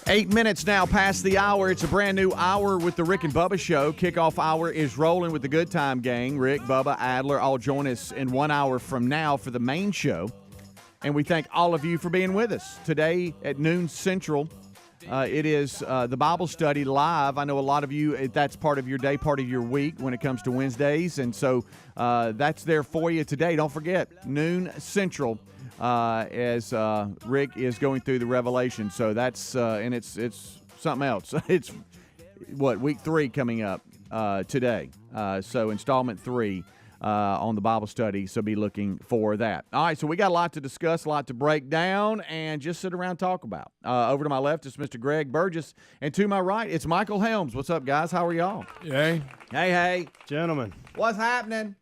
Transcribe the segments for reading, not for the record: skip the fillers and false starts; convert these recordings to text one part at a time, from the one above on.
8 minutes now past the hour. It's a brand new hour with the Rick and Bubba Show. Kickoff hour is rolling with the Good Time Gang. Rick, Bubba, Adler all join us in 1 hour from now for the main show. And we thank all of you for being with us. Today at noon Central, it is the Bible study live. I know a lot of you, that's part of your day, part of your week when it comes to Wednesdays. And so that's there for you today. Don't forget, noon Central. As Rick is going through the Revelation. So that's, and it's something else. It's, week 3 coming up today. So installment 3 on the Bible study, so be looking for that. All right, so we got a lot to discuss, a lot to break down, and just sit around and talk about. Over to my left is Mr. Greg Burgess, and to my right, it's Michael Helms. What's up, guys? How are y'all? Hey. Hey. Gentlemen. What's happening?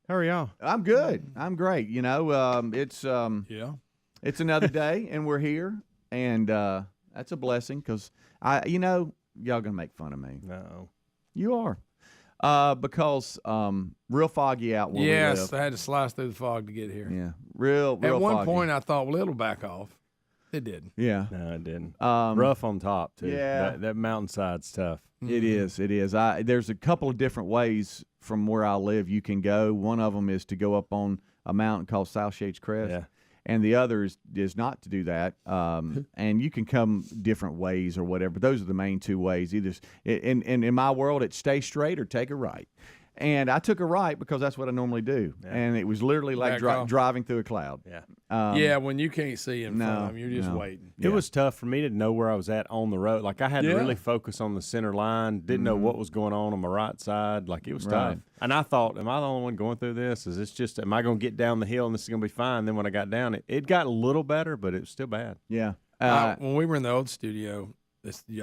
How are y'all? I'm good. I'm great. You know, it's another day, and we're here, and that's a blessing because y'all gonna make fun of me. No, you are, because real foggy out where we live. Yes, I had to slice through the fog to get here. Yeah, real. At one foggy. point, I thought, well, it'll back off. It didn't. Yeah, no, it didn't. Rough on top too. Yeah, that mountainside's tough. It is. It is. There's a couple of different ways from where I live you can go. One of them is to go up on a mountain called South Shades Crest, and the other is not to do that. And you can come different ways or whatever. But those are the main two ways. Either in my world, it's stay straight or take a right. And I took a right because that's what I normally do. Yeah. And it was literally like driving through a cloud. Yeah. When you can't see in front of them, you're just waiting. It was tough for me to know where I was at on the road. Like, I had to really focus on the center line. Didn't know what was going on my right side. Like, it was tough. And I thought, am I the only one going through this? Is this just, am I going to get down the hill and this is going to be fine? Then when I got down, it got a little better, but it was still bad. Yeah. When we were in the old studio,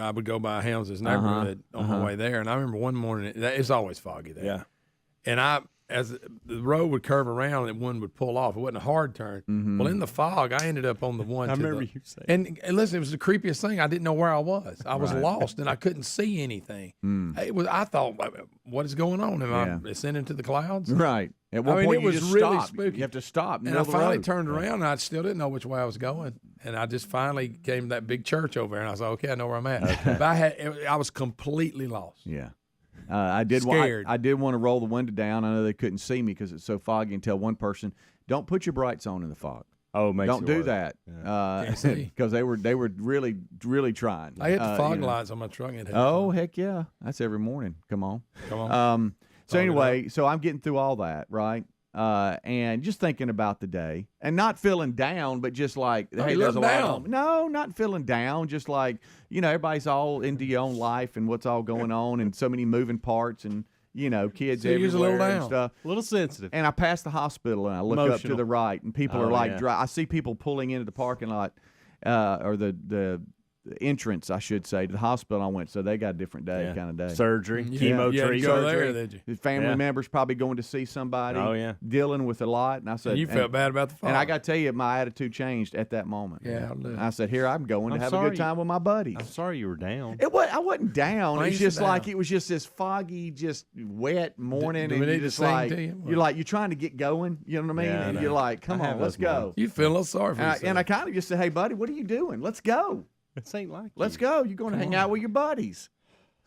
I would go by Helms' neighborhood on my way there, and I remember one morning, it's always foggy there. Yeah. And as the road would curve around and one would pull off, it wasn't a hard turn. Mm-hmm. Well, in the fog, I ended up on the one. I remember you saying. And listen, it was the creepiest thing. I didn't know where I was. I was lost, and I couldn't see anything. I thought, what is going on? Am I ascending to the clouds? Right. At one point, it was really spooky. You have to stop. And I finally turned around, and I still didn't know which way I was going. And I just finally came to that big church over there, and I was like, okay, I know where I'm at. Okay. But I was completely lost. Yeah. I did want to roll the window down. I know they couldn't see me because it's so foggy, and tell one person, don't put your brights on in the fog. Oh, it makes don't it do worse. that. Yeah. Because they were really, really trying. I hit the fog lights on my truck. Heck yeah. That's every morning. Come on. So anyway, so I'm getting through all that, right? And just thinking about the day and not feeling down, but just like, hey, there's a lot. No, not feeling down. Just like, everybody's all into your own life and what's all going on and so many moving parts and, kids everywhere and stuff. A little sensitive. And I pass the hospital and I look up to the right and people are like, I see people pulling into the parking lot or the entrance, I should say, to the hospital. I went, so they got a different day, kind of day. Surgery, chemo treatment. Surgery. The family members probably going to see somebody. Oh, yeah. Dealing with a lot. And I said, you felt bad about the fog. And I got to tell you, my attitude changed at that moment. Yeah, I said, here I'm going to have a good time with my buddies. I'm sorry you were down. I wasn't down. It's just like, it was just this foggy, just wet morning. And you're just like, you're trying to get going. You know what I mean? And you're like, come on, let's go. You feel a little sorry for yourself. And I kind of just said, hey, buddy, what are you doing? Let's go. It ain't like Let's go. You're going to hang out with your buddies.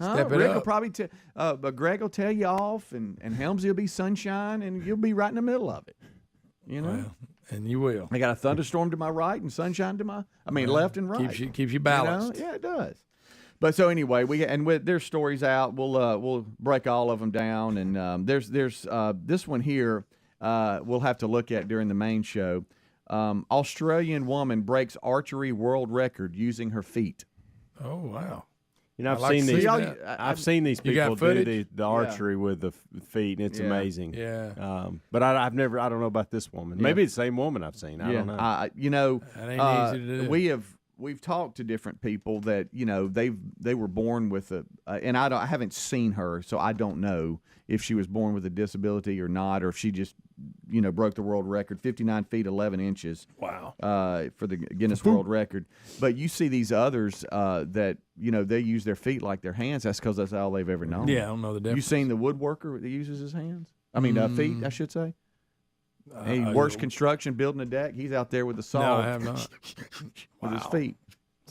Step it Rick up. will probably but Greg will tell you off, and Helmsy will be sunshine, and you'll be right in the middle of it. Well, and you will. I got a thunderstorm to my right and sunshine to my, left and right. Keeps you balanced. Yeah, it does. But so anyway, there's stories out. We'll break all of them down, and there's this one here we'll have to look at during the main show. Australian woman breaks archery world record using her feet. Oh, wow. I've seen these people do the archery with the feet, and it's amazing. Yeah. But I don't know about this woman. Yeah. Maybe it's the same woman I've seen. I don't know. That ain't easy to do. We've talked to different people that they were born with and I haven't seen her, so I don't know if she was born with a disability or not, or if she just broke the world record, 59 feet 11 inches. Wow. For the Guinness World Record. But you see these others that they use their feet like their hands. That's because that's all they've ever known. Yeah, I don't know the difference. You seen the woodworker that uses his hands? Feet, I should say. He works construction, building a deck. He's out there with the saw. No, I have not. with his feet.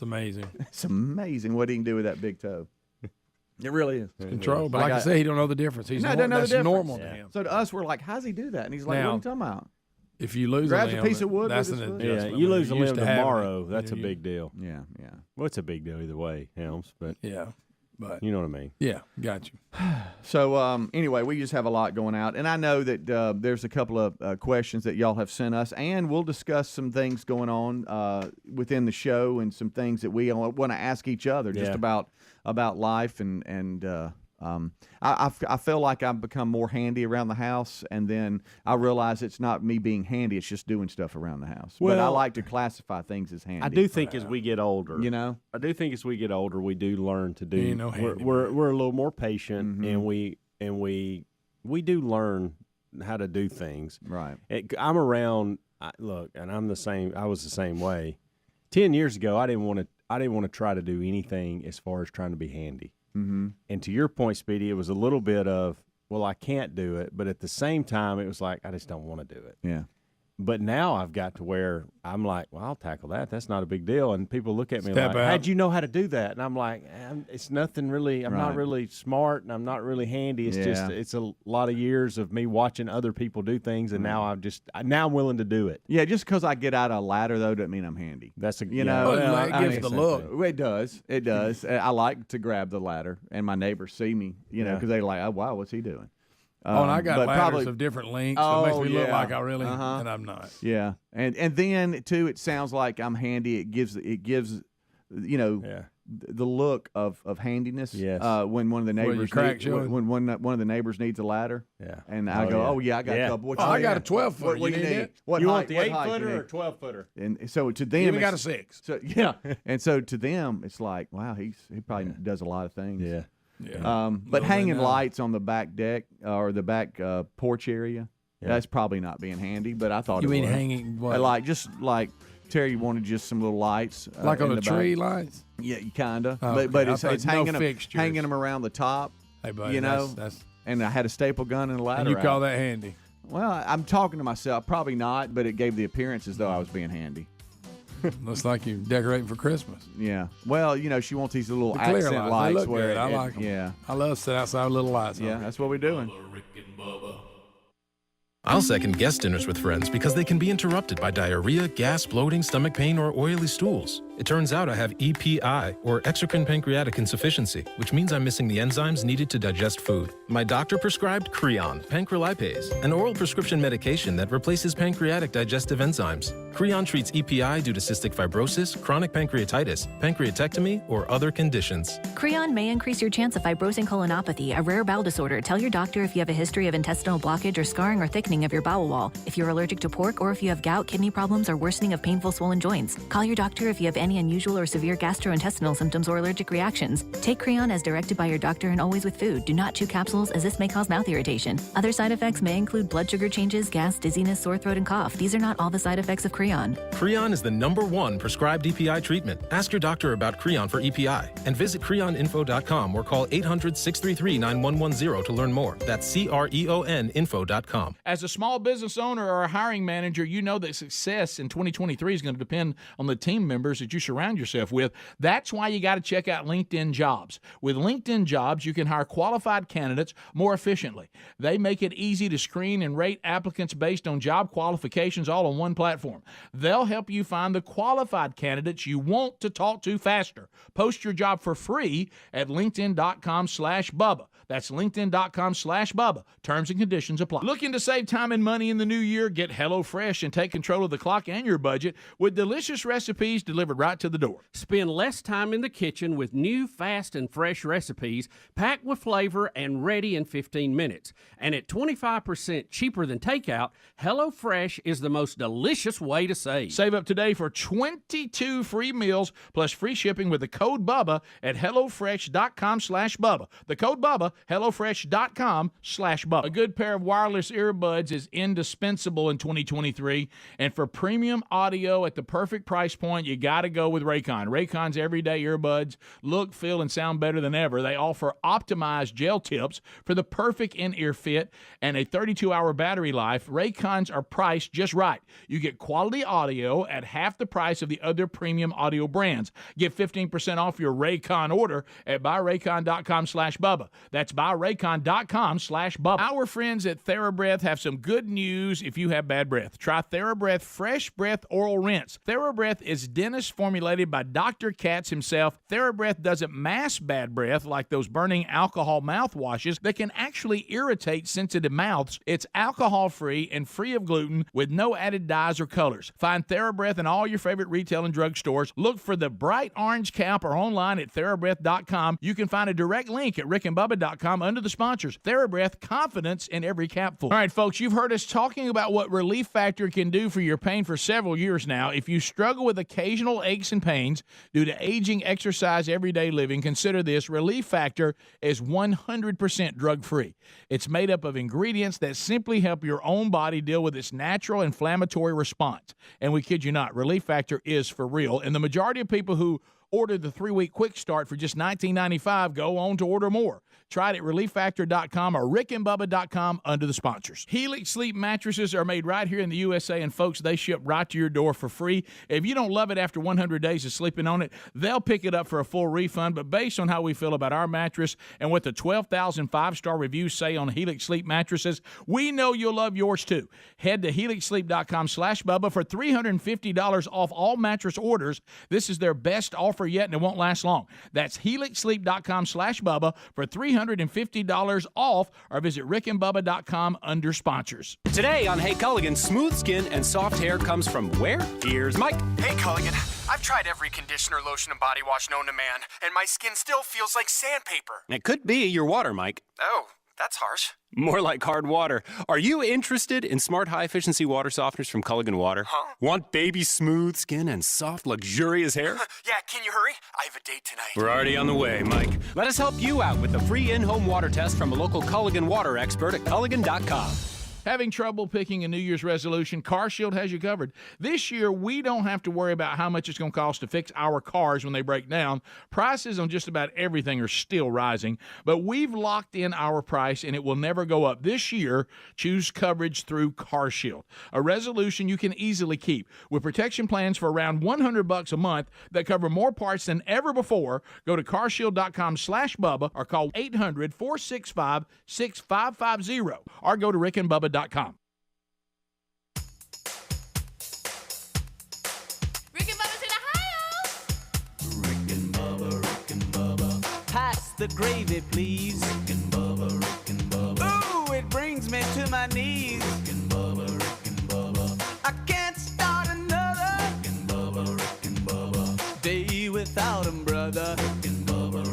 It's amazing. It's amazing what he can do with that big toe. It really is. Control. But like I say, he don't know the difference. He's doesn't know the difference. normal to him. So to us, we're like, how's he do that? And he's like, Now, what are you talking about? If you lose Grabs a limb, a piece of wood that's with an his foot. adjustment. you lose a Used limb to have it, tomorrow. That's a big deal. Yeah. Well, it's a big deal either way, Helms. But But you know what I mean. Yeah, got you. So anyway, we just have a lot going out, and I know that there's a couple of questions that y'all have sent us, and we'll discuss some things going on within the show and some things that we want to ask each other just about life and. I feel like I've become more handy around the house, and then I realize it's not me being handy; it's just doing stuff around the house. But I like to classify things as handy. I do think as we get older, I do think as we get older, we do learn to do. We're a little more patient, and we do learn how to do things. Right. I'm around. Look, and I'm the same. I was the same way. 10 years ago, I didn't want to try to do anything as far as trying to be handy. Mm-hmm. And to your point, Speedy, it was a little bit of, well, I can't do it, but at the same time, it was like I just don't want to do it. Yeah. But now I've got to where I'm like, well, I'll tackle that. That's not a big deal. And people look at me like, how'd you know how to do that? And I'm like, it's nothing really. I'm not really smart, and I'm not really handy. It's just it's a lot of years of me watching other people do things, and now I'm willing to do it. Yeah, just because I get out a ladder though doesn't mean I'm handy. That's it gives the look. It does. It does. I like to grab the ladder, and my neighbors see me, because they're like, oh wow, what's he doing? And I got ladders of different lengths. So it makes me look like I really, and I'm not. Yeah, and then too, it sounds like I'm handy. It gives the look of handiness. Yes. When one of the neighbors when one of the neighbors needs a ladder. Yeah. And I go, I got a couple. I got a 12-footer. What do you need? You want the 8-footer or 12-footer? And so to them, you even got a 6. So and so to them, it's like, wow, he probably does a lot of things. Yeah. Yeah. But hanging lights on the back deck or the back porch area, that's probably not being handy. But I thought you mean hanging what? Like Terry wanted just some little lights, like on the tree lights. Yeah, kind of. Oh, but it's hanging hanging them around the top. Hey, buddy, that's and I had a staple gun and a ladder. And you call that handy? Well, I'm talking to myself. Probably not, but it gave the appearance as though I was being handy. Looks like you're decorating for Christmas. Yeah. Well, she wants these little accent lights. They look good. I like them. Yeah. I love sitting outside with little lights. Yeah, that's what we're doing. I'll second guest dinners with friends because they can be interrupted by diarrhea, gas, bloating, stomach pain, or oily stools. It turns out I have EPI, or exocrine pancreatic insufficiency, which means I'm missing the enzymes needed to digest food. My doctor prescribed Creon, pancrelipase, an oral prescription medication that replaces pancreatic digestive enzymes. Creon treats EPI due to cystic fibrosis, chronic pancreatitis, pancreatectomy, or other conditions. Creon may increase your chance of fibrosing colonopathy, a rare bowel disorder. Tell your doctor if you have a history of intestinal blockage or scarring or thickening of your bowel wall, if you're allergic to pork, or if you have gout, kidney problems, or worsening of painful swollen joints. Call your doctor if you have any unusual or severe gastrointestinal symptoms or allergic reactions. Take Creon as directed by your doctor and always with food. Do not chew capsules, as this may cause mouth irritation. Other side effects may include blood sugar changes, gas, dizziness, sore throat, and cough. These are not all the side effects of Creon. Creon is the #1 prescribed EPI treatment. Ask your doctor about Creon for EPI and visit creoninfo.com or call 800-633-9110 to learn more. That's CREONinfo.com. As a small business owner or a hiring manager, you know that success in 2023 is going to depend on the team members that you surround yourself with. That's why you got to check out LinkedIn Jobs. With LinkedIn Jobs, you can hire qualified candidates more efficiently. They make it easy to screen and rate applicants based on job qualifications all on one platform. They'll help you find the qualified candidates you want to talk to faster. Post your job for free at linkedin.com/Bubba. That's linkedin.com/Bubba. Terms and conditions apply. Looking to save time and money in the new year? Get HelloFresh and take control of the clock and your budget with delicious recipes delivered right to the door. Spend less time in the kitchen with new, fast, and fresh recipes packed with flavor and ready in 15 minutes. And at 25% cheaper than takeout, HelloFresh is the most delicious way to save. Save up today for 22 free meals plus free shipping with the code BUBBA at HelloFresh.com/Bubba. The code BUBBA, HelloFresh.com/Bubba. A good pair of wireless earbuds is indispensable in 2023. And for premium audio at the perfect price point, you got to to go with Raycon. Raycon's everyday earbuds look, feel, and sound better than ever. They offer optimized gel tips for the perfect in-ear fit and a 32-hour battery life. Raycons are priced just right. You get quality audio at half the price of the other premium audio brands. Get 15% off your Raycon order at buyraycon.com/Bubba. That's buyraycon.com/Bubba. Our friends at TheraBreath have some good news if you have bad breath. Try TheraBreath Fresh Breath Oral Rinse. TheraBreath is dentist formulated by Dr. Katz himself. TheraBreath doesn't mask bad breath like those burning alcohol mouthwashes that can actually irritate sensitive mouths. It's alcohol-free and free of gluten with no added dyes or colors. Find TheraBreath in all your favorite retail and drug stores. Look for the bright orange cap or online at TheraBreath.com. You can find a direct link at rickandbubba.com under the sponsors. TheraBreath, confidence in every capful. All right, folks, you've heard us talking about what Relief Factor can do for your pain for several years now. If you struggle with occasional aches and pains due to aging, exercise, everyday living, consider this. Relief Factor is 100% drug-free. It's made up of ingredients that simply help your own body deal with its natural inflammatory response. And we kid you not, Relief Factor is for real. And the majority of people who order the 3-week quick start for just $19.95 go on to order more. Try it at relieffactor.com or rickandbubba.com under the sponsors. Helix Sleep mattresses are made right here in the USA, and folks, they ship right to your door for free. If you don't love it after 100 days of sleeping on it, they'll pick it up for a full refund. But based on how we feel about our mattress and what the 12,000 5-star reviews say on Helix Sleep mattresses, we know you'll love yours too. Head to helixsleep.com/Bubba for $350 off all mattress orders. This is their best offer yet, and it won't last long. That's helixsleep.com/Bubba for $350 off, or visit rickandbubba.com under sponsors. Today on Hey Culligan, smooth skin and soft hair comes from where? Here's Mike. Hey Culligan, I've tried every conditioner, lotion, and body wash known to man, and my skin still feels like sandpaper. It could be your water, Mike. Oh, that's harsh. More like hard water. Are you interested in smart, high-efficiency water softeners from Culligan Water? Huh? Want baby smooth skin and soft, luxurious hair? Yeah, can you hurry? I have a date tonight. We're already on the way, Mike. Let us help you out with the free in-home water test from a local Culligan water expert at Culligan.com. Having trouble picking a New Year's resolution? CarShield has you covered. This year, we don't have to worry about how much it's going to cost to fix our cars when they break down. Prices on just about everything are still rising, but we've locked in our price, and it will never go up. This year, choose coverage through CarShield, a resolution you can easily keep. With protection plans for around $100 a month that cover more parts than ever before, go to carshield.com/Bubba or call 800-465-6550 or go to rickandbubba.com. Rick and Bubba's in Ohio. Rick and Bubba. Pass the gravy, please. Rick and Bubba. Ooh, it brings me to my knees. Rick and Bubba. I can't start another. Rick and Bubba. Day without 'em, brother. Rick and Bubba.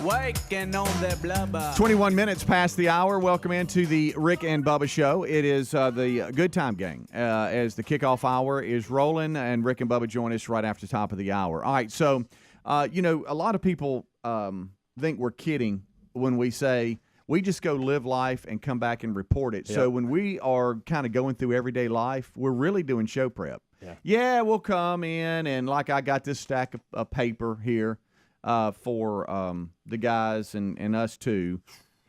Waking on their blubber. 21 minutes past the hour. Welcome into the Rick and Bubba Show. It is the Good Time Gang as the kickoff hour is rolling, and Rick and Bubba join us right after the top of the hour. All right, so, a lot of people think we're kidding when we say we just go live life and come back and report it. Yep. So when we are kind of going through everyday life, we're really doing show prep. Yeah, we'll come in, and like I got this stack of paper here. For the guys and us too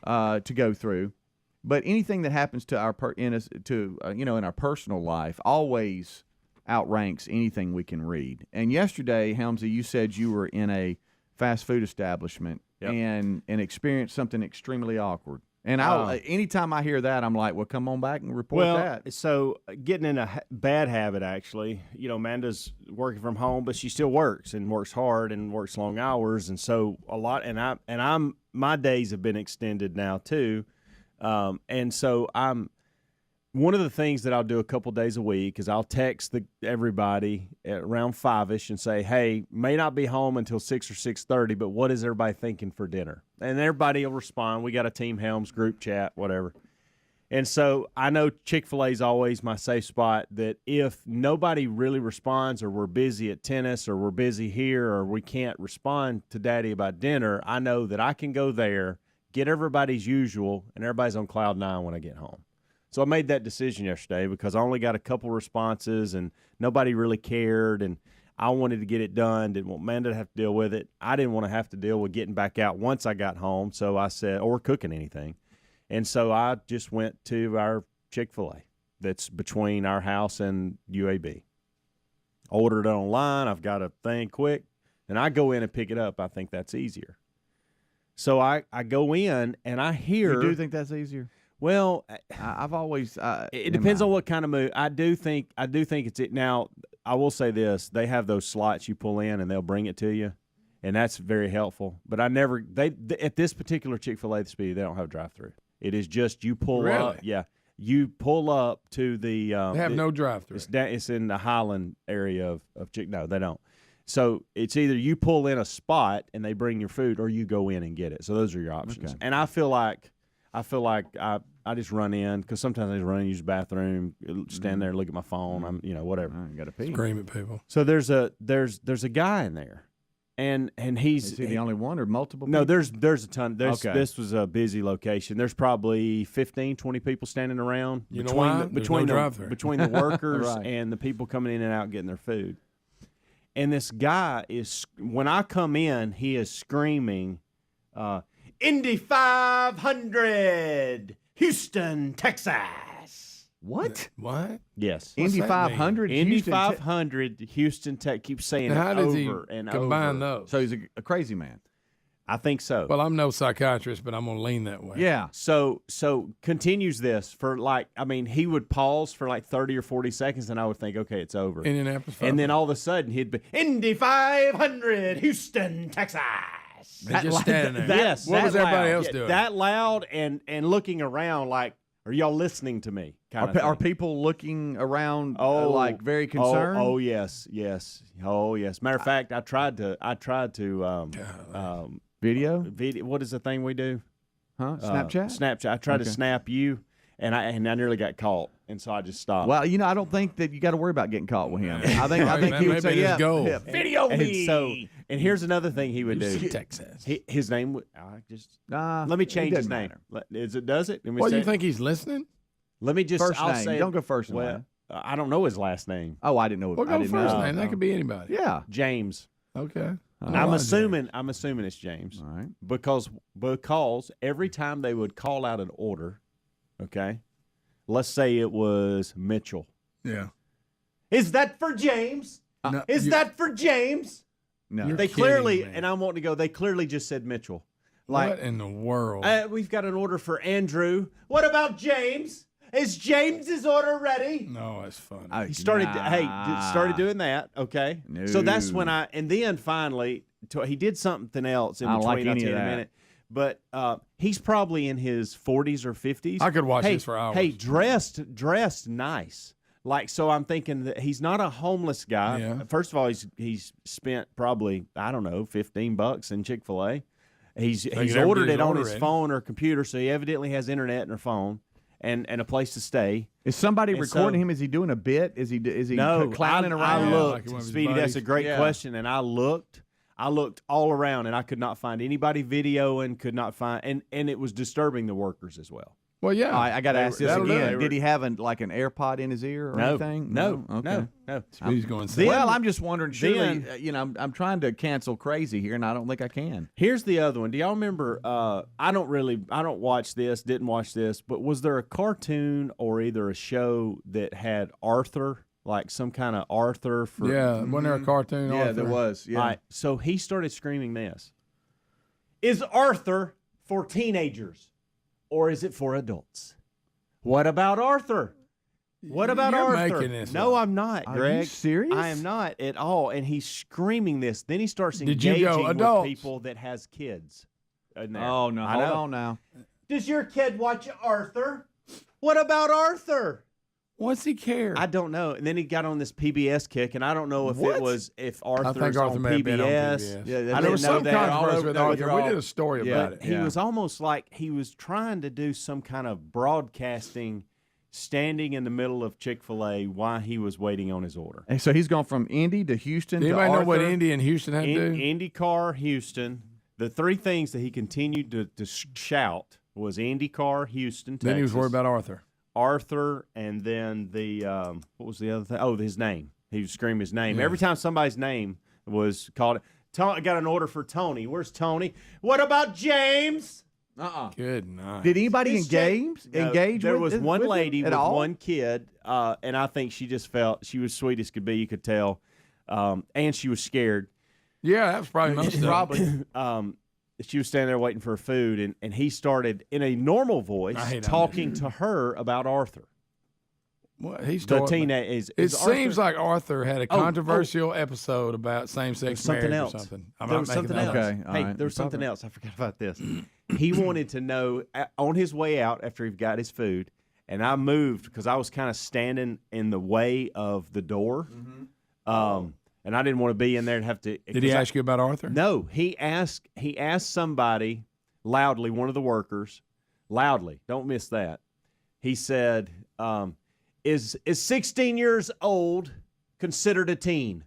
to go through, but anything that happens to in our personal life always outranks anything we can read. And yesterday, Helmsy, you said you were in a fast food establishment and experienced something extremely awkward. And anytime I hear that, I'm like, well, come on back and report that. So getting in a bad habit, actually, Amanda's working from home, but she still works and works hard and works long hours. And so a lot, my days have been extended now too. And so one of the things that I'll do a couple days a week is I'll text everybody at around 5-ish and say, hey, may not be home until 6 or 6:30, but what is everybody thinking for dinner? And everybody will respond. We got a Team Helms group chat, whatever. And so I know Chick-fil-A is always my safe spot, that if nobody really responds, or we're busy at tennis, or we're busy here, or we can't respond to Daddy about dinner, I know that I can go there, get everybody's usual, and everybody's on cloud 9 when I get home. So I made that decision yesterday because I only got a couple responses and nobody really cared, and I wanted to get it done. Didn't want Amanda to have to deal with it. I didn't want to have to deal with getting back out once I got home. So I said, or cooking anything. And so I just went to our Chick-fil-A that's between our house and UAB. Ordered it online. I've got a thing quick. And I go in and pick it up. I think that's easier. So I go in and I hear. You do think that's easier? Well, I've always. It depends on what kind of move. I do think it's it. Now, I will say this: they have those slots you pull in and they'll bring it to you, and that's very helpful. But I never at this particular Chick-fil-A Speedy, they don't have a drive-through. It is just you pull up. Yeah, you pull up to the. They have no drive-through. It's in the Highland area of Chick. No, they don't. So it's either you pull in a spot and they bring your food, or you go in and get it. So those are your options. Okay. And I feel like I just run in because sometimes I just run in, use the bathroom, stand there, look at my phone. I'm whatever. I got to pee. Scream at people. So there's a guy in there, and he's is he the only one or multiple? No, people? there's a ton. This was a busy location. There's probably 15, 20 people standing around between the workers right. and the people coming in and out getting their food. And this guy is, when I come in, he is screaming, Indy 500, Houston, Texas. What? What? Yes. Indy 500, Indy 500, Houston, Texas. Keeps saying it how does over he and combine over. those? So he's a crazy man. I think so. Well, I'm no psychiatrist, but I'm going to lean that way. Yeah. So continues this for he would pause for like 30 or 40 seconds, and I would think, okay, it's over. Indianapolis. And then all of a sudden he'd be, Indy 500, Houston, Texas. And just standing there. Yes. What was everybody else doing? That loud and looking around like, are y'all listening to me? Are people looking around like very concerned? Oh, yes. Oh, yes. Matter of fact, I tried to Video? What is the thing we do? Huh? Snapchat? Snapchat. I tried to snap you, and I nearly got caught, and so I just stopped. Well, I don't think that you got to worry about getting caught with him. I think he would say, yeah, go. Video me. And here's another thing he would do. Texas. His name would let me change his name. Does it? Well, you think he's listening? Let me just. First I'll name. say Don't go first name. Well, I don't know his last name. Oh, I didn't know. Well, go first name. That could be anybody. Yeah, James. Okay. I'm assuming it's James. All right. Because every time they would call out an order, okay, let's say it was Mitchell. Yeah. Is that for James? No, Is that for James? No. They clearly, and I'm wanting to go, they clearly just said Mitchell. Like, what in the world? We've got an order for Andrew. What about James? Is James's order ready? No, it's funny. He started. Started doing that. Okay. No. So that's when and then finally he did something else in between. I'll tell you in a minute. But he's probably in his 40s or 50s. I could watch this for hours. Hey, dressed nice. Like, so I'm thinking that he's not a homeless guy. Yeah. First of all, he's spent probably, I don't know, $15 in Chick-fil-A. He's ordered it on his phone or computer, so he evidently has internet in her phone. And a place to stay. Is somebody recording him? Is he doing a bit? Is he clowning around? I looked. Speedy, that's a great question. And I looked all around, and I could not find anybody videoing. Could not find, and it was disturbing the workers as well. Well, yeah. I got to ask this again. Did he have an AirPod in his ear or anything? No. Okay. No. He's going. Well, I'm just wondering. Surely, I'm trying to cancel crazy here, and I don't think I can. Here's the other one. Do y'all remember? I don't watch this. Didn't watch this. But was there a cartoon or either a show that had Arthur, like some kind of Arthur? Wasn't there a cartoon? Yeah, Arthur? there was. Yeah. All right, so he started screaming this: "Is Arthur for teenagers, or is it for adults? What about Arthur? What about You're Arthur?" making this No, up. I'm not, Are Greg. you serious? I am not at all. And he's screaming this. Then he starts Did you engaging go, adults? with people that has kids. In there. Oh no! I Hold know. on now. Does your kid watch Arthur? What about Arthur? What's he care? I don't know. And then he got on this PBS kick, and I don't know if I think Arthur's Arthur on may have been on PBS. PBS. Yeah, I there was didn't know some that. controversy with Arthur. We did a story about But it. he was almost like he was trying to do some kind of broadcasting, standing in the middle of Chick-fil-A while he was waiting on his order. And so he's gone from Indy to Houston Did to anybody Arthur. know what Indy and Houston had to do? IndyCar, Houston. The three things that he continued to shout was IndyCar, Houston, Texas. Then he was worried about Arthur. Arthur, and then the what was the other thing? Oh, his name. He would scream his name. Every time somebody's name was called, I got an order for Tony. Where's Tony? What about James? Good night. Did anybody engage? There was one lady with all? one kid, and I think she just felt she was sweet as could be. You could tell, and she was scared. Yeah, that was probably most of it. She was standing there waiting for her food, and he started in a normal voice talking to her about Arthur. What he's the talking teenage. It seems like Arthur had a controversial episode about same-sex marriage or something. There was something else. Okay, hey, there was something else. I forgot about this. He wanted to know on his way out after he got his food, and I moved because I was kind of standing in the way of the door, and I didn't want to be in there and have to. Did he ask you about Arthur? No, he asked somebody loudly, one of the workers, loudly. Don't miss that. He said, "Is 16 years old considered a teen?"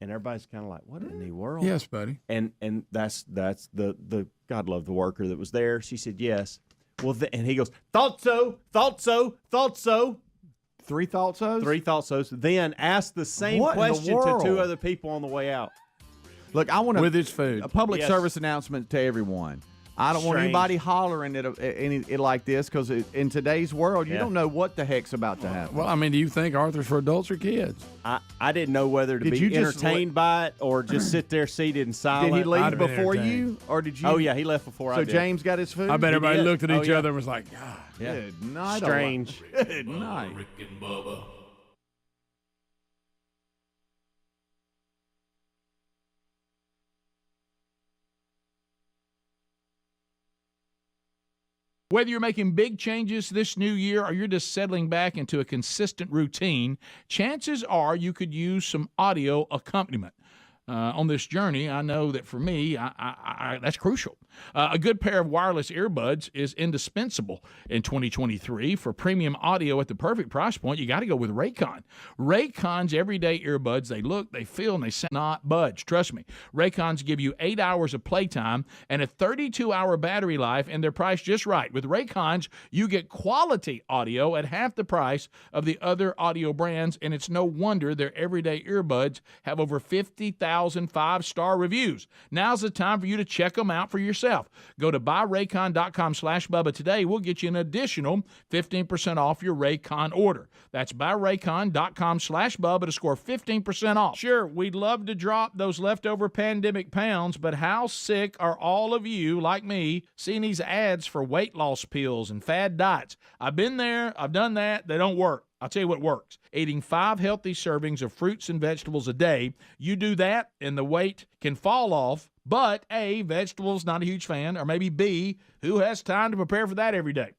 And everybody's kind of like, "What in the world?" Yes, buddy. And that's the God love the worker that was there. She said yes. Well, and he goes, "Thought so, thought so, thought so." 3 thought so's? 3 thought so's. Then asked the same question to 2 other people on the way out. Look, I want to with his food. A public service announcement to everyone. I don't want anybody hollering at it like this because in today's world, you don't know what the heck's about to happen. Well, I mean, do you think Arthur's for adults or kids? I didn't know whether to be entertained by it or just sit there seated in silence. Did he leave before you, or did you? Oh, yeah, he left before I did. So James got his food? I bet everybody looked at each other and was like, God. Yeah. Good night. Strange. Good night. Rick and Bubba. Whether you're making big changes this new year or you're just settling back into a consistent routine, chances are you could use some audio accompaniment. On this journey, I know that for me, that's crucial. A good pair of wireless earbuds is indispensable in 2023. For premium audio at the perfect price point, you got to go with Raycon. Raycon's everyday earbuds, they look, they feel, and they sound not budge. Trust me. Raycon's give you 8 hours of playtime and a 32-hour battery life, and they're priced just right. With Raycons, you get quality audio at half the price of the other audio brands, and it's no wonder their everyday earbuds have over 50,000 5-star reviews. Now's the time for you to check them out for yourself. Go to buyraycon.com/Bubba today. We'll get you an additional 15% off your Raycon order. That's buyraycon.com/Bubba to score 15% off. Sure, we'd love to drop those leftover pandemic pounds, but how sick are all of you, like me, seeing these ads for weight loss pills and fad diets? I've been there. I've done that. They don't work. I'll tell you what works. Eating 5 healthy servings of fruits and vegetables a day. You do that, and the weight can fall off. But A, vegetables, not a huge fan. Or maybe B, who has time to prepare for that every day?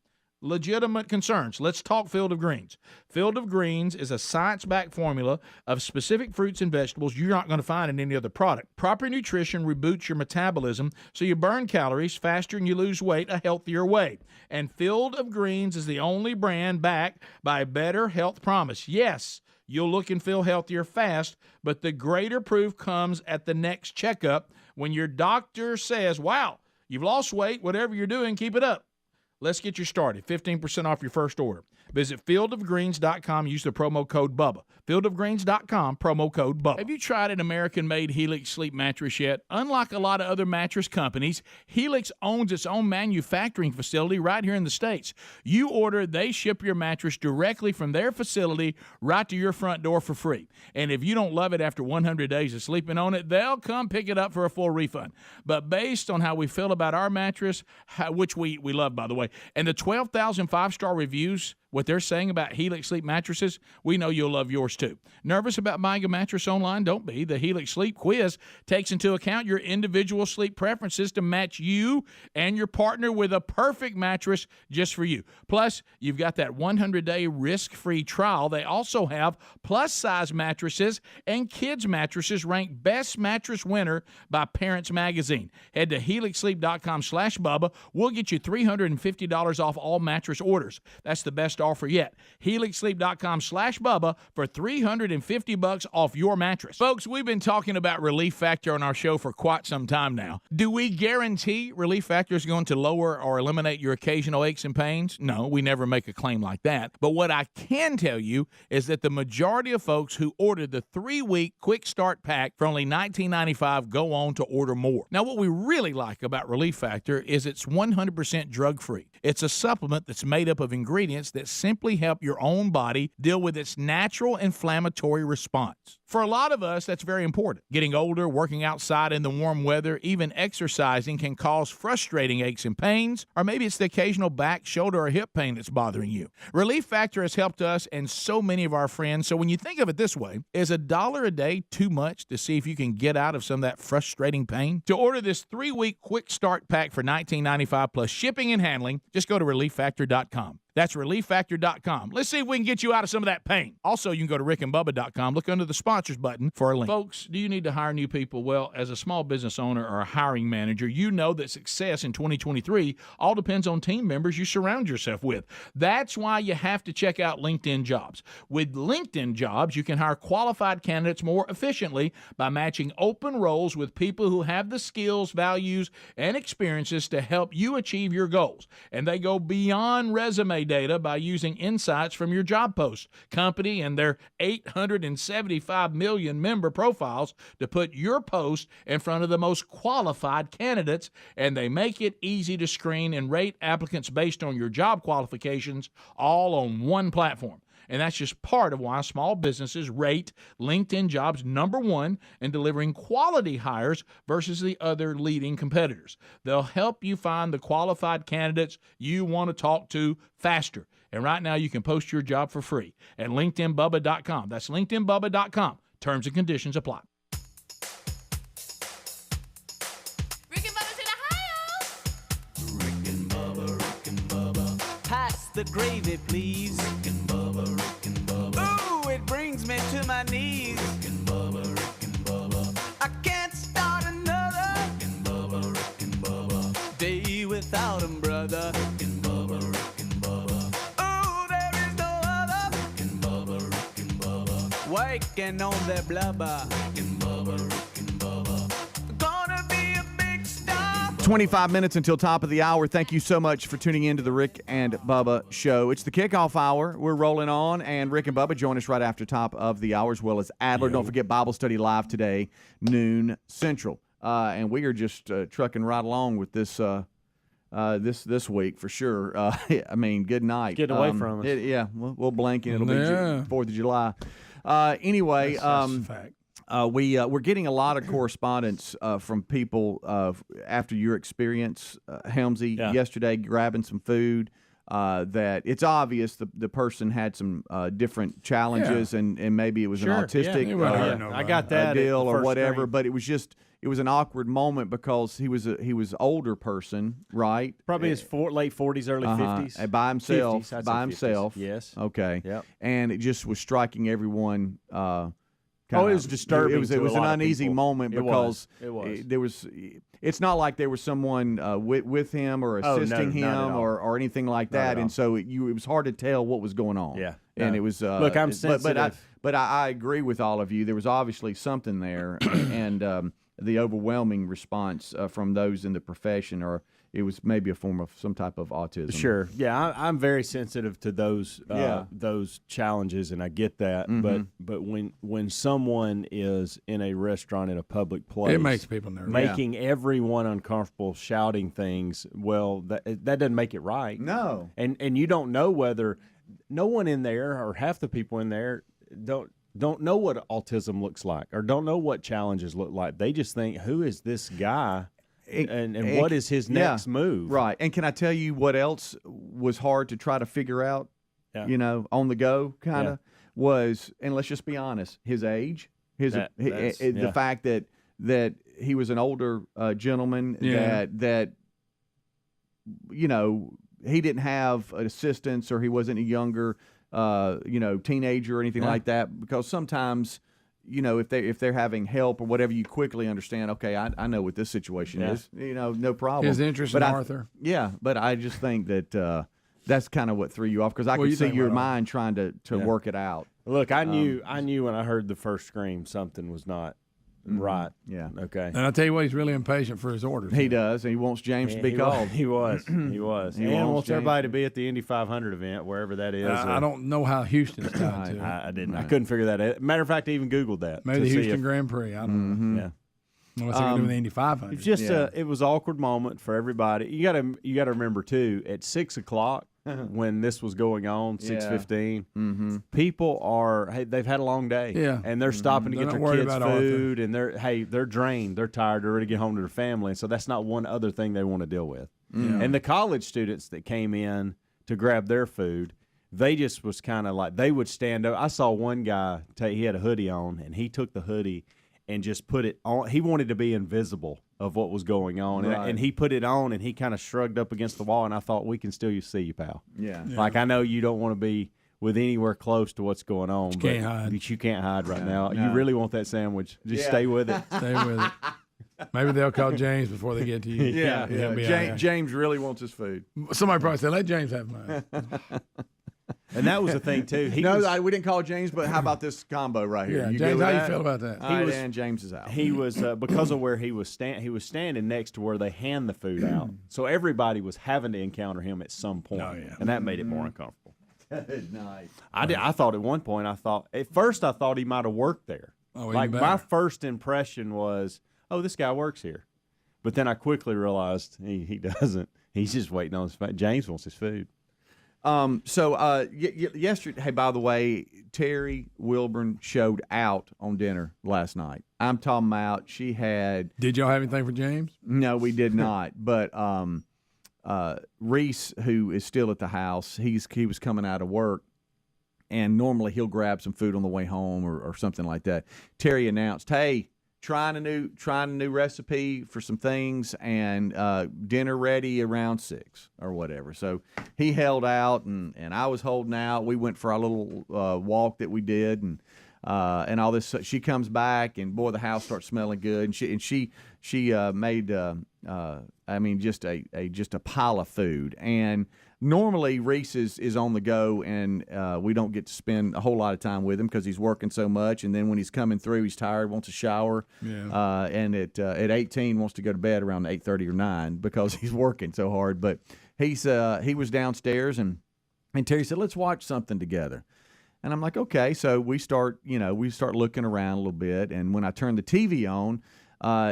Legitimate concerns. Let's talk Field of Greens. Field of Greens is a science-backed formula of specific fruits and vegetables you're not going to find in any other product. Proper nutrition reboots your metabolism so you burn calories faster and you lose weight a healthier way. And Field of Greens is the only brand backed by a better health promise. Yes, you'll look and feel healthier fast, but the greater proof comes at the next checkup when your doctor says, wow, you've lost weight, whatever you're doing, keep it up. Let's get you started. 15% off your first order. Visit fieldofgreens.com. Use the promo code BUBBA. Fieldofgreens.com, promo code BUBBA. Have you tried an American-made Helix sleep mattress yet? Unlike a lot of other mattress companies, Helix owns its own manufacturing facility right here in the States. You order, they ship your mattress directly from their facility right to your front door for free. And if you don't love it after 100 days of sleeping on it, they'll come pick it up for a full refund. But based on how we feel about our mattress, which we love, by the way, and the 12,000 5-star reviews, what they're saying about Helix Sleep mattresses, we know you'll love yours too. Nervous about buying a mattress online? Don't be. The Helix Sleep Quiz takes into account your individual sleep preferences to match you and your partner with a perfect mattress just for you. Plus, you've got that 100-day risk-free trial. They also have plus-size mattresses and kids' mattresses ranked best mattress winner by Parents Magazine. Head to helixsleep.com/Bubba. We'll get you $350 off all mattress orders. That's the best offer yet. HelixSleep.com/Bubba for $350 off your mattress. Folks, we've been talking about Relief Factor on our show for quite some time now. Do we guarantee Relief Factor is going to lower or eliminate your occasional aches and pains? No, we never make a claim like that. But what I can tell you is that the majority of folks who ordered the 3-week quick start pack for only $19.95 go on to order more. Now, what we really like about Relief Factor is it's 100% drug-free. It's a supplement that's made up of ingredients that simply help your own body deal with its natural inflammatory response. For a lot of us, that's very important. Getting older, working outside in the warm weather, even exercising can cause frustrating aches and pains, or maybe it's the occasional back, shoulder, or hip pain that's bothering you. Relief Factor has helped us and so many of our friends, so when you think of it this way, is $1 a day too much to see if you can get out of some of that frustrating pain? To order this 3-week quick start pack for $19.95 plus shipping and handling, just go to ReliefFactor.com. That's ReliefFactor.com. Let's see if we can get you out of some of that pain. Also, you can go to RickandBubba.com. Look under the sponsors button for a link. Folks, do you need to hire new people? Well, as a small business owner or a hiring manager, you know that success in 2023 all depends on team members you surround yourself with. That's why you have to check out LinkedIn Jobs. With LinkedIn Jobs, you can hire qualified candidates more efficiently by matching open roles with people who have the skills, values, and experiences to help you achieve your goals. And they go beyond resume data by using insights from your job post, company, and their 875 million member profiles to put your post in front of the most qualified candidates, and they make it easy to screen and rate applicants based on your job qualifications all on one platform. And that's just part of why small businesses rate LinkedIn Jobs #1 in delivering quality hires versus the other leading competitors. They'll help you find the qualified candidates you want to talk to faster. And right now you can post your job for free at LinkedInBubba.com. That's LinkedInBubba.com. Terms and conditions apply. Rick and Bubba's in Ohio. Rick and Bubba. Pass the gravy, please. Rick and Bubba. Ooh, it brings me to my knees. Rick and Bubba. I can't start another. Rick and Bubba. Day without 'em, brother. Rick and Bubba. Ooh, there is no other. Rick and Bubba. Waking on their blubber. Rick and Bubba. Gonna be a big star. 25 minutes until top of the hour. Thank you so much for tuning in to the Rick and Bubba Show. It's the kickoff hour. We're rolling on, and Rick and Bubba join us right after top of the hour, as well as Adler. Don't forget Bible study live today, noon Central. And we are just trucking right along with this this week for sure. I mean, good night. Getting away from us. We'll blink and it'll be 4th of July. Anyway, That's a fact. We're getting a lot of correspondence from people after your experience, Helmsy, yesterday grabbing some food. That it's obvious the person had some different challenges and maybe it was an autistic I got that deal or whatever, screen. but it was an awkward moment because he was older person, right? Probably his late 40s, early 50s. By himself. 50s, by 50s. himself. Yes. Okay. Yep. And it just was striking everyone. It was disturbing. It was an uneasy moment because it was. There was. It's not like there was someone with him or assisting him or anything like that, and so it was hard to tell what was going on. Yeah, and it was. Look, I'm sensitive. But I agree with all of you. There was obviously something there, and the overwhelming response from those in the profession, or it was maybe a form of some type of autism. Sure. Yeah, I'm very sensitive to those challenges, and I get that. Mm-hmm. But when someone is in a restaurant in a public place, It makes people nervous. making everyone uncomfortable, shouting things, well, that doesn't make it right. No. And you don't know whether no one in there or half the people in there don't know what autism looks like or don't know what challenges look like. They just think, who is this guy? And what is his next move? Right. And can I tell you what else was hard to try to figure out, on the go kind of was, and let's just be honest, his age, the fact that he was an older gentleman, that he didn't have assistance or he wasn't a younger, teenager or anything like that, because sometimes if they're having help or whatever, you quickly understand, okay, I know what this situation is. No problem. His interest in Arthur. But I just think that That's kind of what threw you off because I could see your mind trying to work it out. Look, I knew when I heard the first scream something was not right. Yeah. Okay. And I tell you what, he's really impatient for his orders. He does. And he wants James to be called. He was. He wants everybody to be at the Indy 500 event, wherever that is. I don't know how Houston's tied to it. I didn't. I couldn't figure that out. Matter of fact, I even Googled that. Maybe the Houston Grand Prix. I don't know. Yeah. What's it going to do with the Indy 500? It's just it was an awkward moment for everybody. You got to remember too. At 6 o'clock when this was going on, 6:15, people they've had a long day, and they're stopping to get their kids food, and they're drained, they're tired, they're ready to get home to their family, and so that's not one other thing they want to deal with. And the college students that came in to grab their food, they just was kind of like they would stand up. I saw one guy he had a hoodie on, and he took the hoodie and just put it on. He wanted to be invisible of what was going on. And he put it on, and he kind of shrugged up against the wall, and I thought, we can still see you, pal. Yeah. Like, I know you don't want to be with anywhere close to what's going on. You can't hide. But you can't hide right now. No. You really want that sandwich. Just stay with it. Stay with it. Maybe they'll call James before they get to you. Yeah. James really wants his food. Somebody probably said, let James have mine. And that was the thing too. We didn't call James, but how about this combo right here? Yeah, James, how you feel about that? And James is out. He was because of where he was standing next to where they hand the food out, so everybody was having to encounter him at some point, and that made it more uncomfortable. Good night. I thought at one point at first I thought he might have worked there. Oh, like my first impression was, oh, this guy works here, but then I quickly realized he doesn't. He's just waiting on his food. James wants his food. Yesterday, hey, by the way, Terry Wilburn showed out on dinner last night. I'm talking about she had. Did y'all have anything for James? No, we did not. But Reese, who is still at the house, he was coming out of work, and normally he'll grab some food on the way home or something like that. Terry announced, hey, trying a new recipe for some things, and dinner ready around 6 or whatever. So he held out, and I was holding out. We went for our little walk that we did, and all this. She comes back, and boy, the house starts smelling good. And she made just a pile of food. And normally Reese is on the go, and we don't get to spend a whole lot of time with him because he's working so much. And then when he's coming through, he's tired, wants a shower, and at 18 wants to go to bed around 8:30 or 9 because he's working so hard. But he was downstairs, and Terry said, "Let's watch something together." And I'm like, okay. So we start looking around a little bit, and when I turned the TV on,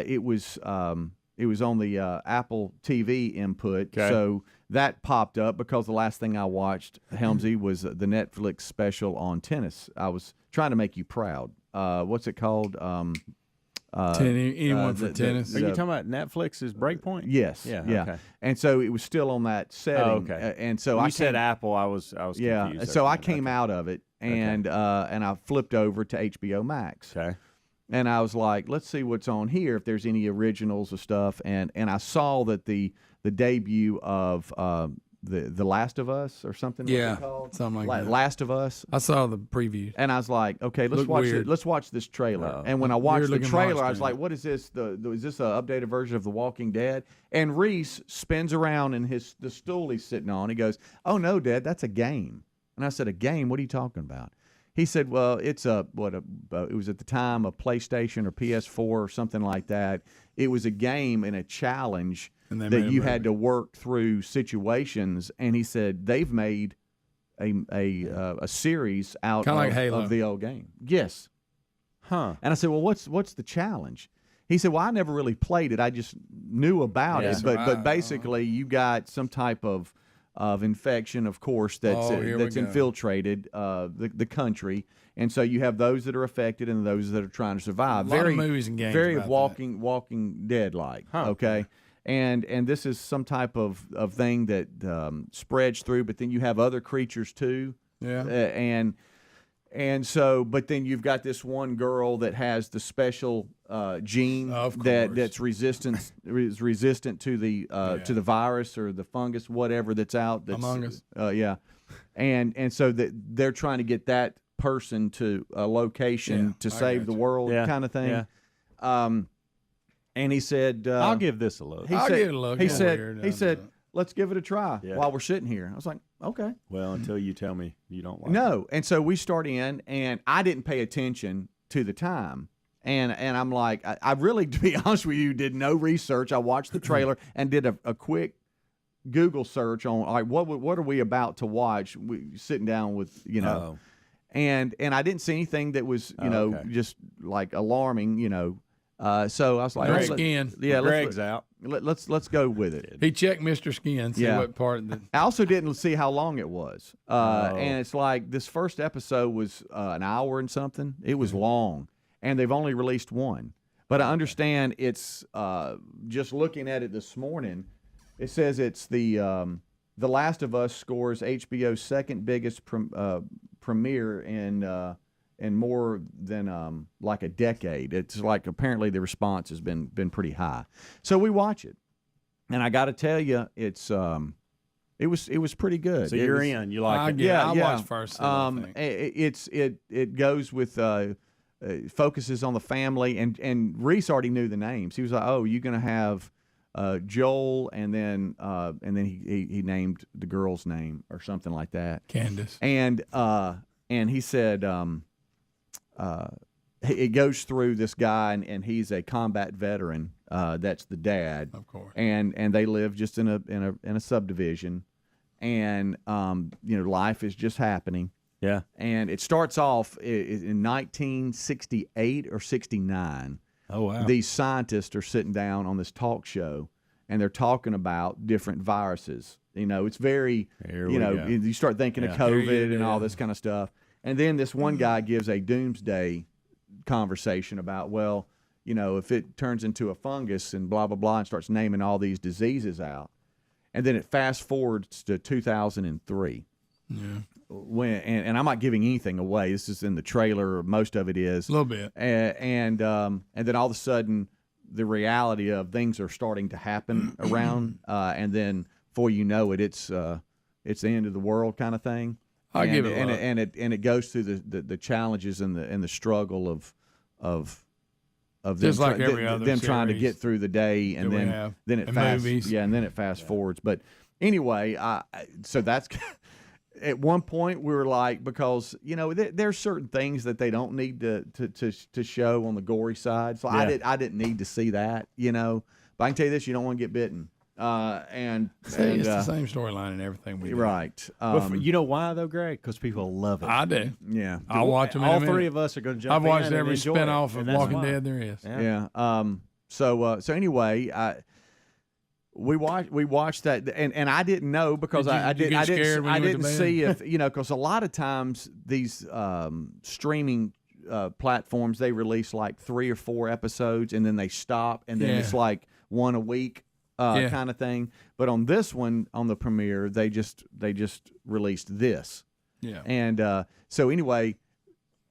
it was on the Apple TV input. Okay. So that popped up because the last thing I watched, Helmsy, was the Netflix special on tennis. I was trying to make you proud. What's it called? Anyone for tennis? Are you talking about Netflix's Breakpoint? Yes. Yeah. Okay. And so it was still on that setting. Oh, okay. And so when you said Apple, I was yeah. confused. So I came out of it, and I flipped over to HBO Max. Okay. And I was like, let's see what's on here, if there's any originals or stuff. And I saw that the debut of the Last of Us or something. Yeah, what's it called? something like that. Last of Us. I saw the preview. And I was like, okay, let's watch it. Let's watch this trailer. And when I watched the trailer, I was like, what is this? Is this an updated version of The Walking Dead? And Reese spins around in the stool he's sitting on. He goes, oh, no, Dad, that's a game. And I said, a game? What are you talking about? He said, well, it's it was at the time a PlayStation or PS4 or something like that. It was a game and a challenge that you had to work through situations. And he said they've made a series out of the old game. Yes. Huh. And I said, well, what's the challenge? He said, well, I never really played it. I just knew about it. But basically you got some type of infection, of course, that's infiltrated the country, and so you have those that are affected and those that are trying to survive. A lot of movies and games very about Walking Dead like. Huh. Okay, and this is some type of thing that spreads through, but then you have other creatures too. Yeah, and so, but then you've got this one girl that has the special gene that's resistant to the virus or the fungus, whatever that's out. That's, Among Us. Yeah, and so that they're trying to get that person to a location to save the world, kind of thing. Yeah. And he said, "I'll give this a look." I'll give it a look. He said, let's give it a try while we're sitting here. I was like, okay. Well, until you tell me you don't like it. No. And so we start in, and I didn't pay attention to the time. And I'm like, I really, to be honest with you, did no research. I watched the trailer and did a quick Google search on, like, what are we about to watch? We sitting down with, you know. And I didn't see anything that was, you know, just like alarming, you know. So I was like, Greg's out. Let's go with it. He checked Mr. Skin, see what part of the... I also didn't see how long it was. And it's like this first episode was an hour and something. It was long, and they've only released one. But I understand it's just looking at it this morning. It says it's The Last of Us scores HBO's second biggest premiere in more than like a decade. It's like apparently the response has been pretty high. So we watch it, and I got to tell you, it was pretty good. So you're in. You like it? I watched first. It goes with focuses on the family, and Reese already knew the names. He was like, "Oh, you're gonna have Joel," and then he named the girl's name or something like that, Candace, and he said. It goes through this guy, and he's a combat veteran. That's the dad, of course, and they live just in a subdivision, and life is just happening. Yeah, and it starts off in 1968 or 69. Oh wow! These scientists are sitting down on this talk show, and they're talking about different viruses. You know, it's very you start thinking of COVID and all this kind of stuff. And then this one guy gives a doomsday conversation about, well, you know, if it turns into a fungus and blah, blah, blah, and starts naming all these diseases out. And then it fast forwards to 2003. Yeah. And I'm not giving anything away. This is in the trailer. Most of it is. A little bit. And then all of a sudden, the reality of things are starting to happen around. And then before you know it, it's the end of the world kind of thing. I'll give it and it goes through the challenges and the struggle of them, just like every other them trying to series get through the day, and then it fast forwards. But anyway, so that's at one point we were like, because you know there's certain things that they don't need to show on the gory side. So I didn't need to see that, you know. But I can tell you this: you don't want to get bitten. It's the same storyline and everything we do. Right. You know why though, Greg? Because people love it. I do. Yeah. I'll watch them. All three of us are going to jump. I've watched every spinoff spinoff of Walking Dead there is. Yeah. So anyway, we watched that, and I didn't know because I didn't see if because a lot of times these streaming platforms, they release like 3 or 4 episodes and then they stop, and then it's like one a week. Kind of thing, but on this one, on the premiere, they just released this. Yeah. And so anyway,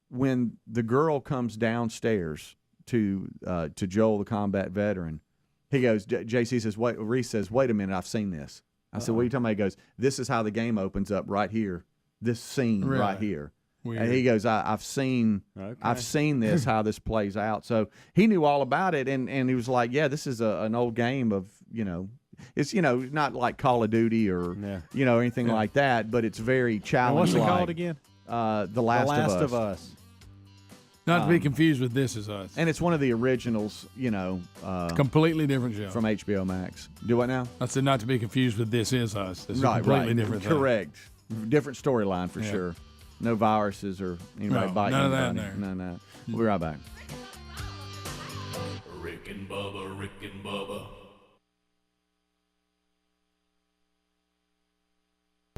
when the girl comes downstairs to Joel, the combat veteran, he goes. JC says, "Wait." Reese says, "Wait a minute, I've seen this." I said, "What are you talking about?" He goes, "This is how the game opens up right here. This scene right here." Weird. And he goes, I've seen this, how this plays out. So he knew all about it, and he was like, yeah, this is an old game of, it's, not like Call of Duty or, anything like that, but it's very challenging. What's it called again? The Last of Us. Not to be confused with This Is Us. And it's one of the originals, completely different show. From HBO Max. Do what now? I said not to be confused with This Is Us. It's a completely different thing. Correct. Different storyline for sure. No viruses or anybody biting none of anybody. that in there. None of that. We'll be right back. Rick and Bubba.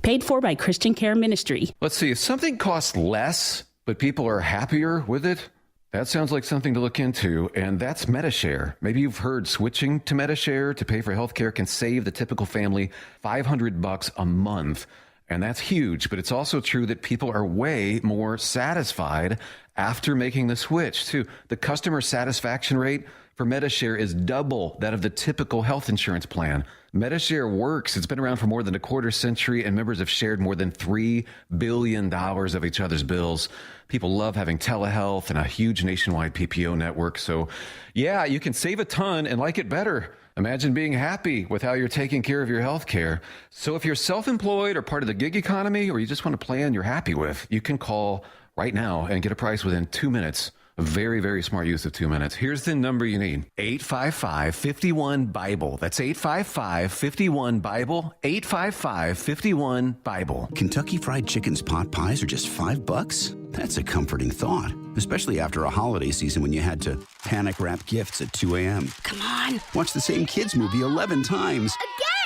Paid for by Christian Care Ministry. Let's see, if something costs less, but people are happier with it, that sounds like something to look into, and that's MediShare. Maybe you've heard switching to MediShare to pay for healthcare can save the typical family $500 a month. And that's huge, but it's also true that people are way more satisfied after making the switch, too. The customer satisfaction rate for MediShare is double that of the typical health insurance plan. MediShare works. It's been around for more than a quarter century, and members have shared more than $3 billion of each other's bills. People love having telehealth and a huge nationwide PPO network. So, yeah, you can save a ton and like it better. Imagine being happy with how you're taking care of your health care. So if you're self-employed or part of the gig economy, or you just want a plan you're happy with, you can call right now and get a price within 2 minutes. A very, very smart use of 2 minutes. Here's the number you need. 855-51-BIBLE. That's 855-51-BIBLE. 855-51-BIBLE. Kentucky Fried Chicken's pot pies are just $5? That's a comforting thought, especially after a holiday season when you had to panic wrap gifts at 2 a.m. Come on. Watch the same kids movie 11 times.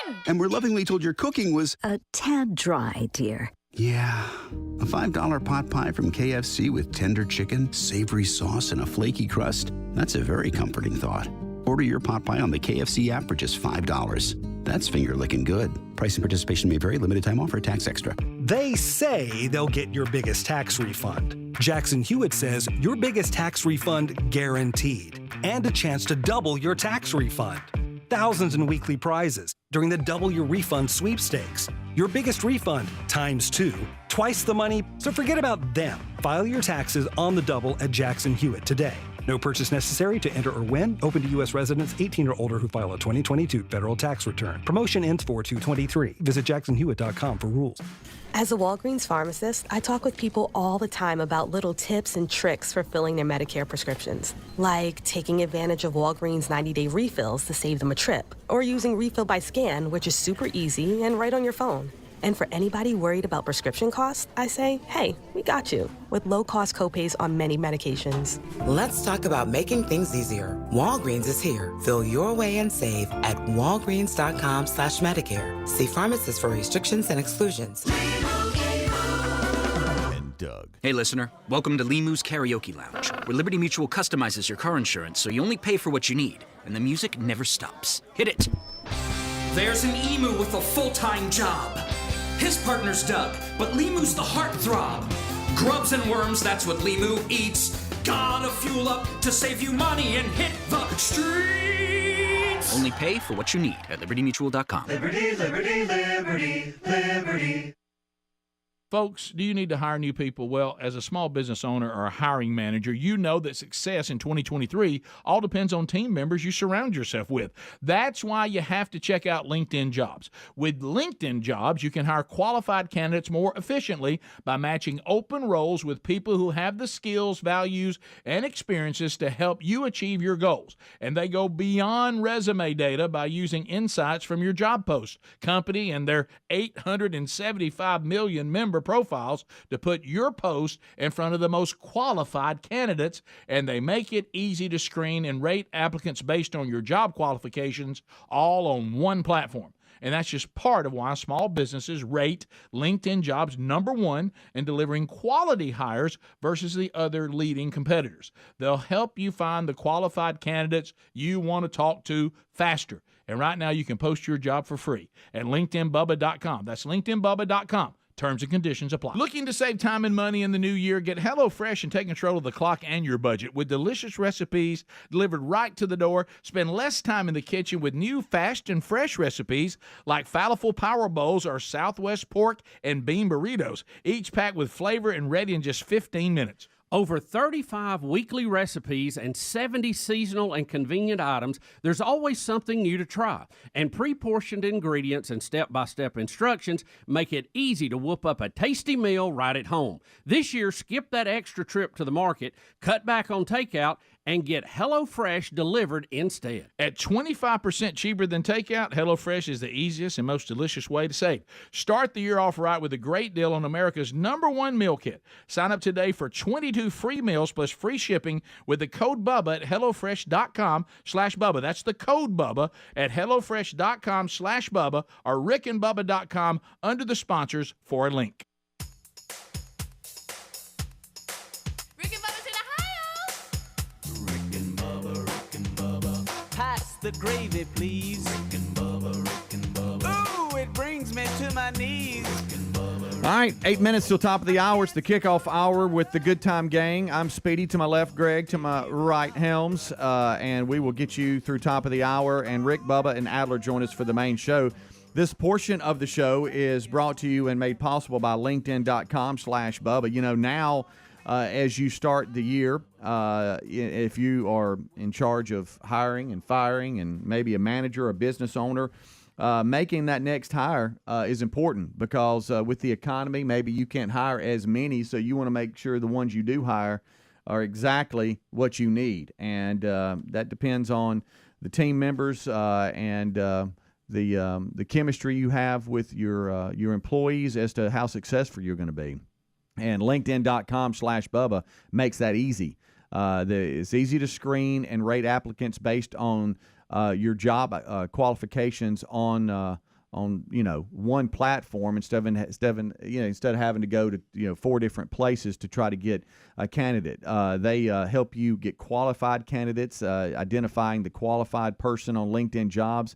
Again! And we're lovingly told your cooking was a tad dry, dear. Yeah, a $5 pot pie from KFC with tender chicken, savory sauce, and a flaky crust. That's a very comforting thought. Order your pot pie on the KFC app for just $5. That's finger-licking good. Price and participation may vary. Limited time offer. Tax extra. They say they'll get your biggest tax refund. Jackson Hewitt says your biggest tax refund guaranteed. And a chance to double your tax refund. Thousands in weekly prizes during the Double Your Refund sweepstakes. Your biggest refund times 2, twice the money, so forget about them. File your taxes on the double at Jackson Hewitt today. No purchase necessary to enter or win. Open to U.S. residents 18 or older who file a 2022 federal tax return. Promotion ends 4/2/23. Visit jacksonhewitt.com for rules. As a Walgreens pharmacist, I talk with people all the time about little tips and tricks for filling their Medicare prescriptions, like taking advantage of Walgreens 90-day refills to save them a trip, or using Refill by Scan, which is super easy and right on your phone. And for anybody worried about prescription costs, I say, hey, we got you, with low-cost copays on many medications. Let's talk about making things easier. Walgreens is here. Fill your way and save at walgreens.com/Medicare. See pharmacists for restrictions and exclusions. And Doug. Hey, listener. Welcome to Limu's Karaoke Lounge, where Liberty Mutual customizes your car insurance so you only pay for what you need, and the music never stops. Hit it. There's an emu with a full-time job. His partner's Doug, but Limu's the heartthrob. Grubs and worms, that's what Limu eats. Gotta fuel up to save you money and hit the streets. Only pay for what you need at libertymutual.com. Liberty, liberty, liberty, liberty. Folks, do you need to hire new people? Well, as a small business owner or a hiring manager, you know that success in 2023 all depends on team members you surround yourself with. That's why you have to check out LinkedIn Jobs. With LinkedIn Jobs, you can hire qualified candidates more efficiently by matching open roles with people who have the skills, values, and experiences to help you achieve your goals. And they go beyond resume data by using insights from your job post, company, and their 875 million member profiles to put your post in front of the most qualified candidates, and they make it easy to screen and rate applicants based on your job qualifications all on one platform. And that's just part of why small businesses rate LinkedIn Jobs #1 in delivering quality hires versus the other leading competitors. They'll help you find the qualified candidates you want to talk to faster. And right now you can post your job for free at LinkedInBubba.com. That's LinkedInBubba.com. Terms and conditions apply. Looking to save time and money in the new year? Get HelloFresh and take control of the clock and your budget with delicious recipes delivered right to the door. Spend less time in the kitchen with new fast and fresh recipes like falafel power bowls or Southwest pork and bean burritos, each packed with flavor and ready in just 15 minutes. Over 35 weekly recipes and 70 seasonal and convenient items, there's always something new to try. And pre-portioned ingredients and step-by-step instructions make it easy to whoop up a tasty meal right at home. This year, skip that extra trip to the market, cut back on takeout, and get HelloFresh delivered instead. At 25% cheaper than takeout, HelloFresh is the easiest and most delicious way to save. Start the year off right with a great deal on America's #1 meal kit. Sign up today for 22 free meals plus free shipping with the code Bubba at HelloFresh.com/Bubba. That's the code Bubba at HelloFresh.com/Bubba or RickandBubba.com under the sponsors for a link. Pass the gravy, please. Rick and Bubba. Ooh, it brings me to my knees. All right, 8 minutes till top of the hour. It's the kickoff hour with the Good Time Gang. I'm Speedy to my left, Greg to my right, Helms, and we will get you through top of the hour. And Rick, Bubba, and Adler join us for the main show. This portion of the show is brought to you and made possible by LinkedIn.com/Bubba. You know, now as you start the year, if you are in charge of hiring and firing and maybe a manager or a business owner, making that next hire is important because with the economy, maybe you can't hire as many, so you want to make sure the ones you do hire are exactly what you need. And that depends on the team members and the chemistry you have with your employees as to how successful you're going to be. And LinkedIn.com/Bubba makes that easy. It's easy to screen and rate applicants based on your job qualifications on one platform instead of having to go to 4 different places to try to get a candidate. They help you get qualified candidates. Identifying the qualified person on LinkedIn Jobs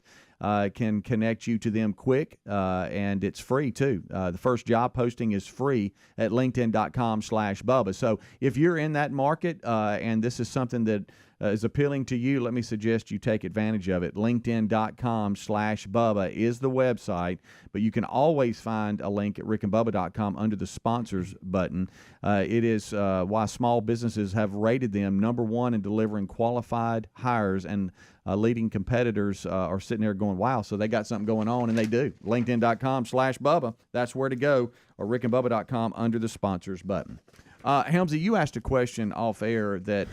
can connect you to them quick, and it's free too. The first job posting is free at LinkedIn.com/Bubba. So if you're in that market and this is something that is appealing to you, let me suggest you take advantage of it. LinkedIn.com/Bubba is the website, but you can always find a link at rickandbubba.com under the sponsors button. It is why small businesses have rated them #1 in delivering qualified hires, and leading competitors are sitting there going, wow, so they got something going on, and they do. LinkedIn.com/Bubba, that's where to go, or rickandbubba.com under the sponsors button. Helmsy, you asked a question off air that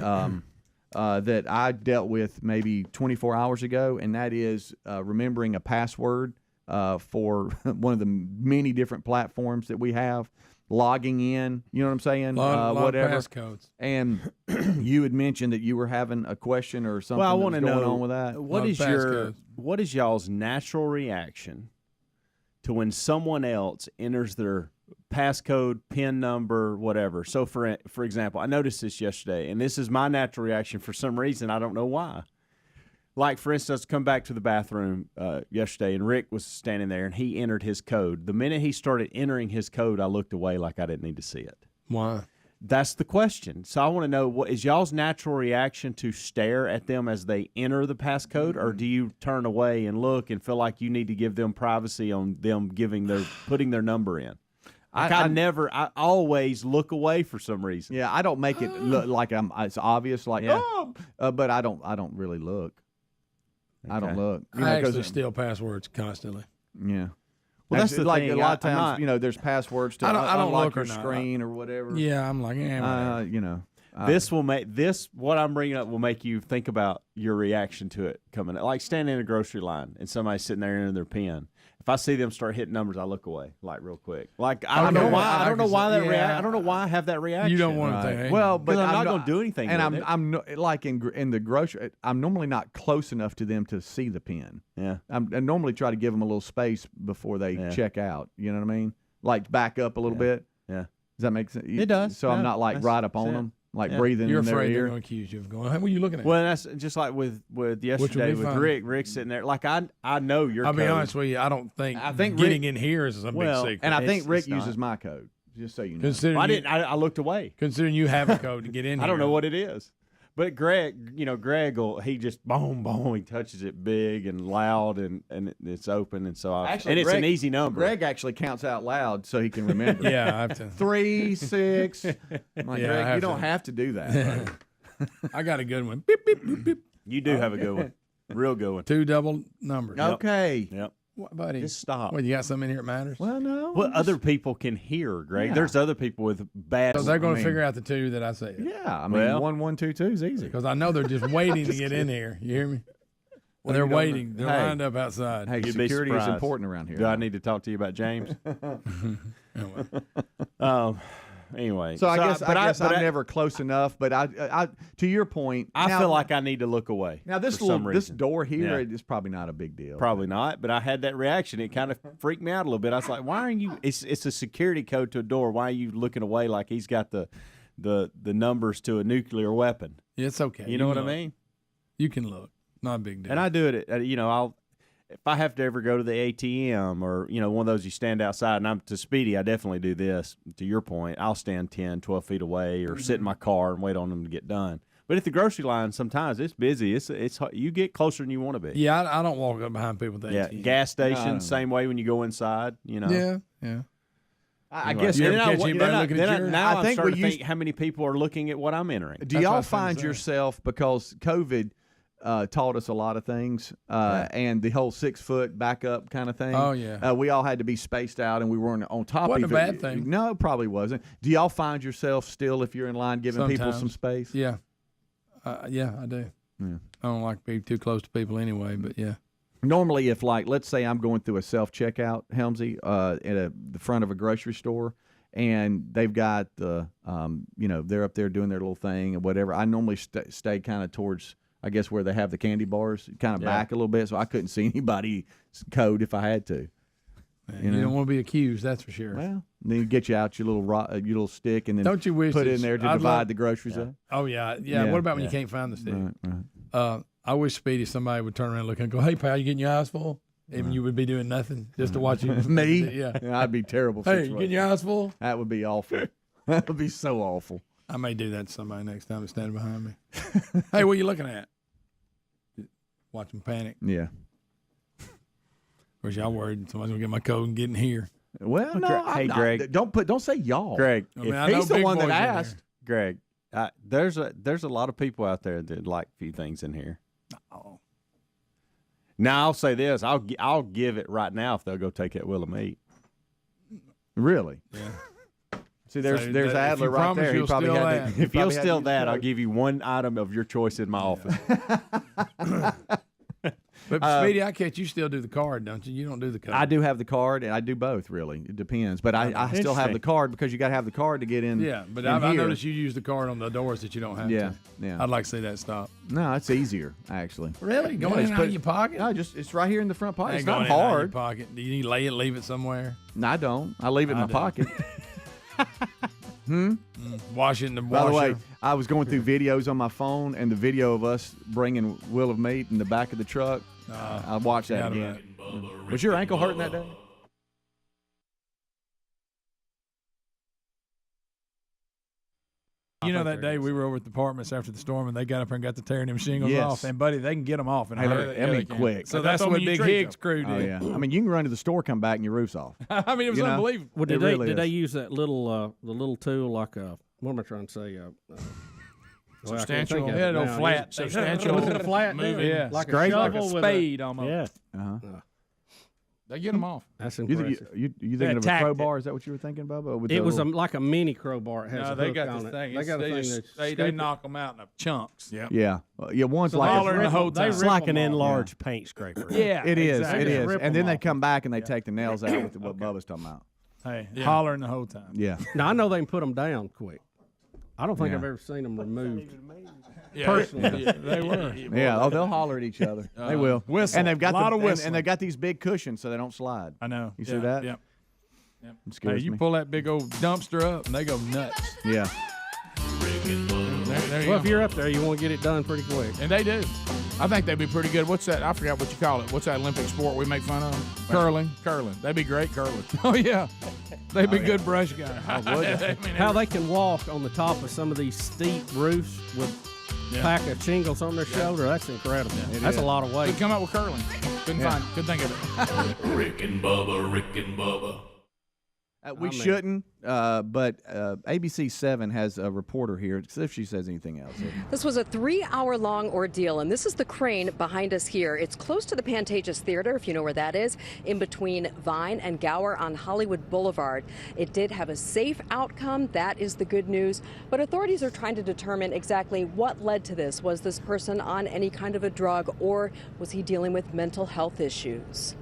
that I dealt with maybe 24 hours ago, and that is remembering a password for one of the many different platforms that we have. Logging in, you know what I'm saying? Whatever. Passcodes. And you had mentioned that you were having a question or something. Well, I want to know on with that. What is y'all's natural reaction to when someone else enters their passcode, PIN number, whatever? So, for example, I noticed this yesterday, and this is my natural reaction for some reason. I don't know why. Like, for instance, come back to the bathroom yesterday, and Rick was standing there, and he entered his code. The minute he started entering his code, I looked away like I didn't need to see it. Why? That's the question. So I want to know, what is y'all's natural reaction to stare at them as they enter the passcode, or do you turn away and look and feel like you need to give them privacy on them putting their number in? I always look away for some reason. Yeah, I don't make it look like it's obvious, like, but I don't really look. Okay. I don't look. I actually steal passwords constantly. Yeah. Well, that's the like thing. A lot of times, there's passwords to unlock your screen or whatever. Yeah, I'm like, what I'm bringing up will make you think about your reaction to it coming up. Like standing in a grocery line and somebody's sitting there entering their PIN. If I see them start hitting numbers, I look away, like real quick. Like I don't know why I have that reaction. You don't want to think. Well, but I'm not going to do anything. And with I'm like in the grocery. I'm normally not close enough to them to see the PIN. Yeah. I normally try to give them a little space before they check out. You know what I mean? Like back up a little bit. Yeah. Does that make sense? It does. So I'm not like right up on them. Like breathing You're in their afraid ear. they're going to accuse you of going, what are you looking at? Well, that's just like with yesterday with Rick. Rick's sitting there. Like, I know your code. I'll be honest with you, I think getting in here is a big secret. And I think Rick uses my code, just so you know. I looked away. Considering you have a code to get in here. I don't know what it is. But Greg he just boom, boom, he touches it big and loud, and it's open, and so it's an easy number. Greg actually counts out loud so he can remember. Yeah, I have to. 3, 6. I'm like, Greg, you don't have to do that. I got a good one. Beep, beep, beep, beep. You do have a good one. Real good one. 2 double numbers. Okay. Yep. What, buddy? Just stop. Well, you got something in here that matters? Well, no. Well, other people can hear, Greg. Yeah. There's other people with bad. So they're going to figure out the 2 that I said. Yeah, I mean, 1, 1, 2, 2 is easy. Because I know they're just waiting to get in here. You hear me? Well, they're waiting. They're lined up outside. Hey, security is important around here. Do I need to talk to you about James? Anyway, so I guess I'm never close enough. But I to your point, I feel like I need to look away. Now this door here is probably not a big deal. Probably not. But I had that reaction. It kind of freaked me out a little bit. I was like, why are you? It's a security code to a door. Why are you looking away like he's got the numbers to a nuclear weapon? It's okay. You know what I mean? You can look. Not a big deal. And I do it. If I have to ever go to the ATM or, one of those you stand outside, and I'm to Speedy, I definitely do this. To your point, I'll stand 10, 12 feet away or sit in my car and wait on them to get done. But at the grocery line, sometimes it's busy. It's you get closer than you want to be. Yeah, I don't walk up behind people at the ATM. Gas station, same way when you go inside, Yeah. I guess You then ever I- catch anybody then I- looking then at I- yours? Now I I'm think starting we to used- think how many people are looking at what I'm entering. Do y'all find yourself, because COVID taught us a lot of things, and the whole 6 foot backup kind of thing? Oh, yeah. We all had to be spaced out, and we weren't on top Wasn't of a it. bad thing. No, it probably wasn't. Do y'all find yourself still, if you're in line, giving people Sometimes. some space? Yeah. Yeah, I do. Yeah. I don't like to be too close to people anyway, but yeah. Normally, if let's say I'm going through a self-checkout, Helmsy, at the front of a grocery store, and they've got the, they're up there doing their little thing and whatever, I normally stay kind of towards, I guess, where they have the candy bars, kind of back a little bit, so I couldn't see anybody's code if I had to. You don't want to be accused, that's for sure. Well, then you get you out your little stick, and then Don't you wish put it that in there to I'd divide love- the groceries up. Oh, yeah. What about when you can't find the stick? Right. I wish, Speedy, somebody would turn around and look and go, "Hey, pal, you getting your eyes full?" And you would be doing nothing just to watch you. Me? Yeah. I'd be terrible. Hey, you situation. getting your eyes full? That would be awful. That would be so awful. I may do that to somebody next time that's standing behind me. Hey, what are you looking at? Watch them panic. Yeah. Where's y'all worried somebody's gonna get my code and get in here? Well, no. Hey, I'm not. Greg. Don't say y'all. Greg, I mean, if I know he's the big one that boys in there. asked. Greg, there's a lot of people out there that like a few things in here. Oh. Now I'll say this: I'll give it right now if they'll go take that wheel of meat. Really? Yeah. See, there's So that- if Adler you right promise there. He you'll probably steal had that. to, If you'll steal that, I'll give you one item of your choice in my office. But Speedy, I catch you still do the card, don't you? You don't do the code. I do have the card, and I do both. Really, it depends. But I still have the card because you got to have the card to get in. Yeah, but in I here. noticed you use the card on the doors that you don't have. Yeah, to. yeah. I'd like to see that stop. No, it's easier actually. Really? Going Yeah, in just and put- out of your pocket? No, it's right here in the front pocket. Ain't It's not going in and out of your hard. pocket. Do you need to lay it, leave it somewhere? No, I don't. I leave it in I my do. pocket. Wash it in the By washer. the way, I was going through videos on my phone, and the video of us bringing wheel of meat in the back of the truck. I watched that forgot again. Was your ankle hurting that day? You know that day we were over at the apartments after the storm, and they got up here and got to tearing them shingles Yes. off. And buddy, they can get them off. Hey, look, I mean, quick. So that's what Big Higgs crew did. Oh yeah. I mean, you can run to the store, come back, and your roof's off. I mean, it was You know? unbelievable. Well, It did really they is. use that little the little tool like what am I trying to say? Well, I can't Substantial. think of Yeah, it no now. flat. Substantial. Was it a flat deal? moving. Yeah, like a Scrape, like a shovel with spade almost. Yeah, They get them off. that's You impressive. thinking of a attacked crowbar? Is that what you were thinking, Bubba? With It the was little- like a mini crowbar. It has No, a they hook got on this it. thing. They got a thing just, that they knock them out in chunks. Yeah. Yeah, one's So like holler in the whole time. It's like an enlarged paint scraper. Yeah, it is. exactly. It is. Rip And 'em then they off. come back and they take the nails out with what Bubba's talking about. Hey, hollering the whole time. Yeah. Now I know they can put them down quick. I don't think Yeah. I've ever seen them removed. Yeah, Personally. yeah, they were. Yeah. Oh, they'll holler at each other. They will. Whistle. And they've got Lot of and whistling. they've got these big cushions so they don't slide. I know. You see that? Yep. It Hey, scares you me. pull that big old dumpster up, and they go nuts. Yeah. There you Well, go. if you're up there, you want to get it done pretty quick. And they do. I think they'd be pretty good. What's that? I forgot what you call it. What's that Olympic sport we make fun of? Curling. Curling. They'd be great curling. Oh, yeah. They'd be good brush guys. How they can walk on the top of some of these steep roofs with a pack of shingles on their shoulder, that's incredible. That's a lot of weight. Could come up with curling. Couldn't think of it. Rick and Bubba. We shouldn't, but ABC 7 has a reporter here. See if she says anything else. This was a 3-hour-long ordeal, and this is the crane behind us here. It's close to the Pantages Theater, if you know where that is, in between Vine and Gower on Hollywood Boulevard. It did have a safe outcome. That is the good news. But authorities are trying to determine exactly what led to this. Was this person on any kind of a drug, or was he dealing with mental health issues?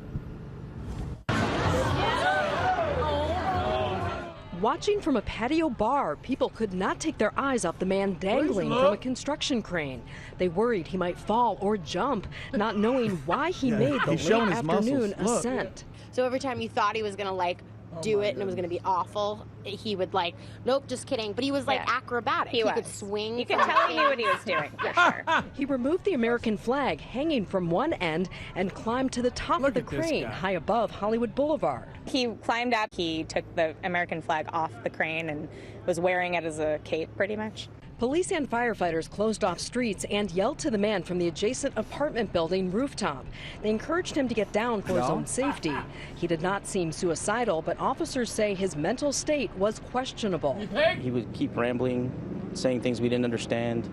Watching from a patio bar, people could not take their eyes off the man dangling from a construction crane. They worried he might fall or jump, not knowing why he made the He's showing late his muscles. afternoon Look. ascent. So every time you thought he was going to do it and it was going to be awful, he would like, nope, just kidding. But he was like acrobatic. He could swing. You could tell he knew what he was doing, for sure. He removed the American flag hanging from one end and climbed to the top of the crane high above Hollywood Boulevard. He climbed up, he took the American flag off the crane and was wearing it as a cape, pretty much. Police and firefighters closed off streets and yelled to the man from the adjacent apartment building rooftop. They encouraged him to get down for his own safety. He did not seem suicidal, but officers say his mental state was questionable. He would keep rambling, saying things we didn't understand,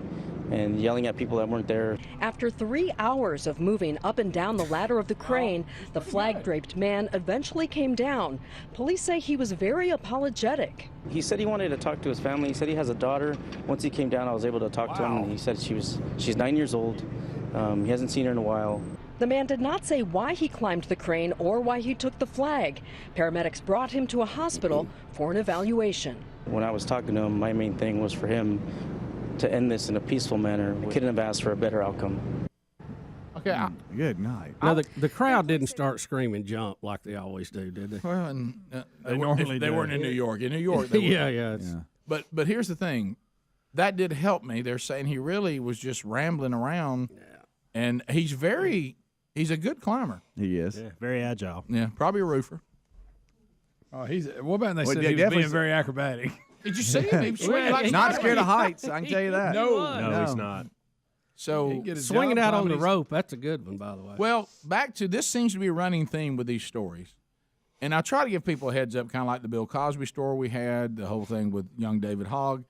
and yelling at people that weren't there. After 3 hours of moving up and down the ladder of the crane, the flag-draped man eventually came down. Police say he was very apologetic. He said he wanted to talk to his family. He said he has a daughter. Once he came down, I was able to talk to him, and he said she's 9 years old. He hasn't seen her in a while. The man did not say why he climbed the crane or why he took the flag. Paramedics brought him to a hospital for an evaluation. When I was talking to him, my main thing was for him to end this in a peaceful manner. We couldn't have asked for a better outcome. Okay. Good night. Now, the crowd didn't start screaming jump like they always do, did they? Well, and, They normally they do. weren't in New York. In New York, they yeah. But here's the thing. That did help me. They're saying he really was just rambling around. And he's a good climber. He is. Yeah, very agile. Yeah, probably a roofer. Oh, what about they Well, said yeah, he was definitely being very acrobatic? Did you see him? He was swinging like Not Spider-Man. scared of heights, I can tell you that. No, he's not. So Swinging out on the rope, that's a good one, by the way. Well, back to this seems to be a running theme with these stories. And I try to give people a heads up, kind of like the Bill Cosby story we had, the whole thing with young David Hogg.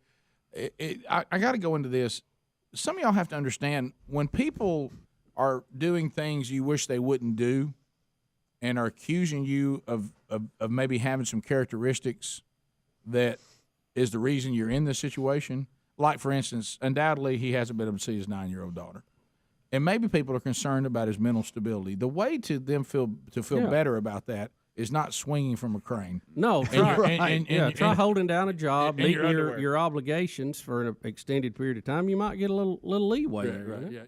I got to go into this. Some of y'all have to understand, when people are doing things you wish they wouldn't do and are accusing you of maybe having some characteristics that is the reason you're in this situation. Like, for instance, undoubtedly he hasn't been able to see his 9-year-old daughter. And maybe people are concerned about his mental stability. The way to them feel better about that is not swinging from a crane. No, try holding down a job, and meeting your your obligations for an extended period of time. You might get a little leeway. Yeah.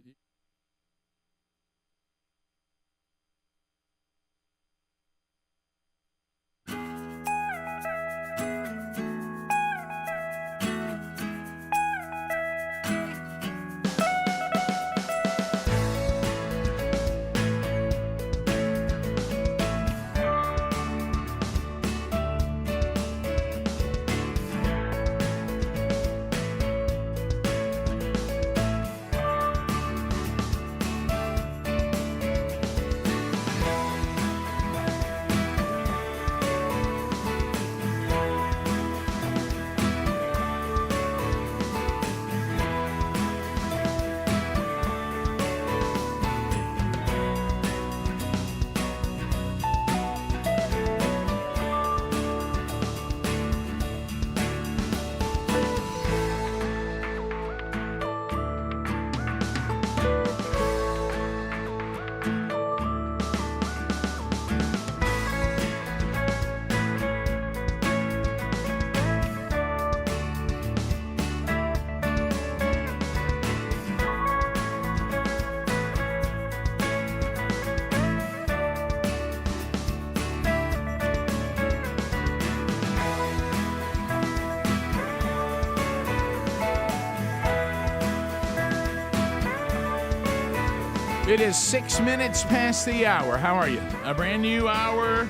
It is 6 minutes past the hour. How are you? A brand new hour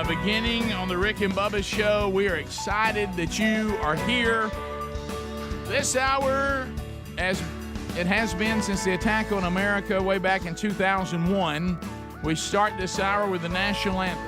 beginning on the Rick and Bubba Show. We are excited that you are here. This hour, as it has been since the attack on America way back in 2001, we start this hour with the national anthem.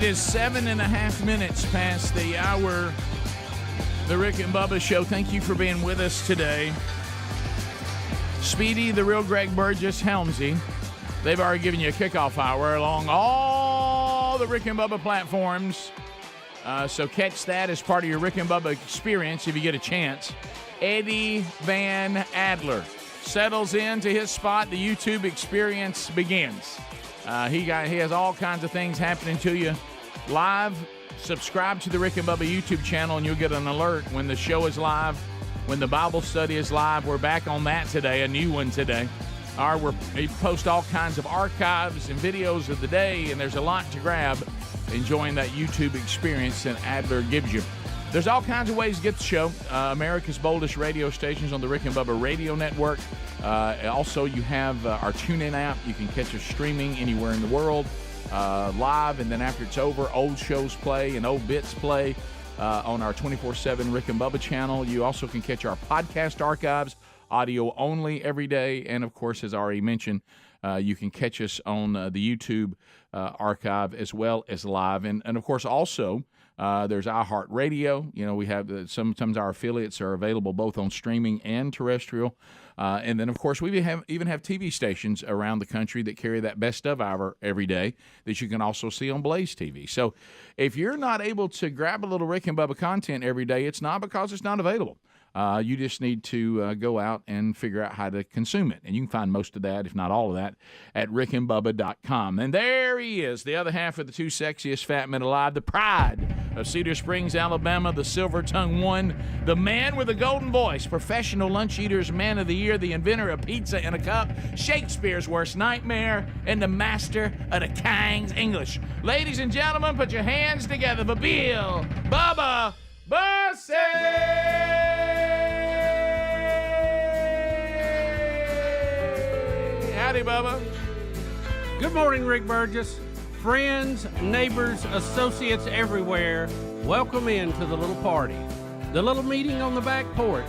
It is 7.5 minutes past the hour. The Rick and Bubba Show. Thank you for being with us today. Speedy, the real Greg Burgess, Helmsy. They've already given you a kickoff hour along all the Rick and Bubba platforms. So catch that as part of your Rick and Bubba experience if you get a chance. Eddie Van Adler settles into his spot. The YouTube experience begins. He has all kinds of things happening to you live. Subscribe to the Rick and Bubba YouTube channel, and you'll get an alert when the show is live, when the Bible study is live. We're back on that today, a new one today. We post all kinds of archives and videos of the day, and there's a lot to grab enjoying that YouTube experience that Adler gives you. There's all kinds of ways to get the show. America's boldest radio stations on the Rick and Bubba Radio Network. Also, you have our TuneIn app. You can catch us streaming anywhere in the world, live, and then after it's over, old shows play and old bits play on our 24/7 Rick and Bubba channel. You also can catch our podcast archives, audio only every day. And, of course, as I already mentioned, you can catch us on the YouTube archive as well as live. And of course, also, there's iHeartRadio. You know, we have sometimes our affiliates are available both on streaming and terrestrial. And then, of course, we even have TV stations around the country that carry that best of hour every day that you can also see on Blaze TV. So if you're not able to grab a little Rick and Bubba content every day, it's not because it's not available. You just need to go out and figure out how to consume it. And you can find most of that, if not all of that, at rickandbubba.com. And there he is, the other half of the two sexiest fat men alive, the pride of Cedar Springs, Alabama, the silver-tongued one, the man with a golden voice, professional lunch eaters, man of the year, the inventor of pizza in a cup, Shakespeare's worst nightmare, and the master of the King's English. Ladies and gentlemen, put your hands together for Bill Bubba Bussey! Howdy, Bubba. Good morning, Rick Burgess. Friends, neighbors, associates everywhere, welcome into the little party. The little meeting on the back porch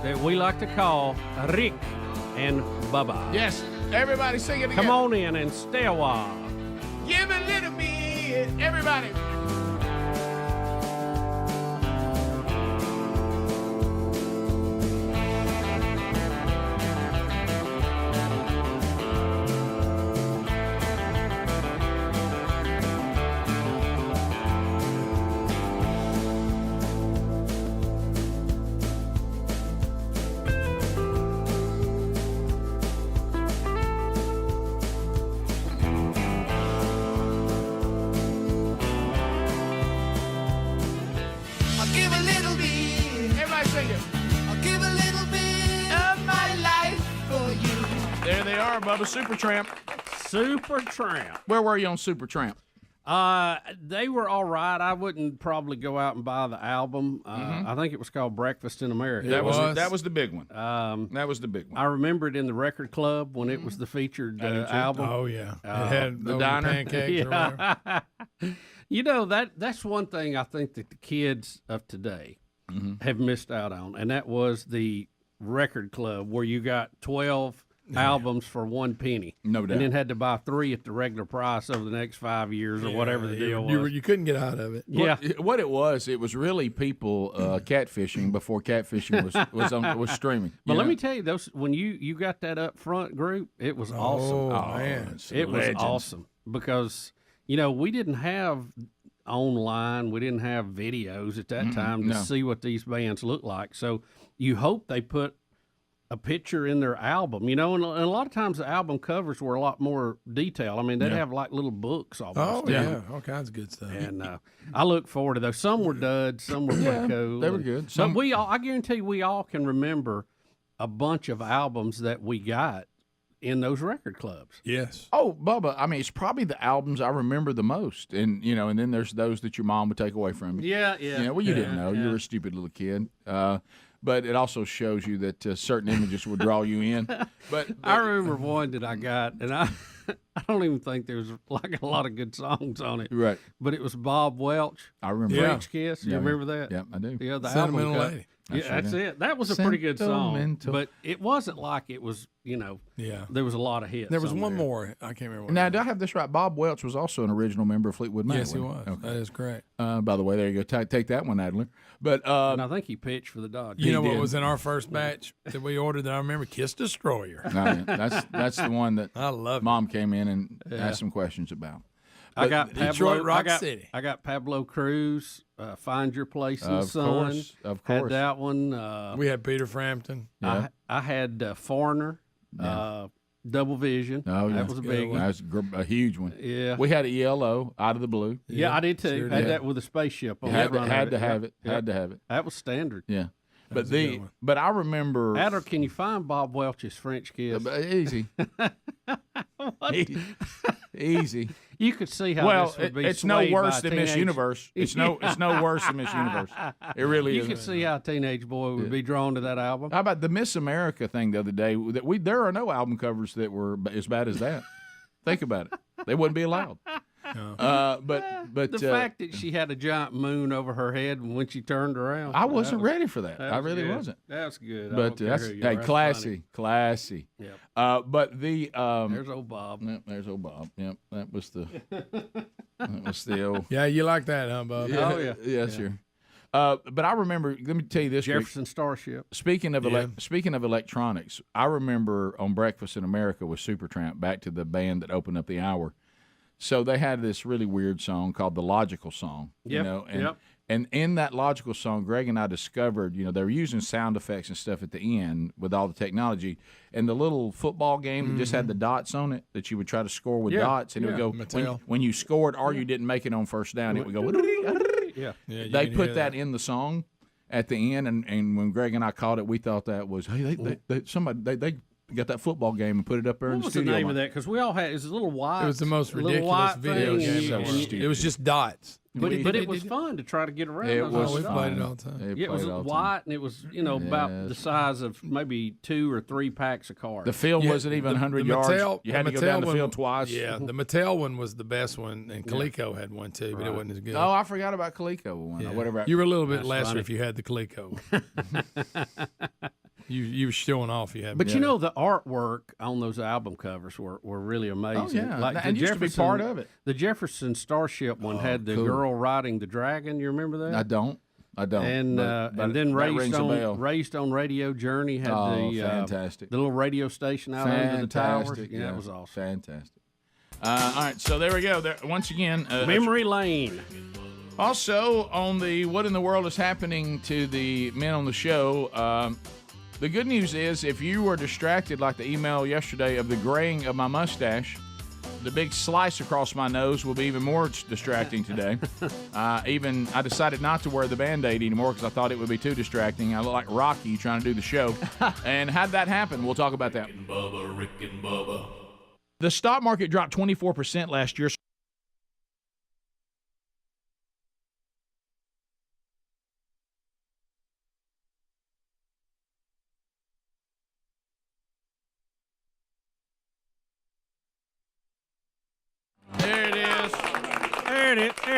that we like to call Rick and Bubba. Yes, everybody sing it together. Come on in and stay a while. Give a little bit, everybody. Bubba, Supertramp. Where were you on Supertramp? They were all right. I wouldn't probably go out and buy the album. I think it was called Breakfast in America. That was the big one. That was the big one. I remember it in the record club when it was the featured album. Oh yeah, it had the diner pancakes. Yeah. You know, that's one thing I think that the kids of today have missed out on, and that was the record club where you got 12 albums for 1 penny. No doubt. And then had to buy 3 at the regular price over the next 5 years or whatever the deal was. You couldn't get out of it. Yeah. What it was really people catfishing before catfishing was streaming. But let me tell you, those when you got that up front group, it was awesome. Oh man, it was awesome because we didn't have online, we didn't have videos at that time to see what these bands look like. So you hope they put a picture in their album, and a lot of times the album covers were a lot more detailed. I mean, they'd have like little books almost. Oh, yeah, all kinds of good stuff. And I look forward to those. Some were duds, some were pretty cool. They were good. But I guarantee we all can remember a bunch of albums that we got in those record clubs. Yes. Oh, Bubba, I mean, it's probably the albums I remember the most. And, and then there's those that your mom would take away from you. Yeah. Well, you didn't know. You were a stupid little kid. But it also shows you that certain images will draw you in. But I remember one that I got, and I don't even think there was like a lot of good songs on it. Right. But it was Bob Welch. I remember. French Kiss. You remember that? Yeah, I do. Yeah, the Sentimental album Lady. That's it. That was a pretty good song, Sentimental. but it wasn't like it was. There was a lot of hits. There was on one there. more. I can't remember. Now, do I have this right? Bob Welch was also an original member of Fleetwood Mac. Yes, he wasn't was. That is correct. By the way, there you go. Take that one, Adler. But And I think he pitched for the Dodgers. You know what did. was in our first batch that we ordered that I remember? Kiss Destroyer. no, that's the one that I love. Mom came in and asked some questions about. I got Detroit Pablo, Rock City. I got Pablo Cruz. Find Your Place in the Of Sun. course, of Had course. that one. We had Peter Frampton. Yeah. I had Foreigner. Double Vision. Oh, yeah. That was a big one. That was a huge one. Yeah. We had ELO, Out of the Blue. Yeah, I did too. Sure Had did. that with a spaceship on Had the front to of it. have it. Yep. Had to have it. That was standard. Yeah. was a good one. But I remember Adler, can you find Bob Welch's French Kiss? easy. Easy. You could see how Well, this would be it's no swayed worse by than a Miss teenage- Universe. It's no worse than Miss Universe. It really You is. could see how a teenage boy would be drawn to that album. How about the Miss America thing the other day? That there are no album covers that were as bad as that. Think about it. They wouldn't be allowed. But the fact that she had a giant moon over her head when she turned around, I wasn't ready for that. I really good. wasn't. That's good. I But don't care that's who you are. That's classy. Yep. But the There's old Bob. Yep, there's old Bob. Yep, that was the old. Yeah, you like that, huh, Bob? Oh, yeah. Yes, sir. But I remember. Let me tell you this. Rick. Jefferson Starship. Speaking of electronics, I remember on Breakfast in America with Supertramp, back to the band that opened up the hour. So they had this really weird song called the Logical Song. Yep, And in that Logical Song, Greg and I discovered, they were using sound effects and stuff at the end with all the technology. And the little football game that just had the dots on it that you would try to score with dots, and it would go when you scored or you didn't make it on first down, it would go. Yeah. They put that in the song at the end, and when Greg and I caught it, we thought that was they got that football game and put it up there in the studio. What was the name of that? Because we all had it was a little white. It was the most ridiculous video game. It was just dots. But it was fun to try to get around. It was we fun. played it all the time. It was white, and it was about the size of maybe 2 or 3 packs of cards. The field wasn't even 100 yards. You had to go down the field twice. Yeah, the Mattel one was the best one, and Coleco had one too, but it wasn't as good. Oh, I forgot about Coleco one. Yeah. Whatever. You were a little bit lesser if you had the Coleco. You were showing off. You had, but you know the artwork on those album covers were really amazing. Oh, yeah. Like And used to be part of it. The Jefferson Starship one had the girl riding the dragon. You remember that? I don't. And then raised on Radio Journey had fantastic. The little radio station out under the towers. Yeah, that was awesome. Fantastic. All right, so there we go. Once again, Memory Lane. Also, on the what in the world is happening to the men on the show, the good news is if you were distracted like the email yesterday of the graying of my mustache, the big slice across my nose will be even more distracting today. I decided not to wear the Band-Aid anymore because I thought it would be too distracting. I look like Rocky trying to do the show. And how'd that happen? We'll talk about that. Rick and Bubba, Rick and Bubba. The stock market dropped 24% last year. There it is. There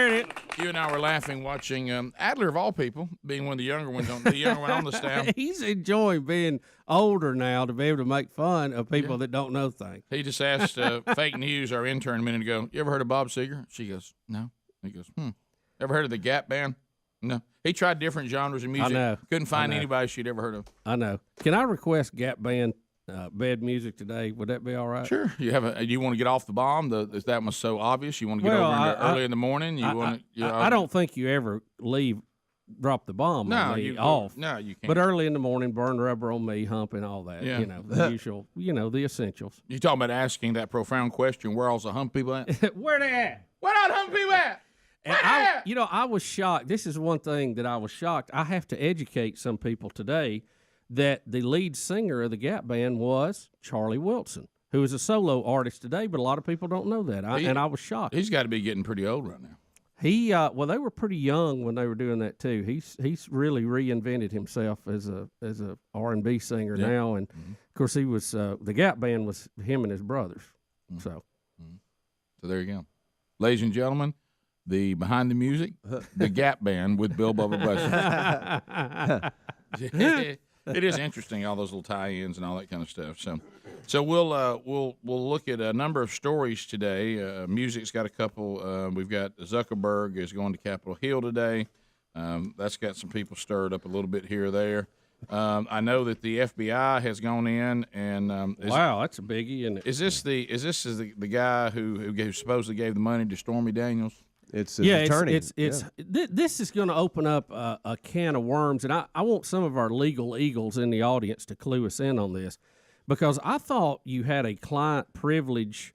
it is. You and I were laughing watching Adler, of all people, being one of the younger ones on the staff. He's enjoying being older now to be able to make fun of people that don't know things. He just asked Fake News, our intern, a minute ago, you ever heard of Bob Seger? She goes, no. He goes, Ever heard of the Gap Band? No. He tried different genres of music. I know. Couldn't find anybody she'd ever heard of. I know. Can I request Gap Band bed music today? Would that be all right? Sure. You want to get off the bomb? Is that one so obvious? You want to get early in the morning? I don't think you ever drop the bomb on me off. No, you can't. But early in the morning, burn rubber on me, humping, all that. Yeah. The usual, the essentials. You talking about asking that profound question, where all's the hump people at? Where they at? Where all the hump people at? And I was shocked. This is one thing that I was shocked. I have to educate some people today that the lead singer of the Gap Band was Charlie Wilson, who is a solo artist today, but a lot of people don't know that. And I was shocked. He's got to be getting pretty old right now. They were pretty young when they were doing that too. He's really reinvented himself as a R&B singer now, and of course he was the Gap Band was him and his brothers. So there you go, ladies and gentlemen. The Behind the Music, the Gap Band with Bill Bubba Bussey. It is interesting, all those little tie-ins and all that kind of stuff. So we'll look at a number of stories today. Music's got a couple. We've got Zuckerberg is going to Capitol Hill today. That's got some people stirred up a little bit here or there. I know that the FBI has gone in and wow, that's a biggie, isn't it? Is this the guy who supposedly gave the money to Stormy Daniels? It's his attorney. This is going to open up a can of worms, and I want some of our legal eagles in the audience to clue us in on this, because I thought you had a client privilege,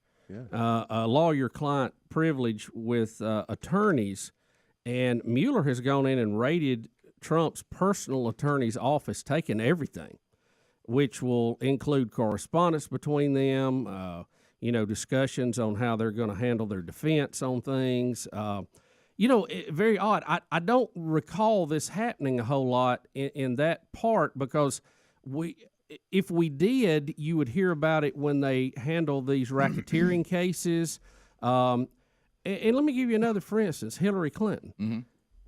a lawyer-client privilege with attorneys, and Mueller has gone in and raided Trump's personal attorney's office, taking everything, which will include correspondence between them, discussions on how they're going to handle their defense on things. Very odd. I don't recall this happening a whole lot in that part, because if we did, you would hear about it when they handle these racketeering cases. And let me give you another, for instance, Hillary Clinton. Mm-hmm.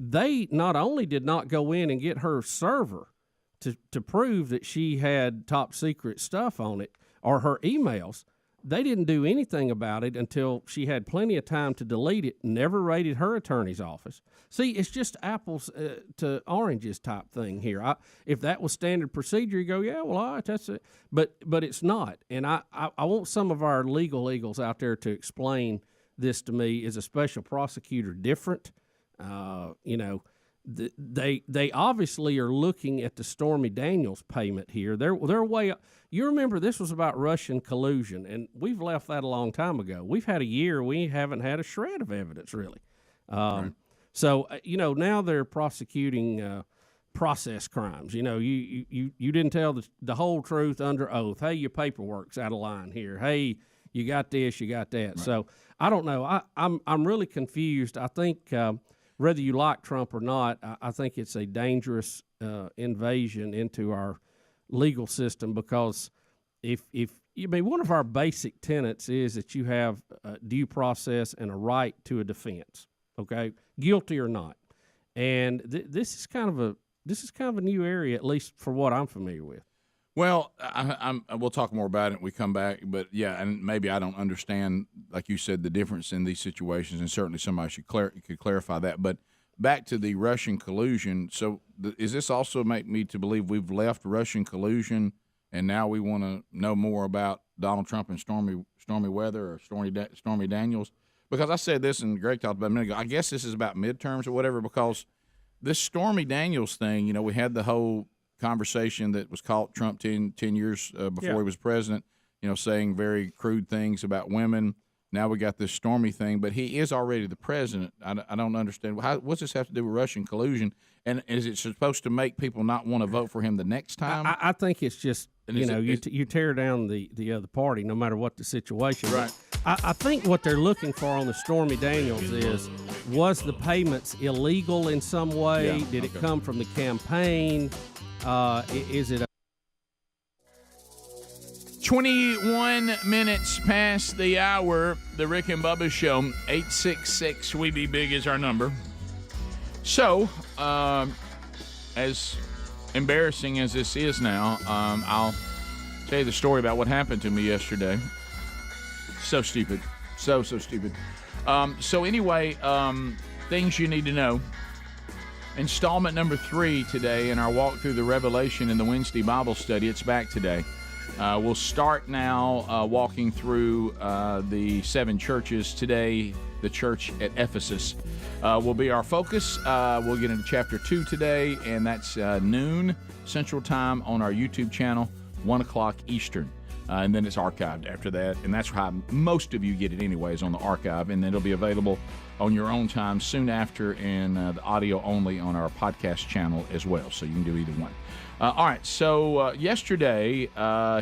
They not only did not go in and get her server to prove that she had top secret stuff on it, or her emails, they didn't do anything about it until she had plenty of time to delete it. Never raided her attorney's office. See, it's just apples to oranges type thing here. If that was standard procedure, you go, yeah, well, all right, that's it. But it's not. And I want some of our legal eagles out there to explain this to me. Is a special prosecutor different? They obviously are looking at the Stormy Daniels payment here. They're way up. You remember this was about Russian collusion, and we've left that a long time ago. We've had a year. We haven't had a shred of evidence, really. Right. So, now they're prosecuting process crimes. You didn't tell the whole truth under oath. Hey, your paperwork's out of line here. Hey, you got this, you got that. Right. So I don't know. I'm really confused. I think whether you like Trump or not, I think it's a dangerous invasion into our legal system, because one of our basic tenets is that you have due process and a right to a defense. Okay, guilty or not, and this is kind of a new area, at least for what I'm familiar with. Well, we'll talk more about it when we come back, but yeah, and maybe I don't understand, like you said, the difference in these situations, and certainly somebody could clarify that. But back to the Russian collusion. So, is this also make me to believe we've left Russian collusion, and now we want to know more about Donald Trump and Stormy Weather or Stormy Daniels? Because I said this, and Greg talked about it a minute ago. I guess this is about midterms or whatever. Because this Stormy Daniels thing, we had the whole conversation that was caught Trump 10 years before he was president, saying very crude things about women. Now we got this Stormy thing, but he is already the president. I don't understand. What's this have to do with Russian collusion? And is it supposed to make people not want to vote for him the next time? I think it's just, you tear down the other party no matter what the situation. Right. I think what they're looking for on the Stormy Daniels was the payments illegal in some way? Did it come from the campaign? Is it 21 minutes past the hour, the Rick and Bubba Show, 866 We Be Big is our number. So, as embarrassing as this is now, I'll tell you the story about what happened to me yesterday. So stupid. So stupid. So anyway, things you need to know. Installment number 3 today in our walk through the Revelation in the Wednesday Bible study. It's back today. We'll start now walking through the 7 churches today. The church at Ephesus will be our focus. We'll get into chapter 2 today, and that's noon Central Time on our YouTube channel, 1 o'clock Eastern. And then it's archived after that, and that's how most of you get it anyways, on the archive, and then it'll be available on your own time soon after, and the audio only on our podcast channel as well, so you can do either one. All right, so yesterday,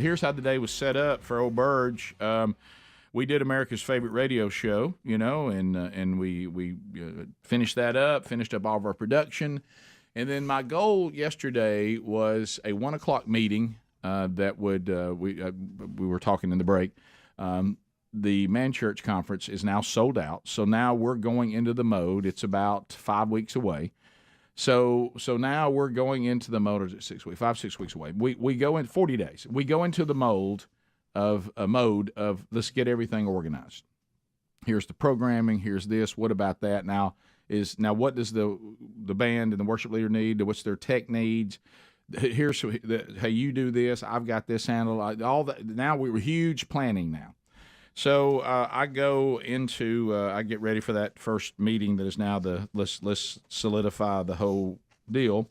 here's how the day was set up for old Burge. We did America's favorite radio show, and we finished up all of our production, and then my goal yesterday was a 1 o'clock meeting. That would we were talking in the break. The Man Church Conference is now sold out, so now we're going into the mode. It's about 5 weeks away. So now we're going into the mode. Or is it 6 weeks? 5-6 weeks away. We go in 40 days. We go into the mode of let's get everything organized. Here's the programming. Here's this. What about that? Now what does the band and the worship leader need? What's their tech needs? Here's hey, you do this. I've got this handled. All that. Now we're huge planning now. So I go into I get ready for that first meeting that is now let's solidify the whole deal.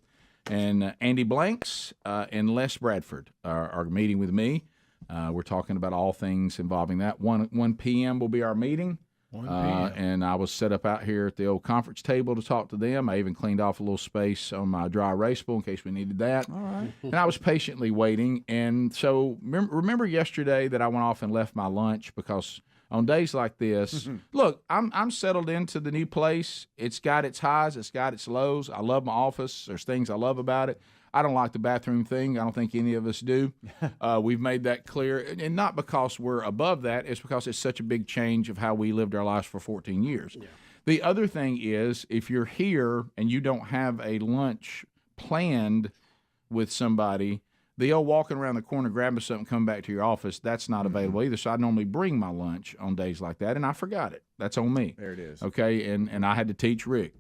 And Andy Blanks and Les Bradford are meeting with me. We're talking about all things involving that. 1 p.m. will be our meeting. 1 p.m. And I was set up out here at the old conference table to talk to them. I even cleaned off a little space on my dry erase spool in case we needed that. All right. And I was patiently waiting. And so remember yesterday that I went off and left my lunch because on days like this, look, I'm settled into the new place. It's got its highs. It's got its lows. I love my office. There's things I love about it. I don't like the bathroom thing. I don't think any of us do. We've made that clear. And not because we're above that. It's because it's such a big change of how we lived our lives for 14 years. Yeah. The other thing is if you're here and you don't have a lunch planned with somebody, the old walking around the corner, grabbing something, coming back to your office, that's not available either. So I normally bring my lunch on days like that, and I forgot it. That's on me. There it is. Okay, and I had to teach Rick,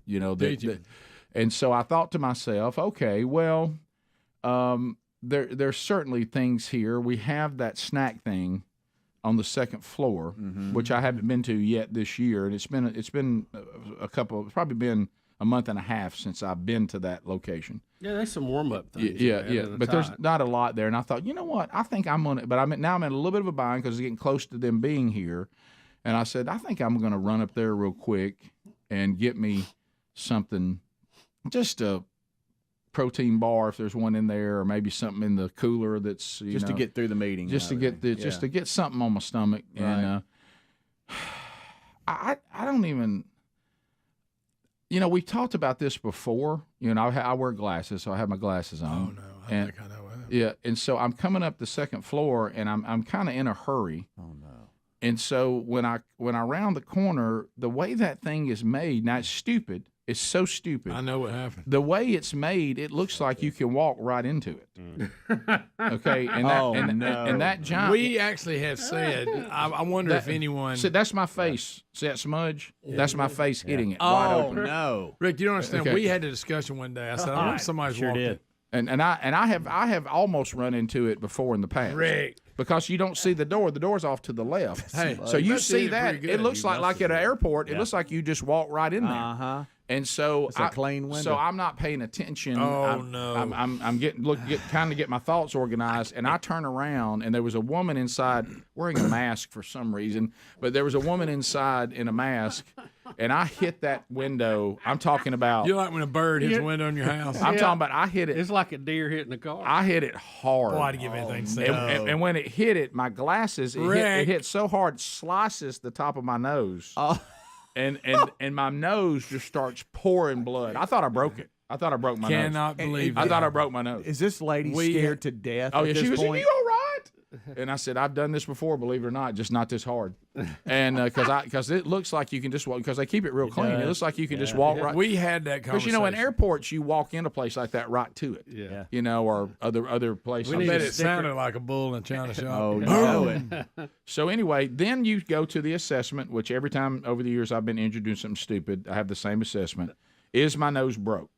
and so I thought to myself, okay, well, there's certainly things here. We have that snack thing on the second floor, which I haven't been to yet this year, and it's been it's probably been a month and a half since I've been to that location. Yeah, there's some warm-up things. Yeah. But there's not a lot there. And I thought, you know what? I think I'm going to – but now I'm in a little bit of a bind because it's getting close to them being here. And I said, I think I'm going to run up there real quick and get me something, just a protein bar if there's one in there, or maybe something in the cooler that's – just to get through the meeting. Just to get something on my stomach. Right. And I don't even – we've talked about this before. I wear glasses, so I have my glasses on. Oh, no. I think I know that. Yeah, and so I'm coming up the second floor, and I'm kind of in a hurry. Oh, no. And so when I round the corner, the way that thing is made, now it's stupid. It's so stupid. I know what happened. The way it's made, it looks like you can walk right into it. Okay, and that giant. We actually have said. I wonder if anyone. See, that's my face. See that smudge? Yeah. That's my face hitting it. Wide open. No, Rick, you don't understand. Okay. We had a discussion one day. I said, I wonder if somebody's walked it. And I have almost run into it before in the past. Rick. Because you don't see the door. The door's off to the left. Hey, so you see that. It looks like at an airport, it looks like you just walk right in there. Uh-huh. And so it's a clean window. So I'm not paying attention. Oh, no. I'm trying to get my thoughts organized, and I turn around, and there was a woman inside wearing a mask for some reason, but there was a woman inside in a mask, and I hit that window. I'm talking about. You're like when a bird hits a window in your house. I'm talking about I hit it. It's like a deer hitting a car. I hit it hard. Boy, I'd give anything to say. And when it hit it, my glasses, it hit so hard, it slices the top of my nose. Oh. And my nose just starts pouring blood. I thought I broke it. I thought I broke my nose. Cannot believe it. I thought I broke my nose. Is this lady scared to death? Oh, yeah. She was like, "You all right?" And I said, "I've done this before, believe it or not, just not this hard." And because it looks like you can just walk, because they keep it real clean. It looks like you can just walk right. We had that conversation. Because in airports you walk in a place like that right to it. Yeah. Or other places. I bet it sounded like a bull in a china shop. Oh, you know it. So anyway, then you go to the assessment, which every time over the years I've been introduced something stupid, I have the same assessment. Is my nose broke?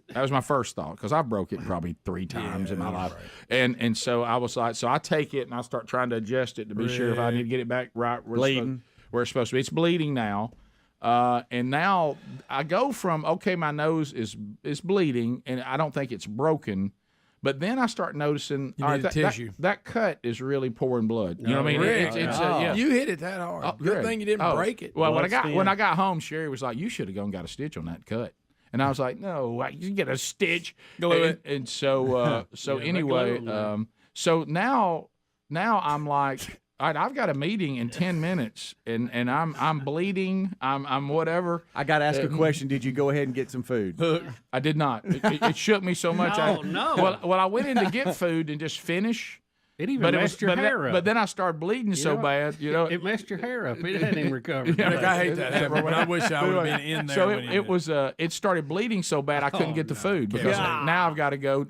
That was my first thought, because I broke it probably 3 times in my life. Right. And so I was like, so I take it and I start trying to adjust it to be sure if I need to get it back right where it's supposed to be. It's bleeding now. And now I go from, okay, my nose is bleeding, and I don't think it's broken. But then I start noticing that cut is really pouring blood. You know what I mean? Rick, you hit it that hard. Good thing you didn't break it. Well, when I got home, Sherry was like, "You should have gone and got a stitch on that cut." And I was like, "No, you get a stitch." And so anyway, so now I'm like, all right, I've got a meeting in 10 minutes, and I'm bleeding. I'm whatever. I got to ask a question. Did you go ahead and get some food? I did not. It shook me so much. No. Well, I went in to get food and just finish, It even messed your hair up. But then I started bleeding so bad, It messed your hair up. It hadn't even recovered. Rick, I hate that happening. I wish I would have been in there. So when it started bleeding so bad I couldn't get the food because now I've got to go.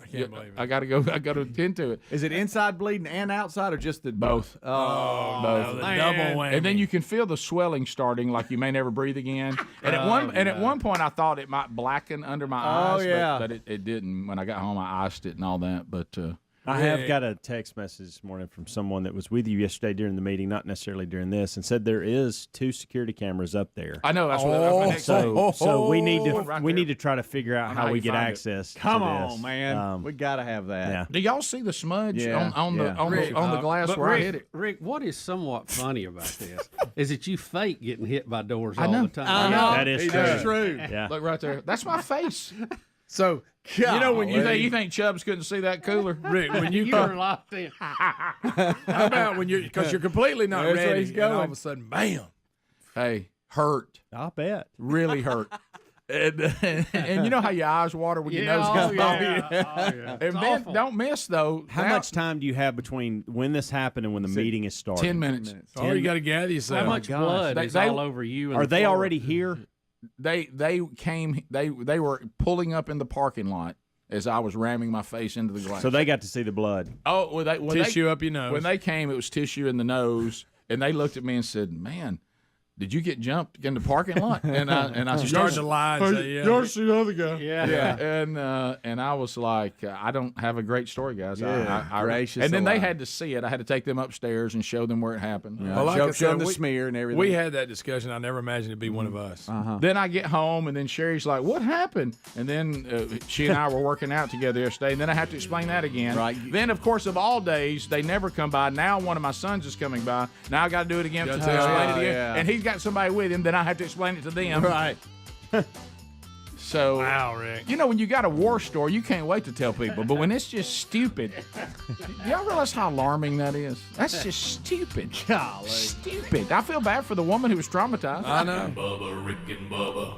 I got to attend to it. Is it inside bleeding and outside, or just the both? Oh, both. The double whammy. And then you can feel the swelling starting, like you may never breathe again. And at one point I thought it might blacken under my eyes, but it didn't. When I got home, I iced it and all that, but. I have got a text message this morning from someone that was with you yesterday during the meeting, not necessarily during this, and said there is 2 security cameras up there. I know that's so we need to try to figure out how we get access. Come to on, this. man, we got to have that. Yeah. Do y'all see the smudge on the glass where I hit it? Rick, what is somewhat funny about this is that you fake getting hit by doors I all know. the time. I know. That is true. That's true. Yeah. Look right there. That's my face. So when You think Chubbs couldn't see that cooler, Rick? When you were locked in. How about when because you're completely not There's where ready, he's and all going. of a sudden, bam! Hey, hurt. I'll bet. Really hurt. And you know how your eyes water when your nose oh, goes yeah. And then don't miss though. How much time do you have between when this happened and when the meeting is starting? 10 minutes. Oh, you got to gather yourself. How much blood is all over you? And Are the they floor? already here? They came. They were pulling up in the parking lot as I was ramming my face into the glass. So they got to see the blood. Oh, when Tissue up your nose. When they came, it was tissue in the nose, and they looked at me and said, "Man, did you get jumped in the parking lot?" And I started to lie and say, "Yeah, y'all see the other guy." Yeah. And I was like, I don't have a great story, guys. Gracious and then they alive. had to see it. I had to take them upstairs and show them where it happened. Well, like I show said, them the smear and everything. We had that discussion. I never imagined it'd be one of us. Then I get home, and then Sherry's like, "What happened?" And then she and I were working out together yesterday, and then I have to explain that again. Right. Then, of course, of all days, they never come by. Now one of my sons is coming by. Now I got to do it again to explain it again. Yeah. And he's got somebody with him. Then I have to explain it to them. Right. So, Wow, Rick. you know, when you got a war story, you can't wait to tell people. But when it's just stupid, y'all realize how alarming that is? That's just stupid. Golly. Stupid. I feel bad for the woman who was traumatized. I know. Bubba, Rick and Bubba.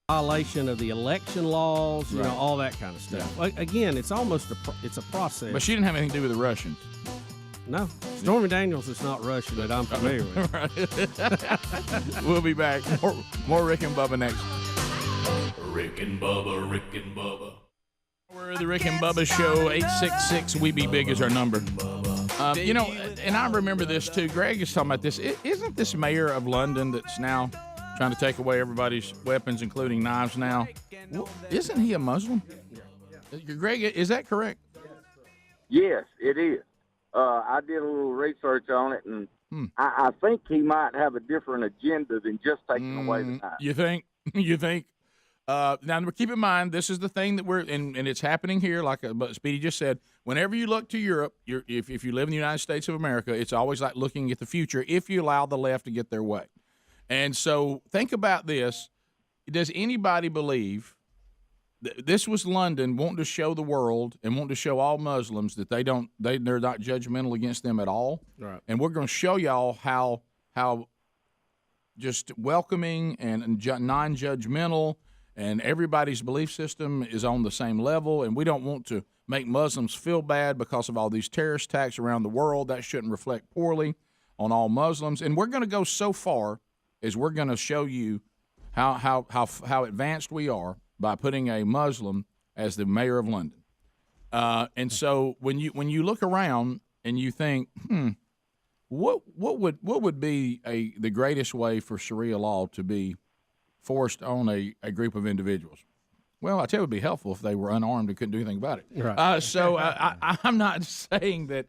Violation of the election laws, you know, all that kind of stuff. Again, it's almost it's a process. But she didn't have anything to do with the Russians. No, Stormy Daniels is not Russian that I'm familiar with. We'll be back. More Rick and Bubba next. Rick and Bubba, Rick and Bubba. We're the Rick and Bubba Show. 866 We Be Big is our number. You know, and I remember this too. Greg is talking about this. Isn't this mayor of London that's now trying to take away everybody's weapons, including knives now? Isn't he a Muslim? Greg, is that correct? Yes, it is. I did a little research on it, and I think he might have a different agenda than just taking away the knife. You think? You think? Now, keep in mind, this is the thing that and it's happening here, like Speedy just said. Whenever you look to Europe, if you live in the United States of America, it's always like looking at the future if you allow the left to get their way. And so think about this. Does anybody believe this was London wanting to show the world and wanting to show all Muslims that they're not judgmental against them at all? Right. And we're going to show y'all how just welcoming and non-judgmental, and everybody's belief system is on the same level, and we don't want to make Muslims feel bad because of all these terrorist attacks around the world. That shouldn't reflect poorly on all Muslims. And we're going to go so far as we're going to show you how advanced we are by putting a Muslim as the mayor of London. And so when you look around and you think, what would be the greatest way for Sharia law to be forced on a group of individuals? Well, I tell you, it would be helpful if they were unarmed and couldn't do anything about it. Right. So I'm not saying that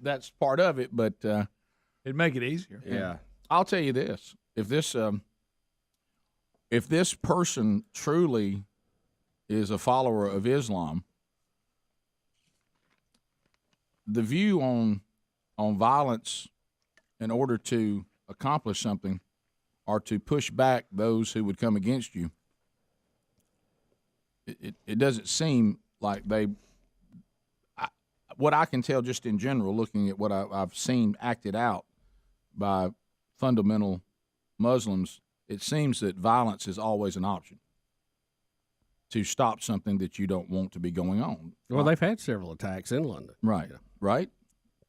that's part of it, but it'd make it easier. Yeah. I'll tell you this: if this person truly is a follower of Islam, the view on violence in order to accomplish something or to push back those who would come against you, it doesn't seem like what I can tell just in general, looking at what I've seen acted out by fundamental Muslims, it seems that violence is always an option. to stop something that you don't want to be going on. Well, they've had several attacks in London. Right, right.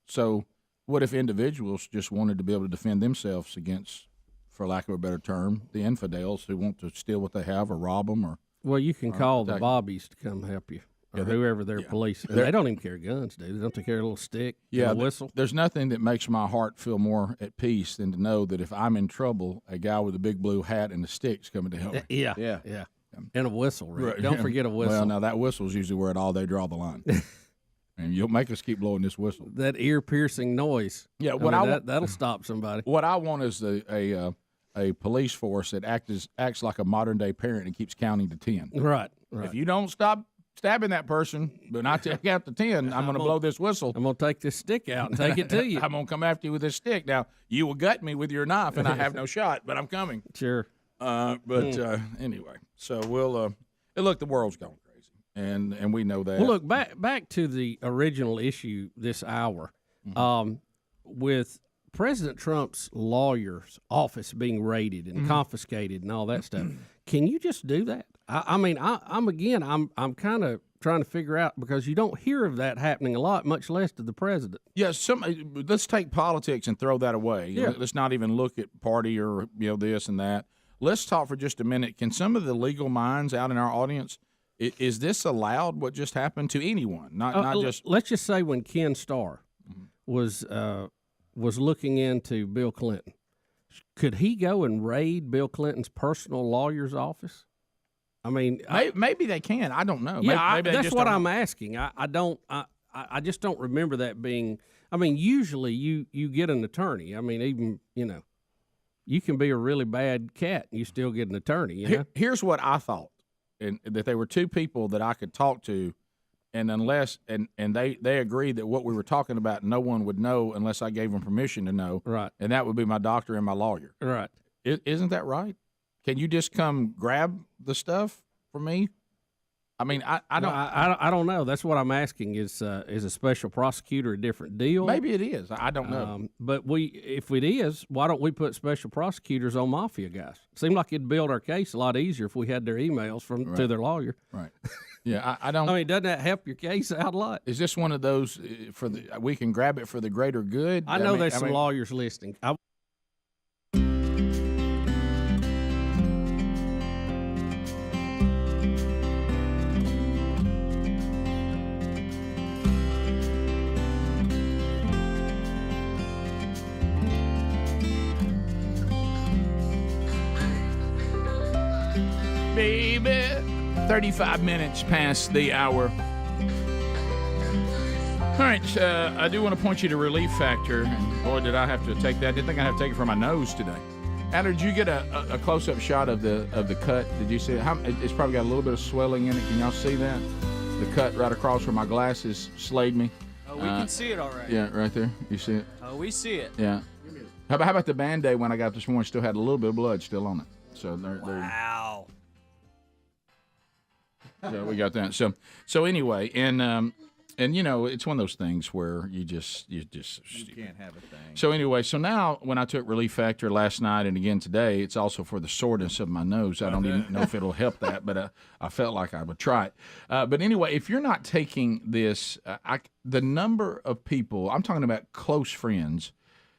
So what if individuals just wanted to be able to defend themselves against, for lack of a better term, the infidels who want to steal what they have or rob them? Or well, you can call the bobbies to come help you, or whoever they're policing. They don't even carry guns, do they? Don't they carry a little stick and a whistle? There's nothing that makes my heart feel more at peace than to know that if I'm in trouble, a guy with a big blue hat and a stick's coming to help me. Yeah. And a whistle, Rick. Right. Don't forget a whistle. Well, now that whistle's usually where they draw the line. And you'll make us keep blowing this whistle. That ear-piercing noise. Yeah, that'll stop somebody. What I want is a police force that acts like a modern-day parent and keeps counting to 10. Right. If you don't stop stabbing that person, but not take out to 10, I'm going to blow this whistle. I'm going to take this stick out and take it to you. I'm going to come after you with this stick. Now, you will gut me with your knife, and I have no shot, but I'm coming. Sure. Anyway, so we'll look, the world's gone crazy. And we know that. Well, look, back to the original issue this hour, with President Trump's lawyer's office being raided and confiscated and all that stuff. Can you just do that? I'm kind of trying to figure out, because you don't hear of that happening a lot, much less to the president. Yeah, let's take politics and throw that away. Yeah. Let's not even look at party or this and that. Let's talk for just a minute. Can some of the legal minds out in our audience, is this allowed, what just happened, to anyone? Not just. Let's just say when Ken Starr was looking into Bill Clinton, could he go and raid Bill Clinton's personal lawyer's office? I mean, maybe they can. I don't know. Yeah, maybe that's what I'm asking. I just don't remember that being. I mean, usually you get an attorney. I mean, even you can be a really bad cat and you still get an attorney. Here's what I thought, and that there were two people that I could talk to, and unless they agreed that what we were talking about, no one would know unless I gave them permission to know. Right. And that would be my doctor and my lawyer. Right. Isn't that right? Can you just come grab the stuff for me? I mean, I don't know. That's what I'm asking. Is a special prosecutor a different deal? Maybe it is. I don't know. But if it is, why don't we put special prosecutors on mafia guys? Seemed like it'd build our case a lot easier if we had their emails to their lawyer. Right. Yeah, I don't. I mean, doesn't that help your case out a lot? Is this one of those we can grab it for the greater good? I know there's some lawyers listening. Baby, 35 minutes past the hour. All right, I do want to point you to Relief Factor. And boy, did I have to take that. I didn't think I'd have to take it for my nose today. Adler, did you get a close-up shot of the cut? Did you see it? It's probably got a little bit of swelling in it. Can y'all see that? The cut right across where my glasses slayed me. Oh, we can see it all right. Yeah, right there. You see it? Oh, we see it. Yeah. How about the Band-Aid when I got this morning? Still had a little bit of blood still on it. So Wow. So we got that. So anyway, and it's one of those things where you can't have a thing. So anyway, so now when I took Relief Factor last night and again today, it's also for the soreness of my nose. I don't even know if it'll help that, but I felt like I would try it. But anyway, if you're not taking this, the number of people, I'm talking about close friends,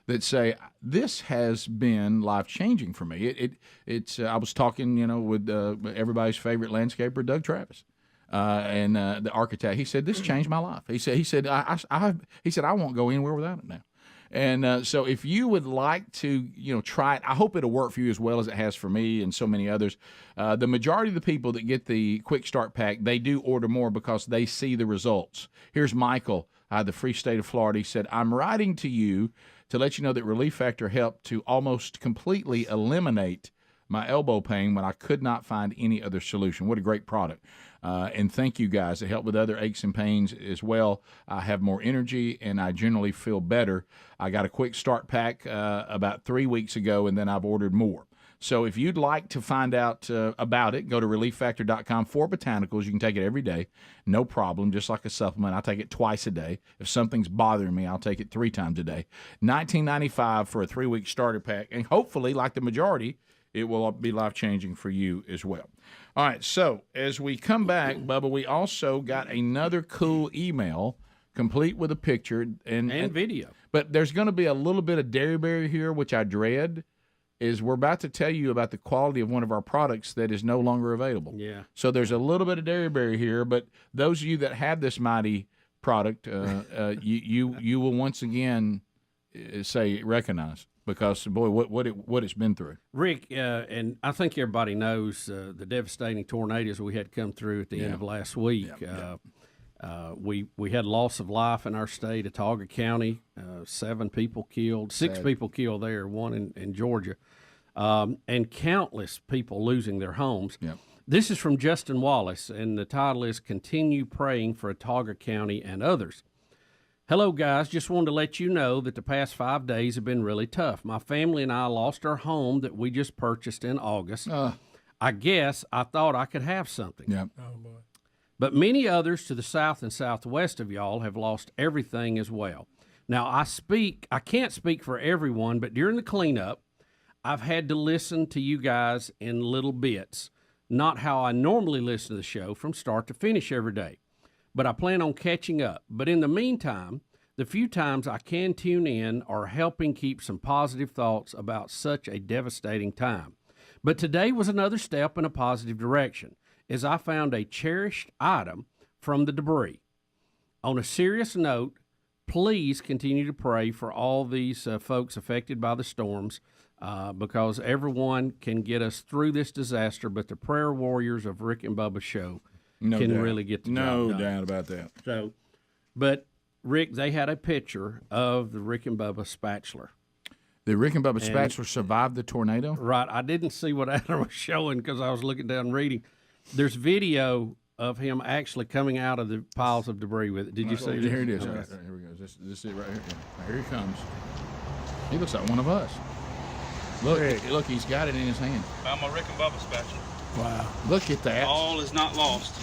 that say this has been life-changing for me. It's I was talking, with everybody's favorite landscaper, Doug Travis, and the architect. He said this changed my life. He said I won't go anywhere without it now. And so if you would like to try it, I hope it'll work for you as well as it has for me and so many others. The majority of the people that get the Quick Start Pack, they do order more because they see the results. Here's Michael, the free state of Florida. He said, I'm writing to you to let you know that Relief Factor helped to almost completely eliminate my elbow pain when I could not find any other solution. What a great product. And thank you guys. It helped with other aches and pains as well. I have more energy, and I generally feel better. I got a Quick Start Pack about 3 weeks ago, and then I've ordered more. So if you'd like to find out about it, go to relieffactor.com for botanicals. You can take it every day, no problem, just like a supplement. I take it twice a day. If something's bothering me, I'll take it 3 times a day. $19.95 for a 3-week starter pack, and hopefully, like the majority, it will be life-changing for you as well. All right, so as we come back, Bubba, we also got another cool email, complete with a picture and video. But there's going to be a little bit of dairyberry here, which I dread, is we're about to tell you about the quality of one of our products that is no longer available. Yeah. So there's a little bit of dairyberry here, but those of you that have this mighty product, you will once again recognize. Because, boy, what it's been through. Rick, and I think everybody knows the devastating tornadoes we had come through at the end of last week. We had loss of life in our state, Autauga County, 7 people killed, 6 people killed there, 1 in Georgia, and countless people losing their homes. Yep. This is from Justin Wallace, and the title is Continue Praying for Autauga County and Others. Hello, guys. Just wanted to let you know that the past 5 days have been really tough. My family and I lost our home that we just purchased in August. I guess I thought I could have something. Yep. Oh, boy. But many others to the south and southwest of y'all have lost everything as well. Now, I can't speak for everyone, but during the cleanup, I've had to listen to you guys in little bits, not how I normally listen to the show from start to finish every day. But I plan on catching up. But in the meantime, the few times I can tune in are helping keep some positive thoughts about such a devastating time. But today was another step in a positive direction, as I found a cherished item from the debris. On a serious note, please continue to pray for all these folks affected by the storms, because everyone can get us through this disaster, but the prayer warriors of Rick and Bubba Show can really get the job done. No doubt about that. So, but Rick, they had a picture of the Rick and Bubba spatula. The Rick and Bubba spatula survived the tornado? Right. I didn't see what Adler was showing because I was looking down and reading. There's video of him actually coming out of the piles of debris with it. Did you see it? Here it is. Okay. Right, here we go. This is it right here. Yeah. Here he comes. He looks like one of us. Look, he's got it in his hand. Found my Rick and Bubba spatula. Wow. Look at that. All is not lost.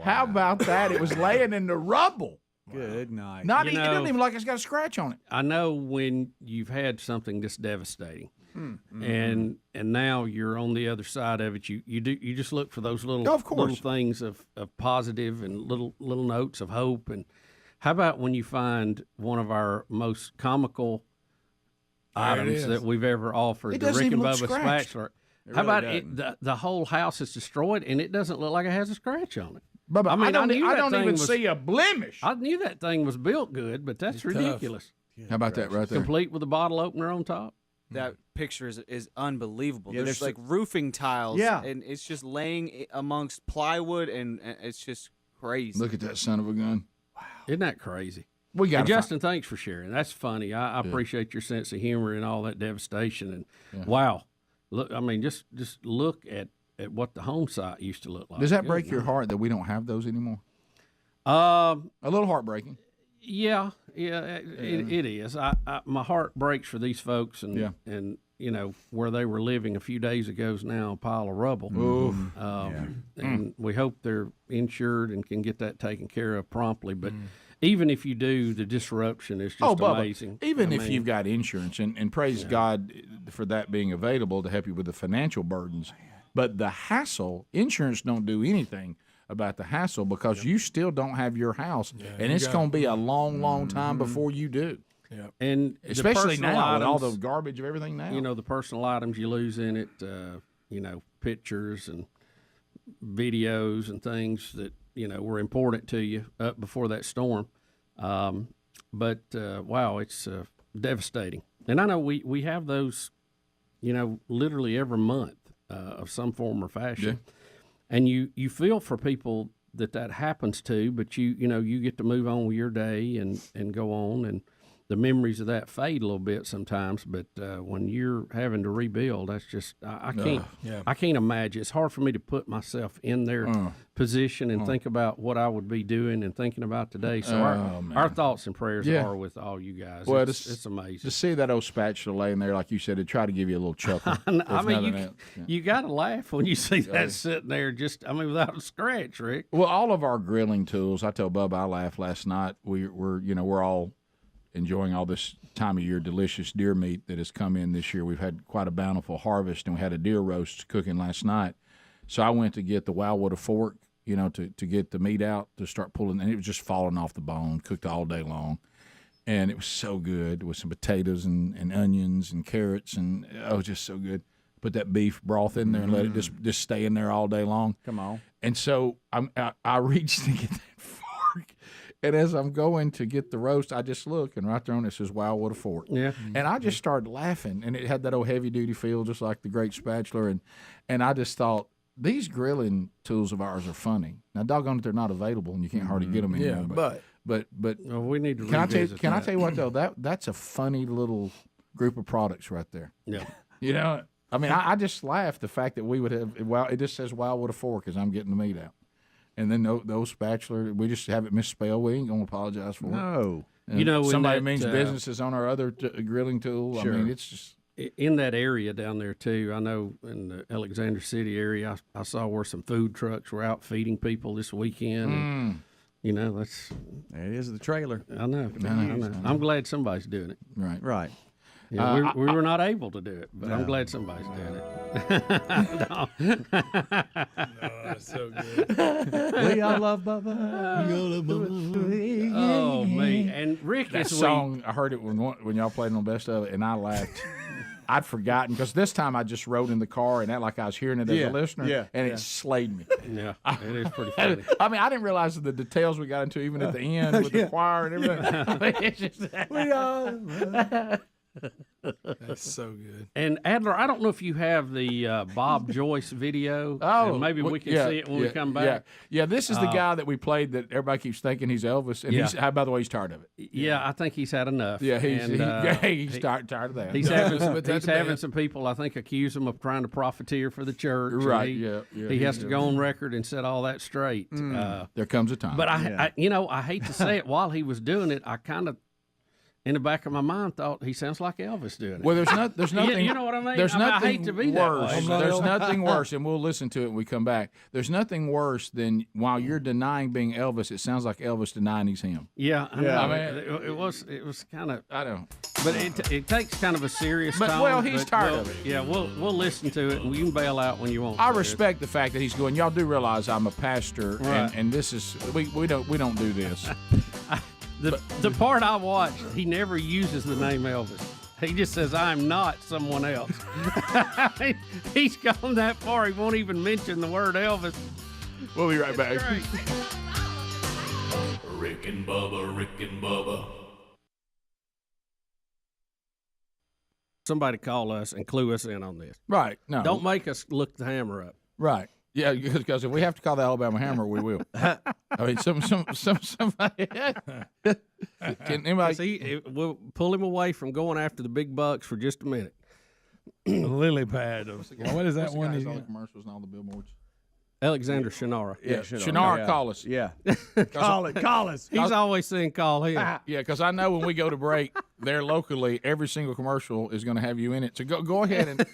How about that? It was laying in the rubble. Good night. It doesn't even look like it's got a scratch on it. I know when you've had something this devastating, and now you're on the other side of it. You just look for those little things of positive and little notes of hope. And how about when you find one of our most comical items that we've ever offered, the Rick and Bubba spatula? How about the whole house is destroyed and it doesn't look like it has a scratch on it? Bubba, I don't even see a blemish. I knew that thing was built good, but that's ridiculous. How about that right there? Complete with a bottle opener on top. That picture is unbelievable. Yeah, there's like roofing tiles, and it's just laying amongst plywood, and it's just crazy. Look at that son of a gun. Wow. Isn't that crazy? Justin, thanks for sharing. That's funny. I appreciate your sense of humor and all that devastation. And wow, look, I mean, just look at what the home site used to look like. Does that break your heart that we don't have those anymore? A little heartbreaking. Yeah, it is. My heart breaks for these folks, and you know where they were living a few days ago is now a pile of rubble. And we hope they're insured and can get that taken care of promptly. But even if you do, the disruption is just amazing. Even if you've got insurance, and praise God for that being available to help you with the financial burdens. But the hassle, insurance don't do anything about the hassle because you still don't have your house, and it's going to be a long, long time before you do. Yeah. And especially now with all the garbage of everything now. You know, the personal items you lose in it, you know, pictures and videos and things that, you know, were important to you up before that storm. But wow, it's devastating. And I know we have those, you know, literally every month of some form or fashion. Yeah. And you feel for people that happens to, but you know, you get to move on with your day and go on, and the memories of that fade a little bit sometimes. But when you're having to rebuild, that's just I can't imagine. It's hard for me to put myself in their position and think about what I would be doing and thinking about today. So our thoughts and prayers are with all you guys. Well, it's amazing to see that old spatula laying there, like you said. To try to give you a little chuckle. I mean, you got to laugh when you see that sitting there. Without a scratch, Rick. Well, all of our grilling tools. I told Bubba I laughed last night. We're all enjoying all this time of year delicious deer meat that has come in this year. We've had quite a bountiful harvest, and we had a deer roast cooking last night. So I went to get the Wildwater fork, to get the meat out to start pulling, and it was just falling off the bone, cooked all day long. And it was so good with some potatoes and onions and carrots, and it was just so good. Put that beef broth in there and let it just stay in there all day long. Come on. And so I reached to get that fork, and as I'm going to get the roast, I just look, and right there on it says Wildwater fork. Yeah. And I just started laughing, and it had that old heavy-duty feel just like the Great Spatula, and I just thought, these grilling tools of ours are funny. Now, doggone it, they're not available, and you can't hardly get them anymore. Yeah, but well, we need to. Can I tell you what though? That's a funny little group of products right there. Yeah. I mean, I just laughed the fact that we would have. Well, it just says Wildwater fork as I'm getting the meat out, and then those spatula, we just have it misspelled. We ain't gonna apologize for it. No. And somebody means business is on our other grilling tool. Sure. I mean, it's just. In that area down there, too, I know in the Alexander City area, I saw where some food trucks were out feeding people this weekend. And, that's... It is the trailer. I know. I'm glad somebody's doing it. Right. Right. Yeah, we were not able to do it, but I'm glad somebody's doing it. Oh, that's so good. We all love Bubba. We all love Bubba. Oh, me. And Rick, that song, I heard it when y'all played on Best of It, and I laughed. I'd forgotten because this time I just rode in the car and act like I was hearing it as a listener, and it slayed me. Yeah, it is pretty funny. I mean, I didn't realize the details we got into even at the end with the choir and everything. I mean, it's just, we are. That's so good. And Adler, I don't know if you have the Bob Joyce video. Oh, maybe we can see it when we come back. Yeah. This is the guy that we played that everybody keeps thinking he's Elvis, and he's, by the way, he's tired of it. Yeah, I think he's had enough. Yeah, he's tired of that. He's having some people, I think, accuse him of trying to profiteer for the church. Right. He has to go on record and set all that straight. There comes a time. But I hate to say it. While he was doing it, I kind of, in the back of my mind, thought he sounds like Elvis doing it. Well, there's nothing. You know what I mean? There's nothing I hate to be worse. that way. There's nothing worse, and we'll listen to it when we come back. There's nothing worse than while you're denying being Elvis, it sounds like Elvis denying he's him. Yeah, I know. mean, it was kind of. I don't. But it takes kind of a serious tone. Well, he's tired of it. Yeah, we'll listen to it, and you can bail out when you want. I respect the fact that he's going. Y'all do realize I'm a pastor, right. and this is we don't do this. The part I watched, he never uses the name Elvis. He just says, "I'm not someone else." He's gone that far, he won't even mention the word Elvis. We'll be right back. Rick and Bubba, Rick and Bubba. Somebody call us and clue us in on this. Right. No. Don't make us look the hammer up. Right. Yeah, because if we have to call the Alabama Hammer, we will. I mean, somebody. Can anybody? We'll pull him away from going after the big bucks for just a minute. Lily pad. What is that one? All the commercials and all the billboards. Alexander Shannara. Yeah, Shannara, call us. Yeah. Call us. He's always saying call him. Yeah, because I know when we go to break there locally, every single commercial is going to have you in it. So go ahead and.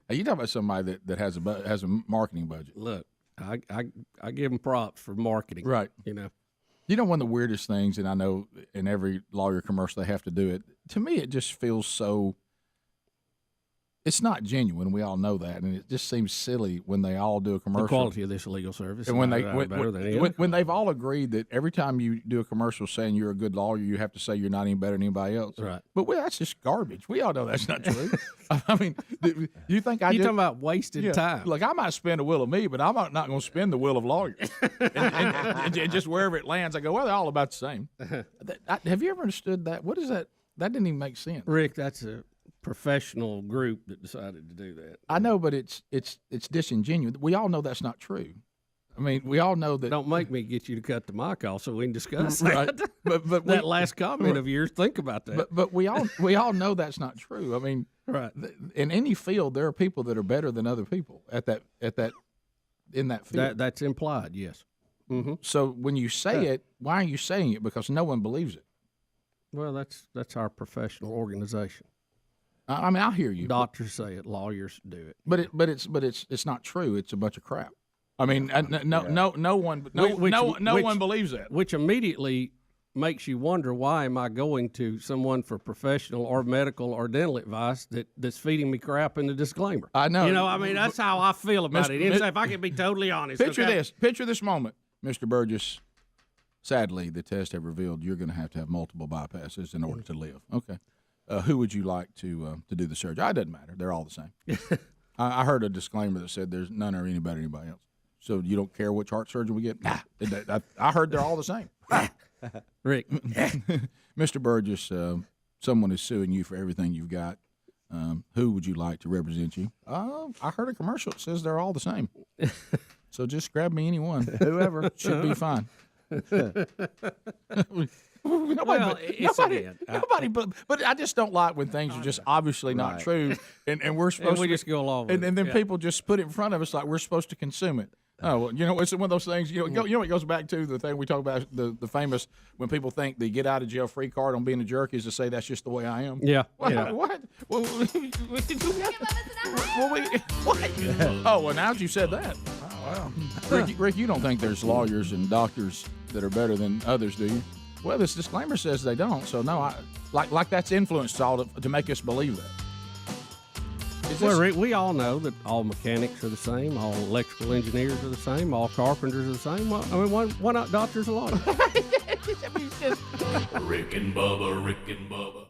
You talk about somebody that has a marketing budget. Look, I give them props for marketing. Right. You know one of the weirdest things, and I know in every lawyer commercial they have to do it. To me, it just feels so. It's not genuine. We all know that, and it just seems silly when they all do a commercial. The quality of this legal service, and when when they've all agreed that every time you do a commercial saying you're a good lawyer, you have to say you're not any better than anybody else. Right. But that's just garbage. We all know that's not true. I mean, you think you're talking about wasted time? Look, I might spend the will of me, but I'm not going to spend the will of lawyers. and just wherever it lands, I go, well, they're all about the same. Have you ever understood that? What is that? That didn't even make sense. Rick, that's a professional group that decided to do that. I know, but it's disingenuous. We all know that's not true. I mean, we all know that. Don't make me get you to cut the mic off so we can discuss that. Right. But that last comment of yours, think about that. But we all know that's not true. I mean, right. In any field, there are people that are better than other people in that field. That's implied, yes. Mm-hmm. So when you say it, why are you saying it? Because no one believes it. Well, that's our professional organization. I mean, I hear you. Doctors say it, lawyers do it. But it's not true. It's a bunch of crap. I mean, no one believes that. Which immediately makes you wonder, why am I going to someone for professional or medical or dental advice that's feeding me crap in the disclaimer? I know. You know, I mean, that's how I feel about it. If I can be totally honest. Picture this moment, Mr. Burgess. Sadly, the tests have revealed you're going to have multiple bypasses in order to live. Okay. Who would you like to do the surgery? It doesn't matter. They're all the same. I heard a disclaimer that said there's none are any better than anybody else. So you don't care which heart surgeon we get? Nah. I heard they're all the same. Rick. Mr. Burgess, someone is suing you for everything you've got. Who would you like to represent you? I heard a commercial that says they're all the same. So just grab me anyone. Whoever. Should be fine. Nobody, but I just don't like when things are just obviously not true, and we're supposed and we just go along with and then people just put it in front of us like we're supposed to consume it. Oh, well, you know, it's one of those things. You know, it goes back to the thing we talk about, the famous when people think the get out of jail free card on being a jerk is to say that's just the way I am. Yeah. What? Yeah. What? Well, what? Oh, well, now that you said that. Oh, wow. Rick, you don't think there's lawyers and doctors that are better than others, do you? Well, this disclaimer says they don't. So no, I like that's influenced all to make us believe that. Well, Rick, we all know that all mechanics are the same, all electrical engineers are the same, all carpenters are the same. Well, I mean, why not doctors and lawyers? Rick and Bubba, Rick and Bubba.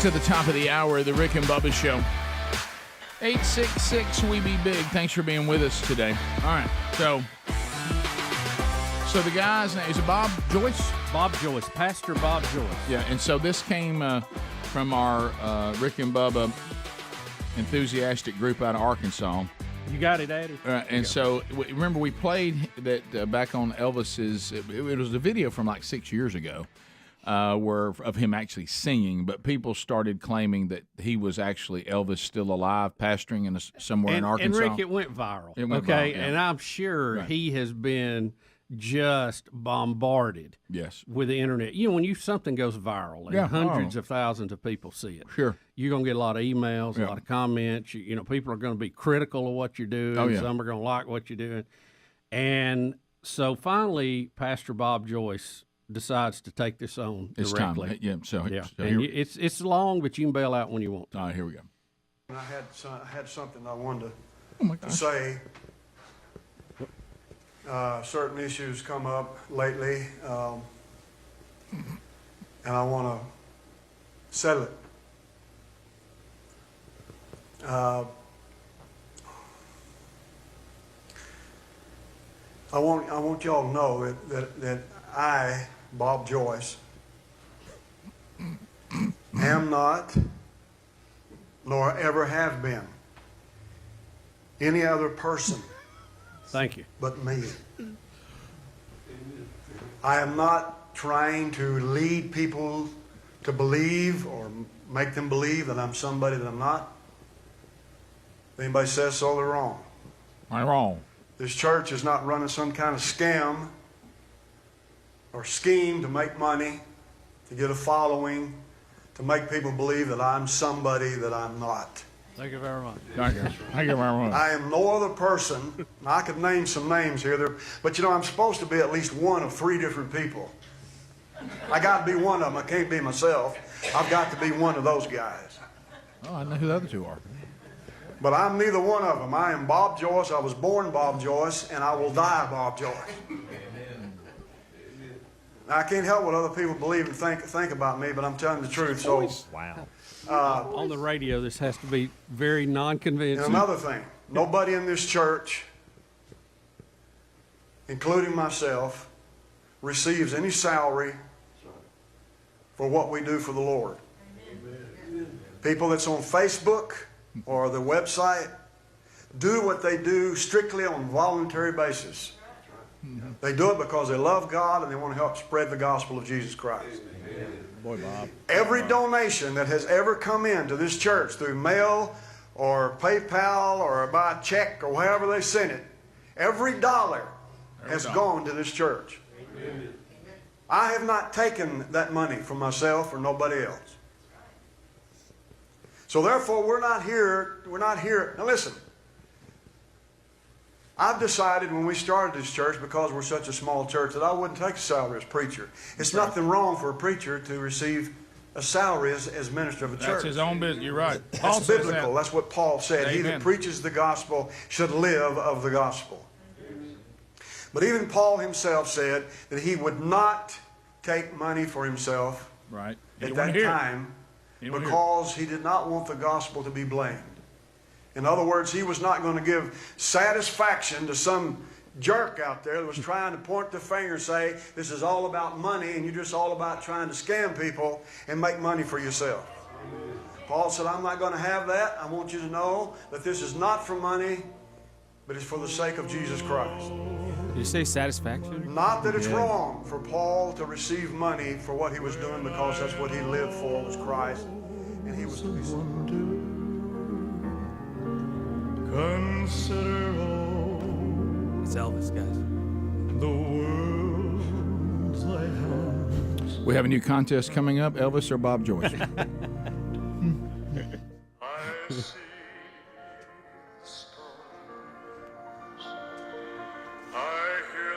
To the top of the hour, the Rick and Bubba Show. 866-WE-BE-BIG. Thanks for being with us today. All right, so the guy's name, is it Bob Joyce? Bob Joyce, Pastor Bob Joyce. Yeah, and so this came from our Rick and Bubba enthusiastic group out of Arkansas. You got it, Daddy. And so, remember we played that back on Elvis's, it was a video from like 6 years ago. Of him actually singing, but people started claiming that he was actually Elvis still alive, pastoring somewhere in Arkansas. And Rick, it went viral. Viral, yeah. And I'm sure he has been just bombarded. Yes. With the internet. You know, when something goes viral and hundreds of thousands of people see it. Sure. You're going to get a lot of emails, a lot of comments. You know, people are going to be critical of what you're doing. Oh, yeah. Some are going to like what you're doing. And so finally, Pastor Bob Joyce decides to take this on it's directly. Time. Yeah, so and it's long, but you can bail out when you want. All right, here we go. I had something I wanted to say. Certain issues come up lately, and I want to settle it. I want y'all to know that I, Bob Joyce, am not, nor ever have been, any other person. Thank you. But me. I am not trying to lead people to believe or make them believe that I'm somebody that I'm not. If anybody says so, they're wrong. I'm wrong. This church is not running some kind of scam or scheme to make money, to get a following, to make people believe that I'm somebody that I'm not. Thank you very much. Thank you. Thank you very much. I am no other person. I could name some names here, but you know, I'm supposed to be at least one of 3 different people. I got to be one of them. I can't be myself. I've got to be one of those guys. Oh, I know who the other 2 are. But I'm neither one of them. I am Bob Joyce. I was born Bob Joyce, and I will die Bob Joyce. Now, I can't help what other people believe and think about me, but I'm telling the truth. So, wow. On the radio, this has to be very non-convincing. And another thing, nobody in this church, including myself, receives any salary for what we do for the Lord. People that's on Facebook or the website do what they do strictly on a voluntary basis. They do it because they love God and they want to help spread the gospel of Jesus Christ. Boy, Bob. Every donation that has ever come into this church through mail or PayPal or by check or however they sent it, every dollar has gone to this church. I have not taken that money from myself or nobody else. So therefore, we're not here. Now listen, I've decided when we started this church, because we're such a small church, that I wouldn't take a salary as preacher. It's nothing wrong for a preacher to receive a salary as minister of a church. That's his own business. You're right. That's biblical. That's what Paul said. Amen. He that preaches the gospel should live of the gospel. But even Paul himself said that he would not take money for himself at that time because he did not want the gospel to be blamed. In other words, he was not going to give satisfaction to some jerk out there that was trying to point the finger and say, this is all about money and you're just all about trying to scam people and make money for yourself. Paul said, I'm not going to have that. I want you to know that this is not for money, but it's for the sake of Jesus Christ. Did you say satisfaction? Not that it's wrong for Paul to receive money for what he was doing, because that's what he lived for, was Christ, and he was to be saved. Consider all it's Elvis, guys. the world's thy hands. We have a new contest coming up, Elvis or Bob Joyce. I see the stars. I hear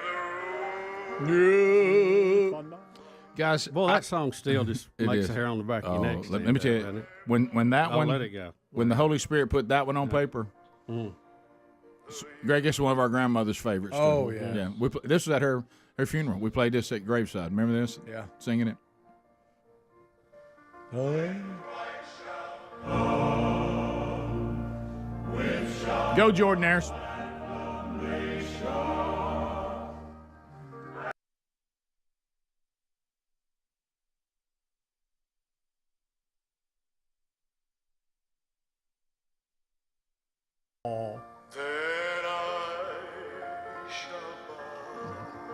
the road. Guys, well, that song still just makes the hair on the back of your neck. Let me tell you, when that one, let it go. When the Holy Spirit put that one on paper, Greg, this is one of our grandmother's favorites. Oh, yeah. Yeah. This was at her funeral. We played this at graveside. Remember this? Yeah. Singing it. Go, Jordanaires.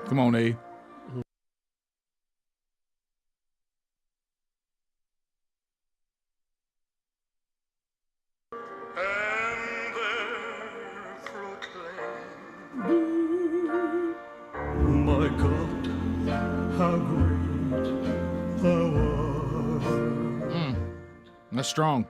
Come on, E. My God, how great thou art. That's strong.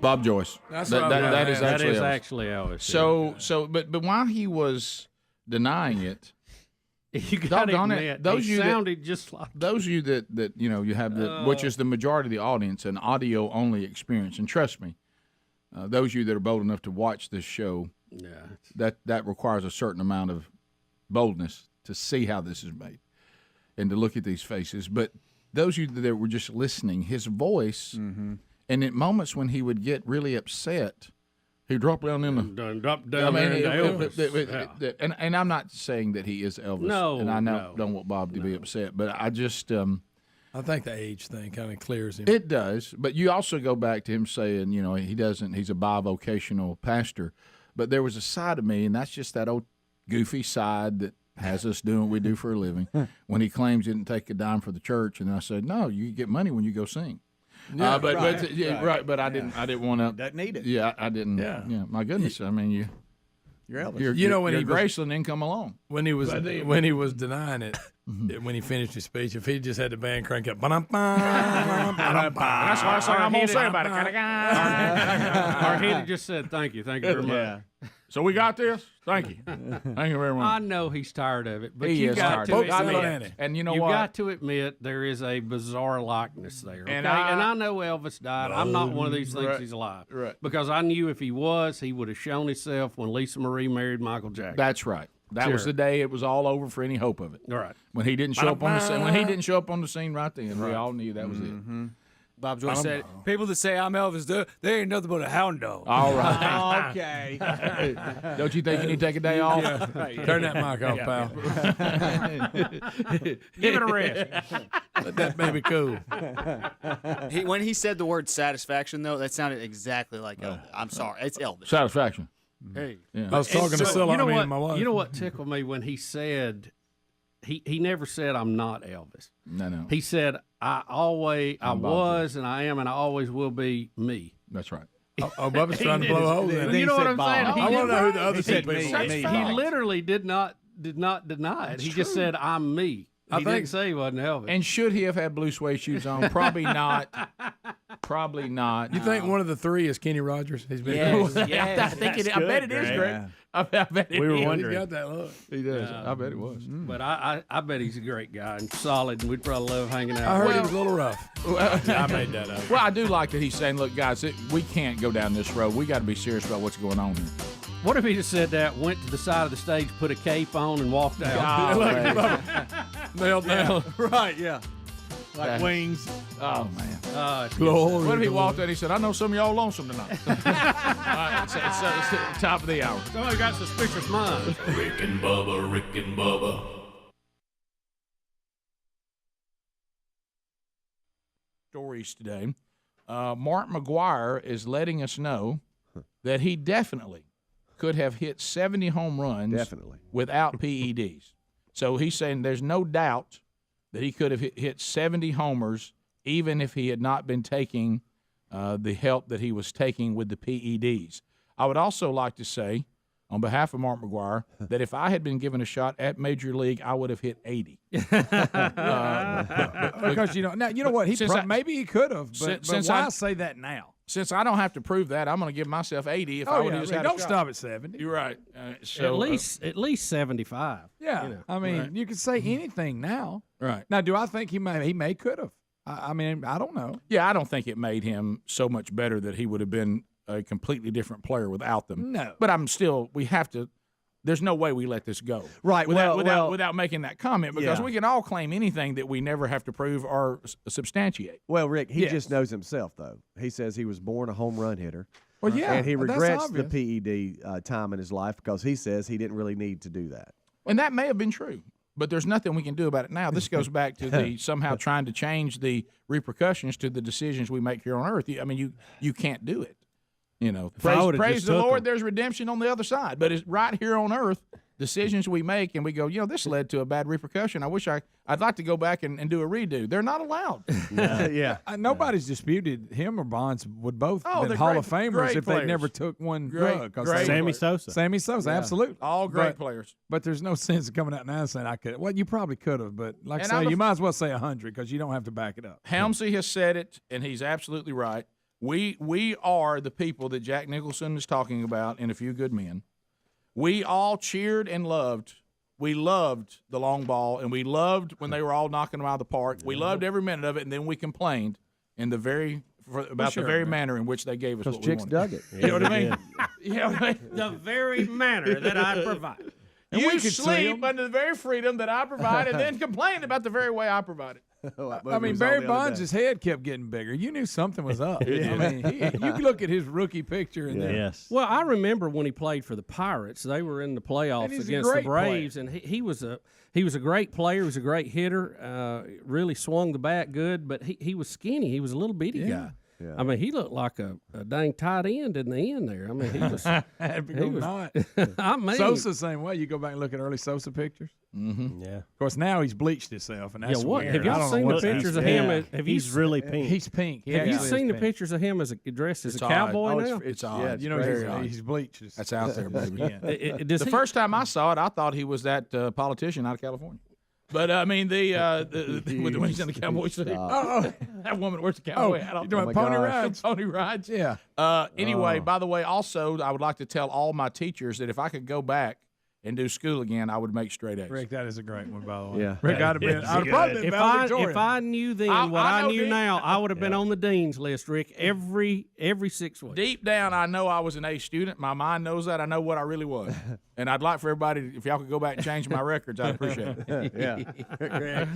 Bob Joyce. That's that is actually Elvis. So, but while he was denying it, you got to admit, he sounded just like those of you that you know you have which is the majority of the audience, an audio only experience, and trust me, those of you that are bold enough to watch this show, that requires a certain amount of boldness to see how this is made and to look at these faces. But those of you that were just listening, his voice. And at moments when he would get really upset, He dropped down in the. Done dropped down there into Elvis. And I'm not saying that he is Elvis. No, and I don't want Bob to be upset, but I just. I think the age thing kind of clears him. It does, but you also go back to him saying, he's a bivocational pastor, but there was a side of me, and that's just that old goofy side that has us doing what we do for a living. When he claims he didn't take a dime for the church, and I said, no, you get money when you go sing. Yeah, But right. I didn't want to. Doesn't need it. Yeah, I didn't. Yeah. My goodness, I mean you're Elvis. When Graceland didn't come along. When he was denying it, when he finished his speech, if he just had the band crank up, that's what I'm gonna say about it. Or he'd have just said, thank you very much. So we got this. Thank you. Thank you very much. I know he's tired of it, but he you is got tired. to admit, and you know you've what? got to admit there is a bizarre likeness there. Okay? And And I know Elvis died. I'm not one of these things he's alive. Right. Because I knew if he was, he would have shown himself when Lisa Marie married Michael Jackson. That's right. That was the day it was all over for any hope of it. All right. When he didn't show up on the scene. When he didn't show up on the scene right then, we all knew that was it. Bob Joyce said, people that say I'm Elvis, they ain't nothing but a hound dog. All right. Okay. Don't you think you need to take a day off? Turn that mic off, pal. Give it a rest. That may be cool. When he said the word satisfaction, though, that sounded exactly like Elvis. I'm sorry. It's Elvis. Satisfaction. Hey. Yeah. I was talking to Salami and my wife. You know what tickled me when he said, he never said, I'm not Elvis. No. He said, I was, and I am, and I always will be me. That's right. Oh, Bubba's trying to blow holes in it. You know what I'm saying? I want to know who the other two people are. He literally did not deny it. He just said, I'm me. He didn't say he wasn't Elvis. And should he have had blue suede shoes on? Probably not. Probably not. You think one of the three is Kenny Rogers? He's been I think it. I bet it is, Greg. I bet it is. We were wondering. He's got that look. He does. I bet it was. But I bet he's a great guy and solid, and we'd probably love hanging out. I heard he was a little rough. I made that up. Well, I do like that he's saying, look, guys, we can't go down this road. We got to be serious about what's going on here. What if he just said that, went to the side of the stage, put a cape on, and walked out? Nailed down. Right, yeah. Like wings. Oh, man. Glory. What if he walked in and he said, I know some of y'all lonesome tonight. All right, it's the top of the hour. Somebody got suspicious minds. Rick and Bubba. Stories today. Mark McGuire is letting us know that he definitely could have hit 70 home runs without PEDs. So he's saying there's no doubt that he could have hit 70 homers even if he had not been taking the help that he was taking with the PEDs. I would also like to say, on behalf of Mark McGuire, that if I had been given a shot at Major League, I would have hit 80. Because you know what? Maybe he could have, but why say that now? Since I don't have to prove that, I'm going to give myself 80 if I would have just had a shot. Don't stop at 70. You're right. At least 75. Yeah, I mean, you could say anything now. Right. Now, do I think he may could have? I mean, I don't know. Yeah, I don't think it made him so much better that he would have been a completely different player without them. No. But we have to. There's no way we let this go. Right. Without making that comment, because we can all claim anything that we never have to prove or substantiate. Well, Rick, he just knows himself, though. He says he was born a home run hitter. Well, yeah. And he regrets the PED time in his life because he says he didn't really need to do that. And that may have been true, but there's nothing we can do about it now. This goes back to the somehow trying to change the repercussions to the decisions we make here on Earth. I mean, you can't do it. You know, praise the Lord, there's redemption on the other side. But it's right here on earth, decisions we make, and we go, this led to a bad repercussion. I'd like to go back and do a redo. They're not allowed. Nobody's disputed him or Bonds would both been Hall of Famers if they never took one drug. Sammy Sosa. Absolutely. All great players. But there's no sense of coming out now and saying I could. Well, you probably could have, but like I say, you might as well say 100 because you don't have to back it up. Helmsy has said it, and he's absolutely right. We are the people that Jack Nicholson is talking about in A Few Good Men. We all cheered and loved. We loved the long ball, and we loved when they were all knocking them out of the park. We loved every minute of it, and then we complained in the very manner in which they gave us what we chicks wanted. dug it. You know what I mean? Yeah. The very manner that I provide. And you sleep under the very freedom that I provide and then complain about the very way I provide it. I mean, Barry Bonds' head kept getting bigger. You knew something was up. I mean, you look at his rookie picture. And Yes. Well, I remember when he played for the Pirates. They were in the playoffs against the Braves, and he was a great player. He was a great hitter. Really swung the bat good, but he was skinny. He was a little bitty guy. Yeah. I mean, he looked like a dang tight end in the end there. I mean, he was. not. I mean, Sosa same way. You go back and look at early Sosa pictures. Mm-hmm. Yeah. Of course, now he's bleached himself, and that's what? weird. Have y'all seen the pictures of him? He's really pink. He's pink. Have you seen the pictures of him as dressed as a cowboy now? It's odd. Yeah, you know, he's bleached. That's out there, baby. The first time I saw it, I thought he was that politician out of California. But I mean, when he's in the cowboy suit. Oh, that woman wears the cowboy hat. You doing pony rides? Pony rides. Yeah. Anyway, by the way, also I would like to tell all my teachers that if I could go back and do school again, I would make straight A's. Rick, that is a great one, by the way. Yeah. Rick, I'd have probably been if I knew then what I knew now, I would have been on the dean's list, Rick, every 6 weeks. Deep down, I know I was an A student. My mind knows that. I know what I really was. And I'd like for everybody, if y'all could go back and change my records, I'd appreciate it. Yeah.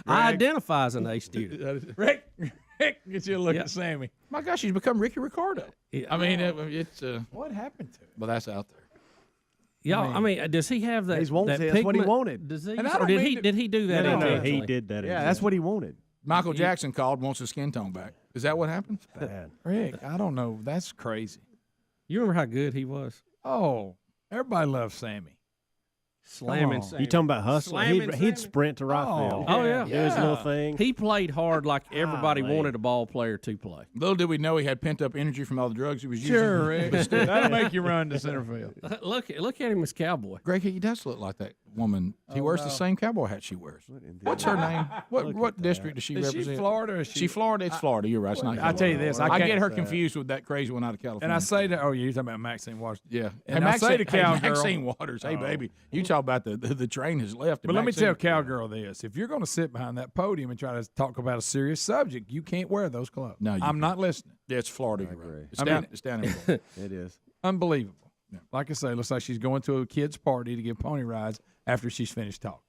I identify as an A student. Rick, get you a look at Sammy. My gosh, he's become Ricky Ricardo. I mean, it's what happened to him? Well, that's out there. Y'all, I mean, does he have that? That's what he wanted. Disease, or did he do that? No, he did that. Yeah, that's what he wanted. Michael Jackson called, wants his skin tone back. Is that what happened? Bad. Rick, I don't know. That's crazy. You remember how good he was? Oh, everybody loves Sammy. Slamming Sammy. You talking about hustling? He'd sprint to right field. Oh, yeah. It was a little thing. He played hard like everybody wanted a ball player to play. Little did we know he had pent-up energy from all the drugs he was using. Sure, Rick. That'll make you run to center field. Look at him as cowboy. Greg, he does look like that woman. He wears the same cowboy hat she wears. What's her name? What district does she represent? Is she Florida? Or is she Florida? It's Florida. You're right. It's not I tell you this. I get her confused with that crazy one out of California. And I say to, you're talking about Maxine Waters. Yeah. And I say to Cowgirl. Maxine Waters, hey, baby, you talk about the train has left. But let me tell Cowgirl this. If you're going to sit behind that podium and try to talk about a serious subject, you can't wear those clothes. No, I'm not listening. Yeah, it's Florida. I agree. It's down in Florida. It is. Unbelievable. Yeah. Like I say, looks like she's going to a kid's party to give pony rides after she's finished talking.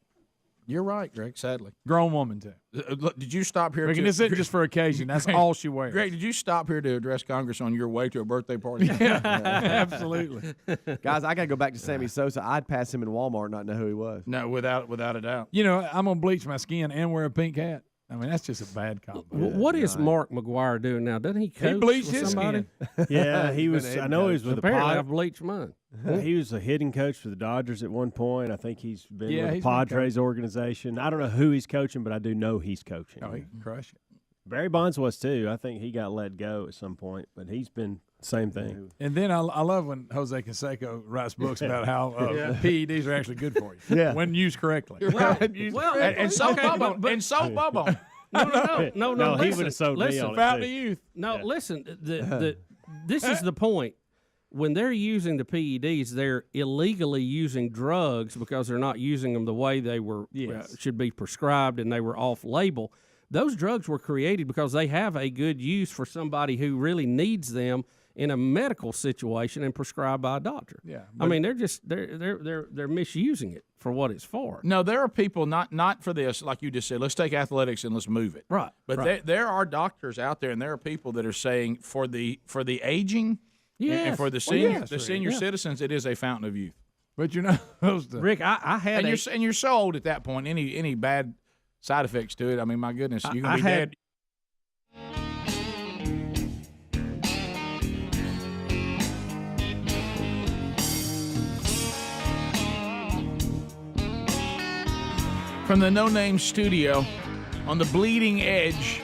You're right, Greg, sadly. Grown woman, too. Look, did you stop here? This isn't just for occasion. That's all she wears. Greg, did you stop here to address Congress on your way to a birthday party? Yeah, absolutely. Guys, I got to go back to Sammy Sosa. I'd pass him in Walmart and not know who he was. No, without a doubt. You know, I'm going to bleach my skin and wear a pink hat. I mean, that's just a bad combo. What is Mark McGuire doing now? Doesn't he coach? He bleached with his somebody? skin. Yeah, he was. I know he was with the Apparently, Padres. I've bleached mine. He was a hitting coach for the Dodgers at one point. I think he's been with the he's Padres organization. I don't know who he's coaching, but I do know he's coaching. Oh, he can crush it. Barry Bonds was too. I think he got let go at some point, but he's been same thing. And then I love when Jose Canseco writes books about how PEDs are actually good for you. Yeah. when used correctly. And so Bubba. No. He would have sold me on about it the too. youth. No, listen. This is the point. When they're using the PEDs, they're illegally using drugs because they're not using them the way they were should be prescribed, and they were off label. Those drugs were created because they have a good use for somebody who really needs them in a medical situation and prescribed by a doctor. Yeah, I mean they're misusing it for what it's for. No, there are people not for this, like you just said. Let's take athletics and let's move it. Right. But there are doctors out there, and there are people that are saying for the aging. Yes. And for the senior citizens, it is a fountain of youth. But you're not supposed to. Rick, I had and you're so old at that point. Any bad side effects to it? I mean, my goodness, you're gonna be dead. From the No Name Studio, on the bleeding edge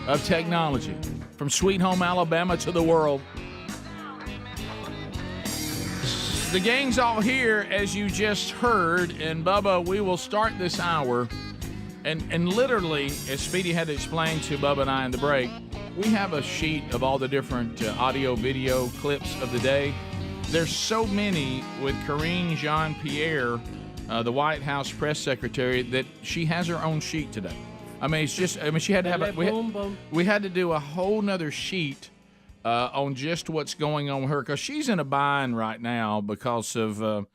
of technology, from Sweet Home Alabama to the world. The gang's all here, as you just heard, and Bubba, we will start this hour, and literally, as Speedy had to explain to Bubba and I in the break, we have a sheet of all the different audio, video clips of the day. There's so many with Karine Jean-Pierre, the White House press secretary, that she has her own sheet today. I mean, it's just, she had to have we had to do a whole nother sheet on just what's going on with her, because she's in a bind right now because of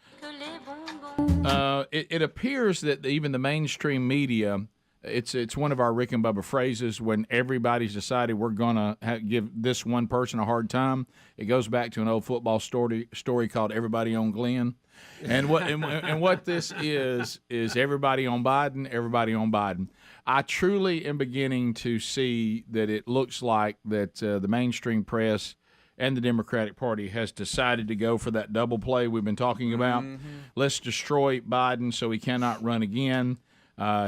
it appears that even the mainstream media It's one of our Rick and Bubba phrases when everybody's decided we're going to give this one person a hard time. It goes back to an old football story called Everybody on Glenn. And what this is everybody on Biden, everybody on Biden. I truly am beginning to see that it looks like that the mainstream press and the Democratic Party has decided to go for that double play we've been talking about. Mm-hmm. Let's destroy Biden so he cannot run again.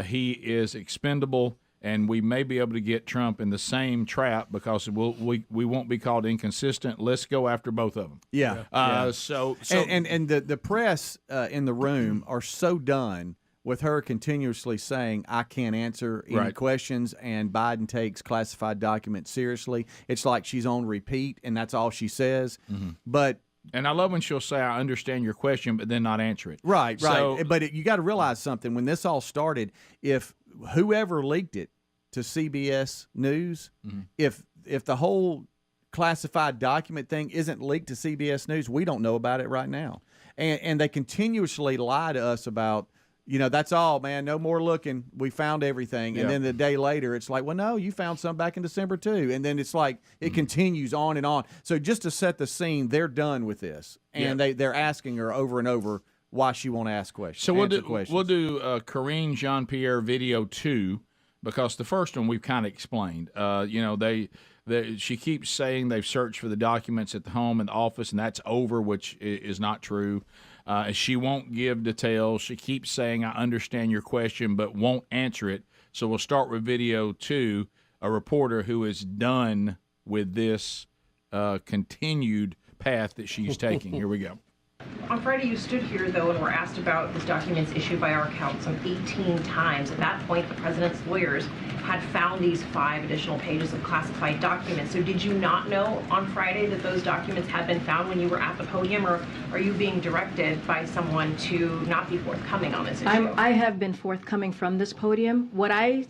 He is expendable, and we may be able to get Trump in the same trap because we won't be called inconsistent. Let's go after both of them. Yeah. So and the press in the room are so done with her continuously saying, I can't answer any questions, and Biden takes classified documents seriously. It's like she's on repeat, and that's all she says. Mm-hmm. And I love when she'll say, I understand your question, but then not answer it. Right. But you got to realize something. When this all started, if whoever leaked it to CBS News, if the whole classified document thing isn't leaked to CBS News, we don't know about it right now. And they continuously lie to us about, that's all, man. No more looking. We found everything. And then the day later, it's like, well, no, you found some back in December too. And then it's like it continues on and on. So just to set the scene, they're done with this, and they're asking her over and over why she won't ask questions. So we'll do Karine Jean-Pierre video 2 because the first one we've kind of explained. She keeps saying they've searched for the documents at the home and the office, and that's over, which is not true. She won't give details. She keeps saying, I understand your question, but won't answer it. So we'll start with video 2, a reporter who is done with this continued path that she's taking. Here we go. On Friday, you stood here, though, and were asked about the documents issued by our account some 18 times. At that point, the president's lawyers had found these 5 additional pages of classified documents. So did you not know on Friday that those documents had been found when you were at the podium, or are you being directed by someone to not be forthcoming on this issue? I have been forthcoming from this podium. What I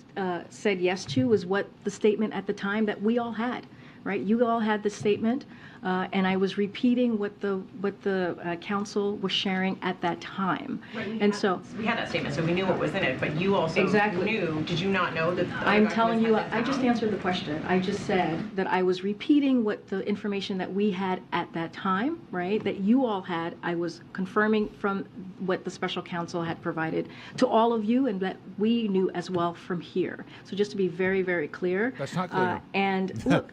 said yes to was what the statement at the time that we all had, right? You all had the statement. And I was repeating what the council was sharing at that time. Right, we had that statement, so we knew what was in it. But you also knew. Did you not know that? I'm telling you, I just answered the question. I just said that I was repeating what the information that we had at that time, right? That you all had. I was confirming from what the special counsel had provided to all of you, and that we knew as well from here. So just to be very, very clear. That's not clear. And look.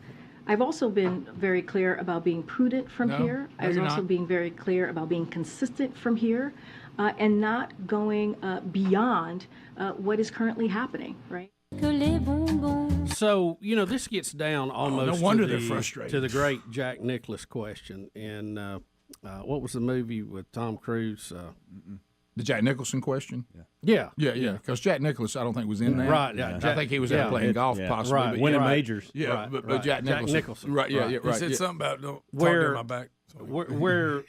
I've also been very clear about being prudent from here. I was also being very clear about being consistent from here and not going beyond what is currently happening, right? So, this gets down almost no wonder they're frustrated. To the great Jack Nicklaus question. And what was the movie with Tom Cruise? The Jack Nicholson question? Yeah. Because Jack Nicklaus, I don't think, was in that. Right. Yeah. I think he was out playing golf, possibly. Right. But winning majors. Yeah, but Jack Nicholson. Right, yeah, right. He said something about don't talk to my back. Where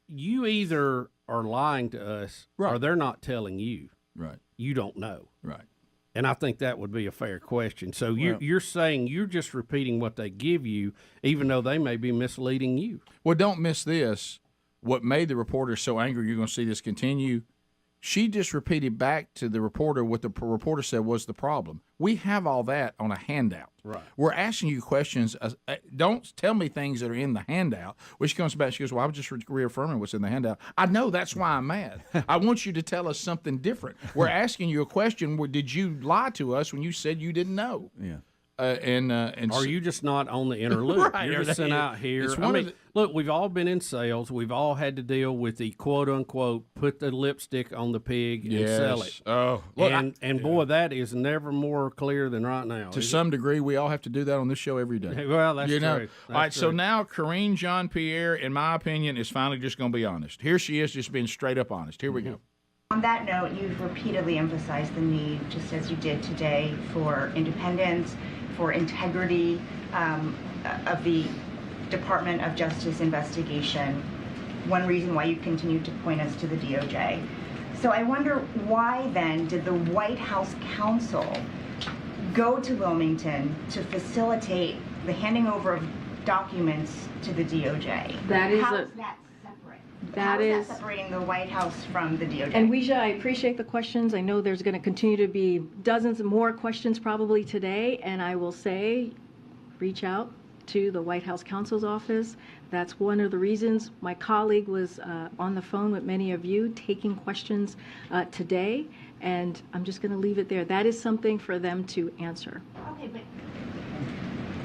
you either are lying to us or they're not telling you. Right. You don't know. Right. And I think that would be a fair question. So you're saying you're just repeating what they give you, even though they may be misleading you. Well, don't miss this. What made the reporter so angry, you're going to see this continue, she just repeated back to the reporter what the reporter said was the problem. We have all that on a handout. Right. We're asking you questions. Don't tell me things that are in the handout, which comes back. She goes, well, I was just reaffirming what's in the handout. I know, that's why I'm mad. I want you to tell us something different. We're asking you a question. Did you lie to us when you said you didn't know? Yeah. And are you just not on the inner loop? Right. You're just sent out here. Look, we've all been in sales. We've all had to deal with the quote unquote put the lipstick on the pig and sell it. Oh, look, boy, that is never more clear than right now. To some degree, we all have to do that on this show every day. Well, that's true. All right, so now Karine Jean-Pierre, in my opinion, is finally just going to be honest. Here she is, just being straight up honest. Here we go. On that note, you've repeatedly emphasized the need, just as you did today, for independence, for integrity of the Department of Justice investigation. One reason why you continue to point us to the DOJ. So I wonder why then did the White House counsel go to Wilmington to facilitate the handing over of documents to the DOJ? That is How is that separate? That is separating the White House from the DOJ. And Weijia, I appreciate the questions. I know there's going to continue to be dozens more questions probably today, and I will say, reach out to the White House counsel's office. That's one of the reasons my colleague was on the phone with many of you taking questions today, and I'm just going to leave it there. That is something for them to answer. Okay, but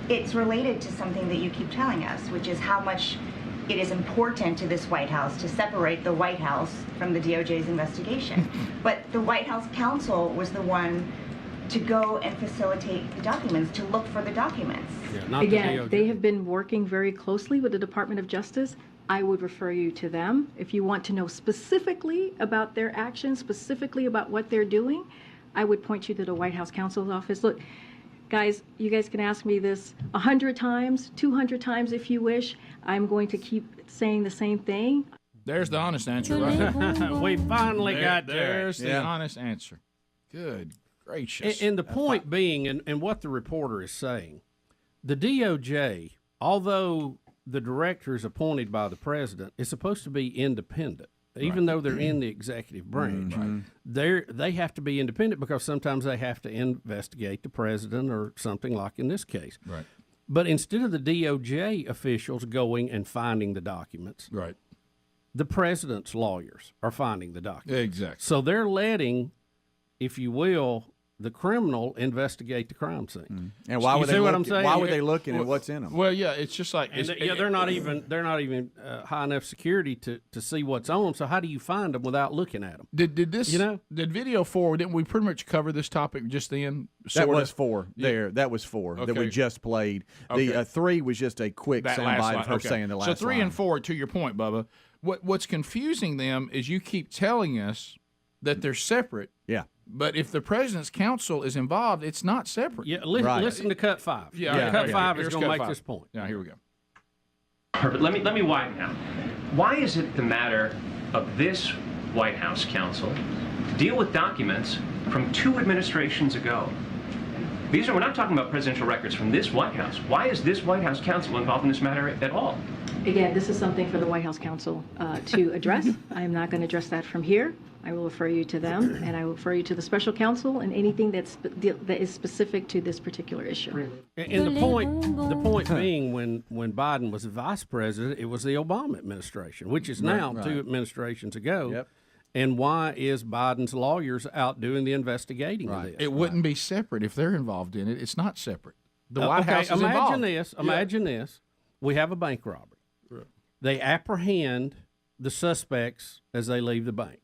it's related to something that you keep telling us, which is how much it is important to this White House to separate the White House from the DOJ's investigation. But the White House counsel was the one to go and facilitate the documents, to look for the documents. Again, they have been working very closely with the Department of Justice. I would refer you to them. If you want to know specifically about their actions, specifically about what they're doing, I would point you to the White House counsel's office. Look, guys, you guys can ask me this 100 times, 200 times if you wish. I'm going to keep saying the same thing. There's the honest answer right there. We finally got there. There's the honest answer. Good gracious. And the point being, and what the reporter is saying, the DOJ, although the director is appointed by the president, is supposed to be independent. Even though they're in the executive branch, they have to be independent because sometimes they have to investigate the president or something like in this case. Right. But instead of the DOJ officials going and finding the documents, the president's lawyers are finding the documents. Exactly. So they're letting, if you will, the criminal investigate the crime scene. And why would you they see what look, I'm saying? Why would they looking at what's in them? Well, yeah, it's just like they're not even high enough security to see what's on them. So how do you find them without looking at them? Did this? Did video 4? Didn't we pretty much cover this topic just then? That was 4 there. That was 4 that we just played. The 3 was just a quick soundbite of her saying the last. So 3 line. and 4, to your point, Bubba. What's confusing them is you keep telling us that they're separate. Yeah. But if the president's counsel is involved, it's not separate. Yeah, listen to cut 5. Cut 5 is going to make this point. Yeah, here we go. Perfect. Let me widen now. Why is it the matter of this White House counsel deal with documents from 2 administrations ago? We're not talking about presidential records from this White House. Why is this White House counsel involved in this matter at all? Again, this is something for the White House counsel to address. I'm not going to address that from here. I will refer you to them, and I will refer you to the special counsel and anything that is specific to this particular issue. And the point being, when Biden was vice president, it was the Obama administration, which is now 2 administrations ago. Yep. And why is Biden's lawyers out doing the investigating of this? It wouldn't be separate if they're involved in it. It's not separate. The White House is involved. Imagine this. We have a bank robbery. Right. They apprehend the suspects as they leave the bank.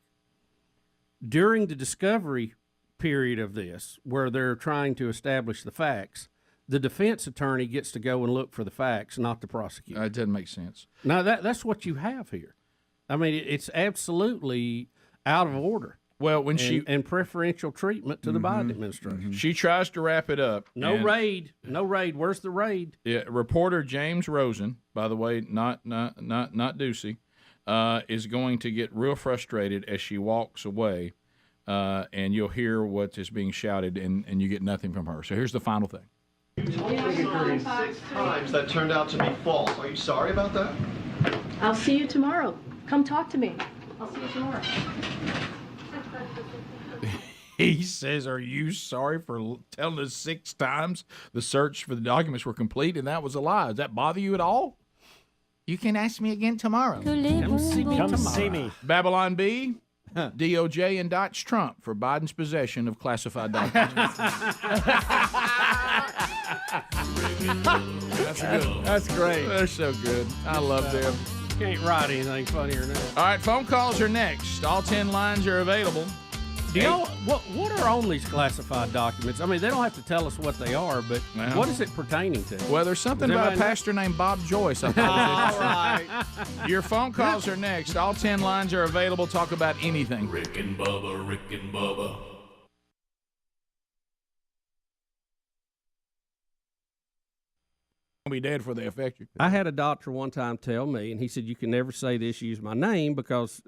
During the discovery period of this, where they're trying to establish the facts, the defense attorney gets to go and look for the facts, not the prosecutor. It doesn't make sense. Now, that's what you have here. I mean, it's absolutely out of order. Well, when and preferential treatment to the Biden administration. She tries to wrap it up. No raid. Where's the raid? Yeah, reporter James Rosen, by the way, not Ducey, is going to get real frustrated as she walks away, and you'll hear what is being shouted, and you get nothing from her. So here's the final thing. 6 times that turned out to be false. Are you sorry about that? I'll see you tomorrow. Come talk to me. I'll see you tomorrow. He says, are you sorry for telling us 6 times the search for the documents were complete and that was a lie? Does that bother you at all? You can ask me again tomorrow. Come see me. Babylon B, DOJ indicts Trump for Biden's possession of classified documents. That's great. They're so good. I love them. Can't write anything funnier than that. All right, phone calls are next. All 10 lines are available. Do y'all, what are on these classified documents? I mean, they don't have to tell us what they are, but what is it pertaining to? Well, there's something about a pastor named Bob Joyce. I thought. All right. Your phone calls are next. All 10 lines are available. Talk about anything. Rick and Bubba, Rick and Bubba. Be dead before they affect you. I had a doctor one time tell me, and he said, you can never say this, use my name, because,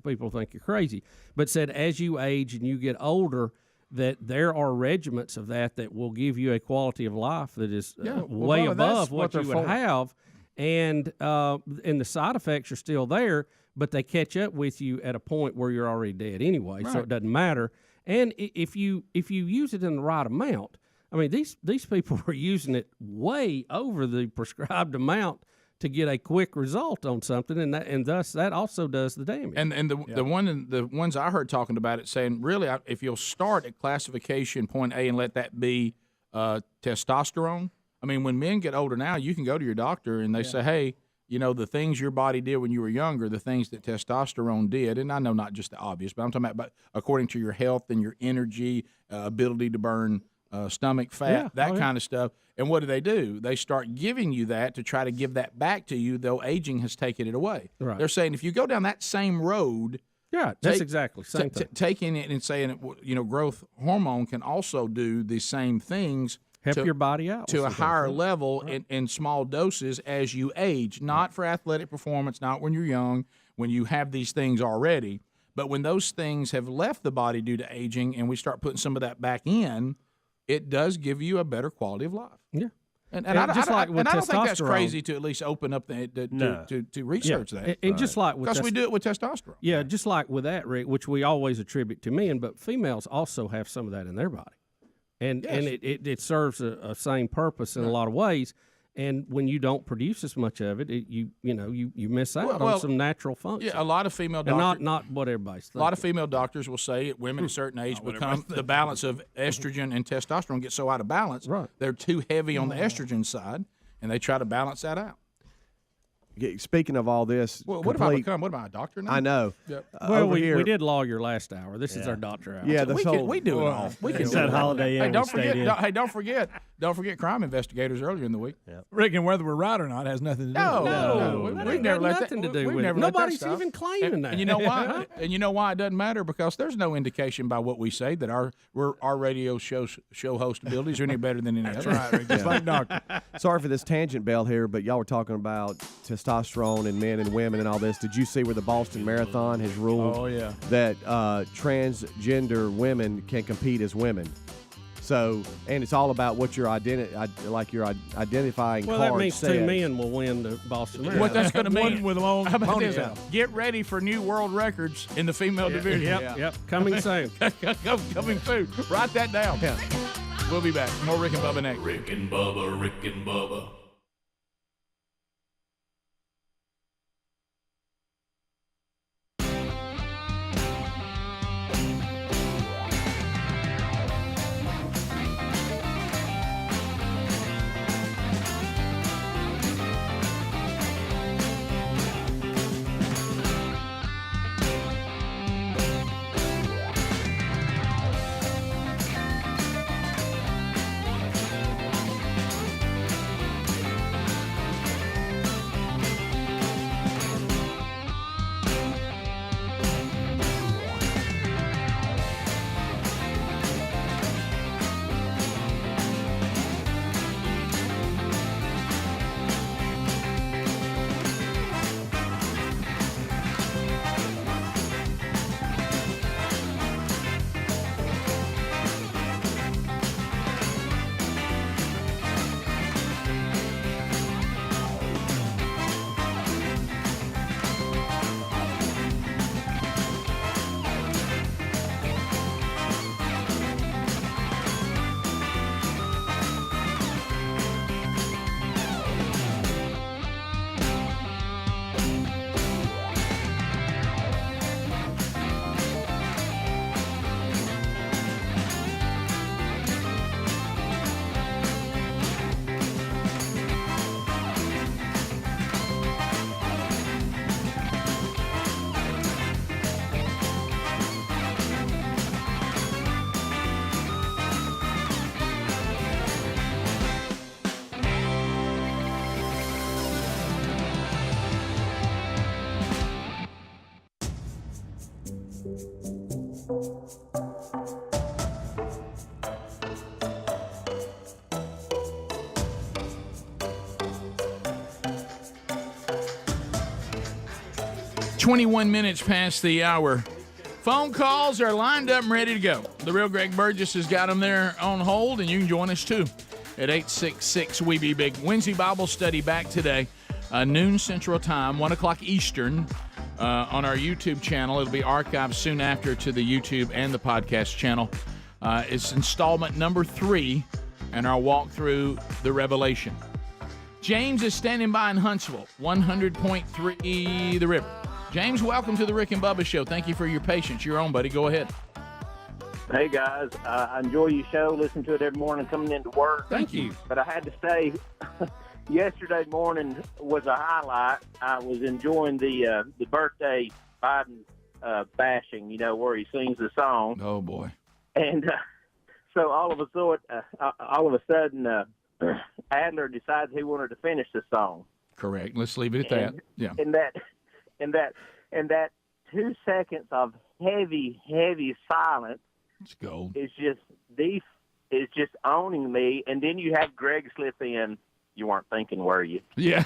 people think you're crazy. But said, as you age and you get older, that there are regiments of that will give you a quality of life that is way above what you would have. And the side effects are still there, but they catch up with you at a point where you're already dead anyway, so Right. it doesn't matter. And if you use it in the right amount, I mean, these people were using it way over the prescribed amount to get a quick result on something, and thus that also does the damage. And the ones I heard talking about it saying, really, if you'll start at classification point A and let that be testosterone. I mean, when men get older now, you can go to your doctor and they say, hey, the things your body did when you were younger, the things that testosterone did, and I know not just the obvious, but I'm talking about according to your health and your energy, ability to burn stomach fat, kind of stuff. And what do? They start giving you that to try to give that back to you, though aging has taken it away. Right. They're saying if you go down that same road, that's exactly the same thing. Taking it and saying, growth hormone can also do the same things. Help your body out. To a higher level in small doses as you age, not for athletic performance, not when you're young, when you have these things already, but when those things have left the body due to aging and we start putting some of that back in, it does give you a better quality of life. Yeah. And I don't think that's crazy to at least open up to research that. And just like with because we do it with testosterone. Yeah, just like with that, Rick, which we always attribute to men, but females also have some of that in their body. And it serves a same purpose in a lot of ways. And when you don't produce as much of it, you miss out on some natural functions. Yeah, a lot of female doctors, and not what everybody's thinking. A lot of female doctors will say at women at a certain age become the balance of estrogen and testosterone gets so out of balance. Right. They're too heavy on the estrogen side, and they try to balance that out. Speaking of all this, well, what have I become? What am I, a doctor now? I know. Yep. Well, we did lawyer last hour. This is our doctor hour. Yeah, we do it all. We can It's do that it all. holiday. Hey, don't forget crime investigators earlier in the week. Yep. Rick, and whether we're right or not has nothing to do with it. No, that we've ain't never got let nothing that, to do we've with it. never let that Nobody's stuff. even claiming that. And you know why? And you know why it doesn't matter? Because there's no indication by what we say that our radio show host abilities are any better than any other. Right, Rick. Just like doctor. Sorry for this tangent, Bell, here, but y'all were talking about testosterone and men and women and all this. Did you see where the Boston Marathon has ruled that transgender women can compete as women? So, and it's all about what your identifying Well, card that means says. two men will win the Boston Marathon. What that's going to mean? With a long How about this? ponytail. Get ready for new world records in the female division. Yep. Coming soon. Coming soon. Write that down. Yeah. We'll be back. More Rick and Bubba next. Rick and Bubba, Rick and Bubba. "21 minutes past the hour. Phone calls are lined up and ready to go. The real Greg Burgess has got them there on hold, and you can join us too at 866-WE-BE-BIG. Wednesday Bible study back today, noon Central Time, 1 o'clock Eastern. on our YouTube channel. It'll be archived soon after to the YouTube and the podcast channel. It's installment number 3 in our walk through the Revelation. James is standing by in Huntsville, 100.3 The River. James, welcome to the Rick and Bubba Show. Thank you for your patience. You're on, buddy. Go ahead. Hey, guys. I enjoy your show. Listen to it every morning coming into work. Thank you. But I had to say, yesterday morning was a highlight. I was enjoying the birthday Biden bashing, where he sings the song. Oh, boy. And so all of a sudden, Adler decides he wanted to finish the song. Correct. Let's leave it at that. Yeah. And that 2 seconds of heavy silence. It's gold. Is just owning me. And then you have Greg slip in. You weren't thinking, were you? Yeah.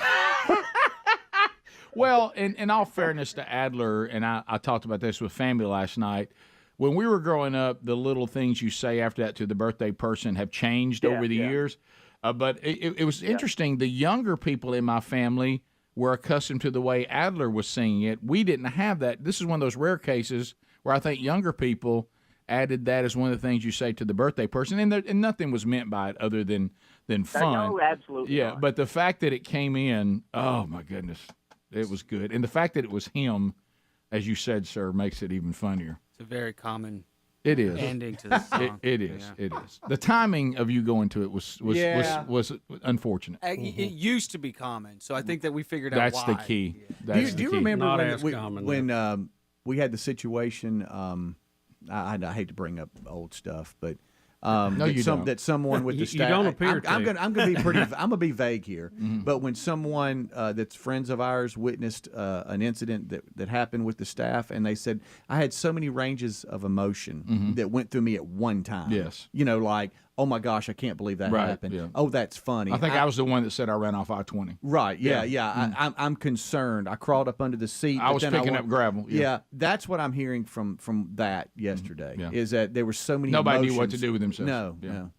Well, in all fairness to Adler, and I talked about this with family last night. When we were growing up, the little things you say after that to the birthday person have changed over the years. But it was interesting. The younger people in my family were accustomed to the way Adler was singing it. We didn't have that. This is one of those rare cases where I think younger people added that as one of the things you say to the birthday person, and nothing was meant by it other than fun. No, absolutely. Yeah, not. but the fact that it came in, oh my goodness, it was good, and the fact that it was him, as you said, sir, makes it even funnier. It's a very common. It is ending to the song. It is. Yeah. It is. The timing of you going to it was unfortunate. It used to be common, so I think that we figured out why. That's the key. Do you remember Not when we had the situation? I hate to bring up old stuff, but no, you don't. That someone with the staff. You don't appear to. I'm going to be pretty. I'm going to be vague here. But when someone that's friends of ours witnessed an incident that happened with the staff, and they said, I had so many ranges of emotion that went through me at one time. Yes. Like, oh my gosh, I can't believe that happened. Yeah. Oh, that's funny. I think I was the one that said I ran off I-20. Right. Yeah. I'm concerned. I crawled up under the seat. I was picking up gravel. Yeah. That's what I'm hearing from that yesterday. Is that there were so many. Nobody emotions. knew what to do with themselves. No.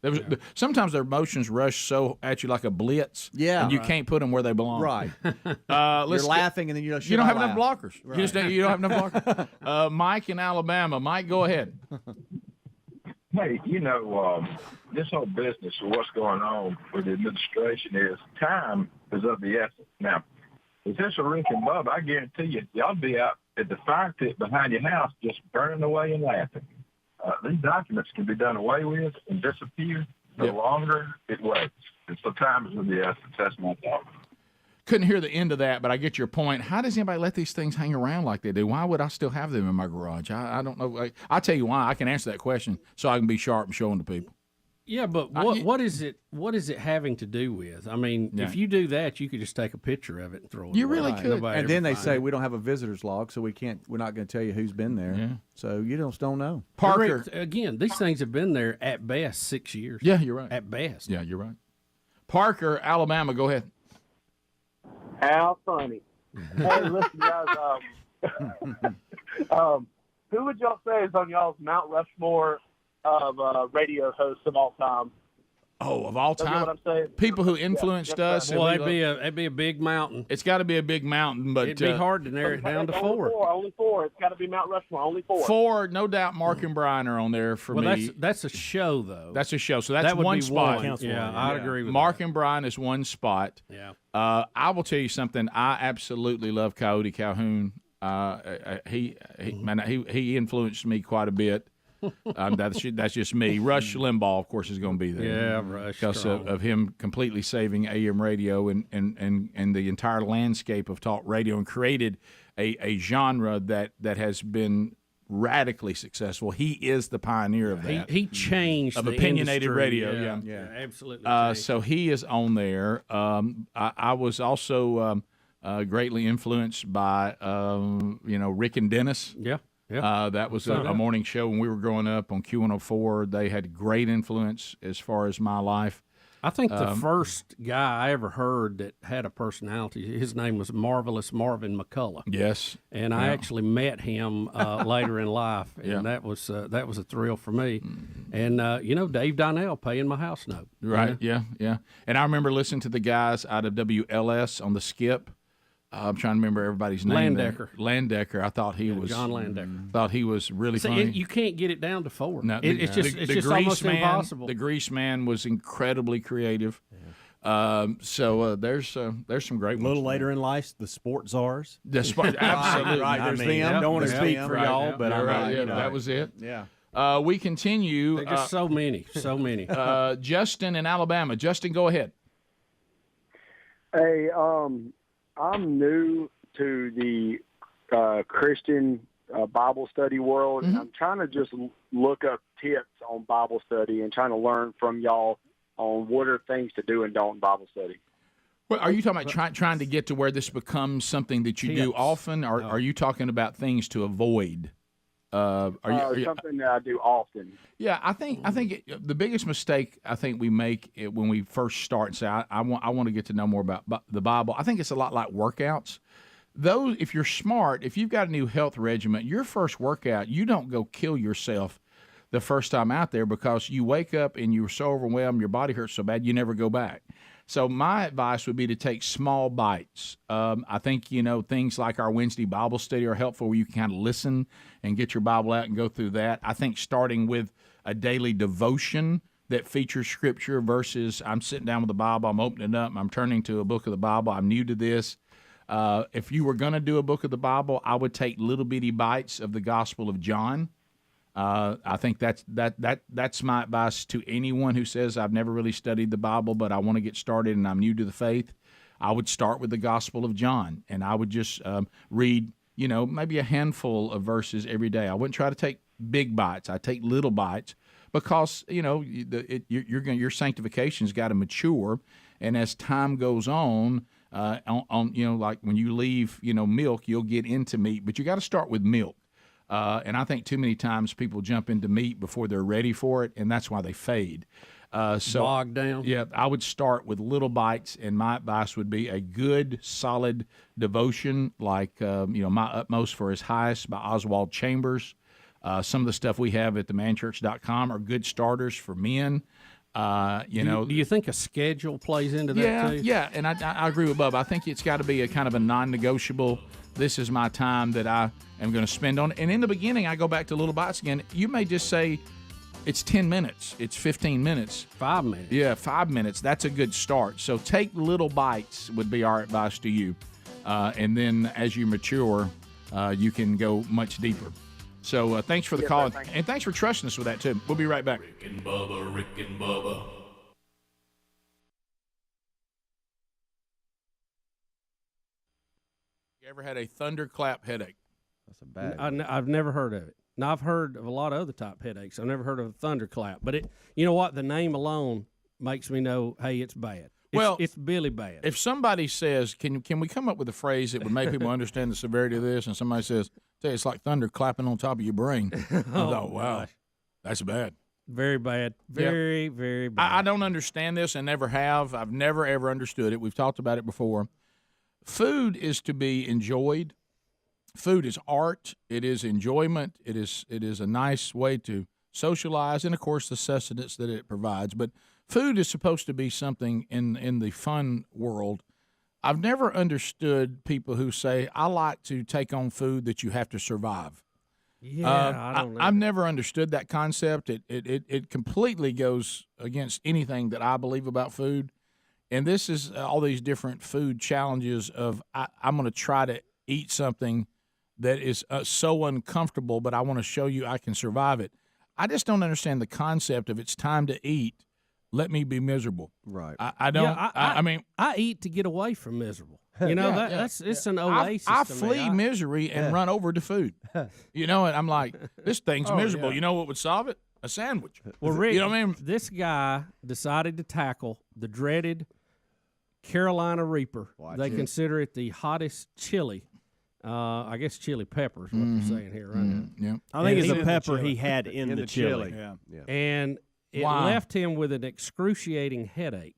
Sometimes their emotions rush so at you like a blitz. Yeah. And you can't put them where they belong. Right. You're laughing and then you don't have enough blockers. Right. You don't have enough blockers. Mike in Alabama. Mike, go ahead. Hey, this whole business of what's going on with the administration is time is of the essence. Now, if this a Rick and Bubba, I guarantee you, y'all be out at the fire pit behind your house just burning away and laughing. These documents can be done away with and disappear the longer it waits. And so time is of the essence. That's my thought. Couldn't hear the end of that, but I get your point. How does anybody let these things hang around like they do? Why would I still have them in my garage? I don't know. I'll tell you why. I can answer that question so I can be sharp and show them to people. Yeah, but what is it having to do with? I mean, if you do that, you could just take a picture of it and throw it. You away. really could. And then they say we don't have a visitor's log, so we're not going to tell you who's been there. Yeah. So you just don't know. Parker, again, these things have been there at best 6 years. Yeah, you're right. At best. Yeah, you're right. Parker, Alabama, go ahead. How funny. Hey, listen, guys. Who would y'all say is on y'all's Mount Rushmore of radio hosts of all time? Oh, of all time? What I'm saying? People who influenced us. Well, that'd be a big mountain. It's got to be a big mountain, but it'd be hard to narrow it down to four. Only four. It's got to be Mount Rushmore. Only four. Four, no doubt. Mark and Brian are on there for me. That's a show, though. That's a show, so that's that would one be spot. I'd agree with Mark that. and Brian is one spot. Yeah. I will tell you something. I absolutely love Coyote Calhoun. He influenced me quite a bit. That's just me. Rush Limbaugh, of course, is going to be there. Yeah, Rush. Because of him completely saving AM radio and the entire landscape of talk radio, and created a genre that has been radically successful. He is the pioneer of that. He changed of the opinionated industry. radio. Yeah, absolutely. So he is on there. I was also greatly influenced by Rick and Dennis. Yeah. That was a morning show when we were growing up on Q104. They had great influence as far as my life. I think the first guy I ever heard that had a personality, his name was Marvelous Marvin McCullough. Yes. And I actually met him later in life, and that was a thrill for me. And, Dave Donnell paying my house note. Right, yeah. And I remember listening to the guys out of WLS on the Skip. I'm trying to remember everybody's name. Landecker. Landecker. I thought he was John Landecker. Thought he was really See, funny. you can't get it down to 4. No, It's just almost impossible. The Grease Man was incredibly creative. So there's some great ones. A little later in life, the Sport Czars. The sport, absolutely. Right, there's them. Don't want to speak for y'all, but I'm right. you know. That was it. Yeah. We continue. There's just so many. Justin in Alabama. Justin, go ahead. Hey, I'm new to the Christian Bible study world, and I'm trying to just look up tips on Bible study and trying to learn from y'all on what are things to do and don't in Bible study. Well, are you talking about trying to get to where this becomes something that you do often, or are you talking about things to avoid? Something that I do often. Yeah, I think the biggest mistake I think we make when we first start and say I want to get to know more about the Bible. I think it's a lot like workouts. Those, if you're smart, if you've got a new health regimen, your first workout, you don't go kill yourself the first time out there because you wake up and you're so overwhelmed, your body hurts so bad, you never go back. So my advice would be to take small bites. I think, things like our Wednesday Bible study are helpful where you can kind of listen and get your Bible out and go through that. I think starting with a daily devotion that features Scripture versus I'm sitting down with the Bible, I'm opening it up, I'm turning to a book of the Bible, I'm new to this. If you were going to do a book of the Bible, I would take little bitty bites of the Gospel of John. I think that's my advice to anyone who says I've never really studied the Bible, but I want to get started and I'm new to the faith. I would start with the Gospel of John, and I would just read, maybe a handful of verses every day. I wouldn't try to take big bites. I take little bites because your sanctification's got to mature, and as time goes on, like when you leave milk, you'll get into meat, but you got to start with milk. And I think too many times people jump into meat before they're ready for it, and that's why they fade. Bogged down. Yeah, I would start with little bites, and my advice would be a good, solid devotion like, My Utmost for His Highest by Oswald Chambers. Some of the stuff we have at themanchurch.com are good starters for men. Do you think a schedule plays into that too? Yeah, and I agree with Bubba. I think it's got to be a kind of a non-negotiable. This is my time that I am going to spend on it. And in the beginning, I go back to little bites again. You may just say it's 10 minutes, it's 15 minutes. 5 minutes. Yeah, 5 minutes. That's a good start. So take little bites would be our advice to you. And then as you mature, you can go much deeper. So thanks for the call, and thanks for trusting us with that, too. We'll be right back. Rick and Bubba. You ever had a thunderclap headache? That's a bad I've never heard of it. Now, I've heard of a lot of other type headaches. I've never heard of a thunderclap. But you know what? The name alone makes me know, hey, it's bad. It's Billy bad. If somebody says, can we come up with a phrase that would make people understand the severity of this, and somebody says, it's like thunder clapping on top of your brain. Wow, gosh. That's bad. Very bad. Very, very bad. I don't understand this and never have. I've never, ever understood it. We've talked about it before. Food is to be enjoyed. Food is art. It is enjoyment. It is a nice way to socialize, and, of course, the sustenance that it provides. But food is supposed to be something in the fun world. I've never understood people who say, I like to take on food that you have to survive. Yeah, I don't know. I've never understood that concept. It completely goes against anything that I believe about food. And this is all these different food challenges of I'm going to try to eat something that is so uncomfortable, but I want to show you I can survive it. I just don't understand the concept of it's time to eat. Let me be miserable. Right. I don't. Yeah, I mean, I eat to get away from miserable. It's an oasis. I to me. flee misery and run over to food. And I'm like, this thing's miserable. Yeah. You know what would solve it? A sandwich. Well, Rick, you know what I mean? This guy decided to tackle the dreaded Carolina Reaper. They consider it the hottest chili. I guess chili pepper is what they're saying here, right? Yeah. I think it's the pepper he had in the chili. Yeah. And it left him with an excruciating headache.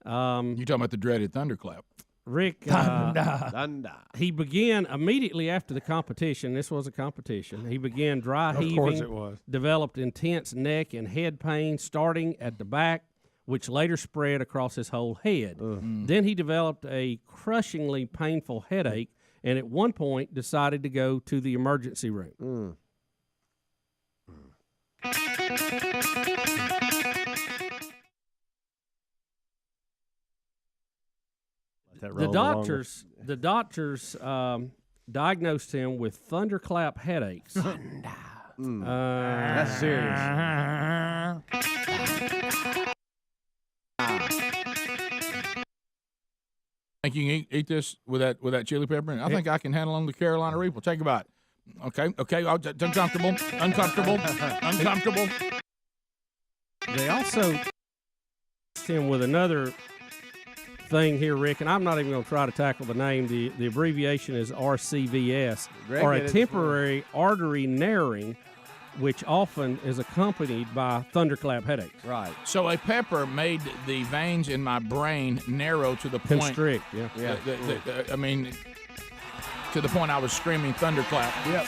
You talking about the dreaded thunderclap? Rick, he began immediately after the competition. This was a competition. He began dry heaving. Of course it was. Developed intense neck and head pain starting at the back which later spread across his whole head. Then he developed a crushingly painful headache, and at one point decided to go to the emergency room. The doctors diagnosed him with thunderclap headaches. That's serious. Think you can eat this with that chili pepper? I think I can handle on the Carolina Reaper. Take a bite. Okay. It's uncomfortable. They also him with another thing here, Rick, and I'm not even going to try to tackle the name. The abbreviation is RCVS, or a temporary artery narrowing, which often is accompanied by thunderclap headaches. Right. So a pepper made the veins in my brain narrow to the point. Constrict, yeah. I mean, to the point I was screaming thunderclap. Yep.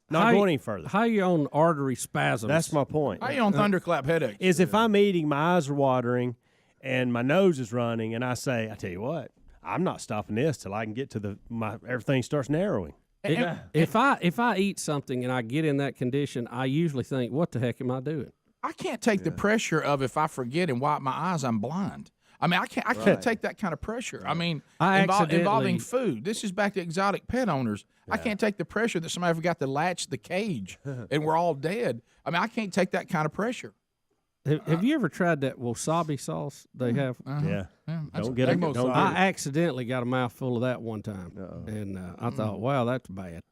Not going any further. How you on artery spasms? That's my point. How you on thunderclap headaches? Is if I'm eating, my eyes are watering, and my nose is running, and I say, I tell you what, I'm not stopping this till I can get to everything starts narrowing. If I eat something and I get in that condition, I usually think, what the heck am I doing? I can't take the pressure of if I forget and wipe my eyes, I'm blind. I mean, I can't take that kind of pressure. I mean, involving food. This is back to exotic pet owners. I can't take the pressure that somebody forgot to latch the cage and we're all dead. I mean, I can't take that kind of pressure. Have you ever tried that wasabi sauce they have? Yeah. Don't get it. I accidentally got a mouthful of that one time, and I thought, wow, that's bad.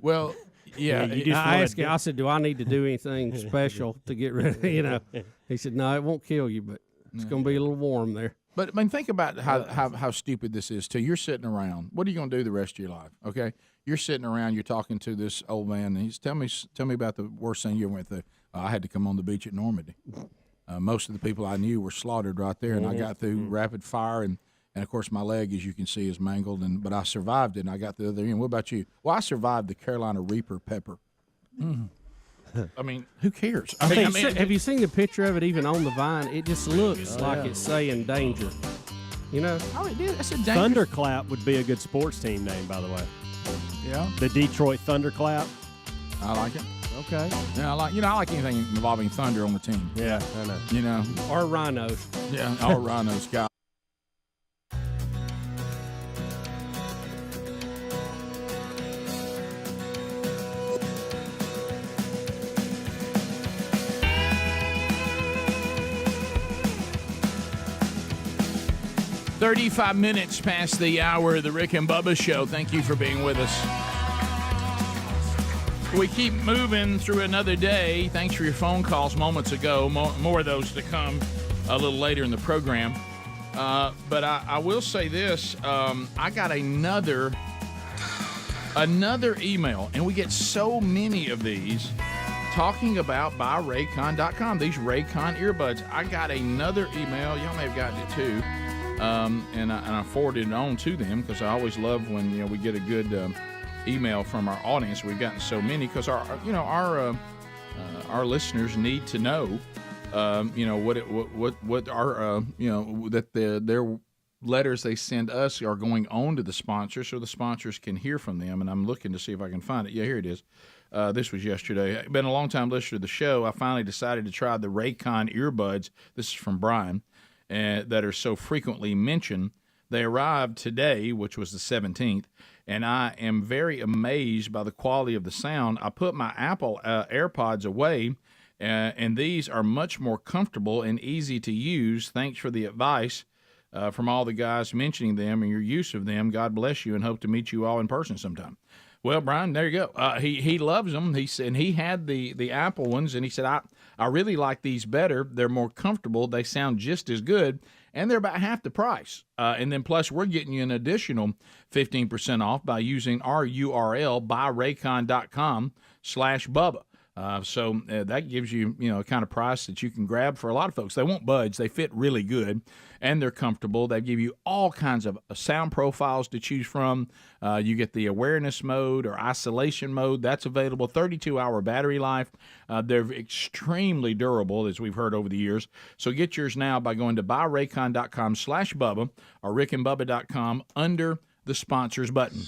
Well, yeah. I asked him, I said, do I need to do anything special to get rid of it? He said, no, it won't kill you, but it's going to be a little warm there. But I mean, think about how stupid this is, too. You're sitting around. What are you going to do the rest of your life, okay? You're sitting around, you're talking to this old man, and he's tell me about the worst thing you ever went through. I had to come on the beach at Normandy. Most of the people I knew were slaughtered right there, and I got through rapid fire, and of course my leg, as you can see, is mangled, but I survived it, and I got the other end. What about you? Well, I survived the Carolina Reaper pepper. I mean, who cares? Have you seen the picture of it even on the vine? It just looks like it's saying danger. You know? Oh, it did. That's a dangerous. Thunderclap would be a good sports team name, by the way. Yeah. The Detroit Thunderclap. I like it. Okay. Yeah, I like anything involving thunder on the team. Yeah, I know. You know. Or rhinos. Yeah, or rhinos. God. "35 minutes past the hour of the Rick and Bubba Show. Thank you for being with us. We keep moving through another day. Thanks for your phone calls moments ago. More of those to come a little later in the program. But I will say this. I got another email, and we get so many of these, talking about buyraycon.com, these Raycon earbuds. I got another email. Y'all may have gotten it too. And I forwarded it on to them because I always love when we get a good email from our audience. We've gotten so many because our listeners need to know what our that their letters they send us are going on to the sponsors, so the sponsors can hear from them. And I'm looking to see if I can find it. Yeah, here it is. This was yesterday. I've been a long time listener to the show. I finally decided to try the Raycon earbuds. This is from Brian. That are so frequently mentioned. They arrived today, which was the 17th, and I am very amazed by the quality of the sound. I put my Apple AirPods away, and these are much more comfortable and easy to use. Thanks for the advice from all the guys mentioning them and your use of them. God bless you, and hope to meet you all in person sometime. Well, Brian, there you go. He loves them. He said, and he had the Apple ones, and he said, I really like these better. They're more comfortable. They sound just as good, and they're about half the price. And then plus, we're getting you an additional 15% off by using our URL, buyraycon.com/Bubba. So that gives you, a kind of price that you can grab for a lot of folks. They won't budge. They fit really good, and they're comfortable. They give you all kinds of sound profiles to choose from. You get the awareness mode or isolation mode. That's available. 32-hour battery life. They're extremely durable, as we've heard over the years. So get yours now by going to buyraycon.com/Bubba or rickandbubba.com under the sponsors button.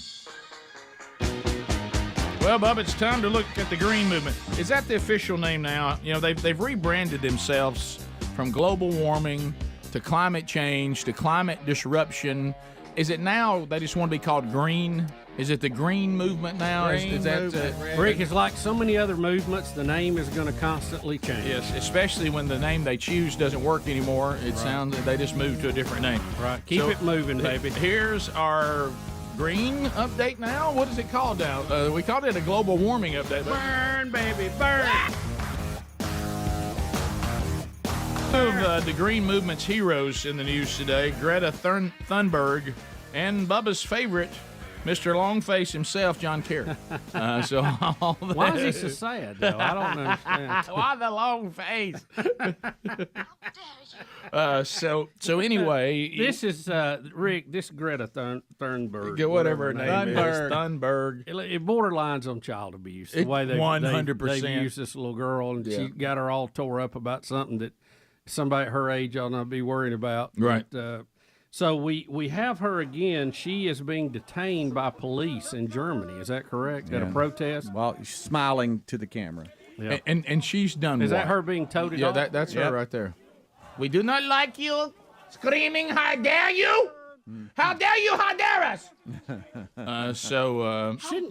Well, Bubba, it's time to look at the green movement. Is that the official name now? They've rebranded themselves from global warming to climate change to climate disruption. Is it now they just want to be called green? Is it the green movement now? Is that Rick, it's like so many other movements, the name is going to constantly change. Yes, especially when the name they choose doesn't work anymore. It sounds they just move to a different name. Right. Keep it moving, baby. Here's our green update now. What is it called now? We called it a global warming update. Burn, baby, burn. Of the green movement's heroes in the news today, Greta Thunberg and Bubba's favorite, Mr. Longface himself, John Kerry. Why is he so sad, though? I don't understand. Why the long face? So anyway, this is Rick. This Greta Thunberg, whatever her name is, Thunberg. It borderlines on child abuse. The way they 100%. they use this little girl, and she got her all tore up about something that somebody her age ought not be worried about. Right. But, so we have her again. She is being detained by police in Germany. Is that correct? At a protest? Well, she's smiling to the camera. Yeah. And she's done Is what? that her being toted off? Yeah, that's her right there. We do not like you screaming, how dare you? How dare you, how dare us? How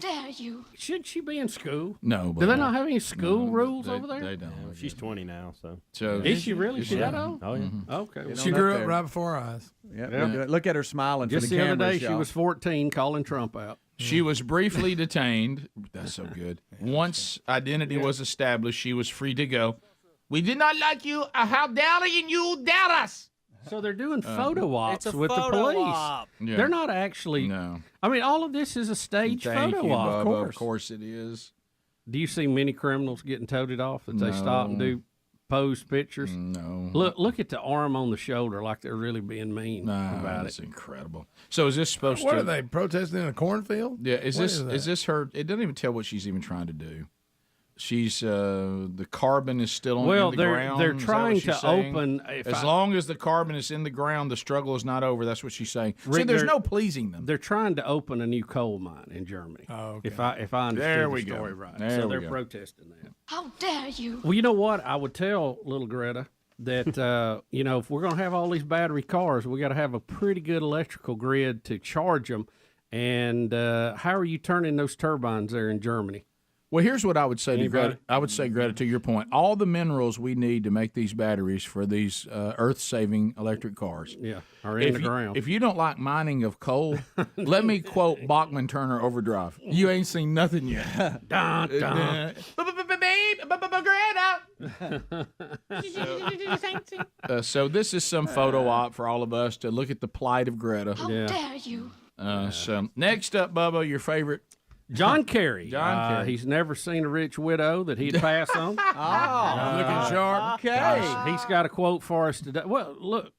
dare you? Should she be in school? No. Do they not have any school rules over there? They don't. She's 20 now, so. Is she really? She that old? Oh, yeah. Okay. She grew up right before our eyes. Yeah. Look at her smiling Just for the the camera. other day, she was 14 calling Trump out. She was briefly detained. That's so good. Once identity was established, she was free to go. We did not like you. How dare you dare us? So they're doing photo ops it's a with the photo police. op. Yeah. They're not actually. No. I mean, all of this is a staged Thank photo you, op. Bubba. Of course it is. Do you see many criminals getting toted off that they No. stop and do pose pictures? No. Look at the arm on the shoulder, like they're really being mean about It's it. incredible. So is this supposed What to? are they protesting in a cornfield? Yeah. Is What this that? is this her? It doesn't even tell what she's even trying to do. She's the carbon is still in the ground. They're Is that what trying she's to saying? open. As long as the carbon is in the ground, the struggle is not over. That's what she's saying. See, Rick, there's they're- no pleasing them. They're trying to open a new coal mine in Germany. Oh, okay. If I understood There we the go. story right, There so we they're go. protesting that. How dare you? Well, you know what? I would tell little Greta that if we're going to have all these battery cars, we got to have a pretty good electrical grid to charge them. And how are you turning those turbines there in Germany? Well, here's what I would say to Anybody? Greta. I would say, Greta, to your point, all the minerals we need to make these batteries for these earth-saving electric cars. Yeah, are in the ground. If you don't like mining of coal, let me quote Bachman Turner Overdrive. You ain't seen nothing yet. Dun, dun. So this is some photo op for all of us to look at the plight of Greta. How dare you? So next up, Bubba, your favorite. John Kerry. John Kerry. He's never seen a rich widow that he'd pass on. looking sharp. Okay. He's got a quote for us today. Well, look,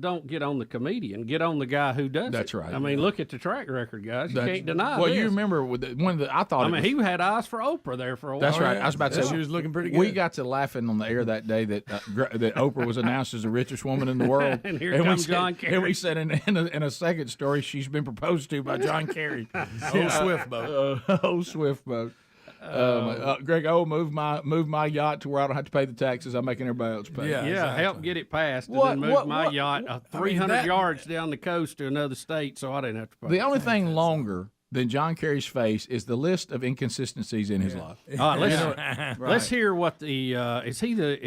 don't get on the comedian. Get on the guy who does That's it. right. I mean, look at the track record, guys. You can't deny Well, this. you remember with one of the, I thought. I it mean, was- he had eyes for Oprah there for a while. That's right. I was about to say She was looking pretty good. We got to laughing on the air that day that that Oprah was announced as the richest woman in the world, And here we comes said, John Kerry. And we said in a second story, she's been proposed to by John Kerry. Swift boat. Swift boat. Greg, move my yacht to where I don't have to pay the taxes I'm making everybody else pay. Yeah. Yeah, Exactly. help get it passed, What- and then move my yacht 300 that- yards down the coast to another state, so I didn't have to pay. The only thing longer than John Kerry's face is the list of inconsistencies in his life. All right, let's hear what the is he the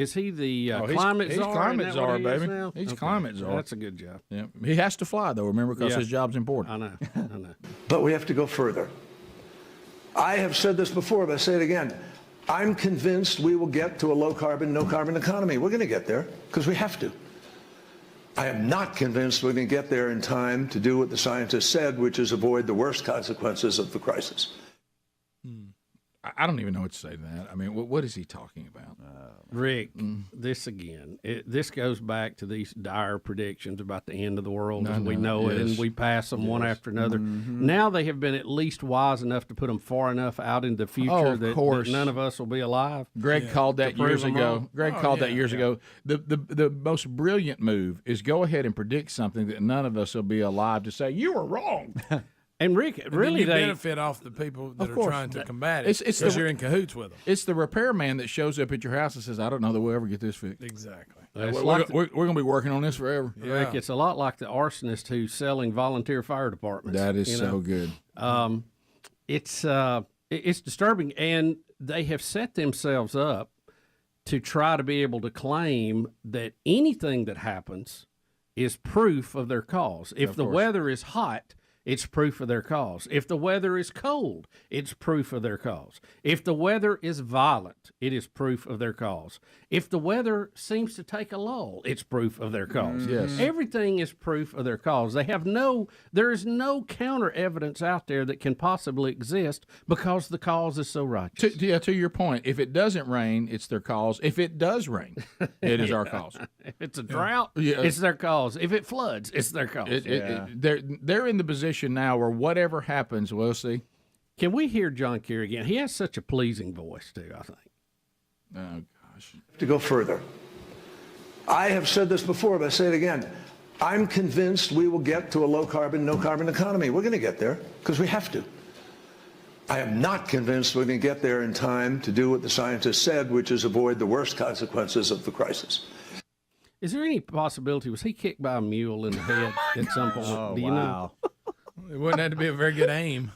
climate he's czar? climate Isn't that what czar, he is baby. now? He's Okay. climate czar. That's a good job. Yeah. He has to fly though, remember, because Yeah. his job's important. I know. But we have to go further. I have said this before, but I say it again. I'm convinced we will get to a low-carbon, no-carbon economy. We're going to get there because we have to. I am not convinced we're going to get there in time to do what the scientists said, which is avoid the worst consequences of the crisis. I don't even know what to say to that. I mean, what is he talking about? Rick, this again. This goes back to these dire predictions about the end of the world as we know it, and we pass them one after another. Mm-hmm. Now they have been at least wise enough to put them far enough out into the future that none of us will be alive. Greg called that years ago. Greg called that years ago. The most brilliant move is go ahead and predict something that none of us will be alive to say, you were wrong. And Rick, really, they benefit off the people that are trying to combat it because you're in cahoots with them. It's the repairman that shows up at your house and says, I don't know that we'll ever get this fixed. Exactly. We're going to be working on this forever. Yeah. Rick, it's a lot like the arsonist who's selling volunteer fire departments. That is so good. It's disturbing, and they have set themselves up to try to be able to claim that anything that happens is proof of their cause. If the weather is hot, it's proof of their cause. If the weather is cold, it's proof of their cause. If the weather is violent, it is proof of their cause. If the weather seems to take a lull, it's proof of their cause. Yes. Everything is proof of their cause. There is no counter evidence out there that can possibly exist because the cause is so righteous. To your point, if it doesn't rain, it's their cause. If it does rain, it is our cause. If it's a drought, it's their cause. If it floods, it's their cause. They're in the position now where whatever happens, we'll see. Can we hear John Kerry again? He has such a pleasing voice, too, I think. Oh, gosh. To go further. I have said this before, but I say it again. I'm convinced we will get to a low-carbon, no-carbon economy. We're going to get there because we have to. I am not convinced we're going to get there in time to do what the scientists said, which is avoid the worst consequences of the crisis. Is there any possibility, was he kicked by a mule in the head at some point? Oh, Do you know? It wouldn't have to be a very good aim.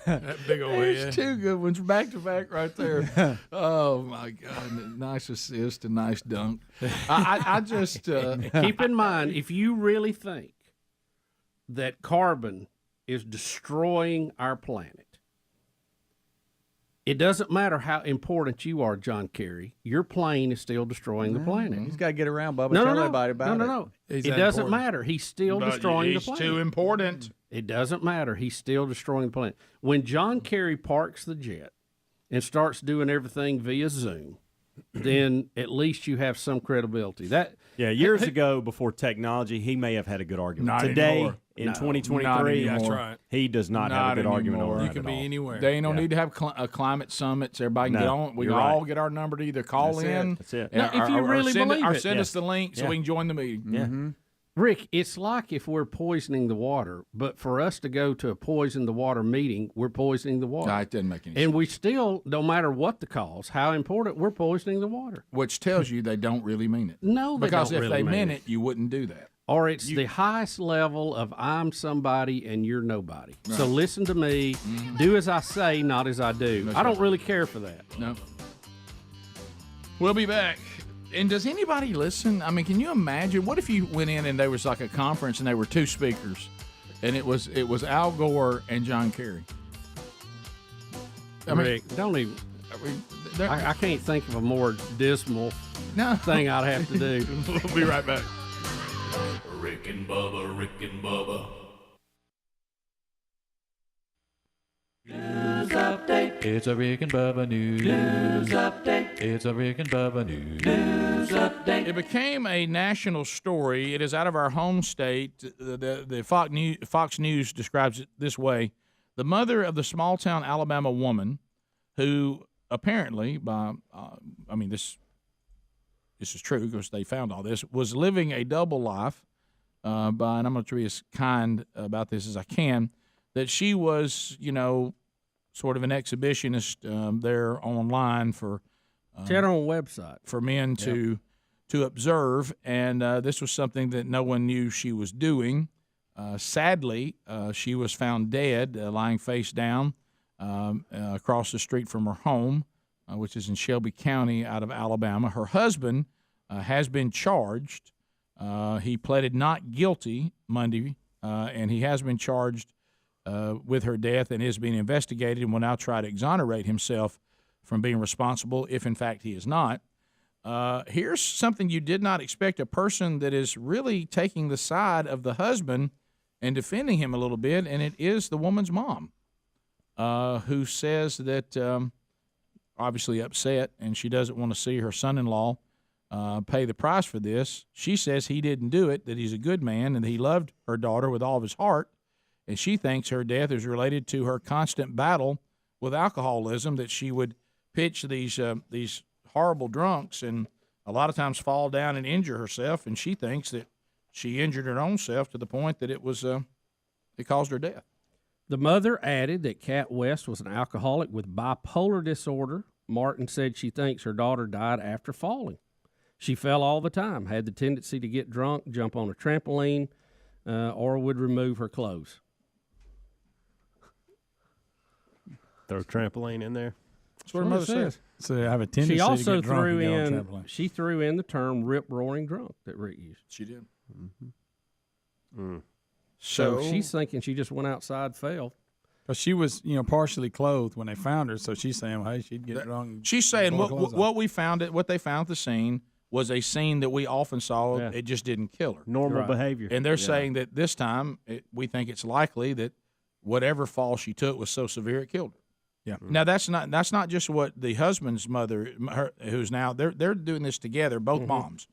That big old There's head. two good ones back to back right there. Oh, my God. Nice assist and nice dunk. I just keep in mind, if you really think that carbon is destroying our planet, it doesn't matter how important you are, John Kerry. Your plane is still destroying the planet. He's got to get around, Bubba. Tell everybody about it. No. It doesn't matter. He's still destroying the planet. He's too important. It doesn't matter. He's still destroying the planet. When John Kerry parks the jet and starts doing everything via Zoom, then at least you have some credibility. Years ago, before technology, he may have had a good argument. Not Today, anymore. in 2023, That's right. he does not have a good argument on that You can be at all. anywhere. They ain't no need to have climate summits. Everybody can get on. We can all get our number to either call in. That's it. Now, if you really believe it. Send us the link so we can join the meeting. Yeah. Rick, it's like if we're poisoning the water, but for us to go to a poison the water meeting, we're poisoning the water. It doesn't make any sense. And we still, no matter what the cause, how important, we're poisoning the water. Which tells you they don't really mean it. No, they because don't if really they mean meant it. it, you wouldn't do that. Or it's the highest level of I'm somebody and you're nobody. Right. So listen to me, do as I say, not as I do. That's I don't right. really care for that. No. We'll be back. And does anybody listen? I mean, can you imagine? What if you went in and there was like a conference and there were two speakers, and it was Al Gore and John Kerry? Rick, don't even. I can't think of a more dismal thing I'd have to do. We'll be right back. Rick and Bubba, Rick and Bubba. News update. It's a Rick and Bubba news update. It's a Rick and Bubba news update. It became a national story. It is out of our home state. The Fox News describes it this way: the mother of the small-town Alabama woman, who apparently, this is true because they found all this, was living a double life. And I'm going to be as kind about this as I can. That she was, sort of an exhibitionist there online for. She had her own website for men to observe, and this was something that no one knew she was doing. Sadly, she was found dead, lying face down across the street from her home, which is in Shelby County, out of Alabama. Her husband has been charged. He pleaded not guilty Monday, and he has been charged with her death and is being investigated and will now try to exonerate himself from being responsible if, in fact, he is not. Here's something you did not expect, a person that is really taking the side of the husband and defending him a little bit, and it is the woman's mom, who says that obviously upset, and she doesn't want to see her son-in-law pay the price for this. She says he didn't do it, that he's a good man, and he loved her daughter with all of his heart, and she thinks her death is related to her constant battle with alcoholism, that she would pitch these horrible drunks and a lot of times fall down and injure herself, and she thinks that she injured her own self to the point that it caused her death. The mother added that Cat West was an alcoholic with bipolar disorder. Martin said she thinks her daughter died after falling. She fell all the time, had the tendency to get drunk, jump on a trampoline, or would remove her clothes. Throw a trampoline in there. That's what her mother says. So I have a tendency She also to get drunk threw and get on in. a trampoline. She threw in the term "rip-roaring drunk" that Rick used. She did. So she's thinking she just went outside, fell. Because she was, partially clothed when they found her, so she's saying, hey, she'd get drunk. And She's saying pull her clothes off. what they found at the scene was a scene that we often saw. Yeah. It just didn't kill her. Normal behavior. And they're saying that this time we think it's likely that whatever fall she took was so severe it killed her. Yeah. Now that's not just what the husband's mother, who's now they're doing this together, both moms.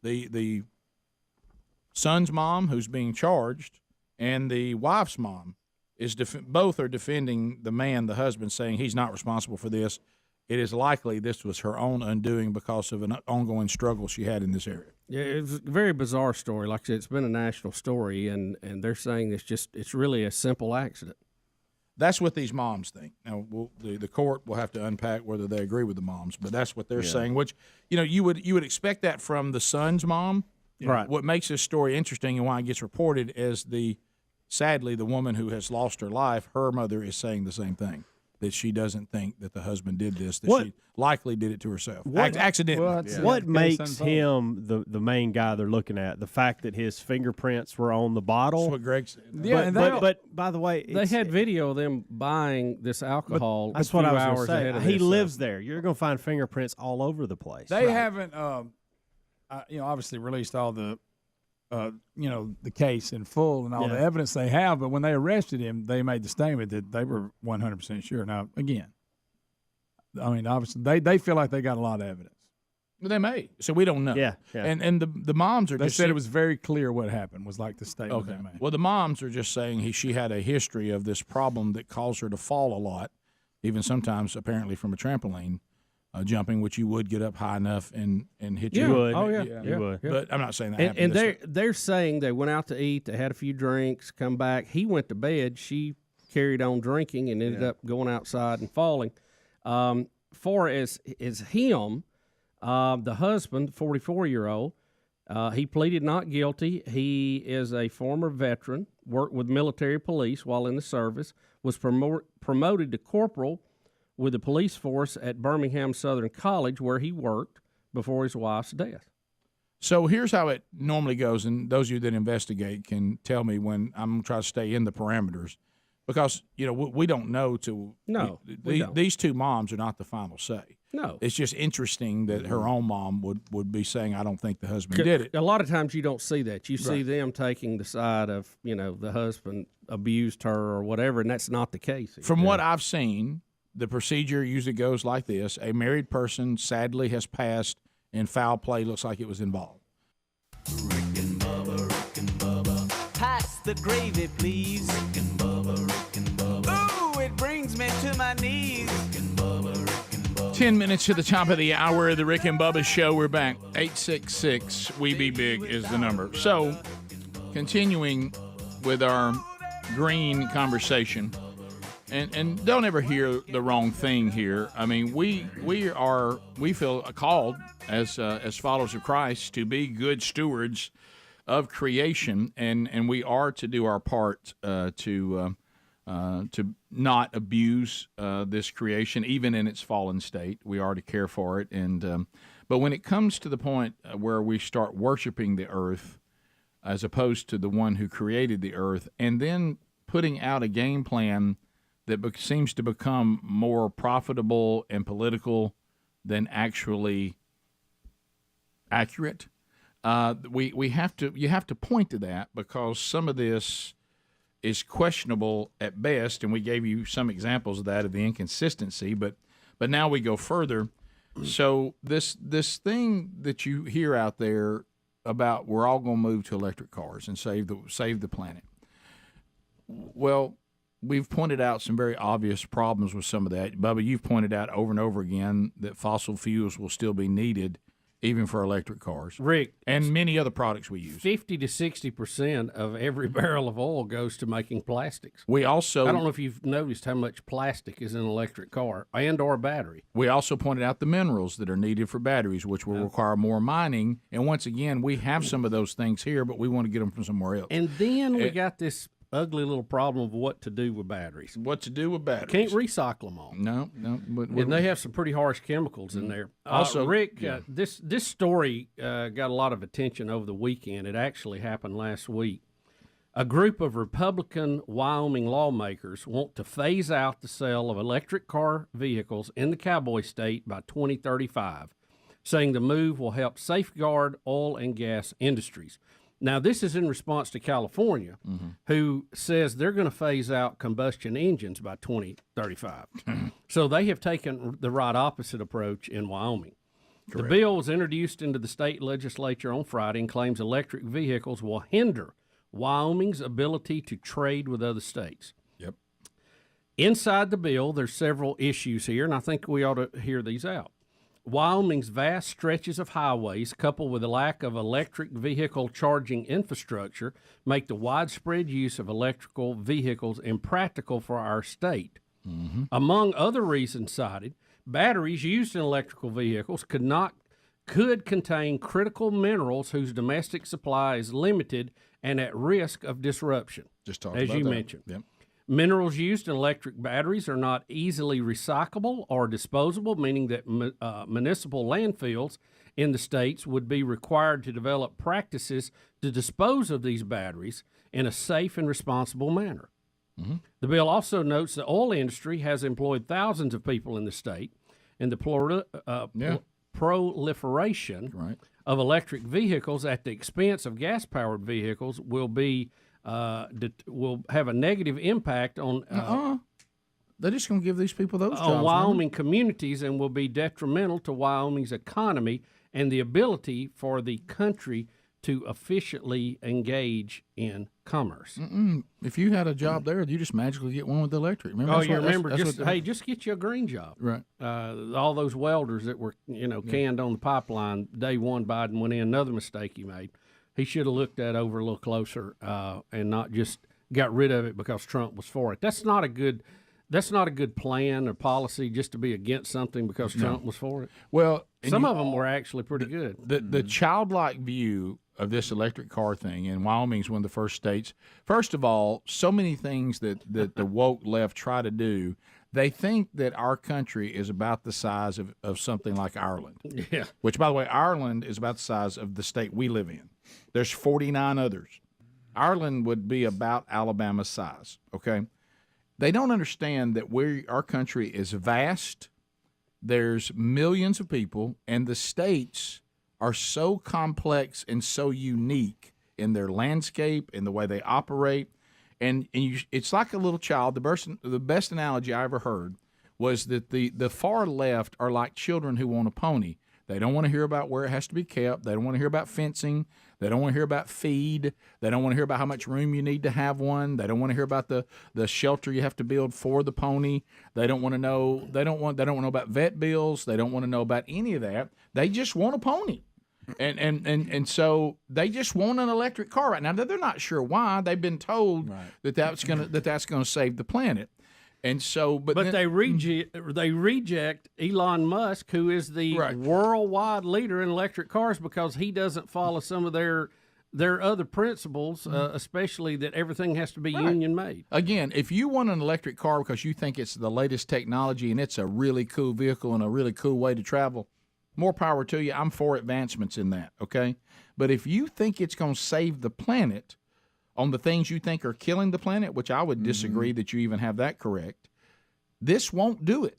The son's mom, who's being charged, and the wife's mom is both are defending the man, the husband, saying he's not responsible for this. It is likely this was her own undoing because of an ongoing struggle she had in this area. Yeah, it's a very bizarre story. Like I said, it's been a national story, and they're saying it's really a simple accident. That's what these moms think. Now, the court will have to unpack whether they agree with the moms, but that's what they're saying. Which, you would expect that from the son's mom. Right. What makes this story interesting and why it gets reported is sadly, the woman who has lost her life, her mother is saying the same thing, that she doesn't think that the husband did this, that she likely did it to herself, accidentally. What makes him the main guy they're looking at? The fact that his fingerprints were on the bottle? That's what Greg said. Yeah, but by the way, They had video of them buying this alcohol. That's a what few I was hours going to say. ahead of He this, lives there. You're going to find fingerprints all over the place. They haven't, obviously released all the, the case in full and all the evidence they have. But when they arrested him, they made the statement that they were 100% sure. Now, again, obviously they feel like they got a lot of evidence. Well, they may, so we don't know. Yeah. And the moms are. They just said it was very clear what happened. Was like the statement they made. Well, the moms are just saying she had a history of this problem that caused her to fall a lot, even sometimes apparently from a trampoline. Jumping, which you would get up high enough and hit you. You would. Oh, yeah. You would. But I'm not saying that And happened. they're saying they went out to eat, they had a few drinks, come back. He went to bed. She carried on drinking and ended up going outside and falling. For as him, the husband, 44-year-old, he pleaded not guilty. He is a former veteran, worked with military police while in the service, was promoted to corporal with the police force at Birmingham Southern College, where he worked before his wife's death. So here's how it normally goes, and those of you that investigate can tell me when I'm going to try to stay in the parameters, because we don't know these two moms are not the final say. No, it's just interesting that her own mom would be saying, "I don't think the husband did it." A lot of times you don't see that. You see them taking the side of the husband abused her or whatever, and that's not the case. From what I've seen, the procedure usually goes like this. A married person sadly has passed and foul play looks like it was involved. Rick and Bubba. Pass the gravy, please. Rick and Bubba. Ooh, it brings me to my knees. Rick and Bubba. 10 minutes to the top of the hour of the Rick and Bubba Show. We're back. 866-WE-BE-BIG is the number. So, continuing with our green conversation. And don't ever hear the wrong thing here. I mean, we feel called as followers of Christ to be good stewards of creation, and we are to do our part to not abuse this creation, even in its fallen state. We are to care for it, and but when it comes to the point where we start worshiping the earth as opposed to the one who created the earth, and then putting out a game plan that seems to become more profitable and political than actually accurate. You have to point to that, because some of this is questionable at best, and we gave you some examples of that, of the inconsistency. But now we go further. So this thing that you hear out there about we're all going to move to electric cars and save the planet. Well, we've pointed out some very obvious problems with some of that. Bubba, you've pointed out over and over again that fossil fuels will still be needed even for electric cars. Rick. And many other products we use. 50 to 60% of every barrel of oil goes to making plastics. We also... I don't know if you've noticed how much plastic is in an electric car and or a battery. We also pointed out the minerals that are needed for batteries, which will require more mining. And once again, we have some of those things here, but we want to get them from somewhere else. And then we got this ugly little problem of what to do with batteries. What to do with batteries? Can't recycle them all. No. And they have some pretty harsh chemicals in there. Also, Rick, this story got a lot of attention over the weekend. It actually happened last week. A group of Republican Wyoming lawmakers want to phase out the sale of electric car vehicles in the cowboy state by 2035, saying the move will help safeguard oil and gas industries. Now, this is in response to California, who says they're going to phase out combustion engines by 2035. So they have taken the right opposite approach in Wyoming. Correct. The bill was introduced into the state legislature on Friday and claims electric vehicles will hinder Wyoming's ability to trade with other states. Yep. Inside the bill, there's several issues here, and I think we ought to hear these out. Wyoming's vast stretches of highways, coupled with a lack of electric vehicle charging infrastructure, make the widespread use of electrical vehicles impractical for our state. Among other reasons cited, batteries used in electrical vehicles could contain critical minerals whose domestic supply is limited and at risk of disruption. Just talked as about you that. mentioned. Yep. Minerals used in electric batteries are not easily recyclable or disposable, meaning that municipal landfills in the states would be required to develop practices to dispose of these batteries in a safe and responsible manner. The bill also notes the oil industry has employed thousands of people in the state, and the proliferation of electric vehicles at the expense of gas-powered vehicles will have a negative impact on they're just going to give these people those jobs. On Wyoming communities, and will be detrimental to Wyoming's economy and the ability for the country to efficiently engage in commerce. If you had a job there, you just magically get one with electric. Remember, just get you a green job. Right. All those welders that were canned on the pipeline day one, Biden went in. Another mistake he made. He should have looked that over a little closer and not just got rid of it because Trump was for it. That's not a good plan or policy, just to be against something because Trump was for it. Well, some of them were actually pretty good. The childlike view of this electric car thing, and Wyoming's one of the first states. First of all, so many things that the woke left try to do. They think that our country is about the size of something like Ireland. Yeah. Which, by the way, Ireland is about the size of the state we live in. There's 49 others. Ireland would be about Alabama's size, okay? They don't understand that our country is vast. There's millions of people, and the states are so complex and so unique in their landscape and the way they operate. And it's like a little child. The best analogy I ever heard was that the far left are like children who want a pony. They don't want to hear about where it has to be kept. They don't want to hear about fencing. They don't want to hear about feed. They don't want to hear about how much room you need to have one. They don't want to hear about the shelter you have to build for the pony. They don't want to know. They don't want to know about vet bills. They don't want to know about any of that. They just want a pony. And so they just want an electric car right now. They're not sure why. They've been told that's gonna save the planet. And so, but they reject Elon Musk, who is the worldwide leader in electric cars, because he doesn't follow some of their other principles, especially that everything has to be union made. Again, if you want an electric car because you think it's the latest technology and it's a really cool vehicle and a really cool way to travel, more power to you. I'm for advancements in that, okay? But if you think it's going to save the planet, on the things you think are killing the planet, which I would disagree that you even have that correct, this won't do it.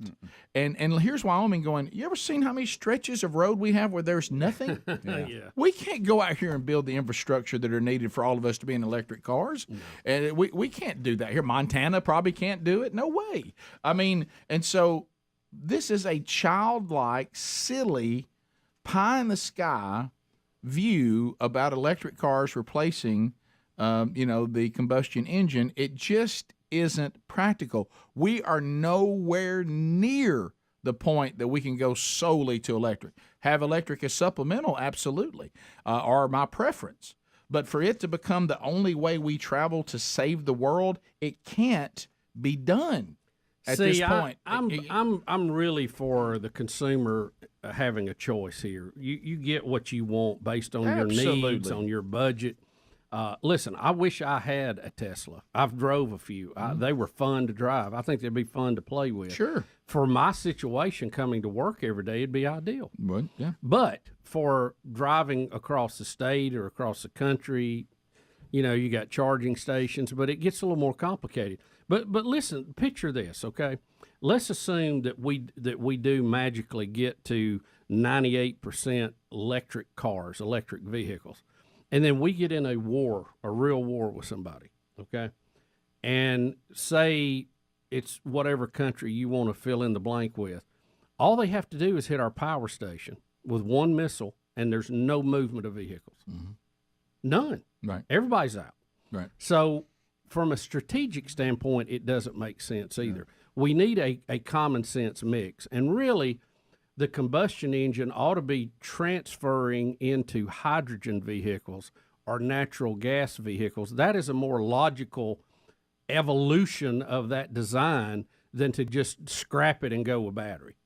And here's Wyoming going, you ever seen how many stretches of road we have where there's nothing? Yeah. We can't go out here and build the infrastructure that are needed for all of us to be in electric cars. And we can't do that here. Montana probably can't do it. No way. I mean, and so this is a childlike, silly, pie-in-the-sky view about electric cars replacing the combustion engine. It just isn't practical. We are nowhere near the point that we can go solely to electric. Have electric as supplemental, absolutely, or my preference. But for it to become the only way we travel to save the world, it can't be done at this point. I'm really for the consumer having a choice here. You get what you want based on your needs, on your budget. Listen, I wish I had a Tesla. I've drove a few. They were fun to drive. I think they'd be fun to play with. Sure. For my situation, coming to work every day, it'd be ideal. Yeah. But for driving across the state or across the country, you got charging stations, but it gets a little more complicated. But listen, picture this, okay? Let's assume that we do magically get to 98% electric cars, electric vehicles. And then we get in a real war with somebody, okay? And say it's whatever country you want to fill in the blank with. All they have to do is hit our power station with one missile, and there's no movement of vehicles. None. Right. Everybody's out. Right. So from a strategic standpoint, it doesn't make sense either. We need a common sense mix. And really, the combustion engine ought to be transferring into hydrogen vehicles or natural gas vehicles. That is a more logical evolution of that design than to just scrap it and go with battery.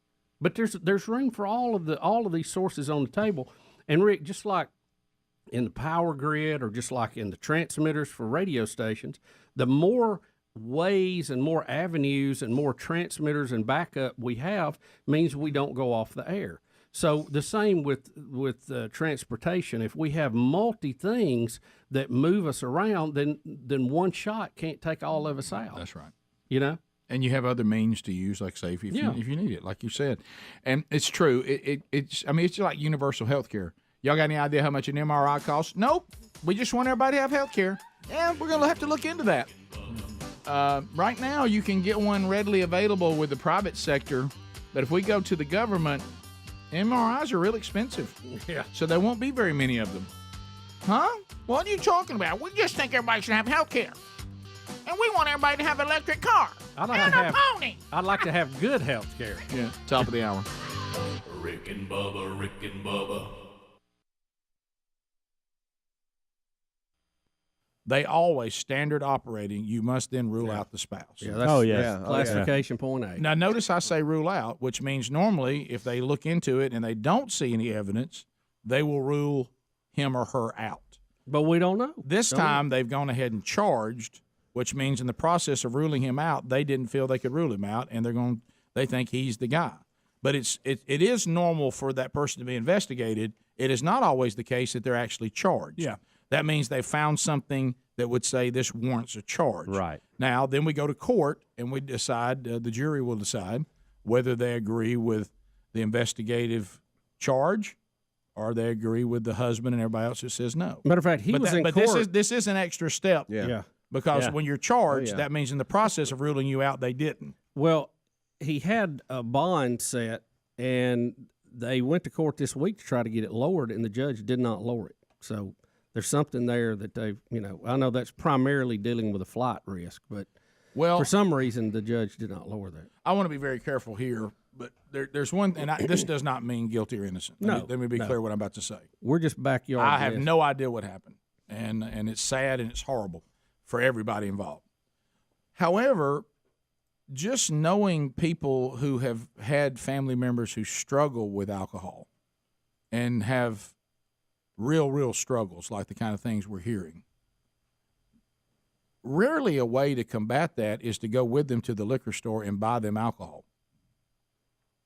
But there's room for all of these sources on the table. And Rick, just like in the power grid or just like in the transmitters for radio stations, the more ways and more avenues and more transmitters and backup we have means we don't go off the air. So the same with transportation. If we have multi things that move us around, then one shot can't take all of us out. That's right. And you have other means to use, like say if you need it, like you said. And it's true. It's just like universal health care. Y'all got any idea how much an MRI costs? Nope. We just want everybody to have health care. Yeah, we're going to have to look into that. Right now, you can get one readily available with the private sector, but if we go to the government, MRIs are real expensive. Yeah. So there won't be very many of them. Huh? What are you talking about? We just think everybody should have health care. And we want everybody to have an electric car. I'd like to have good health care. Yeah, top of the hour. Rick and Bubba, Rick and Bubba. They always standard operating. You must then rule out the spouse. Yeah, that's classification point A. Now, notice I say rule out, which means normally if they look into it and they don't see any evidence, they will rule him or her out. But we don't know. This time they've gone ahead and charged, which means in the process of ruling him out, they didn't feel they could rule him out, and they think he's the guy. But it is normal for that person to be investigated. It is not always the case that they're actually charged. Yeah. That means they found something that would say this warrants a charge. Right. Now, then we go to court and we decide, the jury will decide whether they agree with the investigative charge or they agree with the husband and everybody else who says no. Matter of fact, he was in court. This is an extra step. Yeah. Because when you're charged, that means in the process of ruling you out, they didn't. Well, he had a bond set, and they went to court this week to try to get it lowered, and the judge did not lower it. So there's something there that I know that's primarily dealing with a flight risk, but for some reason the judge did not lower that. I want to be very careful here, but there's one, and this does not mean guilty or innocent. Let me be clear what I'm about to say. We're just backyard. I have no idea what happened, and it's sad and it's horrible for everybody involved. However, just knowing people who have had family members who struggle with alcohol and have real struggles like the kind of things we're hearing, rarely a way to combat that is to go with them to the liquor store and buy them alcohol.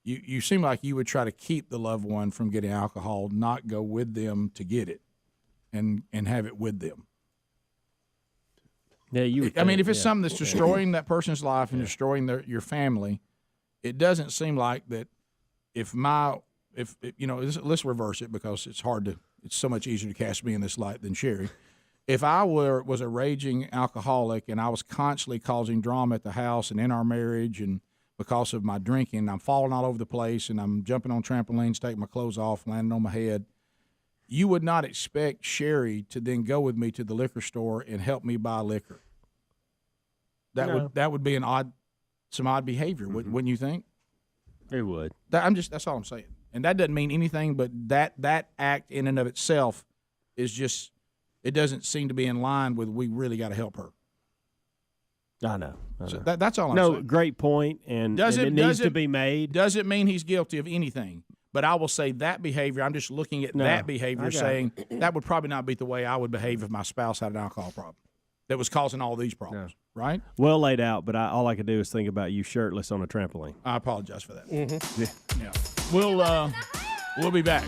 You seem like you would try to keep the loved one from getting alcohol, not go with them to get it and have it with them. Yeah, you. Would I mean, think, if it's something that's destroying that person's life and destroying your family, it doesn't seem like that. If let's reverse it because it's hard to. It's so much easier to cast me in this light than Sherry. If I was a raging alcoholic and I was constantly causing drama at the house and in our marriage, and because of my drinking, I'm falling all over the place and I'm jumping on trampolines, taking my clothes off, landing on my head, you would not expect Sherry to then go with me to the liquor store and help me buy liquor. That would be some odd behavior, wouldn't you think? It would. That's all I'm saying. And that doesn't mean anything, but that act in and of itself is just, it doesn't seem to be in line with we really got to help her. I know. So that's all I'm saying. No, great point, and it needs to be made. Doesn't mean he's guilty of anything, but I will say that behavior, I'm just looking at that behavior saying that would probably not be the way I would behave if my spouse had an alcohol problem that was causing all these problems, right? Well laid out, but all I could do is think about you shirtless on a trampoline. I apologize for that. Mm-hmm. Yeah. We'll be back.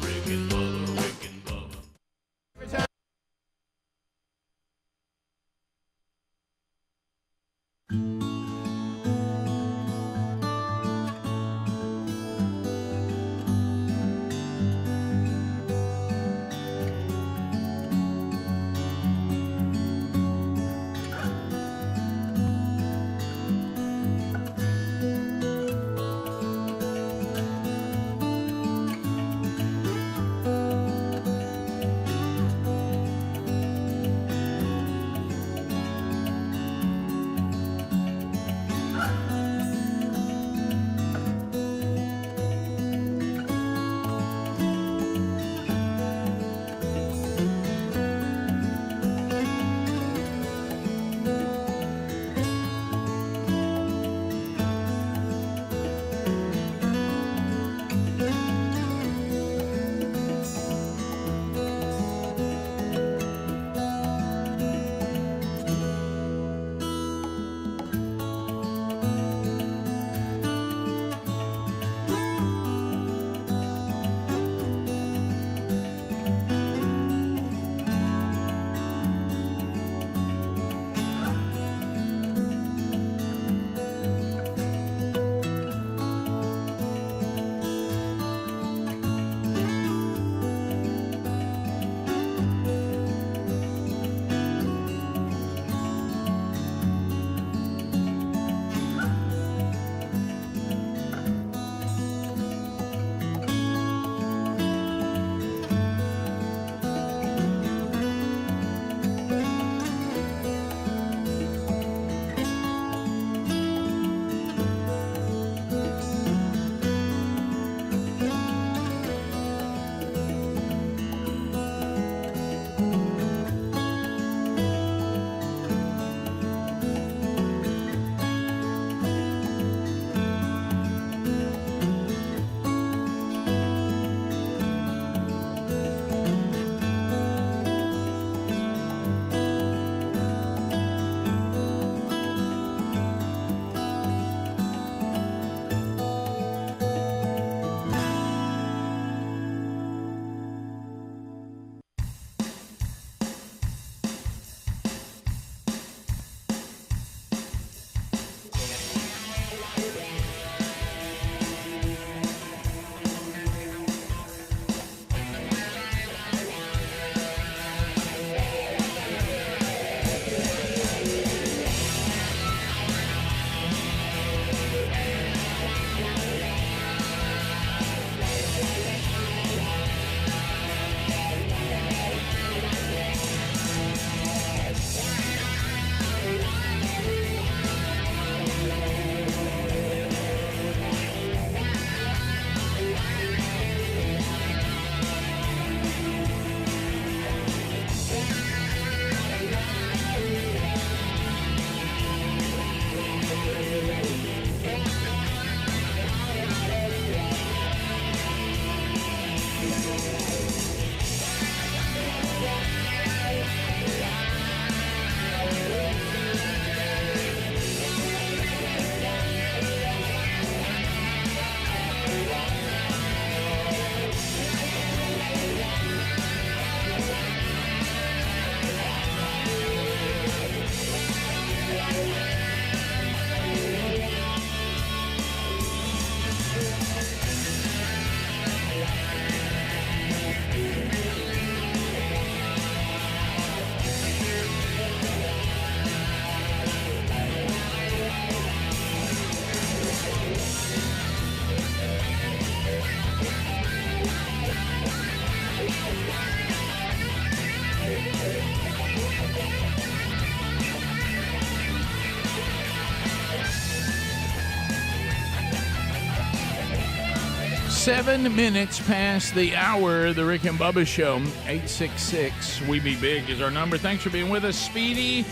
7 minutes past the hour, the Rick and Bubba Show. 866-WE-BE-BIG is our number. Thanks for being with us. Speedy,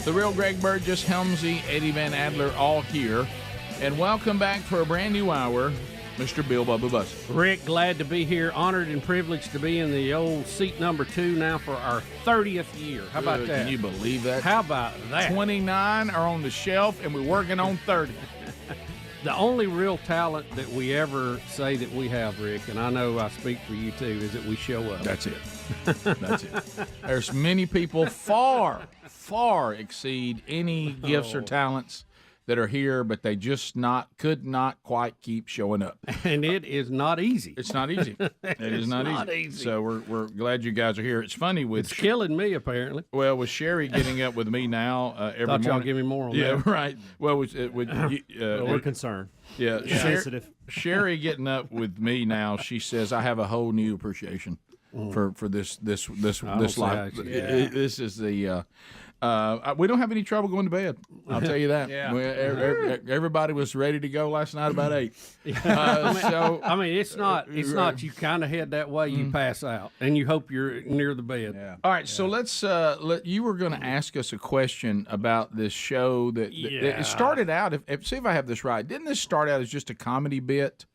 the real Greg Burgess, Helmsy, Eddie Van Adler, all here. And welcome back for a brand new hour, Mr. Bill Bubba Bussey. Rick, glad to be here. Honored and privileged to be in the old seat number 2 now for our 30th year. How about that? Can you believe that? How about that? 29 are on the shelf, and we're working on 30. The only real talent that we ever say that we have, Rick, and I know I speak for you too, is that we show up. That's it. That's it. There's many people far exceed any gifts or talents that are here, but they just could not quite keep showing up. And it is not easy. It's not easy. It is not easy. So we're glad you guys are here. It's funny it's killing me apparently. Well, with Sherry getting up with me now every morning. Y'all give me more on that. Yeah, right. Well, we're concerned. Yeah, sensitive. Sherry getting up with me now. She says I have a whole new appreciation for this life. This is the. We don't have any trouble going to bed. I'll tell you that. Everybody was ready to go last night about 8. I mean, it's not. You kind of head that way, you pass out, and you hope you're near the bed. Yeah. All right. So let's. You were going to ask us a question about this show that it started out. See if I have this right. Didn't this start out as just a comedy bit?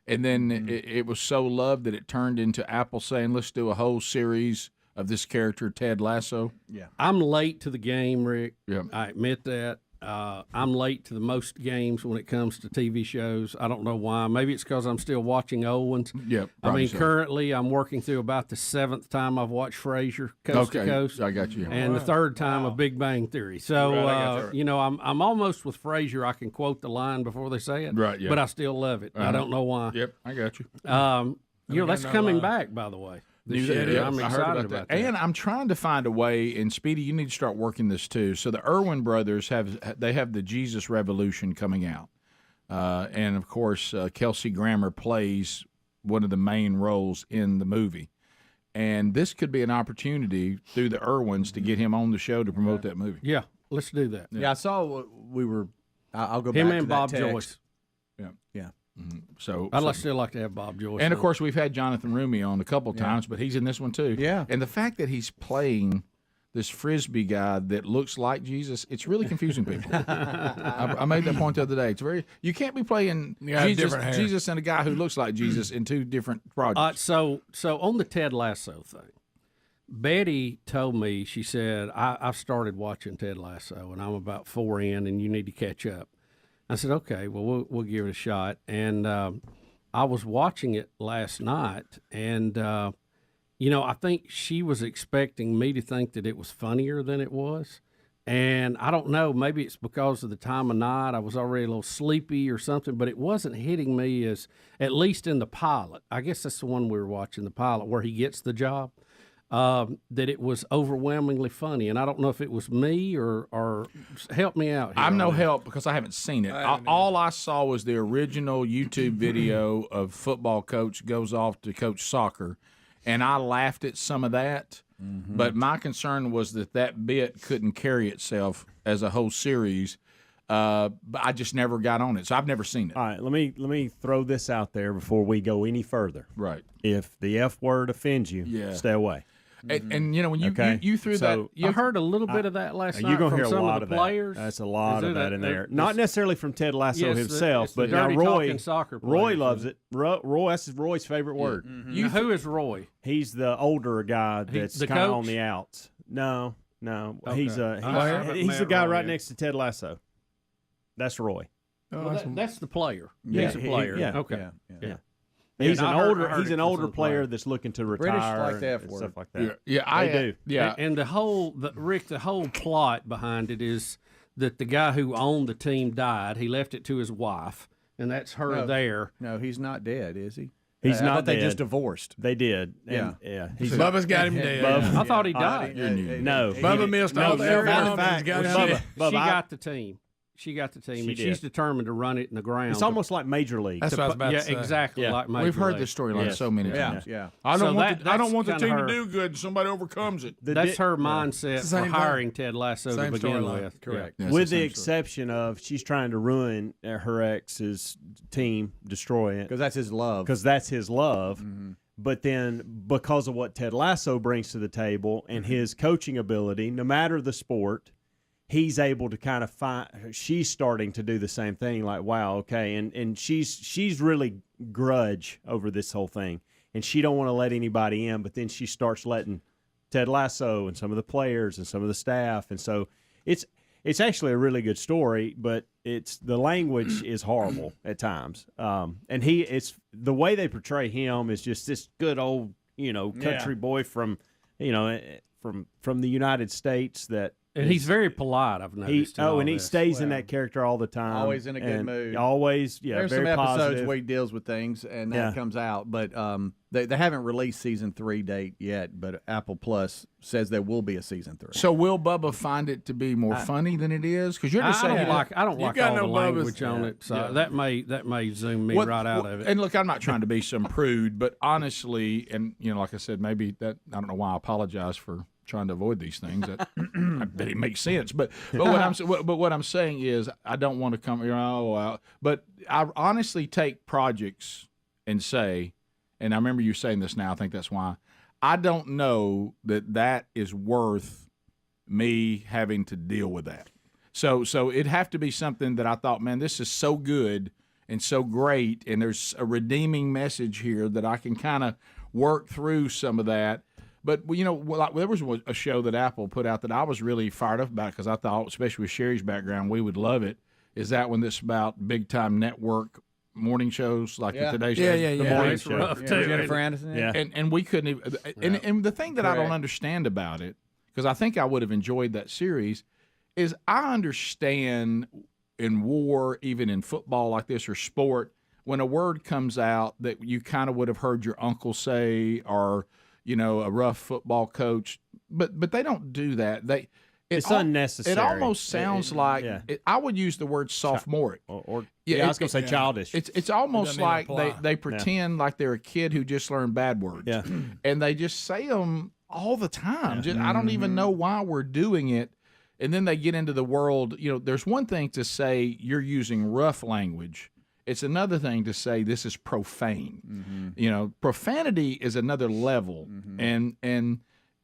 And then it was so loved that it turned into Apple saying, let's do a whole series of this character, Ted Lasso. Yeah, I'm late to the game, Rick. Yeah. I admit that. I'm late to the most games when it comes to TV shows. I don't know why. Maybe it's because I'm still watching old ones. Yeah, I mean, currently I'm working through about the 7th time I've watched Frasier, Coast to Coast. I got you. And the 3rd time of Big Bang Theory. So, I'm almost with Frasier. I can quote the line before they say it. Right, yeah. But I still love it. I don't know why. Yep, I got you. That's coming back, by the way. I'm excited about that. And I'm trying to find a way, and Speedy, you need to start working this too. So the Irwin brothers have the Jesus Revolution coming out. And of course, Kelsey Grammer plays one of the main roles in the movie. And this could be an opportunity through the Irwins to get him on the show to promote that movie. Yeah, let's do that. Yeah, I saw I'll go him back and to Bob that text. Joyce. Yeah. Mm-hmm. So I'd still like to have Bob Joyce. And of course, we've had Jonathan Rumi on a couple of times, but he's in this one too. Yeah. And the fact that he's playing this Frisbee guy that looks like Jesus, it's really confusing people. I made that point the other day. You can't be playing Jesus and a guy who looks like Jesus in 2 different projects. So on the Ted Lasso thing, Betty told me, she said, I've started watching Ted Lasso and I'm about 4 in and you need to catch up. I said, okay, well, we'll give it a shot. And I was watching it last night, and, I think she was expecting me to think that it was funnier than it was. And I don't know, maybe it's because of the time of night. I was already a little sleepy or something, but it wasn't hitting me as, at least in the pilot. I guess that's the one we were watching, the pilot, where he gets the job. That it was overwhelmingly funny, and I don't know if it was me or help me out here. I'm no help because I haven't seen it. All I saw was the original YouTube video of football coach goes off to coach soccer, and I laughed at some of that. Mm-hmm. But my concern was that bit couldn't carry itself as a whole series. But I just never got on it, so I've never seen it. All right, let me throw this out there before we go any further. Right. If the F word offends you, stay away. And when you threw that, I heard a little bit of that last night. You're going to from hear a some lot of the players. That's a lot of that in there. Not necessarily from Ted Lasso himself, but now Roy loves it. Roy, that's Roy's favorite word. Mm-hmm. Who is Roy? He's the older guy that's kind of on the outs. No, okay. He's the guy right next to Ted Lasso. That's Roy. That's the player. Yeah. He's a player. Yeah. Okay. Yeah. He's an older player that's looking to retire. British like the F and word. Stuff like that. I do. Yeah, and the whole plot behind it is that the guy who owned the team died. He left it to his wife, and that's her there. No, he's not dead, is he? He's not dead. They just divorced. They did. Yeah. Bubba's got him dead. I thought he died. No. Bubba missed all the Matter of fact, she got the team. She got the team, She and did. she's determined to run it in the ground. It's almost like Major League. That's what I was about to say. Exactly. Yeah. Like Major We've heard League. this storyline so many times. Yeah. I don't So want that- I don't want the that's team kinda to her- do good. Somebody overcomes it. That's her mindset It's the for same hiring thing. Ted Lasso to Same begin storyline. with. Correct. Yeah, it's With the same story. exception of she's trying to ruin her ex's team, destroy it. Because that's his love. Because that's his love. But then because of what Ted Lasso brings to the table and his coaching ability, no matter the sport, he's able to kind of find. She's starting to do the same thing. Like, wow, okay, and she's really grudge over this whole thing, and she don't want to let anybody in. But then she starts letting Ted Lasso and some of the players and some of the staff, and so it's actually a really good story. But the language is horrible at times, and it's the way they portray him is just this good old country boy from from the United States that. And he's very polite, I've noticed. And he stays in that character all the time. Always in a good mood. Always, There's very some episodes positive. where he deals with things, and that comes out. But they haven't released season 3 date yet. But Apple Plus says there will be a season 3. So will Bubba find it to be more funny than it is? Because you're just saying I don't like all the language on it, so that may zoom me right out of it. And look, I'm not trying to be some prude, but honestly, and like I said, maybe that I don't know why I apologize for trying to avoid these things. That I bet it makes sense. But what I'm saying is I don't want to come here. But I honestly take projects and say, and I remember you saying this now. I think that's why I don't know that is worth me having to deal with that. So it'd have to be something that I thought, man, this is so good and so great, and there's a redeeming message here that I can kind of work through some of that. But, there was a show that Apple put out that I was really fired up about because I thought, especially with Sherry's background, we would love it. Is that one that's about big-time network morning shows like the Today Show? The morning show. Rough too. Jennifer Aniston. And we couldn't even and the thing that I don't understand about it, because I think I would have enjoyed that series, is I understand in war, even in football like this or sport, when a word comes out that you kind of would have heard your uncle say or a rough football coach, but they don't do that. It's unnecessary. It almost sounds like I would use the word sophomoric. I was going to say childish. It's almost like they pretend like they're a kid who just learned bad words. Yeah. And they just say them all the time. I don't even know why we're doing it. And then they get into the world. There's one thing to say you're using rough language. It's another thing to say this is profane. Profanity is another level, and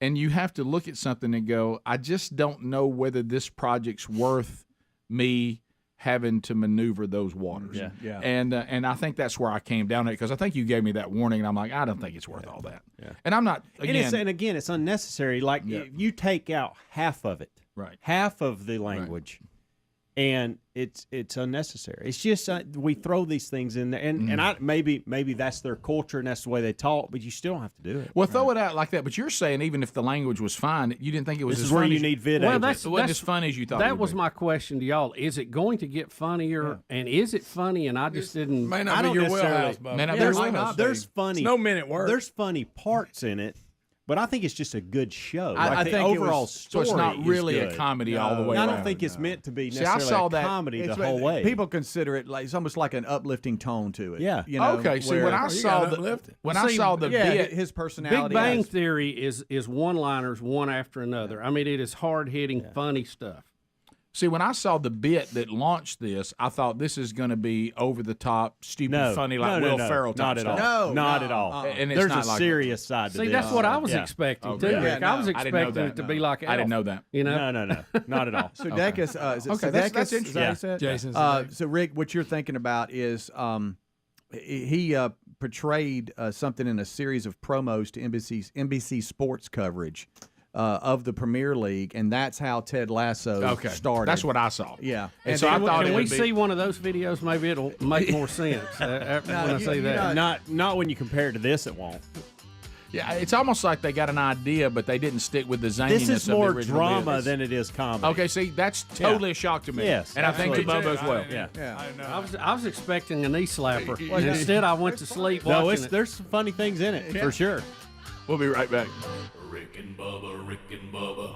you have to look at something and go, I just don't know whether this project's worth me having to maneuver those waters. Yeah. And I think that's where I came down at because I think you gave me that warning, and I'm like, I don't think it's worth all that. Yeah. And I'm not. And again, it's unnecessary. Like if you take out half of it, right? Half of the language. Right. And it's unnecessary. It's just we throw these things in there, and maybe that's their culture and that's the way they talk. But you still don't have to do it. Well, throw it out like that. But you're saying even if the language was fine, you didn't think it was. This as is where funny you need vid. Well, that's as funny as you thought. That was my question to y'all. Is it going to get funnier? Yeah. And is it funny? And I just didn't. May not be your wheelhouse, Bubba. There's funny. It's no minute work. There's funny parts in it. But I think it's just a good show. I think the overall story. So it's not really a comedy all the way around. I don't think it's meant to be necessarily a comedy the whole way. People consider it like it's almost like an uplifting tone to it. Yeah. Okay. See, when I saw the bit, his personality. Big Bang Theory is one-liners one after another. I mean, it is hard-hitting, funny stuff. See, when I saw the bit that launched this, I thought this is going to be over the top, stupid, funny, like Will Ferrell type stuff. Not at all. And it's there's not a like serious side to this. See, that's what I was expecting too. Rick. I was expecting it to be like Elf. I didn't know that. No, not at all. So Dekas, that's interesting. Jason's so Rick, what you're thinking about is he portrayed something in a series of promos to NBC Sports coverage. Of the Premier League, and that's how Ted Lasso started. That's what I saw. Yeah, and so I thought can we see one of those videos? Maybe it'll make more sense when I say that. Not when you compare it to this, it won't. Yeah, it's almost like they got an idea, but they didn't stick with the zaniness. This is more of the original drama than it is comedy. Okay, see, that's totally a shock to me. Yes, and I think to Bubba as well. I was expecting a knee slapper. Instead, I went to sleep watching it. There's some funny things in it for sure. We'll be right back. Rick and Bubba, Rick and Bubba.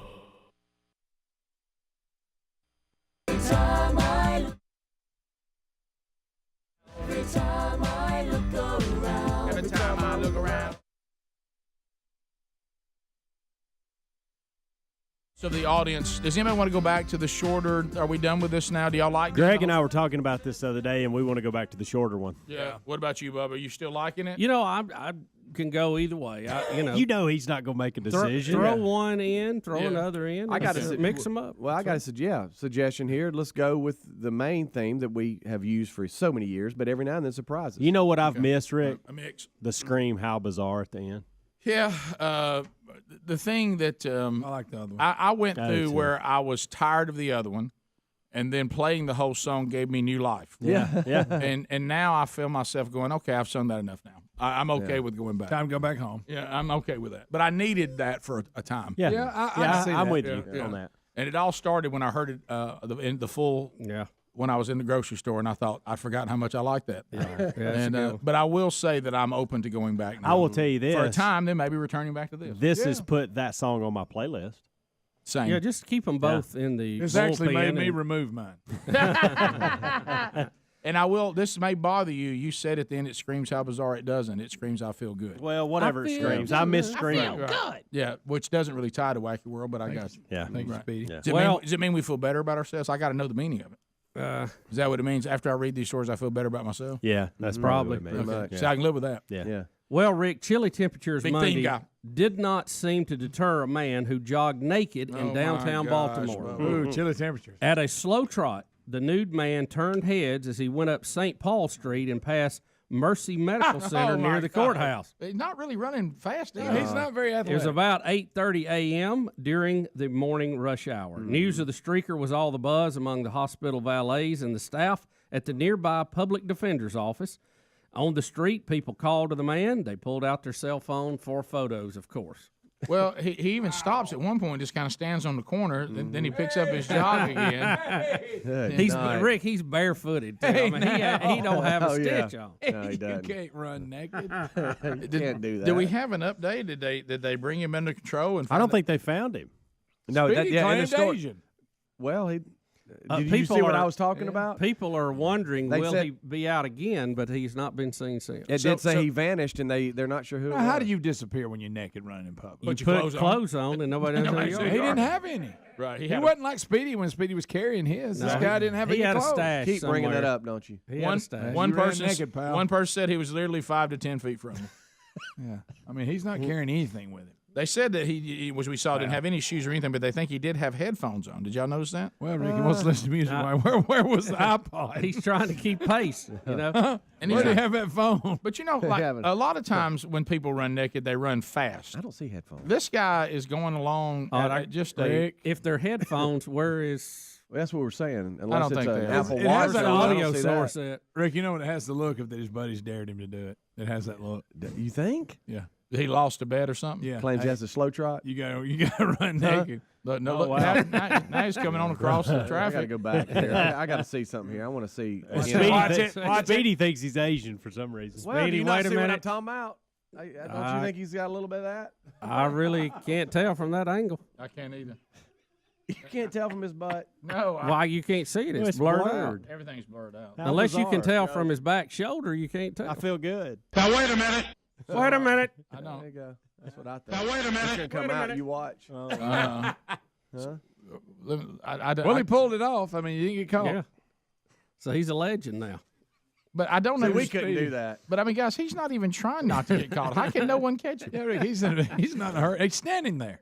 So the audience, does anybody want to go back to the shorter? Are we done with this now? Do y'all like Greg and I were talking about this the other day, and we want to go back to the shorter one. Yeah. What about you, Bubba? Are you still liking it? You know, I can go either way. You know he's not going to make a decision. Throw one in, throw another in. I got to mix them up. Well, I got a suggestion here. Let's go with the main theme that we have used for so many years, but every now and then surprises. You know what I've missed, Rick? A mix. The scream, how bizarre at the end. Yeah. The thing that I like the other one. I went through where I was tired of the other one, and then playing the whole song gave me new life. Yeah. And now I feel myself going, okay, I've sung that enough now. I'm okay with going back. Time to go back home. Yeah, I'm okay with that. But I needed that for a time. I'm with you on that. And it all started when I heard it in the full. Yeah. When I was in the grocery store, and I thought I'd forgotten how much I liked that. Yeah. But I will say that I'm open to going back now. I will tell you this. For a time, then maybe returning back to this. This has put that song on my playlist. Same. Yeah, just keep them both in the. It's actually made me remove mine. And I will. This may bother you. You said at the end, it screams how bizarre. It doesn't. It screams I feel good. Well, whatever it screams. I miss screaming. I feel good. Yeah, which doesn't really tie to Wacky World, but I got you. Yeah. Thank you, Speedy. Yeah. Does it mean we feel better about ourselves? I got to know the meaning of it. Is that what it means? After I read these stories, I feel better about myself? Yeah, that's probably. Okay. So I can live with that. Yeah. Well, Rick, chilly temperatures Big Monday theme guy. did not seem to deter a man who jogged naked in downtown Baltimore. Ooh, chilly temperatures. At a slow trot, the nude man turned heads as he went up St. Paul Street and past Mercy Medical Center near the courthouse. He's not really running fast. He's not very athletic. It was about 8:30 a.m. during the morning rush hour. News of the streaker was all the buzz among the hospital valets and the staff at the nearby public defender's office. On the street, people called to the man. They pulled out their cell phone for photos, of course. Well, he even stops at one point, just kind of stands on the corner, then he picks up his jog again. Rick, he's barefooted. Too. I mean, he don't have a stitch on. No, he doesn't. You can't run naked. You can't do that. Did we have an update? Did they bring him under control? And I don't think they found him. No, Speedy claimed story. Asian. Well, did you see what I was talking about? People are wondering, They will said- he be out again? But he's not been seen since. It did say he vanished, and they're not sure who. Now, how do you disappear when you're naked running in public? You put clothes on and nobody knows who you He are. didn't have any. Right. He wasn't like Speedy when Speedy was carrying his. This guy didn't have he any had a clothes. stash. Keep bringing somewhere. that up, don't you? He had a stash. One You ran person, naked, pal. one person said he was literally 5 to 10 feet from him. Yeah, I mean he's not carrying anything with him. They said that he was, we saw, didn't have any shoes or anything, but they think he did have headphones on. Did y'all notice that? Well, Ricky wants to listen to music. Where was the iPod? He's trying to keep pace, you know. And Where do you have that phone? But you know, like a lot of times when people run naked, they run fast. I don't see headphones. This guy is going along at just a. If they're headphones, where is? Well, that's what we're saying. I Unless don't it's think an they are. Apple It Watch. has Where's that the I don't audio see source that. at? Rick, you know what? It has the look of that his buddies dared him to do it. It has that look. You think? Yeah. He lost a bet or something. Yeah. Claims he has a slow trot. You gotta run naked. But no, look, now he's coming on across the I traffic. gotta go back here. I gotta see something here. I want to see. Speedy thinks he's Asian for some reason. Well, do Speedy, you not wait a see what I'm minute. talking about? Don't you think he's got a little bit of that? I really can't tell from that angle. I can't either. You can't tell from his butt. No. Why you can't see it? It's, it's blurred blurred. out. Everything's blurred out. How Unless you can bizarre. tell from his back shoulder, you can't tell. I feel good. Now wait a minute. Wait a minute. I know. There you go. That's what I thought. Now wait a It's minute. gonna come out. You watch. Huh? Well, he pulled it off. I mean, you didn't get caught. Yeah. So he's a legend now. But I don't See, know. we who's couldn't Speedy. do that. But I mean, guys, he's not even trying not to get caught. How can no one catch him? Yeah, Rick, he's not in a hurry. He's standing there.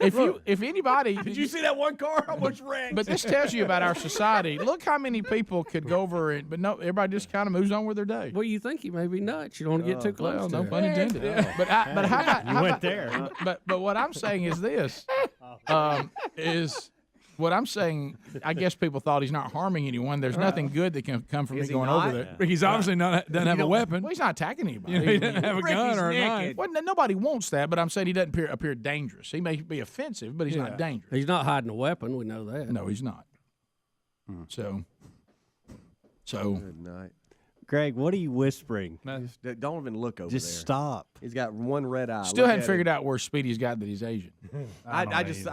If anybody, Did you see that one car almost wrecked? But this tells you about our society. Look how many people could go over it, but no, everybody just kind of moves on with their day. Well, you think he may be nuts. You don't want to get too close Well, to no it. pun intended. But how about You went there. Huh? But what I'm saying is this: what I'm saying. I guess people thought he's not harming anyone. There's nothing good that can come from me he going not? over there. Ricky's obviously doesn't have a weapon. Well, he's not attacking anybody. You know, he doesn't have a gun or a knife. Well, nobody wants that, but I'm saying he doesn't appear dangerous. He may be offensive, but he's not dangerous. He's not hiding a weapon. We know that. No, he's not. So. Good night. Greg, what are you whispering? Just don't even look over Just there. stop. He's got one red eye. Still Look hadn't at figured him. out where Speedy's got that he's Asian. I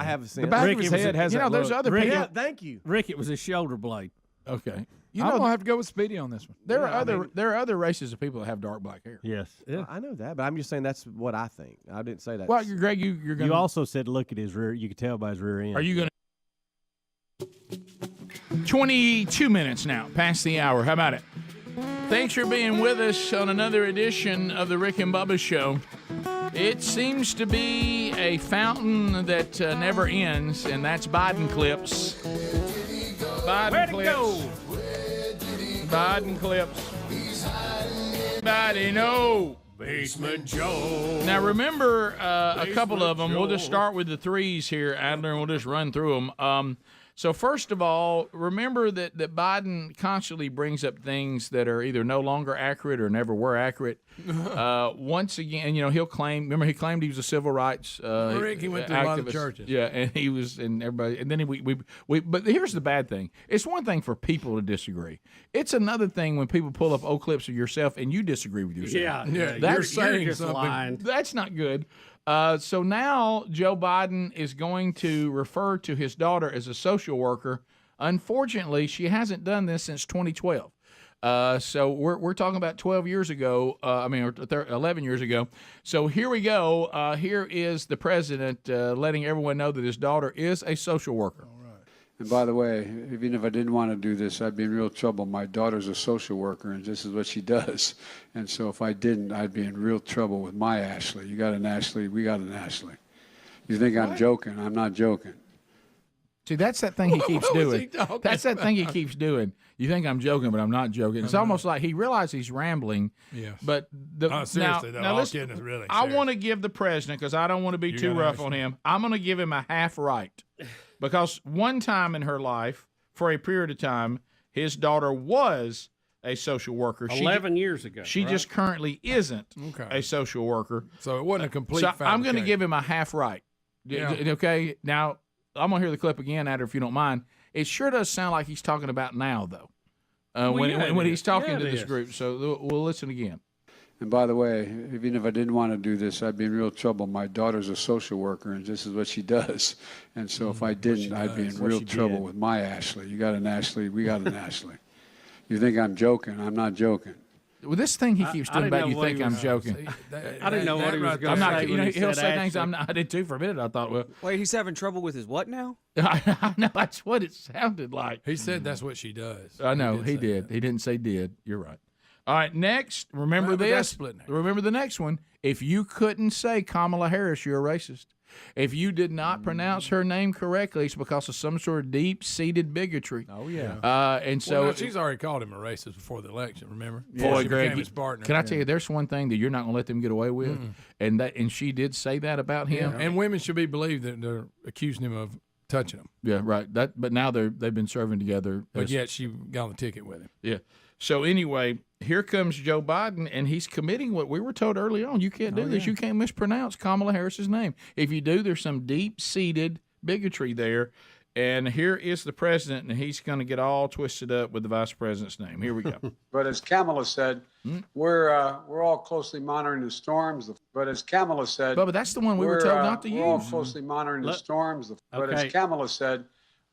haven't seen The back it. of his head has that there's look. other Rick, people. Yeah, thank you. Rick, it was his shoulder blade. Okay. I'm gonna have to go with Speedy on this one. There are other races of people that have dark black hair. Yes. I know that, but I'm just saying that's what I think. I didn't say that. Well, Greg, you're going. You also said look at his rear. You could tell by his rear end. Are you going to? 22 minutes now, past the hour. How about it? Thanks for being with us on another edition of the Rick and Bubba Show. It seems to be a fountain that never ends, and that's Biden clips. Biden clips. Biden clips. Body no. Basement Joe. Now remember a couple of them. We'll just start with the threes here, Adler, and we'll just run through them. So first of all, remember that Biden constantly brings up things that are either no longer accurate or never were accurate. Once again, he'll claim. Remember, he claimed he was a civil rights Rick, he went to a lot of activist. churches. Yeah, and he was, and everybody. And then we. But here's the bad thing: it's one thing for people to disagree. It's another thing when people pull up old clips of yourself and you disagree with yourself. Yeah, you're saying something. That's not good. So now Joe Biden is going to refer to his daughter as a social worker. Unfortunately, she hasn't done this since 2012. So we're talking about 12 years ago. 11 years ago. So here we go. Here is the president letting everyone know that his daughter is a social worker. And by the way, even if I didn't want to do this, I'd be in real trouble. My daughter's a social worker, and this is what she does. And so if I didn't, I'd be in real trouble with my Ashley. You got an Ashley, we got an Ashley. You think I'm joking? I'm not joking. See, that's that thing he keeps doing. That's that thing he keeps doing. You think I'm joking, but I'm not joking. It's almost like he realizes he's rambling. Yes. But seriously, now all kidding is really I serious. want to give the president, because I don't want to be too rough on him, I'm going to give him a half right. Because one time in her life, for a period of time, his daughter was a social worker. 11 years ago. She just currently isn't a social worker. So it wasn't a complete fabrication. I'm going to give him a half right. Yeah. Okay? Now, I'm going to hear the clip again, Adler, if you don't mind. It sure does sound like he's talking about now, though, when he's talking to this group. So we'll listen again. And by the way, even if I didn't want to do this, I'd be in real trouble. My daughter's a social worker, and this is what she does. And so if I didn't, I'd be in real trouble with my Ashley. You got an Ashley, we got an Ashley. You think I'm joking? I'm not joking. Well, this thing he keeps doing about you think I'm joking. I didn't know what he was going to say. I'm not. He'll say things I did too for a minute. I thought, well, wait, he's having trouble with his what now? I know that's what it sounded like. He said that's what she does. I know he did. He didn't say did. You're right. All right, next, remember this. Remember the next one. If you couldn't say Kamala Harris, you're a racist. If you did not pronounce her name correctly, it's because of some sort of deep-seated bigotry. Oh, yeah. And so she's already called him a racist before the election, remember? Boy, Greg, his partner. can I tell you, there's one thing that you're not going to let them get away with, and she did say that about him. Yeah. And women should be believed that they're accusing him of touching them. Yeah, right. But now they've been serving together. But yet she got on the ticket with him. Yeah. So anyway, here comes Joe Biden, and he's committing what we were told early on. You can't do this. You can't mispronounce Kamala Harris's name. If you do, there's some deep-seated bigotry there. And here is the president, and he's going to get all twisted up with the vice president's name. Here we go. But as Kamala said, we're all closely monitoring the storms. But as Kamala said, Bubba, that's the one we were told not to use. We're all closely monitoring the storms. But Okay. as Kamala said,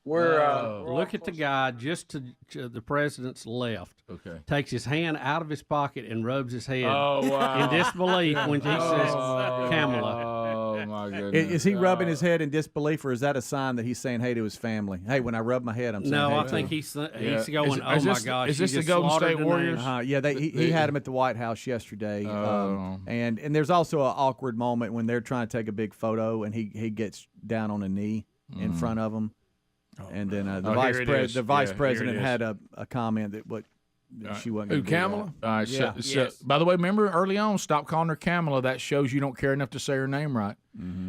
look at the guy just to the president's left. Okay. Takes his hand out of his pocket and rubs his head wow. in disbelief when he says Kamala. Oh, my goodness. Is he rubbing his head in disbelief, or is that a sign that he's saying hey to his family? Hey, when I rub my head, I'm saying No, hey I to think him. he's going, my gosh. Is this he the just Golden slaughtered State the Warriors? name. Yeah, he had him at the White House yesterday. And there's also an awkward moment when they're trying to take a big photo, and he gets down on a knee in front of him. And then the vice president had a comment that she wasn't going to do Kamala? All right. So, by the way, remember early on, stop calling her Kamala. That shows you don't care enough to say her name right.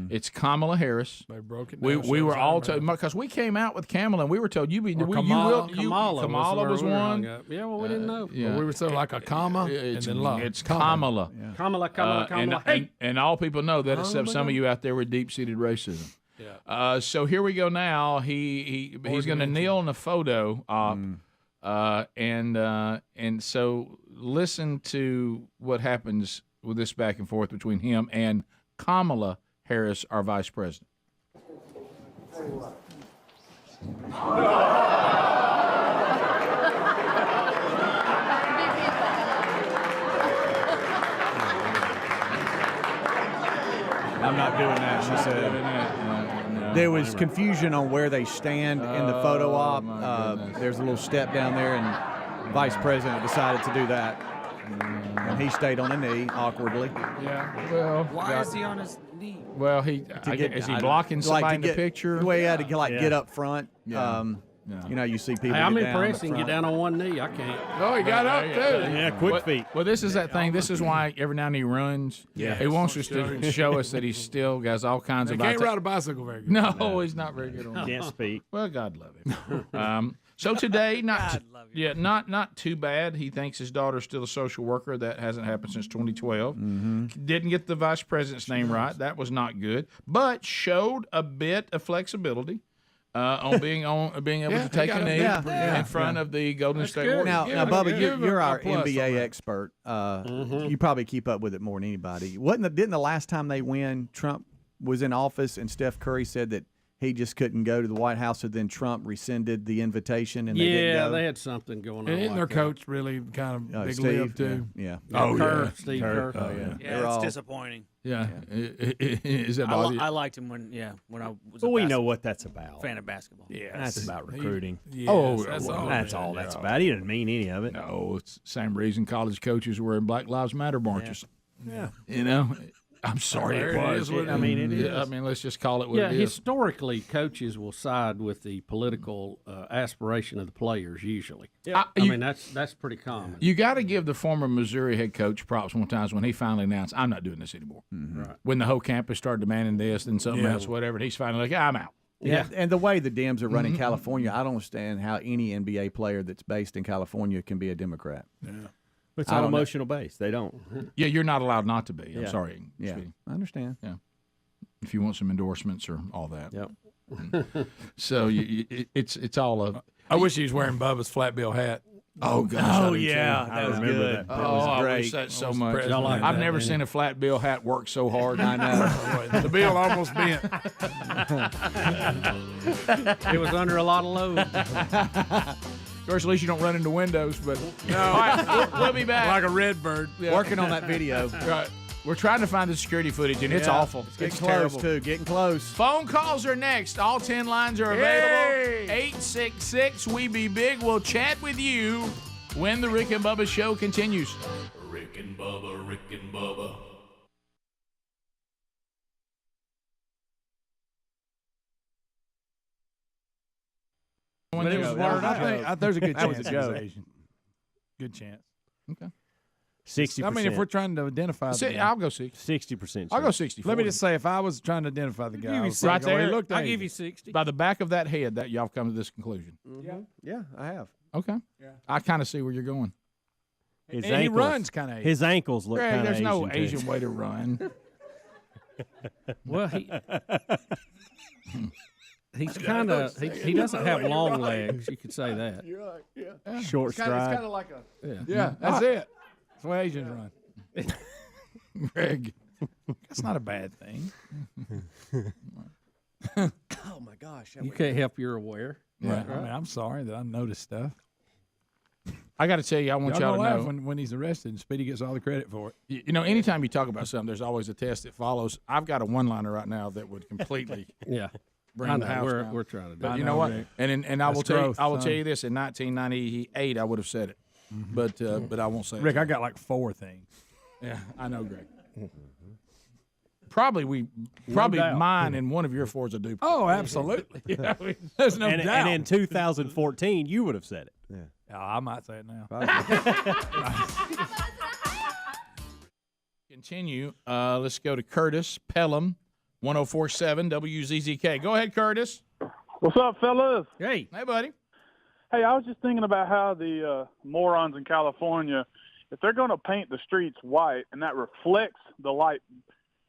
It's Kamala Harris. They broke it down. We were all told, because we came out with Kamala, and we were told Kamala was one. Yeah, well, we didn't know. Well, we were so like a comma and then love. It's Kamala. Kamala. Hey. And all people know that, except some of you out there with deep-seated racism. Yeah. So here we go now. He's going to kneel in a photo op. And so listen to what happens with this back and forth between him and Kamala Harris, our vice president. not doing that, she said. There was confusion on where they stand in the photo op. There's a little step down there, and Vice President decided to do that. And he stayed on the knee awkwardly. Yeah, well. Why is he on his knee? Well, is he blocking somebody in the picture? The way he had to get up front. Yeah. You know, you see people. Hey, I'm get down impressed up and get front. down on one knee. I can't. Oh, he got up, too. Yeah, quick feet. Well, this is that thing. This is why every now and then he runs. Yeah. He wants us to show us that he still has all kinds He of... can't ride a bicycle very good. No, he's not very good on that. Can't speak. Well, God love him. So today, not too bad. He thinks his daughter's still a social worker. That hasn't happened since 2012. Didn't get the vice president's name right. That was not good. But showed a bit of flexibility on being able to take a knee in front of the Golden State Warriors. Now, Bubba, you're our NBA expert. You probably keep up with it more than anybody. Didn't the last time they win, Trump was in office and Steph Curry said that he just couldn't go to the White House, so then Trump rescinded the invitation and they didn't go? They had something going on. And like their that. coach really kind of big Steve, lip too. Yeah. Oh, Kerr, yeah. Steve Kerr. Oh, yeah. Yeah, it's disappointing. Yeah. Is that bother you? I liked him when I was. But we know what that's about. Fan of basketball. Yeah, that's about recruiting. That's all. That's about. He didn't mean any of it. No, it's the same reason college coaches were in Black Lives Matter marches. Yeah. You know? I'm sorry, it was. I mean, it is. I mean, let's just call it what it is. Historically, coaches will side with the political aspiration of the players usually. Yeah. I mean, that's pretty common. You got to give the former Missouri head coach props one time when he finally announced, I'm not doing this anymore. Right. When the whole campus started demanding this and something else, whatever, and he's finally like, I'm out. Yeah, and the way the Dems are running California, I don't understand how any NBA player that's based in California can be a Democrat. Yeah. It's on emotional base. They don't. Yeah, you're not allowed not to be. I'm Yeah. sorry. Yeah, Speedy. I understand. Yeah. If you want some endorsements or all that. Yep. So it's all a. I wish he was wearing Bubba's flat bill hat. Oh gosh! Oh yeah, that was good. That. Oh, That was I great. wish that so much. Y'all like I've that, never didn't seen a flat bill hat work so hard. I know. The bill almost bent. It was under a lot of load. Of course, at least you don't run into windows. But no, all right, we'll be back. Like a red bird. Yeah. Working on that video. Right. We're trying to find the security footage, and it's awful. It's getting It's close terrible. too. Getting close. Phone calls are next. All 10 lines are available. 866 We Be Big. We'll chat with you when the Rick and Bubba show continues. Rick and Bubba, Rick and Bubba. When it was that blurred was a out. joke. There's a good That chance was a he was joke. Asian. Good chance. Okay. 60%. I mean, if we're trying to identify the guy. I'll go 60. 60%. I'll go 60. Let me just say, if I was trying to identify the guy, I was right saying, there. he looked I'll Asian. give you 60. By the back of that head, that y'all come to this conclusion. Yeah, I have. Okay. Yeah. I kind of see where you're going. His And he runs kind of Asian. His ankles look Greg, kind of there's Asian. no too. Asian way to run. Well, he's kind of he doesn't have long legs. You could say that. You're right. Yeah. Short It's kind stride. of like a. Yeah. Yeah, that's it. That's the way Asians run. Greg. That's not a bad thing. Oh my gosh. You can't help you're aware. Yeah. I mean, I'm sorry that I noticed stuff. I got to tell you, I want Y'all y'all to gonna laugh know. when he's arrested and Speedy gets all the credit for it. You know, anytime you talk about something, there's always a test that follows. I've got a one-liner right now that would completely Yeah. bring I the know, house we're, down. we're trying to do But it. you know what? Rick. And I will That's tell you, growth, I will son. tell you this: in 1998, I would have said it, but I won't say Rick, it. I got like 4 things. Yeah, I know, Greg. Probably mine and one of your 4's a duplicate. Oh, absolutely. Yeah, there's no doubt. And in 2014, you would have said it. Yeah, I might say it now. Continue. Let's go to Curtis Pelham, 1047 WZZK. Go ahead, Curtis. What's up, fellas? Hey, buddy. Hey, I was just thinking about how the morons in California, if they're going to paint the streets white and that reflects the light,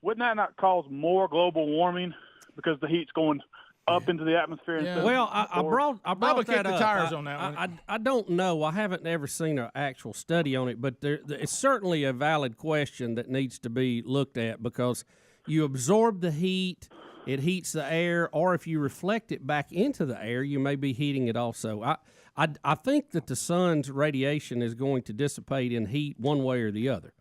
wouldn't that not cause more global warming because the heat's going up into the atmosphere? Yeah. Instead of Well, I brought Bubba that kicked the up. tires on that one. I don't know. I haven't ever seen an actual study on it, but it's certainly a valid question that needs to be looked at because you absorb the heat, it heats the air, or if you reflect it back into the air, you may be heating it also. I think that the sun's radiation is going to dissipate in heat one way or the other.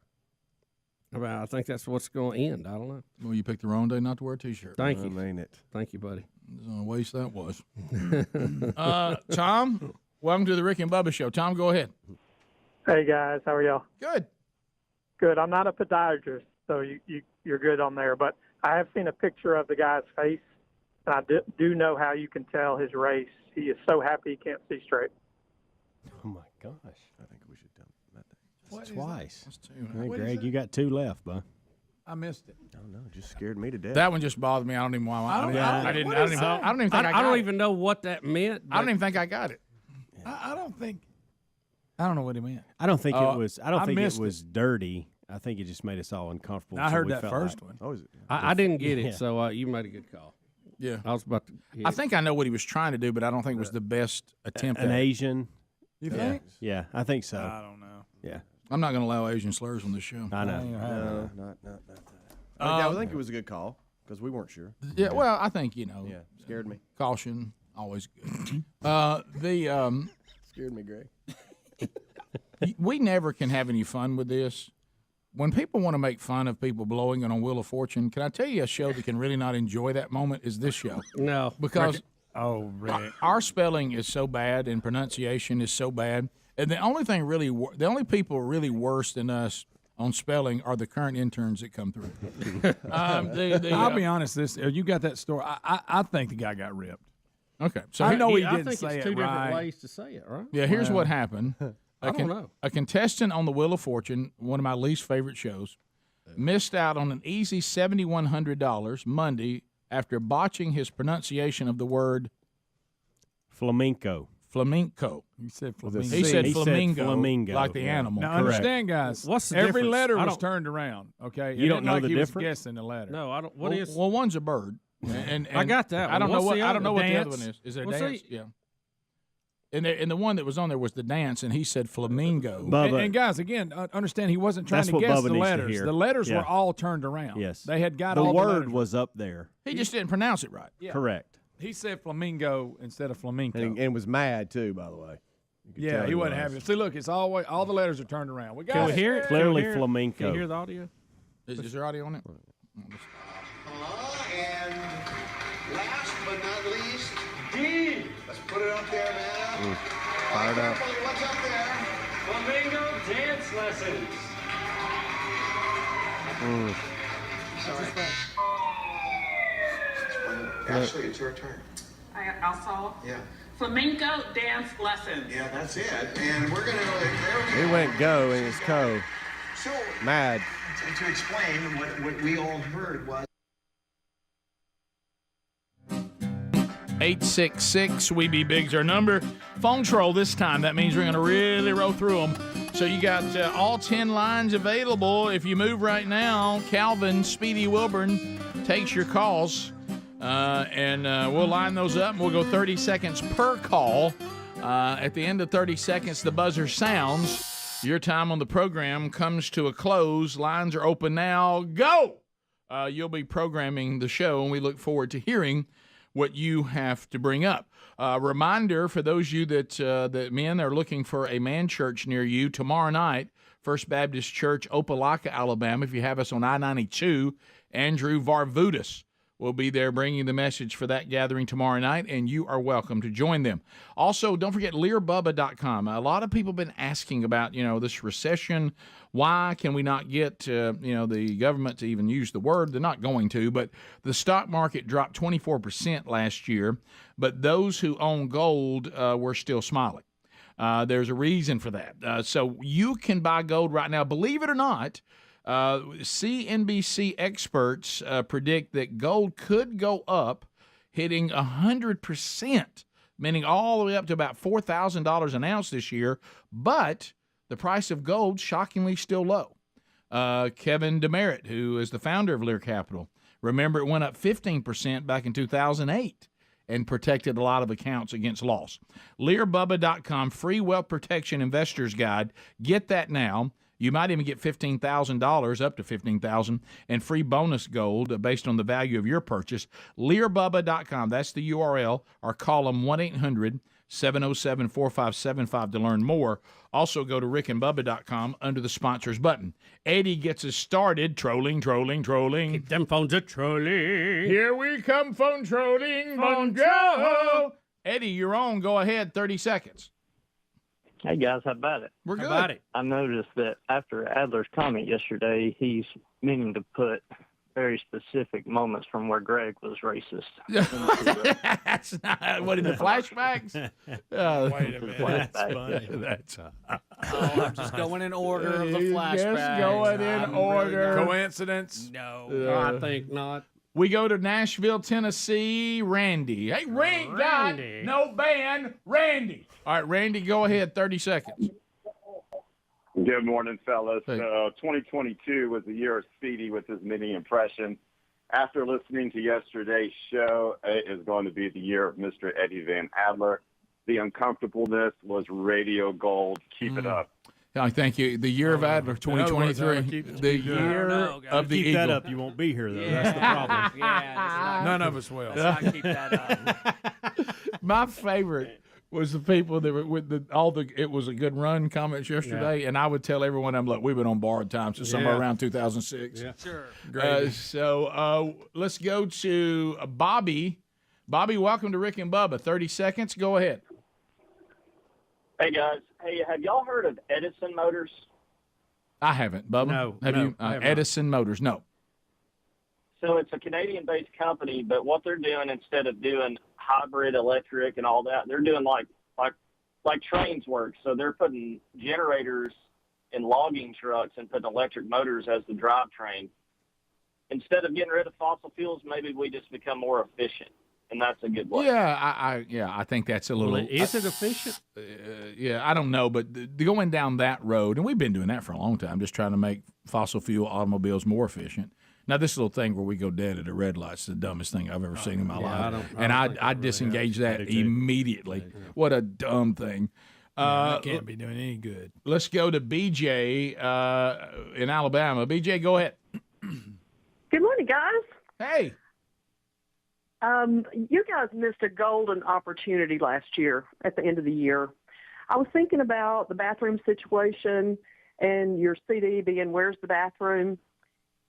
I think that's what's going to end. I don't know. Well, you picked the wrong day not to wear a T-shirt. Thank you. I mean it. Thank you, buddy. What a waste that was. Tom, welcome to the Rick and Bubba Show. Tom, go ahead. Hey, guys. How are y'all? Good. Good. I'm not a podiatrist, so you're good on there. But I have seen a picture of the guy's face, and I do know how you can tell his race. He is so happy he can't see straight. Oh, my gosh. I think we should do that. Twice. That's two. Hey, What is Greg, that? you got 2 left, bud. I missed it. I don't know. It just scared me to death. That one just bothered me. I don't even why. I don't even think I got I don't it. even know what that meant. I don't even think I got it. I don't think. I don't know what he meant. I don't think it was. I don't think it missed was dirty. I think it just made us all uncomfortable. I so heard we that felt first like- one. Oh, is it? I didn't get it, Yeah. so you made a good call. Yeah. I was about to. I think I know what he was trying to do, but I don't think it was the best attempt. An at it. Asian. You Yeah. think? Yeah, I think so. I don't know. Yeah, I'm not going to allow Asian slurs on this show. I know. No, not that. I think it was a good call because we weren't sure. Yeah, well, I think, Yeah, scared me. caution, always good. Scared me, Greg. We never can have any fun with this. When people want to make fun of people blowing it on Wheel of Fortune, can I tell you a show that can really not enjoy that moment is this show. No. Because Rick. our spelling is so bad and pronunciation is so bad. And the only people really worse than us on spelling are the current interns that come through. I'll be honest. You got that story. I think the guy got ripped. Okay, so I know he I didn't think say it's it two different right. ways to say it, right? Yeah, here's what happened. I don't know. A contestant on the Wheel of Fortune, one of my least favorite shows, missed out on an easy $7,100 Monday after botching his pronunciation of the word Flamenco. flamenco. He said flamingo. He said flamingo, flamingo, like the yeah. animal. Now Correct. understand, guys. What's the every difference? letter I was don't- turned around. Okay, You It don't ain't know like the he was difference? guessing the letter. No, I don't. What well, is? well, one's a bird, and I got that I don't one. know What's what the I don't other? know what the other Dance? one is. Is there a Well, dance? see- Yeah. And the one that was on there was the dance, and he said flamingo. Bubba. And guys, again, understand he wasn't trying That's to what guess Bubba the needs to letters. hear. The letters Yeah. were all turned around. Yes. They had got The all word the letters. was up there. He just didn't pronounce it right. Yeah. Correct. He said flamingo instead of flamenco. And was mad too, by the way. You could Yeah, tell he wasn't was. happy. See, look, it's all the letters are turned around. We got Can we it. hear it? Clearly Can we hear it? flamenco. Can you hear the audio? Is there audio on it? And last but not least, D. Let's put it up there, man. Fired up. What's up there? Flamingo dance lessons. Sorry. Ashley, it's your turn. I'll solve. Yeah. Flamenco dance lessons. Yeah, that's it. And we're going He went go and it's co. So, Mad. to explain what we all heard was 866 We Be Big's our number. Phone troll this time. That means we're going to really roll through them. So you got all 10 lines available. If you move right now, Calvin Speedy Wilburn takes your calls. And we'll line those up, and we'll go 30 seconds per call. At the end of 30 seconds, the buzzer sounds. Your time on the program comes to a close. Lines are open now. Go! You'll be programming the show, and we look forward to hearing what you have to bring up. Reminder for those of you that men are looking for a man church near you, tomorrow night, First Baptist Church, Opelika, Alabama. If you have us on I-92, Andrew Varvutis will be there bringing the message for that gathering tomorrow night, and you are welcome to join them. Also, don't forget learbubba.com. A lot of people have been asking about, this recession. Why can we not get, the government to even use the word? They're not going to, but the stock market dropped 24% last year, but those who own gold were still smiling. There's a reason for that. So you can buy gold right now. Believe it or not, CNBC experts predict that gold could go up, hitting 100%, meaning all the way up to about $4,000 an ounce this year, but the price of gold shockingly still low. Kevin Demerit, who is the founder of Lear Capital, remember it went up 15% back in 2008 and protected a lot of accounts against loss. LearBubba.com, free wealth protection investor's guide. Get that now. You might even get $15,000, up to $15,000, and free bonus gold based on the value of your purchase. LearBubba.com, that's the URL, or call them 707-4575 to learn more. Also, go to rickandbubba.com under the sponsors button. Eddie gets us started. Trolling. Keep them phones a-trolling. Here we come, phone trolling. Bonjour. Eddie, you're on. Go ahead. 30 seconds. Hey, guys, how about it? We're good. How about it? I noticed that after Adler's comment yesterday, he's meaning to put very specific moments from where Greg was racist. That's not what in the flashbacks. Wait a minute, that's funny. I'm just going in order of the flashbacks. Just going in order. Coincidence? No. I think not. We go to Nashville, Tennessee. Randy. Hey, Randy. No band. Randy. All right, Randy, go ahead. 30 seconds. Good morning, fellas. Hey. 2022 was the year of Speedy with his mini impression. After listening to yesterday's show, it is going to be the year of Mr. Eddie Van Adler. The uncomfortableness was radio gold. Keep it up. Thank you. The year of Adler, 2023. The year of the Keep Eagle. that up, you won't be here, though. That's the problem. Yeah, None of us will. let's not keep that up. My favorite was the people that were with it was a good run comments yesterday, and I would tell everyone, I'm like, we've been on borrowed time since somewhere around 2006. Yeah. Sure. So let's go to Bobby. Bobby, welcome to Rick and Bubba. 30 seconds. Go ahead. Hey, guys. Hey, have y'all heard of Edison Motors? I haven't. Bubba? No. Have you? Edison Motors? No. So it's a Canadian-based company, but what they're doing instead of doing hybrid electric and all that, they're doing like trains work. So they're putting generators in logging trucks and putting electric motors as the drivetrain. Instead of getting rid of fossil fuels, maybe we just become more efficient, and that's a good way. Yeah, I think that's a little. Is it efficient? I don't know, but going down that road, and we've been doing that for a long time, just trying to make fossil fuel automobiles more efficient. Now, this little thing where we go dead at a red light is the dumbest thing I've ever seen in my life. I disengage that immediately. What a dumb thing. That can't be doing any good. Let's go to BJ in Alabama. BJ, go ahead. Good morning, guys. Hey. You guys missed a golden opportunity last year at the end of the year. I was thinking about the bathroom situation and your CD being Where's the Bathroom?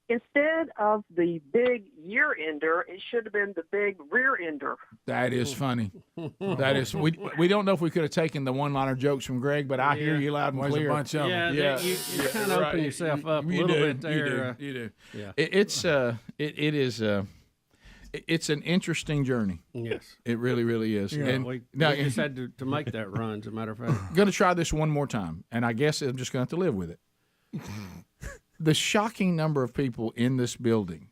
Instead of the big year-ender, it should have been the big rear-ender. That is funny. That is. We don't know if we could have taken the one-liner jokes from Greg, but I hear you loud and clear. There's a bunch of them. Yeah, you kind of open yourself up a little bit there. You do. Yeah. It's an interesting journey. Yes. It really, really is. Yeah, and we now, just had to make that run, as a matter of fact. Going to try this one more time, and I guess I'm just going to have to live with it. The shocking number of people in this building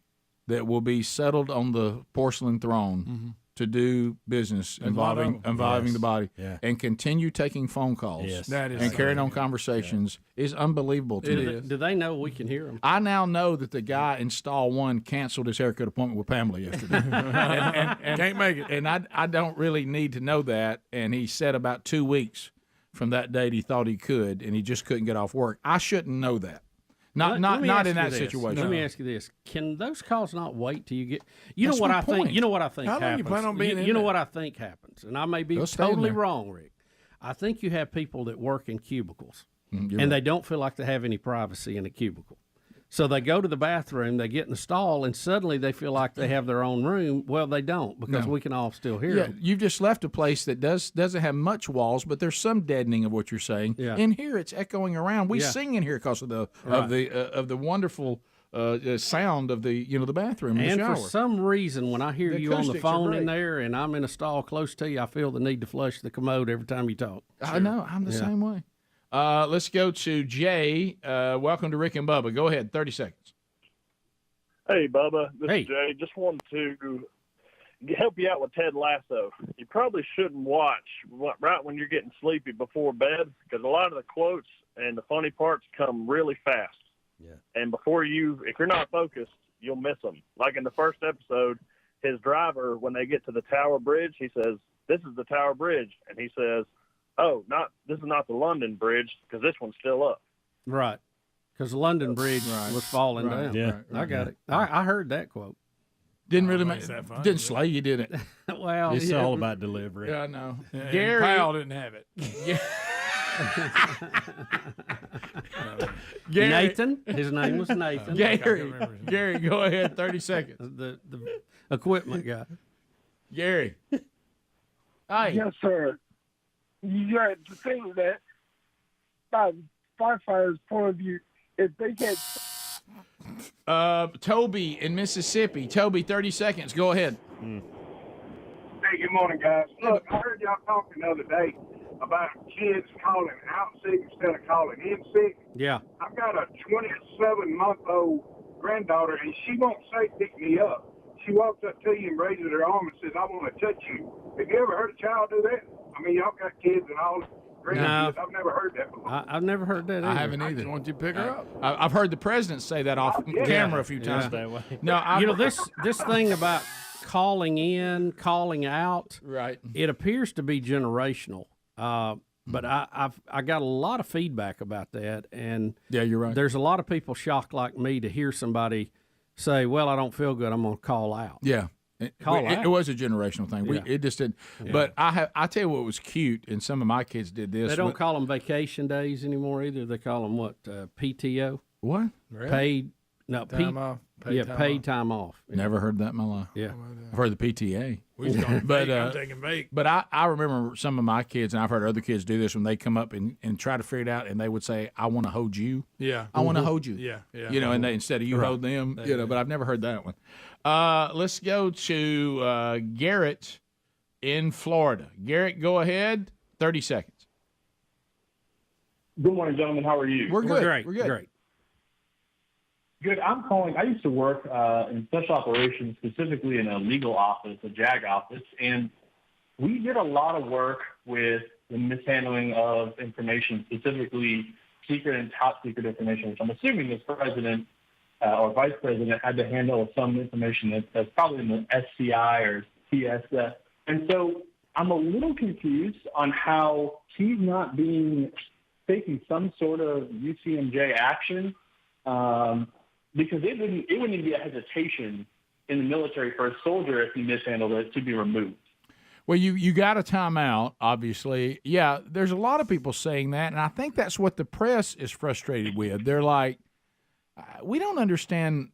that will be settled on the porcelain throne to do business involving the body and continue taking phone calls and carrying on conversations is unbelievable to me. Do they know we can hear them? I now know that the guy in stall 1 canceled his haircut appointment with Pamela yesterday. and can't make it. And I don't really need to know that. And he said about 2 weeks from that date he thought he could, and he just couldn't get off work. I shouldn't know that. Not in that situation. Let me ask you this: can those calls not wait till you get? You know what I think happens. How long you plan on being in You know there? what I think happens, and I may be totally wrong, Rick. I think you have people that work in cubicles, and they don't feel like they have any privacy in a cubicle. So they go to the bathroom, they get in the stall, and suddenly they feel like they have their own room. Well, they don't, because we can all still hear them. You've just left a place that doesn't have much walls, but there's some deadening of what you're saying. Yeah. In here, it's echoing around. We sing in here because of the wonderful sound of the bathroom and the shower. For some reason, when I hear you on the acoustics are phone great. in there and I'm in a stall close to you, I feel the need to flush the commode every time you talk. I know. I'm the same way. Let's go to Jay. Welcome to Rick and Bubba. Go ahead. 30 seconds. Hey, Bubba. This is Jay. Just wanted to help you out with Ted Lasso. You probably shouldn't watch right when you're getting sleepy before bed, because a lot of the quotes and the funny parts come really fast. Yeah. And if you're not focused, you'll miss them. Like in the first episode, his driver, when they get to the Tower Bridge, he says, "This is the Tower Bridge." And he says, this is not the London Bridge, because this one's still up. Right. Because the London Bridge was falling down. Yeah. I got it. I heard that quote. Didn't really makes that funny, didn't slay you, did it? Well, It's all about delivery. Yeah, I know. And Gary Powell didn't have it. Gary, Nathan. His name was Nathan. Gary, go ahead. 30 seconds. The equipment guy. Gary. Hi. Yes, sir. You got to think that by firefighters' point of view, if they can't. Toby in Mississippi. Toby, 30 seconds. Go ahead. Hey, good morning, guys. Look, I heard y'all talking the other day about kids calling out sick instead of calling in sick. Yeah. I've got a 27-month-old granddaughter, and she won't say pick me up. She walks up to you and raises her arm and says, I want to touch you. Have you ever heard a child do that? I mean, y'all got kids and all. No. I've never heard that before. I've never heard that either. I haven't either. Why don't you pick her up? I've heard the president say that off camera a few times. No, this thing about calling in, calling out, right? It appears to be generational. But I got a lot of feedback about that, and yeah, you're right. There's a lot of people shocked like me to hear somebody say, "Well, I don't feel good. I'm going to call out." Yeah. It was a generational thing. It just didn't. Yeah. But I tell you what was cute, and some of my kids did this. They don't call them vacation days anymore either. They call them what? PTO. What? Really? Paid. No, time off. Paid time off. Yeah. Never heard that in my life. Yeah, I've heard the PTA. I'm taking vac. But I remember some of my kids, and I've heard other kids do this when they come up and try to figure it out, and they would say, "I want to hold you." Yeah, I want to hold you. Yeah. You know, and they, instead of you hold them, But I've never heard that one. Let's go to Garrett in Florida. Garrett, go ahead. 30 seconds. Good morning, gentlemen. How are you? We're good. Great. We're good. Great. Good. I'm calling. I used to work in special operations, specifically in a legal office, a JAG office, and we did a lot of work with the mishandling of information, specifically secret and top secret information, which I'm assuming this president or vice president had to handle some information that's probably in the SCI or TS. And so I'm a little confused on how he's not taking some sort of UCMJ action. Because it wouldn't even be a hesitation in the military for a soldier if he mishandled it to be removed. Well, you got a timeout, obviously. Yeah, there's a lot of people saying that, and I think that's what the press is frustrated with. They're like, we don't understand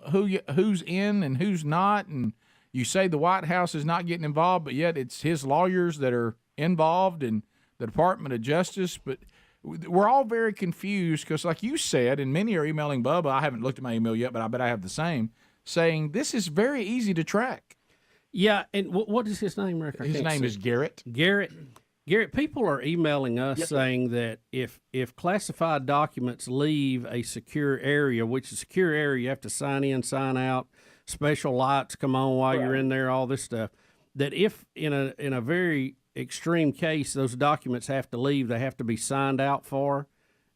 who's in and who's not, and you say the White House is not getting involved, but yet it's his lawyers that are involved and the Department of Justice, but we're all very confused because, like you said, and many are emailing Bubba. I haven't looked at my email yet, but I bet I have the same, saying this is very easy to track. Yeah, and what is his name, Rick? His name is Garrett. Garrett, people are emailing us saying that if classified documents leave a secure area, which is a secure area, you have to sign in, sign out, special lights come on while you're in there, all this stuff, that if in a very extreme case, those documents have to leave. They have to be signed out for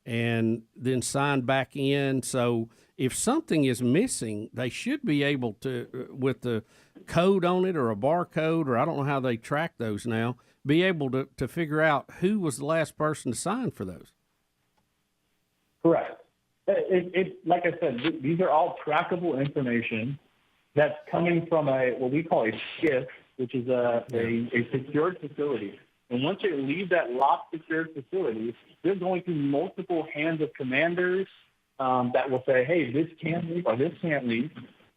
and then signed back in. So if something is missing, they should be able to, with the code on it or a barcode, or I don't know how they track those now, be able to figure out who was the last person to sign for those. Correct. Like I said, these are all trackable information that's coming from what we call a SCIF, which is a secured facility. And once they leave that locked secured facility, they're going through multiple hands of commanders that will say, hey, this can leave or this can't leave.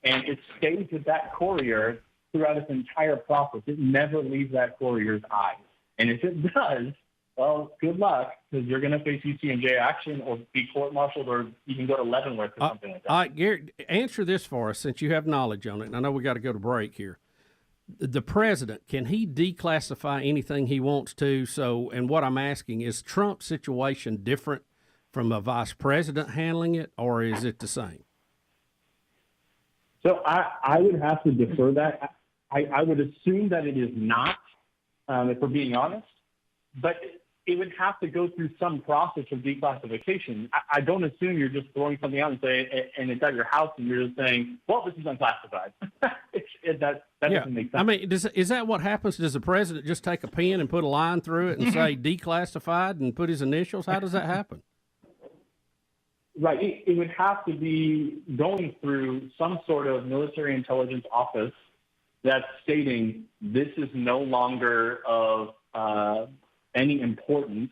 And it stays with that courier throughout its entire process. It never leaves that courier's eye. And if it does, well, good luck, because you're going to face UCMJ action or be court-martialed, or you can go to Leavenworth or something like that. All right, Garrett, answer this for us since you have knowledge on it. And I know we got to go to break here. The president, can he declassify anything he wants to? So, and what I'm asking, is Trump's situation different from a vice president handling it, or is it the same? So I would have to defer that. I would assume that it is not, if we're being honest, but it would have to go through some process of declassification. I don't assume you're just throwing something out and it's at your house and you're just saying, well, this is unclassified. That doesn't make sense. I mean, is that what happens? Does the president just take a pen and put a line through it and say declassified and put his initials? How does that happen? Right. It would have to be going through some sort of military intelligence office that's stating this is no longer of any importance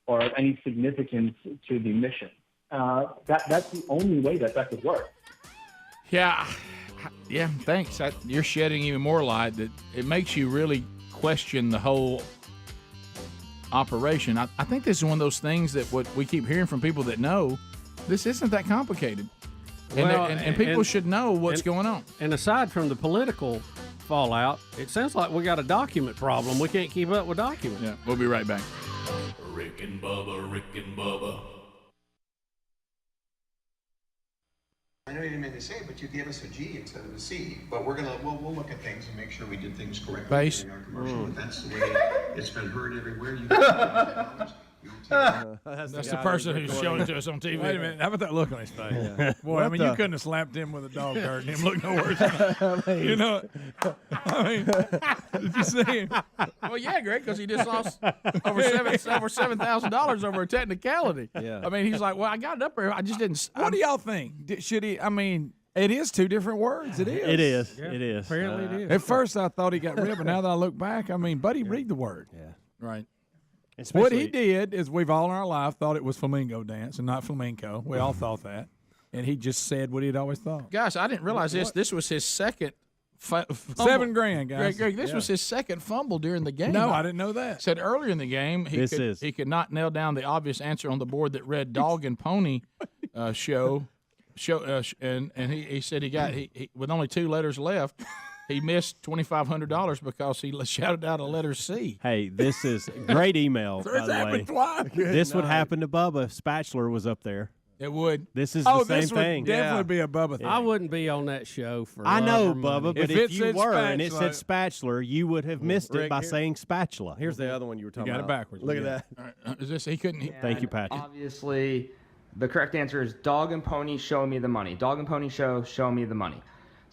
or of any significance to the mission. That's the only way that could work. Yeah, thanks. You're shedding even more light that it makes you really question the whole operation. I think this is one of those things that what we keep hearing from people that know, this isn't that complicated. And people should know what's going on. And aside from the political fallout, it sounds like we got a document problem. We can't keep up with documents. Yeah, we'll be right back. Rick and Bubba, Rick and Bubba. I know you didn't mean to say it, but you gave us a G instead of a C. But we'll look at things and make sure we did things correctly Base. during our commercial. But that's the way it's been heard everywhere. That's the person who's showing it to us on TV. Wait a minute. How about that look on his face? Yeah. Boy, you couldn't have slapped him with a dog dirt and him look no worse. You know, did you see him? Well, yeah, Greg, because he just lost over $7,000 over a technicality. Yeah. I mean, he's like, well, I got it up there. I just didn't. What do y'all think? Should he? I mean, it is two different words. It is. It is. Yeah. It is. Apparently it is. At first, I thought he got rid, but now that I look back, I mean, Buddy, read the word. Yeah. Right. What he did is we've all in our life thought it was flamingo dance and not flamenco. We all thought that. And he just said what he'd always thought. Gosh, I didn't realize this. This was his second fumble. $7,000, guys. Greg, this was his second fumble during the game. No, I didn't know that. Said earlier in the game he could not nail down the obvious answer on the board that read dog and pony show, and he said he with only 2 letters left. He missed $2,500 because he shouted out a letter C. Hey, this is great email, by the way. Twice. This would happen to Bubba if Spatula was up there. It would. This is the same this thing. would definitely be a Bubba thing. I wouldn't be on that show for I know, love or money. Bubba, but if you said were and it spatula- said spatula, you would have missed it Rick, by here- saying spatula. Here's the other one you were talking got it about. backwards. Look at Yeah. that. All right, is this? He couldn't. Thank you, Patrick. Obviously, the correct answer is dog and pony, show me the money. Dog and pony show me the money.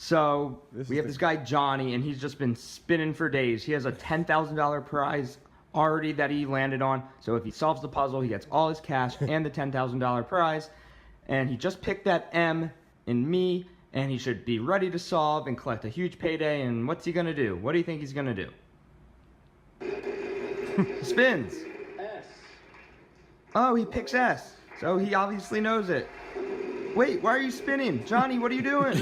So we have this guy, Johnny, and he's just been spinning for days. He has a $10,000 prize already that he landed on. So if he solves the puzzle, he gets all his cash and the $10,000 prize. And he just picked that M in me, and he should be ready to solve and collect a huge payday. And what's he going to do? What do you think he's going to do? He spins. S. Oh, he picks S. So he obviously knows it. Wait, why are you spinning? Johnny, what are you doing?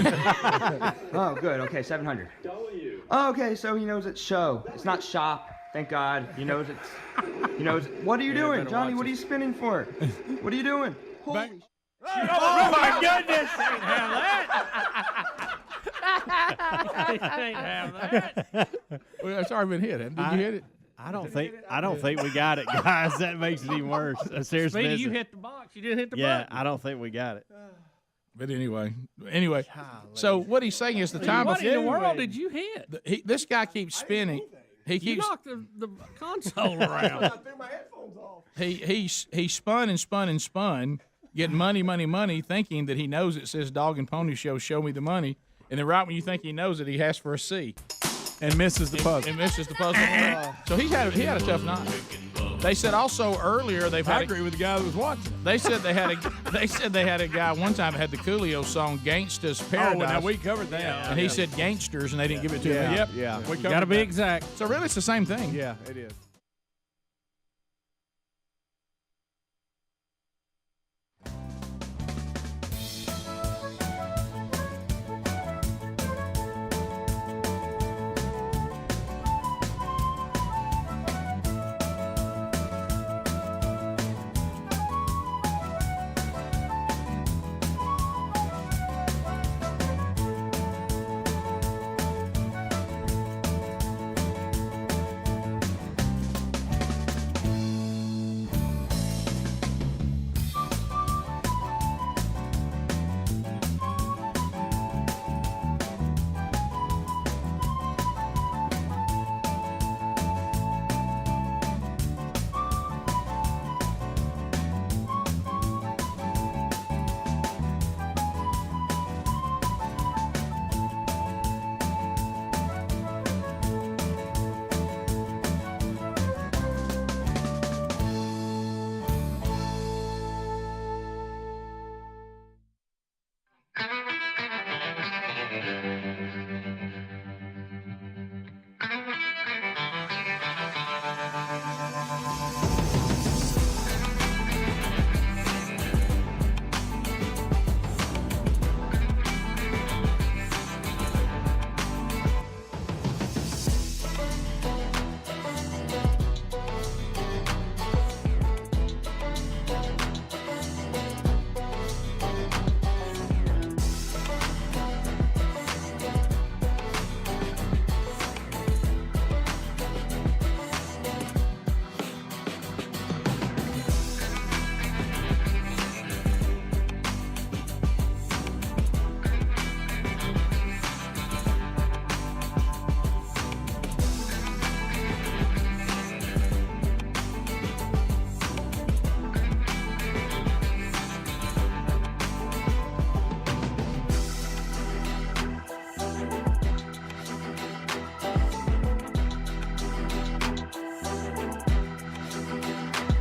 Oh, good. Okay, 700. W. Oh, okay, so he knows it's show. It's not shop. Thank God. He knows it's. He knows. What are you doing, Johnny? What are you spinning for? What are you doing? Holy Oh, my goodness! Can't have that. Can't have that. Well, it's already been hit. Did you hit it? I don't think we got it, guys. That makes it even worse. A serious Speedy, visit. you hit the box. You didn't hit the Yeah, button. I don't think we got it. But anyway. So what he's saying is the time What of in the world did you hit? this guy keeps spinning. He You keeps knocked the console around. he spun and spun and spun, getting money, thinking that he knows it says dog and pony show me the money, and then right when you think he knows it, he asks for a C. And misses the puzzle. And misses the puzzle. So he had a tough night. They said also earlier they've had. I agree with the guy that was watching. They said they had a guy one time that had the Coolio song "Gangsta's Paradise." Oh, well, now we covered that. And he said gangsters, and they didn't give it to him. Yep. Yeah. We Got to be exact. So really, it's the same thing. Yeah, it is.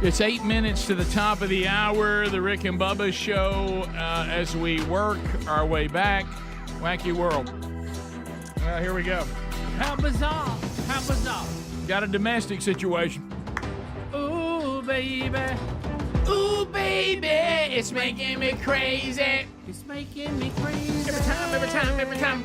It's 8 minutes to the top of the hour, the Rick and Bubba show, as we work our way back. Wacky world. Well, here we go. How bizarre. How bizarre. Got a domestic situation. Ooh, baby. Ooh, baby, it's making me crazy. It's making me crazy. Every time. Every time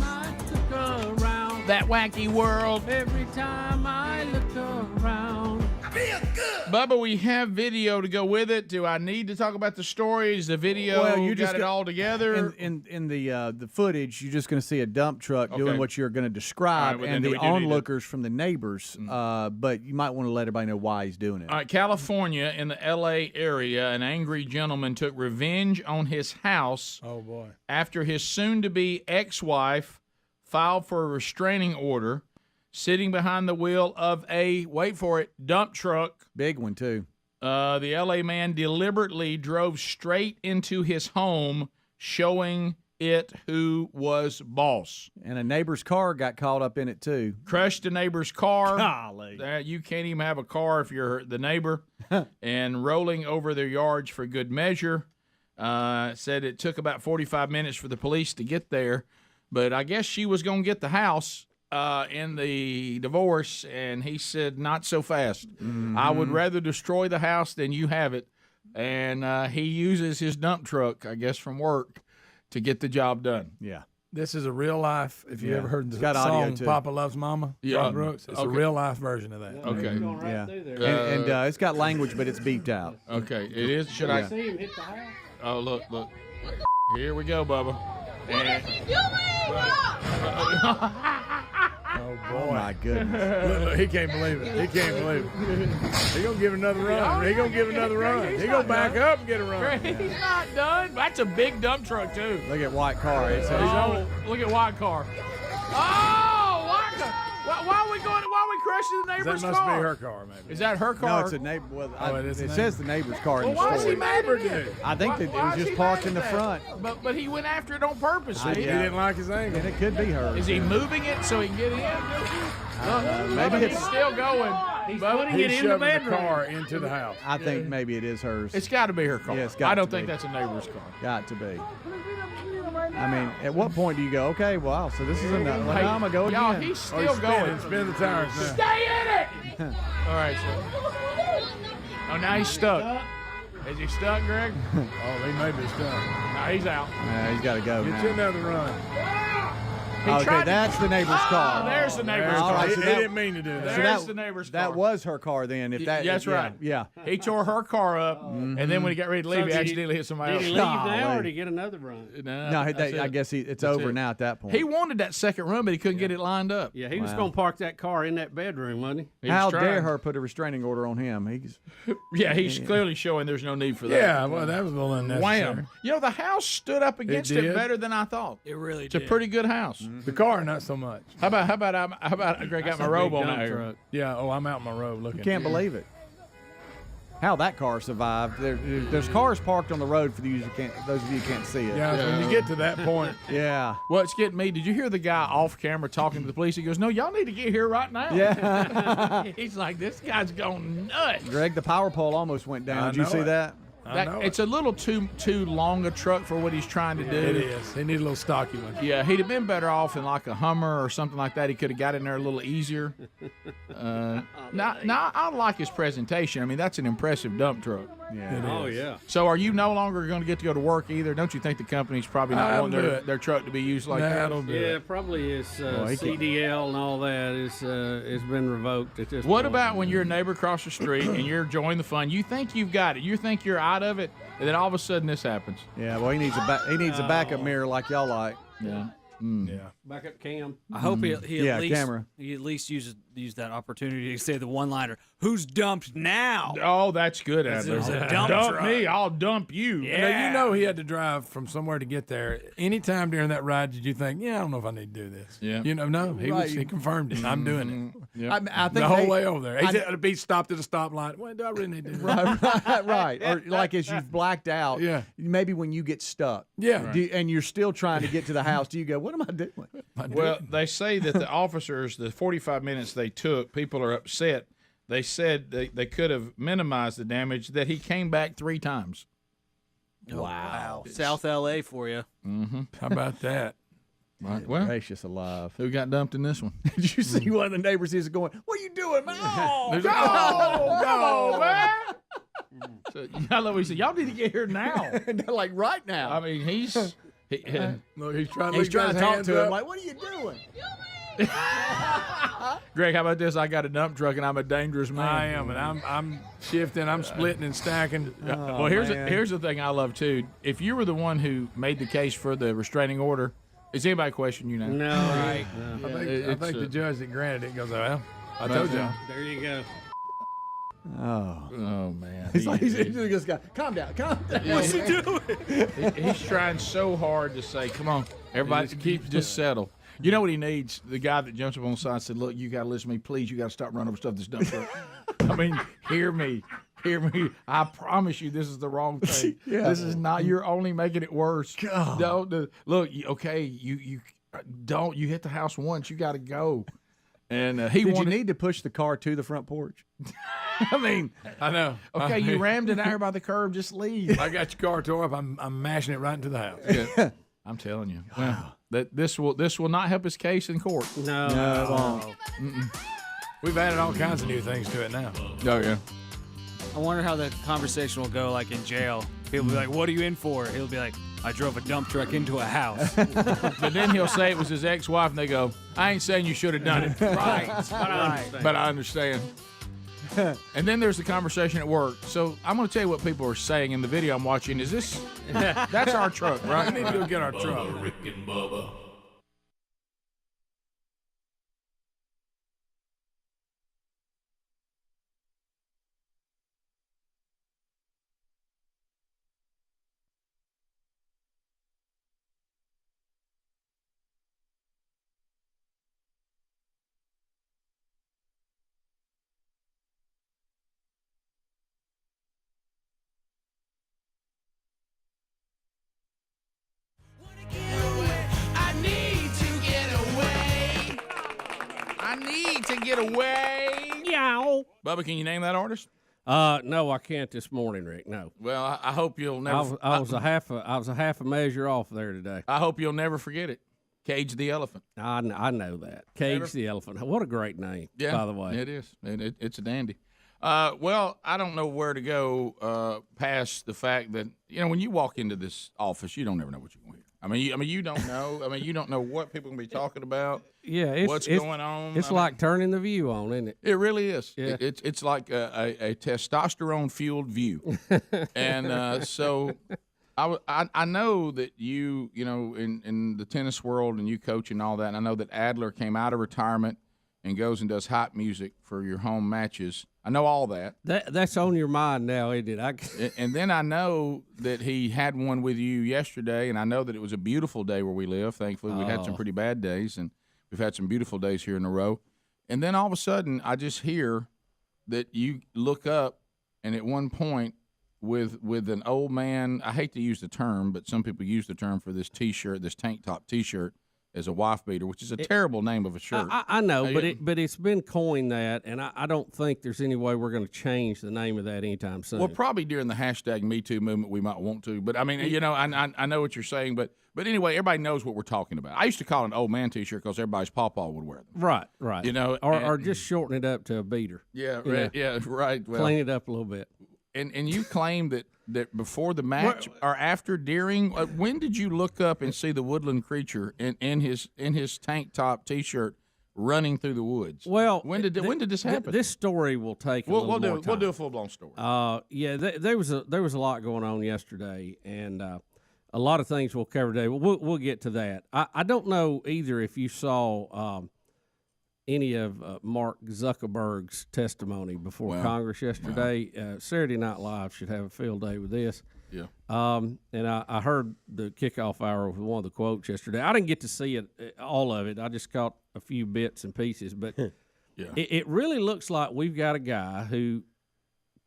I look around. That wacky world. Every time I look around. Feel good. Bubba, we have video to go with it. Do I need to talk about the stories? The video, Well, you got it all together? In the footage, you're just going to see a dump truck doing what you're going to describe, All right, well, and then the we do need to- onlookers from the neighbors. But you might want to let everybody know why he's doing it. All right, California, in the L.A. area, an angry gentleman took revenge on his house. Oh, boy. After his soon-to-be ex-wife filed for a restraining order, sitting behind the wheel of a, wait for it, dump truck. Big one, too. The L.A. man deliberately drove straight into his home, showing it who was boss. And a neighbor's car got caught up in it, too. Crushed a neighbor's car. Golly. You can't even have a car if you're the neighbor. And rolling over their yards for good measure. Said it took about 45 minutes for the police to get there. But I guess she was going to get the house in the divorce, and he said, not so fast. I would rather destroy the house than you have it. And he uses his dump truck, I guess, from work to get the job done. Yeah. This is a real life. If you ever heard the got audio, song too. "Papa Loves Mama," Garth Brooks, it's a real life version of that. Okay. Yeah. And it's got language, but it's beeped out. Okay, it is. Should I see him hit the house? Oh, look. Here we go, Bubba. And Oh boy! Oh my goodness! Look, he can't believe it. He can't believe it. He gonna give it another run. He gonna give it another run. He gonna back up and get a run. He's not done. That's a big dump truck too. Look at white car. It's Look at white car. Oh, white car. Why are we going? Why are we crushing the neighbor's That must car? be her car, maybe. Is that her car? No, it's a neighbor. Well, it is says the neighbor's car in Well, the why is story. he mad at it? I think that it Why was is just he parked mad in the at front. But he went after it on purpose. He didn't like his angle. And it could be hers. Is he moving it so he can get in? Maybe He's still going. He's Bubba, putting it He's in the shoving the bedroom. car into the house. I think maybe it is hers. It's got to be her car. Yeah, it's got I don't to think be. that's a neighbor's car. Got to be. I mean, at what point do you go, okay, wow, so this is enough. Well, now I'm going to go Y'all, again. he's still going. Spin the tires now. Stay in it! All right, so. Oh, now he's stuck. Is he stuck, Greg? Oh, he may be stuck. No, he's out. Nah, he's got to go Get now. you another run. Okay, that's the neighbor's car. There's the neighbor's All car. right, He so that- didn't mean to do that. There's the neighbor's car. That was her car then. If that, That's right. Yeah. He tore her car up, and then when he got ready to leave, he did he- accidentally hit somebody Did else. he leave now, Golly. or did he get another run? No, that's I it. guess it's That's over it. now at that point. He wanted that second run, but he couldn't get it lined up. Yeah, he was Wow. going to park that car in that bedroom, wasn't he? He was How trying. dare her put a restraining order on him? He's Yeah, he's clearly showing there's no need for that. Yeah, well, that was a little unnecessary. Wham! You know, the house stood up against it did? better than I thought. It really It's a pretty good house. The car, not so much. How about Greg got my robe on out here? Yeah. Oh, I'm out in my robe looking. You can't believe it. How that car survived. There's cars parked on the road for those of you who can't see it. Yeah, when you get to that point. Yeah. What's getting me? Did you hear the guy off camera talking to the police? He goes, "No, y'all need to get here right now." Yeah. He's like, "This guy's going nuts." Greg, the power pole almost went down. I Did you know see it. that? It's a little too long a truck for what he's trying to do. It is. They need a little stocky one. Yeah, he'd have been better off in like a Hummer or something like that. He could have got in there a little easier. Now, I like his presentation. I mean, that's an impressive dump truck. Yeah. Oh, yeah. So, are you no longer going to get to go to work either? Don't you think the company's probably not That'll wanting do it. their truck to be used like that? That'll do Yeah, it. probably his he can't- CDL and all that is it's been revoked at this What point. about when you're a neighbor across the street and you're enjoying the fun? You think you've got it. You think you're out of it, and then all of a sudden this happens. Yeah, well, he needs a backup mirror like y'all like. Yeah. Yeah. Backup cam? I hope he Yeah, at least camera. he at least use that opportunity to say the one-liner. Who's dumped now? Oh, that's good, Adler. There's a dump truck. me, I'll dump you. Now, you know he had to drive from somewhere to get there. Anytime during that ride did you think, I don't know if I need to do this? Yeah. You know, no. He confirmed it. I'm doing it. Yep. I think The whole they- way over there. I- He said, he stopped at a stoplight. Well, do I really need to do that? right. Or like as you've blacked out. Yeah. Maybe when you get stuck. Yeah. And you're still trying to get to the house, do you go, what am I doing? Well, they say that the officers, the 45 minutes they took, people are upset they said they could have minimized the damage, that he came back 3 times. Wow. South L.A. for you. Mm-hmm. How about that? Right. Well, gracious alive. Who got dumped in this one? Did you see one of the neighbors is going, "What are you doing, man? Oh, go, man!" So, I love what he said. Y'all need to get here now. Like right now. I mean, he's Look, he's trying to, He's trying to talk hands to him up. like, "What are you doing?" Greg, how about this? I got a dump truck and I'm a dangerous man. I am, and I'm shifting, I'm splitting and stacking. Well, here's the thing I love too. If you were the one who made the case for the restraining order, is anybody questioning you now? No. Right. No. I think the judge that granted it goes, well, I told y'all. There you go. Oh man. He's like, he's this guy. Calm down. What's he doing? He's trying so hard to say, "Come on, everybody, just settle." You know what he needs? The guy that jumps up on the side and said, "Look, you got to listen to me, please. You got to stop running over stuff that's dump truck." I mean, hear me. I promise you, this is the wrong thing. This is not. You're only making it worse. God. Don't look. Okay, you don't. You hit the house once. You got to go. And Did you need to push the car to the front porch? I mean, I know. Okay, you rammed it out here by the curb. Just leave. I got your car tore up. I'm mashing it right into the house. Yeah. I'm telling you. Wow. That this will not help his case in court. No, it won't. We've added all kinds of new things to it now. Oh yeah. I wonder how the conversation will go, like in jail. He'll be like, "What are you in for?" He'll be like, "I drove a dump truck into a house." But then he'll say it was his ex-wife, and they go, "I ain't saying you should have done it." Right. But I understand. And then there's the conversation at work. So I'm going to tell you what people are saying in the video I'm watching. Is this? That's our truck, right? We need to go get our truck. Bubba, Rick and Bubba. I need to get away. Yow. Bubba, can you name that artist? No, I can't this morning, Rick. No. Well, I hope you'll never. I was a half a measure off there today. I hope you'll never forget it. Cage the Elephant. I know that. Cage the Elephant. What a great name, by the way. It is. It's a dandy. Well, I don't know where to go past the fact that, when you walk into this office, you don't ever know what you're going to hear. I mean, you don't know. I mean, you don't know what people are going to be talking about. Yeah, what's going on. It's like turning the view on, isn't it? It really is. Yeah. It's like a testosterone-fueled view. And so I know that you in the tennis world and you coach and all that, and I know that Adler came out of retirement and goes and does hype music for your home matches. I know all that. That's on your mind now, isn't it? And then I know that he had one with you yesterday, and I know that it was a beautiful day where we live. Thankfully, we had some pretty bad days, and we've had some beautiful days here in a row. And then all of a sudden, I just hear that you look up, and at one point, with an old man, I hate to use the term, but some people use the term for this T-shirt, this tank top T-shirt, as a wife beater, which is a terrible name of a shirt. I know, but it's been coined that, and I don't think there's any way we're going to change the name of that anytime soon. Well, probably during the hashtag Me Too movement, we might want to. But I mean, I know what you're saying, but anyway, everybody knows what we're talking about. I used to call it an old man T-shirt because everybody's pawpaw would wear them. Right. Or just shorten it up to a beater. Yeah, right. Well, clean it up a little bit. And you claim that before the match or after, during, when did you look up and see the woodland creature in his tank top T-shirt running through the woods? Well, when did this happen? This story will take a little more time. We'll do a full blown story. There was a lot going on yesterday, and a lot of things we'll cover today. We'll get to that. I don't know either if you saw any of Mark Zuckerberg's testimony before Congress yesterday. Saturday Night Live should have a field day with this. Yeah. And I heard the kickoff hour with one of the quotes yesterday. I didn't get to see all of it. I just caught a few bits and pieces. But it really looks like we've got a guy who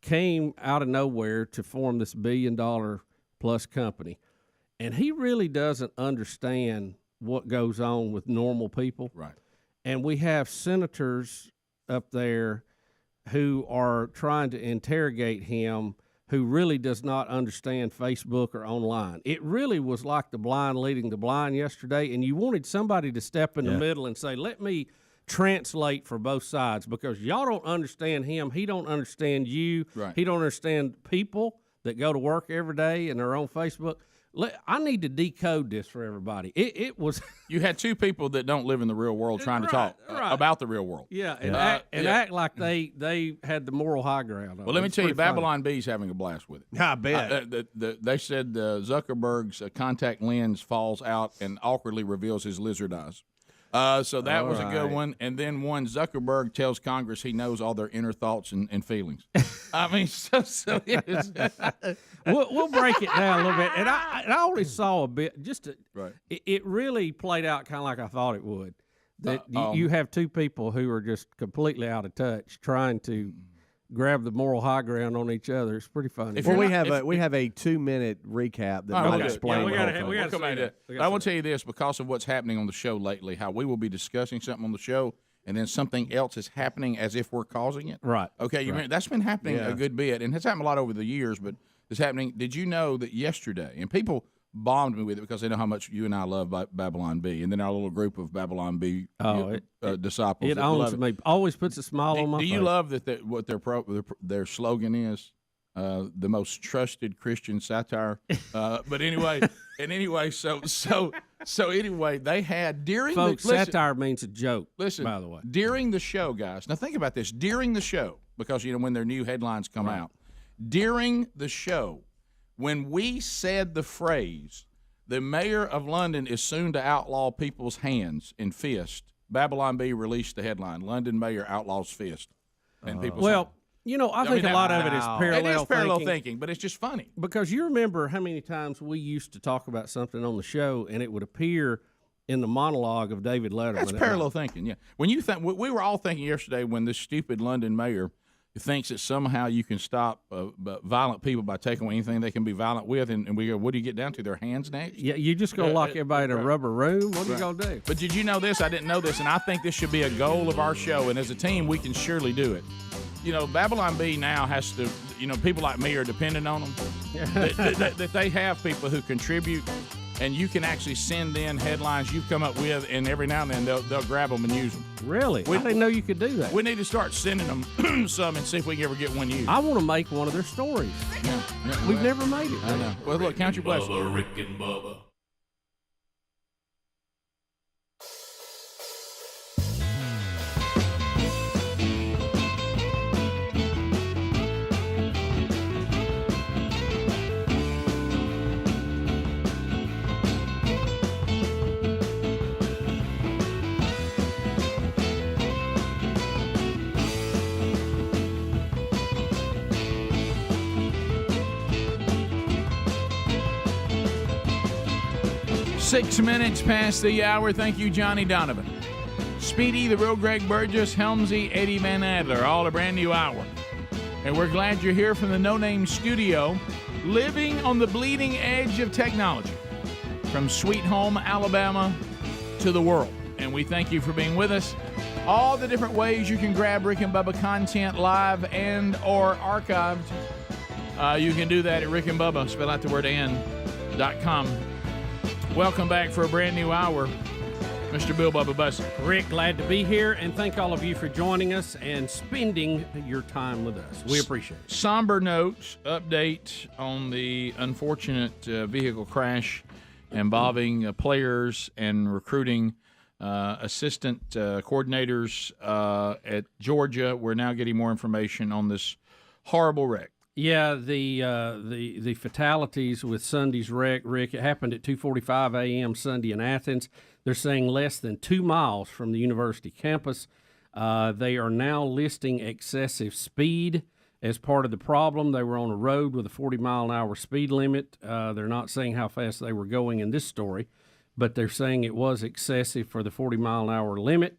came out of nowhere to form this $1 billion+ company. And he really doesn't understand what goes on with normal people. Right. And we have senators up there who are trying to interrogate him who really does not understand Facebook or online. It really was like the blind leading the blind yesterday, and you wanted somebody to step in the middle and say, let me translate for both sides, because y'all don't understand him. He don't understand you. Right. He don't understand people that go to work every day and are on Facebook. I need to decode this for everybody. It was you had two people that don't live in the real world trying to talk about the real world. Yeah, and act like they had the moral high ground. Well, let me tell you, Babylon Bee's having a blast with it. I bet. They said Zuckerberg's contact lens falls out and awkwardly reveals his lizard eyes. So that was a good one. And then one, Zuckerberg tells Congress he knows all their inner thoughts and feelings. I mean, so it is. We'll break it down a little bit. And I only saw a bit. It really played out kind of like I thought it would. That you have two people who are just completely out of touch trying to grab the moral high ground on each other. It's pretty funny. Well, we have a 2-minute recap that might explain the whole thing. We'll come back to that. I will tell you this, because of what's happening on the show lately, how we will be discussing something on the show, and then something else is happening as if we're causing it. Right. Okay, you that's been happening a good bit, and it's happened a lot over the years, but it's happening. Did you know that yesterday, and people bombed me with it because they know how much you and I love Babylon Bee, and then our little group of Babylon Bee disciples. It owns me. Always puts a smile on my face. Do you love that what their slogan is? The most trusted Christian satire. But anyway, so anyway, they had during folks. Satire means a joke. Listen, by the way, during the show, guys. Now think about this. During the show, because when their new headlines come out, during the show, when we said the phrase, "The mayor of London is soon to outlaw people's hands and fist," Babylon Bee released the headline: "London mayor outlaws fist." And people. I think a lot of it is parallel. It is parallel thinking, but it's just funny. Because you remember how many times we used to talk about something on the show, and it would appear in the monologue of David Letterman. That's parallel thinking, yeah. When you think, we were all thinking yesterday when this stupid London mayor thinks that somehow you can stop violent people by taking away anything they can be violent with, and we go, what do you get down to? Their hands next? Yeah, you just gonna lock everybody in a rubber room? What are you gonna do? But did you know this? I didn't know this, and I think this should be a goal of our show, and as a team, we can surely do it. Babylon Bee now has to, people like me are dependent on them, that they have people who contribute, and you can actually send in headlines you've come up with, and every now and then they'll grab them and use them. Really? I didn't know you could do that. We need to start sending them some and see if we can ever get one used. I want to make one of their stories. We've never made it. I know. Well, look, count your blessings. Bubba, Rick and Bubba. 6 minutes past the hour. Thank you, Johnny Donovan. Speedy, the real Greg Burgess, Helmsy, Eddie Van Adler, all a brand new hour. And we're glad you're here from the No Name Studio, living on the bleeding edge of technology, from Sweet Home, Alabama, to the world. And we thank you for being with us. All the different ways you can grab Rick and Bubba content live and or archived. You can do that at Rick and Bubba, spell out the word and.com. Welcome back for a brand new hour, Mr. Bill Bubba Bussey. Rick, glad to be here, and thank all of you for joining us and spending your time with us. We appreciate it. Somber notes, update on the unfortunate vehicle crash involving players and recruiting assistant coordinators at Georgia. We're now getting more information on this horrible wreck. Yeah, the fatalities with Sunday's wreck, Rick, it happened at 2:45 a.m. Sunday in Athens. They're saying less than 2 miles from the university campus. They are now listing excessive speed as part of the problem. They were on a road with a 40-mile-an-hour speed limit. They're not saying how fast they were going in this story, but they're saying it was excessive for the 40-mile-an-hour limit.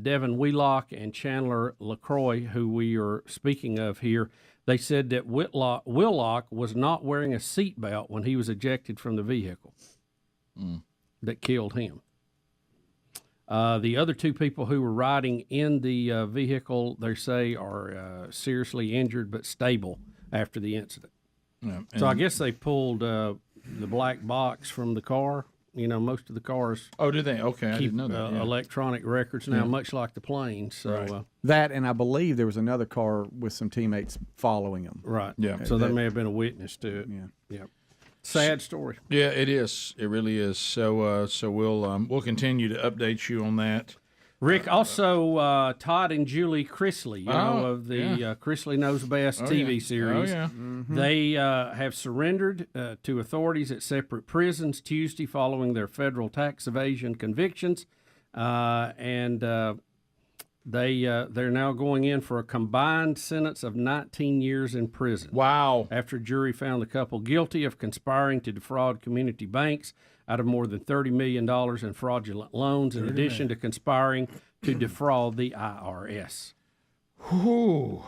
Devin Wheelock and Chandler LaCroix, who we are speaking of here, they said that Wheelock was not wearing a seatbelt when he was ejected from the vehicle that killed him. The other two people who were riding in the vehicle, they say, are seriously injured but stable after the incident. Yeah, So I guess they pulled the black box from the car. You know, most of the cars. Oh, do they? Okay, I keep, didn't know that. Yeah. electronic records now, Yeah. much like the plane. So Right. That, and I believe there was another car with some teammates following them. right, Yeah. So there may have been a witness to it. Yeah. Sad story. Yeah, it is. It really is. So, we'll continue to update you on that. Rick, also Todd and Julie Chrisley, of the Chrisley Knows Best TV series. Oh, yeah. They have surrendered to authorities at separate prisons Tuesday following their federal tax evasion convictions, and they're now going in for a combined sentence of 19 years in prison. Wow! After a jury found the couple guilty of conspiring to defraud community banks out of more than $30 million in fraudulent loans, in addition to conspiring to defraud the IRS. Whew.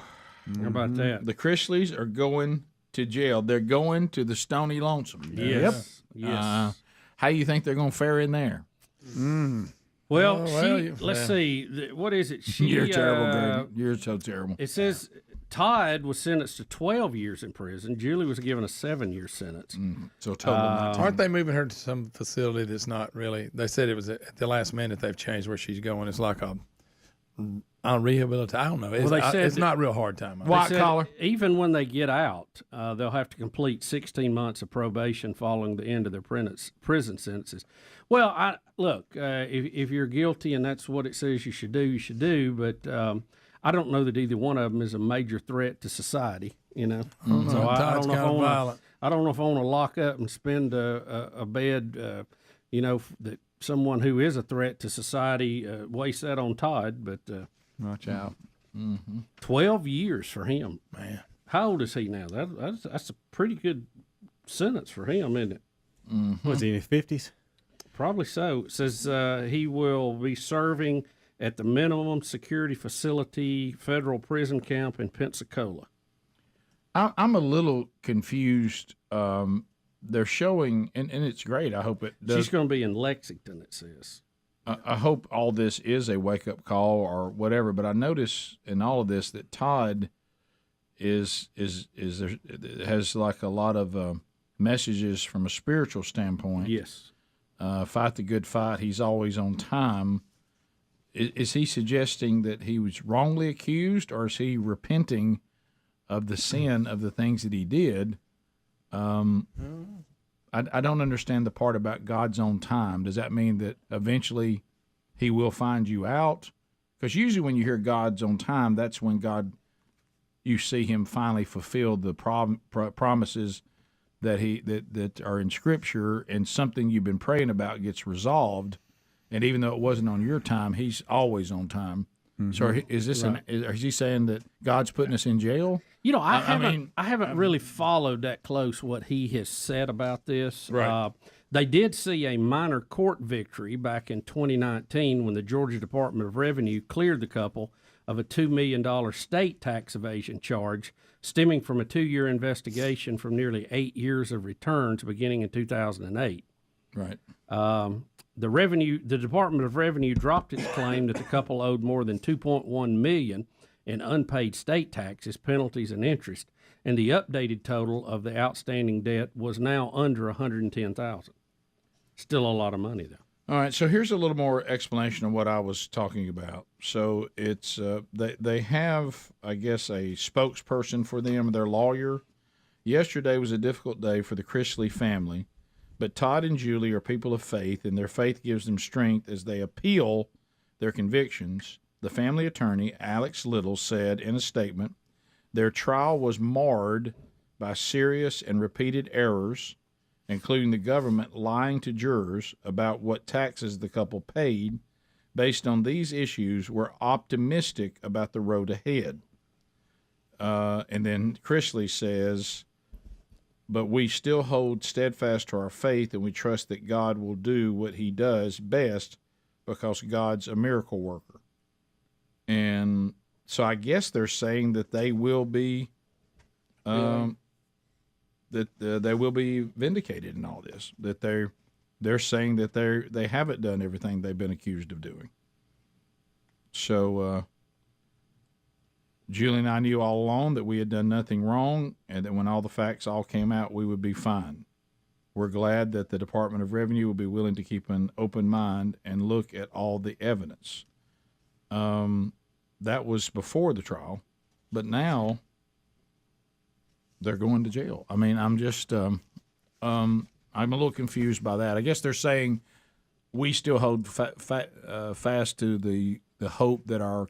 How about that? The Chrisleys are going to jail. They're going to the Stony Lonesome. Yes. Yes. How do you think they're going to fare in there? Well, well, let's see. What is it? You're terrible, Greg. You're so terrible. It says Todd was sentenced to 12 years in prison. Julie was given a 7-year sentence. So total. Aren't they moving her to some facility that's not really? They said it was at the last minute they've changed where she's going. It's like a rehabilitation. I don't know. It's, Well, they said it's not a real hard time. They said even when they get out, they'll have to complete 16 months of probation following the end of their prison sentences. Well, if you're guilty and that's what it says you should do, you should do. But I don't know that either one of them is a major threat to society. You know, so I don't know if I don't know if I want to lock up and spend a bed. That someone who is a threat to society wastes that on Todd. But watch out. 12 years for him, man. How old is he now? That's a pretty good sentence for him, isn't it? Was he in his 50s? Probably so. It says he will be serving at the minimum security facility federal prison camp in Pensacola. I'm a little confused. They're showing, and it's great. I hope it does. She's going to be in Lexington, it says. I hope all this is a wake-up call or whatever, but I notice in all of this that Todd has like a lot of messages from a spiritual standpoint. Yes. Fight the good fight. He's always on time. Is he suggesting that he was wrongly accused, or is he repenting of the sin of the things that he did? I don't understand the part about God's own time. Does that mean that eventually he will find you out? Because usually when you hear God's own time, that's when you see him finally fulfill the promises that are in Scripture, and something you've been praying about gets resolved. And even though it wasn't on your time, he's always on time. So is this is he saying that God's putting us in jail? You know, I haven't really followed that close what he has said about this. Right. They did see a minor court victory back in 2019 when the Georgia Department of Revenue cleared the couple of a $2 million state tax evasion charge stemming from a 2-year investigation from nearly 8 years of returns beginning in 2008. Right. The Department of Revenue dropped its claim that the couple owed more than $2.1 million in unpaid state taxes, penalties, and interest, and the updated total of the outstanding debt was now under $110,000. Still a lot of money, though. All right, so here's a little more explanation of what I was talking about. So it's they have, I guess, a spokesperson for them, their lawyer. Yesterday was a difficult day for the Chrisley family. But Todd and Julie are people of faith, and their faith gives them strength as they appeal their convictions. The family attorney, Alex Little, said in a statement, their trial was marred by serious and repeated errors, including the government lying to jurors about what taxes the couple paid. Based on these issues, we're optimistic about the road ahead. And then Chrisley says, but we still hold steadfast to our faith, and we trust that God will do what he does best because God's a miracle worker. And so I guess they're saying that they will be they will be vindicated in all this, that they're saying that they haven't done everything they've been accused of doing. So Julie and I knew all along that we had done nothing wrong, and that when all the facts all came out, we would be fine. We're glad that the Department of Revenue will be willing to keep an open mind and look at all the evidence. That was before the trial, but now they're going to jail. I mean, I'm just I'm a little confused by that. I guess they're saying we still hold fast to the hope that our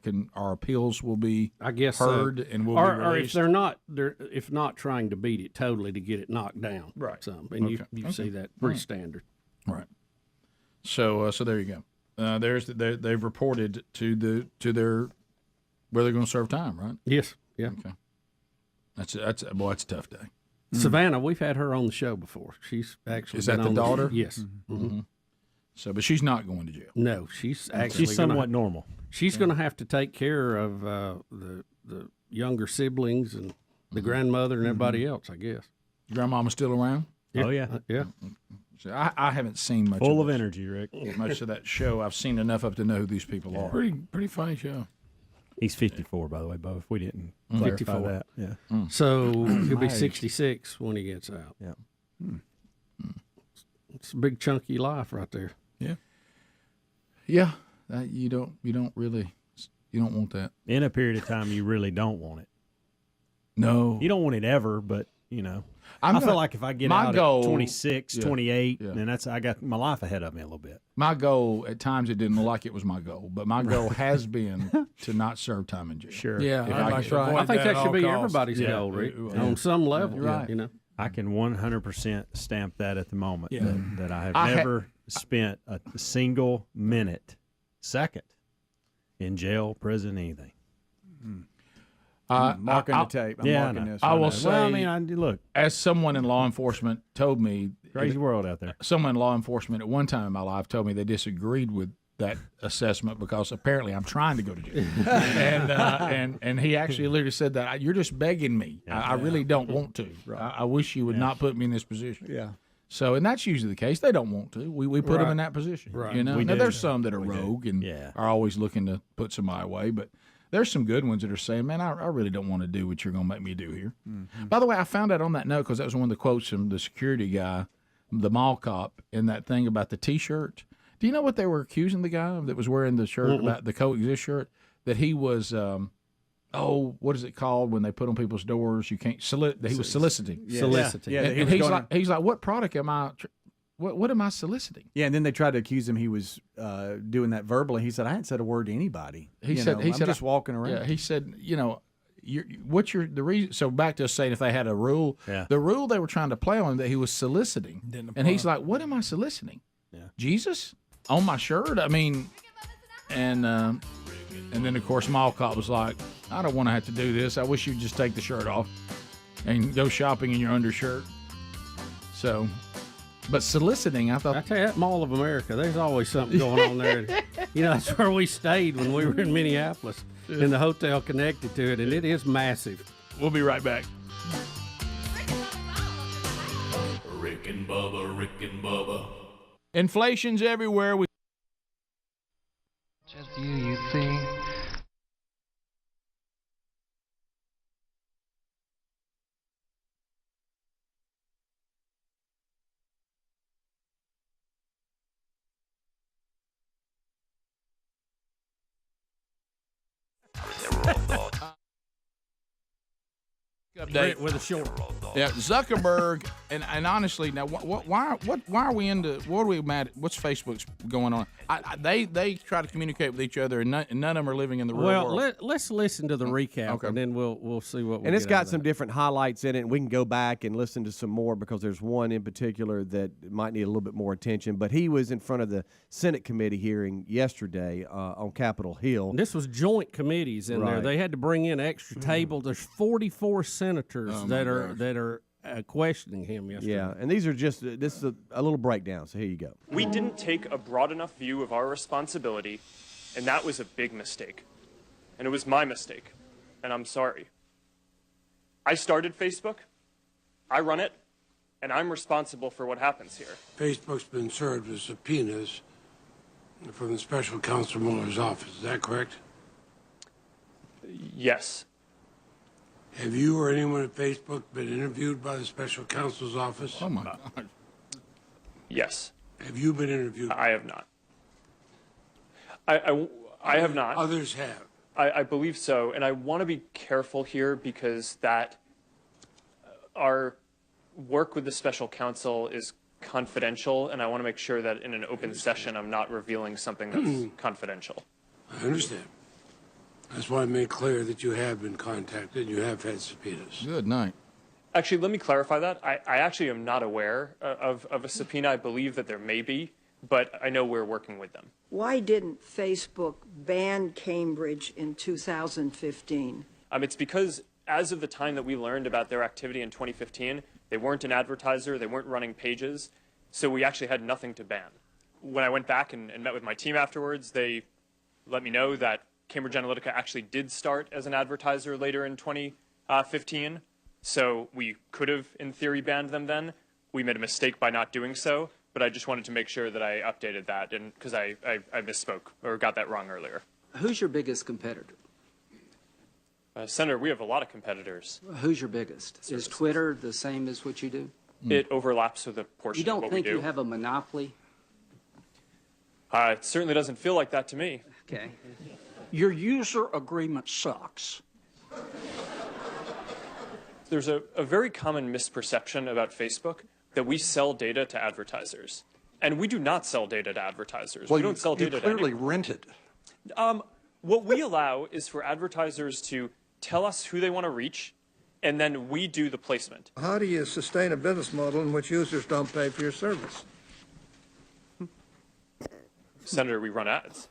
appeals will be heard and will be released. Or if not trying to beat it totally to get it knocked down. Right. And you see that pretty standard. Right. So there you go. They've reported to their where they're going to serve time, right? Yes. Yeah. Okay. That's a tough day. Savannah, we've had her on the show before. She's actually Is that the daughter? Yes. Mm-hmm. Mm-hmm. So, but she's not going to jail. No, she's actually somewhat normal. She's going to have to take care of the younger siblings and the grandmother and everybody else, I guess. Grandmama's still around? Yeah. Oh, yeah. Yeah. So I haven't seen much. Full of energy, Rick. Much of that show. I've seen enough of to know who these people are. Pretty funny show. He's 54, by the way, Bo, if we didn't clarify 54. that. Yeah. So he'll be My age. 66 when he gets out. Yeah. It's a big chunky life right there. Yeah. Yeah. You don't want that. In a period of time, you really don't want it. No. You don't want it ever, but, I feel like if I get out at 26, 28, then I got my life ahead of me a little bit. My goal, at times it didn't look like it was my goal, but my goal has been to not serve time in jail. Sure. Yeah, I think that should be everybody's goal, Rick, on some level. You're right. I can 100% stamp that at the moment, that I have I never spent a single second in jail, prison, anything. Marking the tape. I'm marking this. I will know. say, Well, I mean, look, as someone in law enforcement told me, crazy world out there. someone in law enforcement at one time in my life told me they disagreed with that assessment because apparently I'm trying to go to jail. and he actually literally said that you're just begging me. I really don't want to. Right. I wish you would not put me in this position. Yeah. So, and that's usually the case. They don't want to. We put them in that position. Right. You know. We Now, do. there's some that are rogue and are always looking to put somebody away, but there's some good ones that are saying, man, I really don't want to do what you're going to make me do here. Mm-hmm. By the way, I found out on that note because that was one of the quotes from the security guy, the mall cop, in that thing about the T-shirt. Do you know what they were accusing the guy of that was wearing the shirt, about the coexist shirt? That he was, what is it called when they put on people's doors? You can't he was soliciting. Yeah. Soliciting. Yeah, And he's like, what product am I? What am I soliciting? Yeah, and then they tried to accuse him he was doing that verbally. He said, I hadn't said a word to anybody. He said, I'm just walking around. Yeah, he said, the reason? So back to us saying if they had a rule, the rule they were trying to play on that he was soliciting, and he's like, what am I soliciting? Yeah. Jesus on my shirt? I mean, and then of course Mall Cop was like, I don't want to have to do this. I wish you'd just take the shirt off and go shopping in your undershirt. So. But soliciting, I thought. I tell you, that Mall of America, there's always something going on there. That's where we stayed when we were in Minneapolis, in the hotel connected to it, and it is massive. We'll be right back. Rick and Bubba. Inflation's everywhere. Just you think. Update with a short. Yeah, Zuckerberg, and honestly, now why are we into? What are we mad at? What's Facebook's going on? They try to communicate with each other, and none of them are living in the real world. Well, let's listen to the recap, and then we'll see what. And it's got some different highlights in it, and we can go back and listen to some more because there's one in particular that might need a little bit more attention. But he was in front of the Senate committee hearing yesterday on Capitol Hill. And this was joint committees in there. They had to bring in extra tables. There's 44 senators that are questioning him yesterday. Yeah, and these are just this is a little breakdown. So here you go. We didn't take a broad enough view of our responsibility, and that was a big mistake. And it was my mistake, and I'm sorry. I started Facebook. I run it. and I'm responsible for what happens here. Facebook's been served with subpoenas from the special counsel Mueller's office. Is that correct? Yes. Have you or anyone at Facebook been interviewed by the special counsel's office? Oh, my God. Yes. Have you been interviewed? I have not. I have not. Others have. I believe so, and I want to be careful here because that our work with the special counsel is confidential, and I want to make sure that in an open session I'm not revealing something that's confidential. I understand. That's why I made clear that you have been contacted, you have had subpoenas. Good night. Actually, let me clarify that. I actually am not aware of a subpoena. I believe that there may be, but I know we're working with them. Why didn't Facebook ban Cambridge in 2015? It's because as of the time that we learned about their activity in 2015, they weren't an advertiser, they weren't running pages, so we actually had nothing to ban. When I went back and met with my team afterwards, they let me know that Cambridge Analytica actually did start as an advertiser later in 2015, so we could have, in theory, banned them then. We made a mistake by not doing so, but I just wanted to make sure that I updated that, and because I misspoke or got that wrong earlier. Who's your biggest competitor? Senator, we have a lot of competitors. Who's your biggest? Is Twitter the same as what you do? It overlaps with a portion You of don't what think we do. you have a monopoly? It certainly doesn't feel like that to me. Okay. Your user agreement sucks. There's a very common misperception about Facebook that we sell data to advertisers. And we do not sell data to advertisers. Well, we don't sell data you clearly to anyone. rent it. What we allow is for advertisers to tell us who they want to reach, and then we do the placement. How do you sustain a business model in which users don't pay for your service? Senator, we run ads.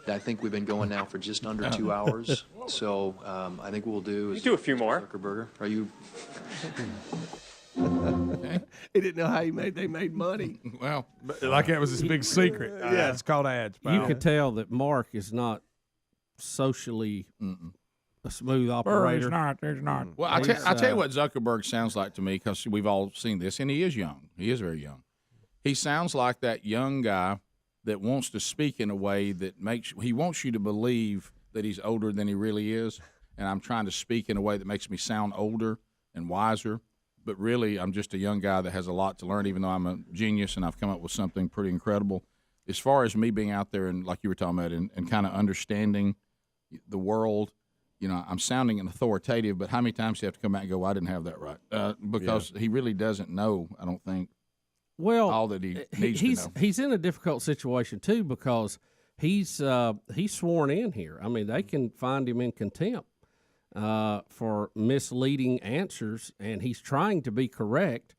I think we've been going now for just under 2 hours. So I think what we'll do is do a few more. Zuckerberg, are you? He didn't know how they made money. Well, like that was his big secret. Yeah. It's called ads. You could tell that Mark is not socially a smooth operator. There's not. Well, I tell you what Zuckerberg sounds like to me, because we've all seen this, and he is young. He is very young. He sounds like that young guy that wants to speak in a way that he wants you to believe that he's older than he really is, and I'm trying to speak in a way that makes me sound older and wiser, but really I'm just a young guy that has a lot to learn, even though I'm a genius and I've come up with something pretty incredible. As far as me being out there and, like you were talking about, and kind of understanding the world, I'm sounding authoritative, but how many times do you have to come back and go, well, I didn't have that right? Because he really doesn't know, I don't think, all that he needs to know. He's in a difficult situation, too, because he's sworn in here. I mean, they can find him in contempt for misleading answers, and he's trying to be correct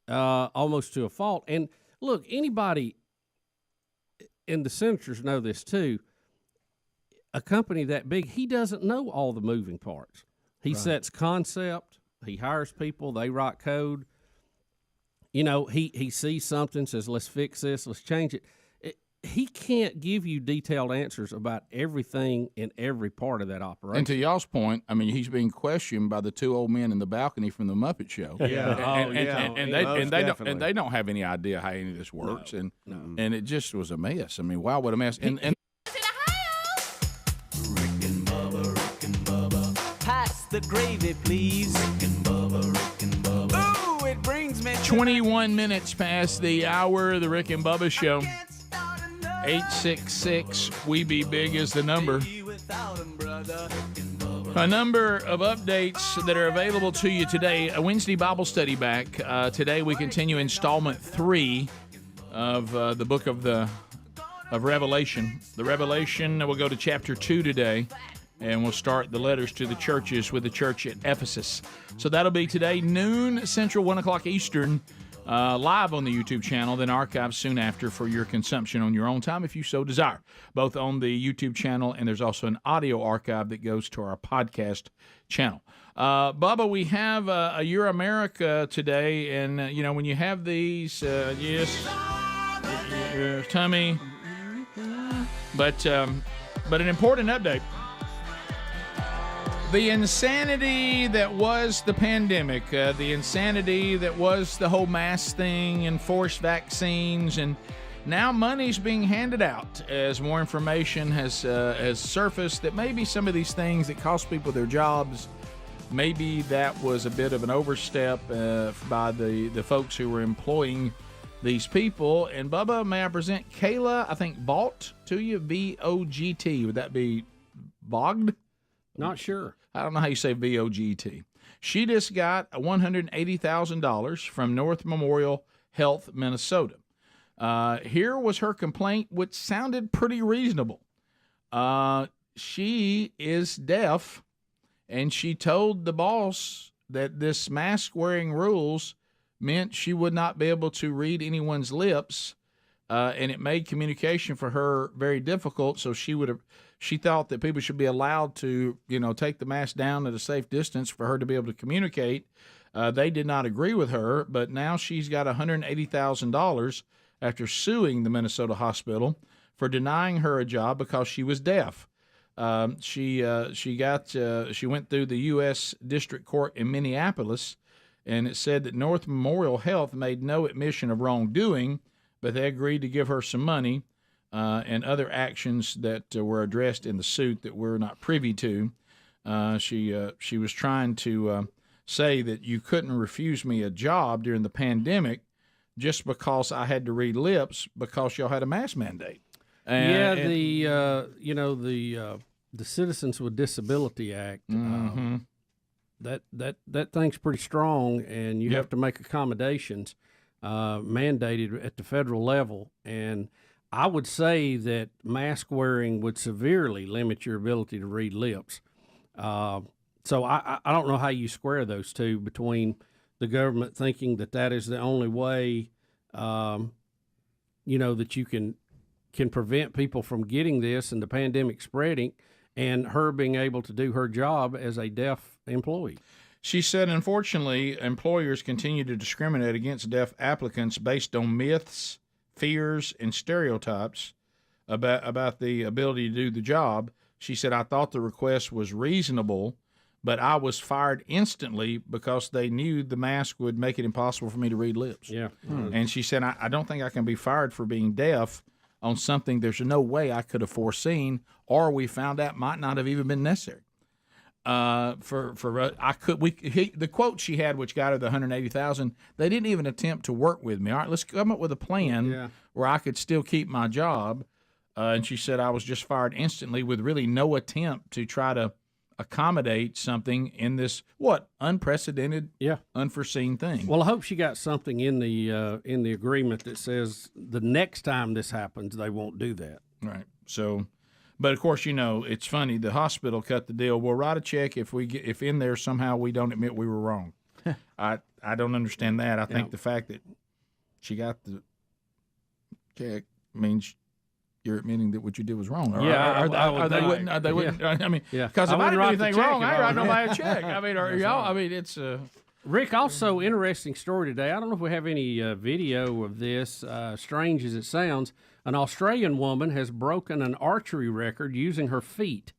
almost to a fault. And, look, anybody, and the senators know this, too, a company that big, he doesn't know all the moving parts. He sets concept, he hires people, they write code. He sees something, says, let's fix this, let's change it. He can't give you detailed answers about everything in every part of that operation. And to y'all's point, I mean, he's being questioned by the two old men in the balcony from the Muppet Show. And they don't have any idea how any of this works. And it just was a mess. I mean, wow, what a mess. And Pass the gravy, please. Rick and Bubba. Ooh, it brings me 21 minutes past the hour of the Rick and Bubba Show. 866 We Be Big is the number. A number of updates that are available to you today. A Wednesday Bible study back. Today we continue installment 3 of the book of Revelation. The Revelation, we'll go to chapter 2 today, and we'll start the letters to the churches with the church at Ephesus. So that'll be today, noon Central, 1 o'clock Eastern, live on the YouTube channel, then archived soon after for your consumption on your own time if you so desire, both on the YouTube channel, and there's also an audio archive that goes to our podcast channel. Bubba, we have a Your America today, and when you have these, yes, your tummy, but an important update. The insanity that was the pandemic, the insanity that was the whole mask thing and forced vaccines, and now money's being handed out as more information has surfaced that maybe some of these things that cost people their jobs, maybe that was a bit of an overstep by the folks who were employing these people. And Bubba, may I present Kayla, I think, Bogt to you, V-O-G-T. Would that be Bogged? Not sure. I don't know how you say V-O-G-T. She just got $180,000 from North Memorial Health, Minnesota. Here was her complaint, which sounded pretty reasonable. She is deaf, and she told the boss that this mask-wearing rules meant she would not be able to read anyone's lips, and it made communication for her very difficult. So she thought that people should be allowed to, take the mask down at a safe distance for her to be able to communicate. They did not agree with her, but now she's got $180,000 after suing the Minnesota hospital for denying her a job because she was deaf. She went through the U.S. District Court in Minneapolis, and it said that North Memorial Health made no admission of wrongdoing, but they agreed to give her some money and other actions that were addressed in the suit that we're not privy to. She was trying to say that you couldn't refuse me a job during the pandemic just because I had to read lips because y'all had a mask mandate. The Citizens with Disability Act, that thing's pretty strong, and you have to make accommodations mandated at the federal level. And I would say that mask wearing would severely limit your ability to read lips. So I don't know how you square those two, between the government thinking that is the only way, that you can prevent people from getting this and the pandemic spreading, and her being able to do her job as a deaf employee. She said, unfortunately, employers continue to discriminate against deaf applicants based on myths, fears, and stereotypes about the ability to do the job. She said, I thought the request was reasonable, but I was fired instantly because they knew the mask would make it impossible for me to read lips. Yeah. And she said, I don't think I can be fired for being deaf on something there's no way I could have foreseen, or we found out might not have even been necessary. The quote she had, which got her the $180,000, they didn't even attempt to work with me. All right, let's come up with a plan where I could still keep my job. And she said I was just fired instantly with really no attempt to try to accommodate something in this unprecedented, unforeseen thing. Well, I hope she got something in the agreement that says the next time this happens, they won't do that. Right. So, but of course, it's funny. The hospital cut the deal. We'll write a check if in there somehow we don't admit we were wrong. I don't understand that. I think the fact that she got the check means you're admitting that what you did was wrong. Yeah, they wouldn't. I mean, because if I didn't do anything wrong, I ain't writing nobody a check. I mean, y'all? I mean, it's. Rick, also interesting story today. I don't know if we have any video of this. Strange as it sounds, an Australian woman has broken an archery record using her feet.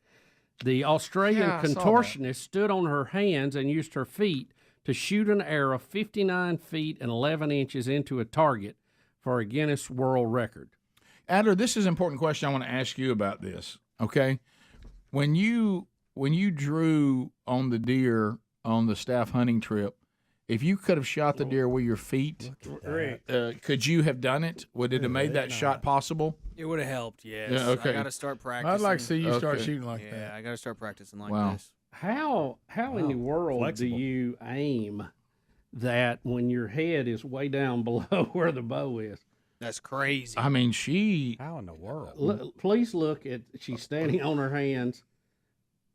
The Australian contortionist stood on her hands and used her feet to shoot an arrow 59 feet and 11 inches into a target for a Guinness World Record. Adler, this is an important question. I want to ask you about this. Okay, when you drew on the deer on the staff hunting trip, if you could have shot the deer with your feet, could you have done it? Would it have made that shot possible? It would have helped. Yes. Yeah, okay. I got to start practicing. I'd like to see you start shooting like that. Yeah, I got to start practicing like this. How in the world do you aim that when your head is way down below where the bow is? That's crazy. I mean, How in the world? Please look at, she's standing on her hands,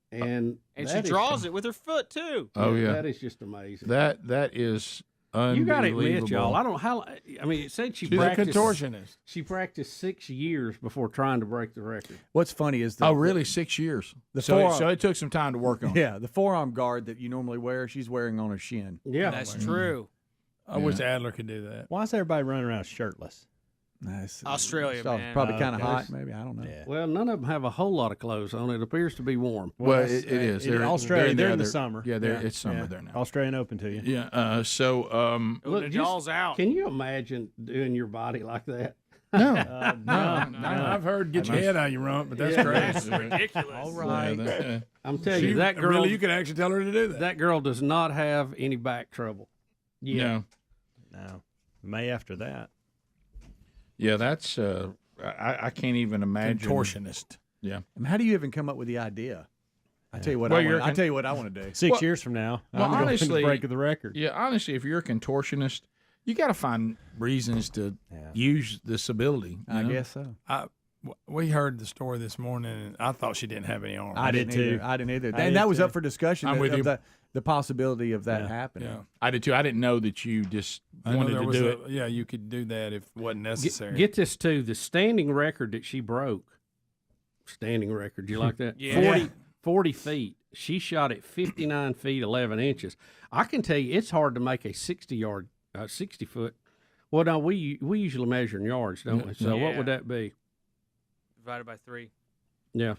and she draws it with her foot too. Oh yeah, that is just amazing. That is unbelievable. You got to admit, y'all. I don't know how. I mean, it said she's practiced, a contortionist. She practiced 6 years before trying to break the record. What's funny is really 6 years. So it took some time to work on. Yeah, the forearm guard that you normally wear, she's wearing on her shin. Yeah, that's true. I wish Adler could do that. Why is everybody running around shirtless? Nice. Australia, man. Probably kind of hot, maybe. I don't know. Well, none of them have a whole lot of clothes on. It appears to be warm. Well, it is. They're Australia. They're in the they're- summer. Yeah, it's summer there now. Australian Open to you. Yeah. So. Look, the jaw's out. Can you imagine doing your body like that? No. No, I've heard get your head out of your rump, but that's crazy. That's ridiculous. All right. Yeah, I'm telling you, that girl. Really, you could actually tell her to do that. That girl does not have any back trouble. Yeah. No. May after that. Yeah, that's. I can't even imagine. Contortionist. Yeah. I mean, how do you even come up with the idea? I tell you what. Well, I tell you what I want to do. 6 years from now, Well, I'm going to honestly, break the record. Yeah, honestly, if you're a contortionist, you got to find reasons to use this ability. I guess so. We heard the story this morning, and I thought she didn't have any arms. I didn't either. And that was up for discussion. I'm with you. The possibility of that happening. Yeah. I did too. I didn't know that you just wanted to do it. Yeah, you could do that if it wasn't necessary. Get this too. The standing record that she broke. Standing record. You like that? Yeah. 40 feet. She shot at 59 feet 11 inches. I can tell you, it's hard to make a 60 foot. Well, no, we usually measure in yards, don't we? So what would that be? Divided by 3. Yeah.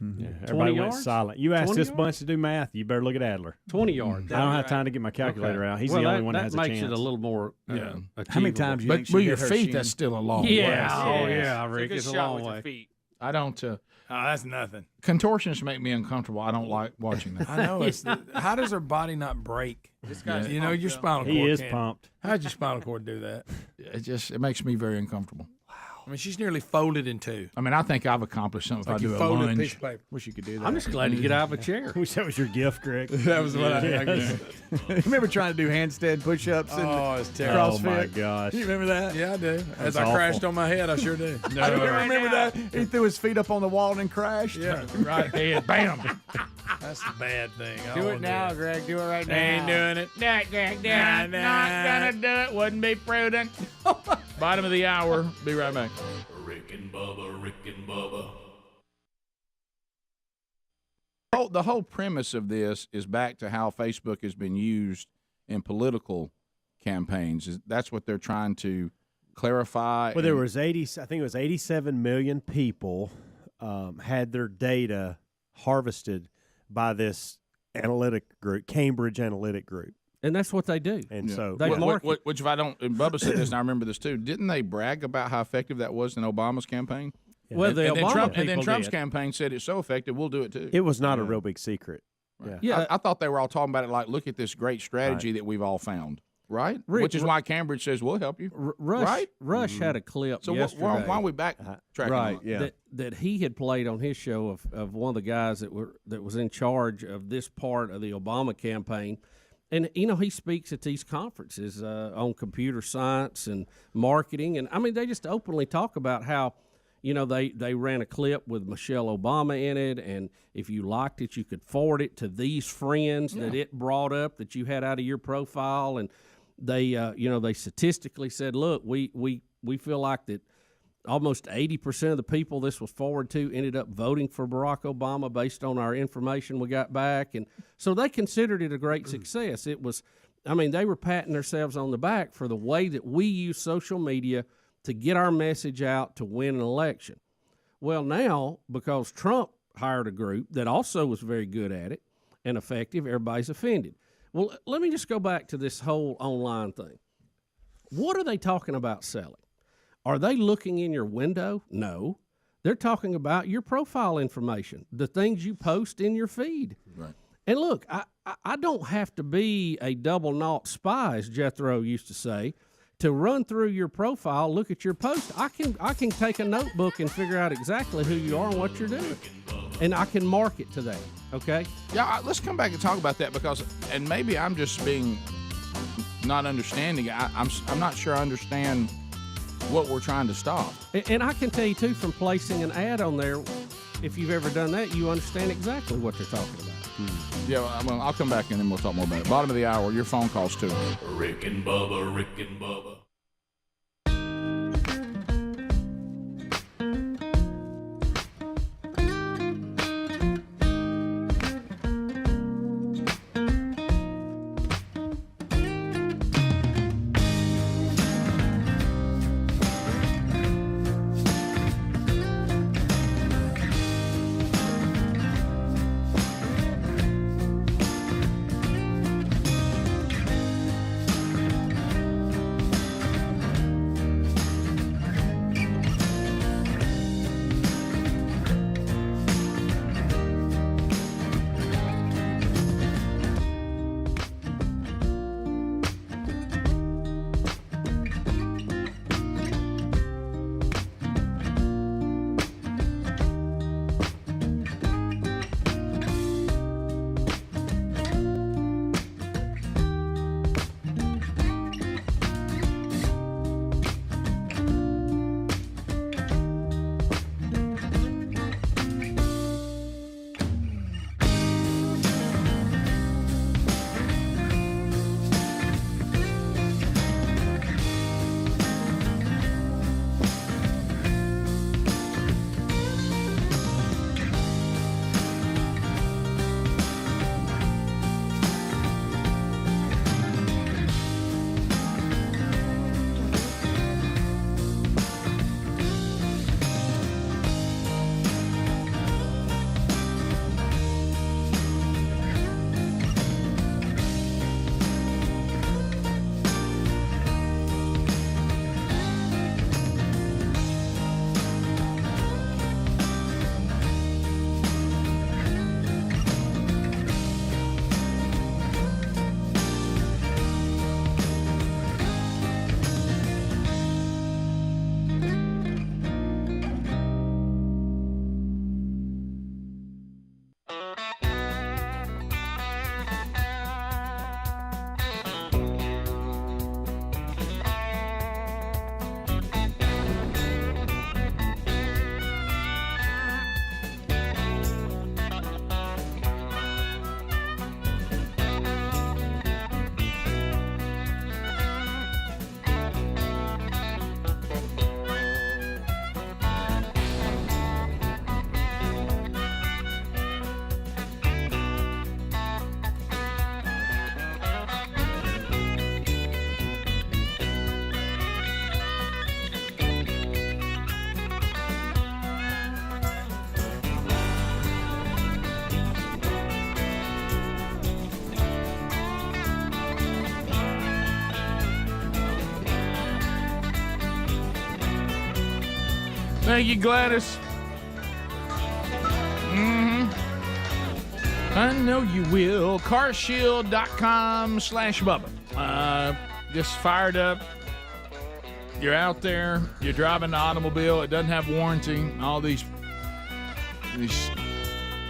Everybody went yards? silent. You asked 20 this yards? bunch to do math. You better look at Adler. 20 yards. I don't have time to get my calculator out. He's the only one that has a chance. makes it a little more. How many achievable. times you But think she with hit your her feet, shin? that's still a long Yeah. way. Oh, yeah, Rick. It's It's a a shot long with your way. feet. I don't. Oh, that's nothing. Contortions make me uncomfortable. I don't like watching that. I know. How does her body not break? This guy's You know, your spinal cord. He is can't. pumped. How'd your spinal cord do that? It makes me very uncomfortable. I mean, she's nearly folded in two. I mean, I think I've accomplished something Like if I you do a folded a lunge. piece of paper. Wish you could do that. I'm just glad to get out of a chair. Wish that was your gift, Greg. That was what I did. Remember trying to do handstand push-ups and Oh, it's terrible. Oh, CrossFit? my gosh. You remember that? Yeah, I do. As awful. I crashed on my head, I sure do. I remember that. He threw his feet up on the wall and crashed. Yeah, right head. Bam. That's the bad thing. I Do don't it now, wanna Greg. Do it right do now. it. Ain't doing it. Not gonna do it. Wouldn't be prudent. Bottom of the hour. Be right back. Rick and Bubba, Rick and Bubba. The whole premise of this is back to how Facebook has been used in political campaigns. That's what they're trying to clarify. Well, there was 87 million people had their data harvested by this analytic group, Cambridge Analytic Group. And that's what they do. And so They market. Which if I don't, and Bubba said this, and I remember this too. Didn't they brag about how effective that was in Obama's campaign? Well, the and then Obama and then people Trump's did. campaign said it's so effective, we'll do it too. it was not a real big secret. Yeah. I thought they were all talking about it like, look at this great strategy that we've all found, right? Rick, Which is why Cambridge says we'll help you, right? Rush had a clip So yesterday. why are we backtracking? Right, on it? yeah. That he had played on his show of one of the guys that was in charge of this part of the Obama campaign. And, you know, he speaks at these conferences on computer science and marketing. And, I mean, they just openly talk about how, you know, they ran a clip with Michelle Obama in it. And if you liked it, you could forward it to these friends that it brought up that you had out of your profile. And they, you know, they statistically said, look, we feel like that almost 80% of the people this was forwarded to ended up voting for Barack Obama based on our information we got back. And so they considered it a great success. It was, I mean, they were patting themselves on the back for the way that we use social media to get our message out to win an election. Well, now, because Trump hired a group that also was very good at it and effective, everybody's offended. Well, let me just go back to this whole online thing. What are they talking about selling? Are they looking in your window? No. They're talking about your profile information, the things you post in your feed. Right. And look, I don't have to be a double naught spy, as Jethro used to say, to run through your profile, look at your post. I can take a notebook and figure out exactly who you are and what you're doing. And I can market to that, okay? Yeah, let's come back and talk about that because, and maybe I'm just being not understanding. I'm not sure I understand what we're trying to stop. And I can tell you, too, from placing an ad on there, if you've ever done that, you understand exactly what they're talking about. Yeah, well, I'll come back and then we'll talk more about it. Bottom of the hour, your phone calls, too. Rick and Bubba, Rick and Bubba. Thank you, Gladys. I know you will. Carshield.com/Bubba. Just fired up. You're out there. You're driving the automobile. It doesn't have warranty. All these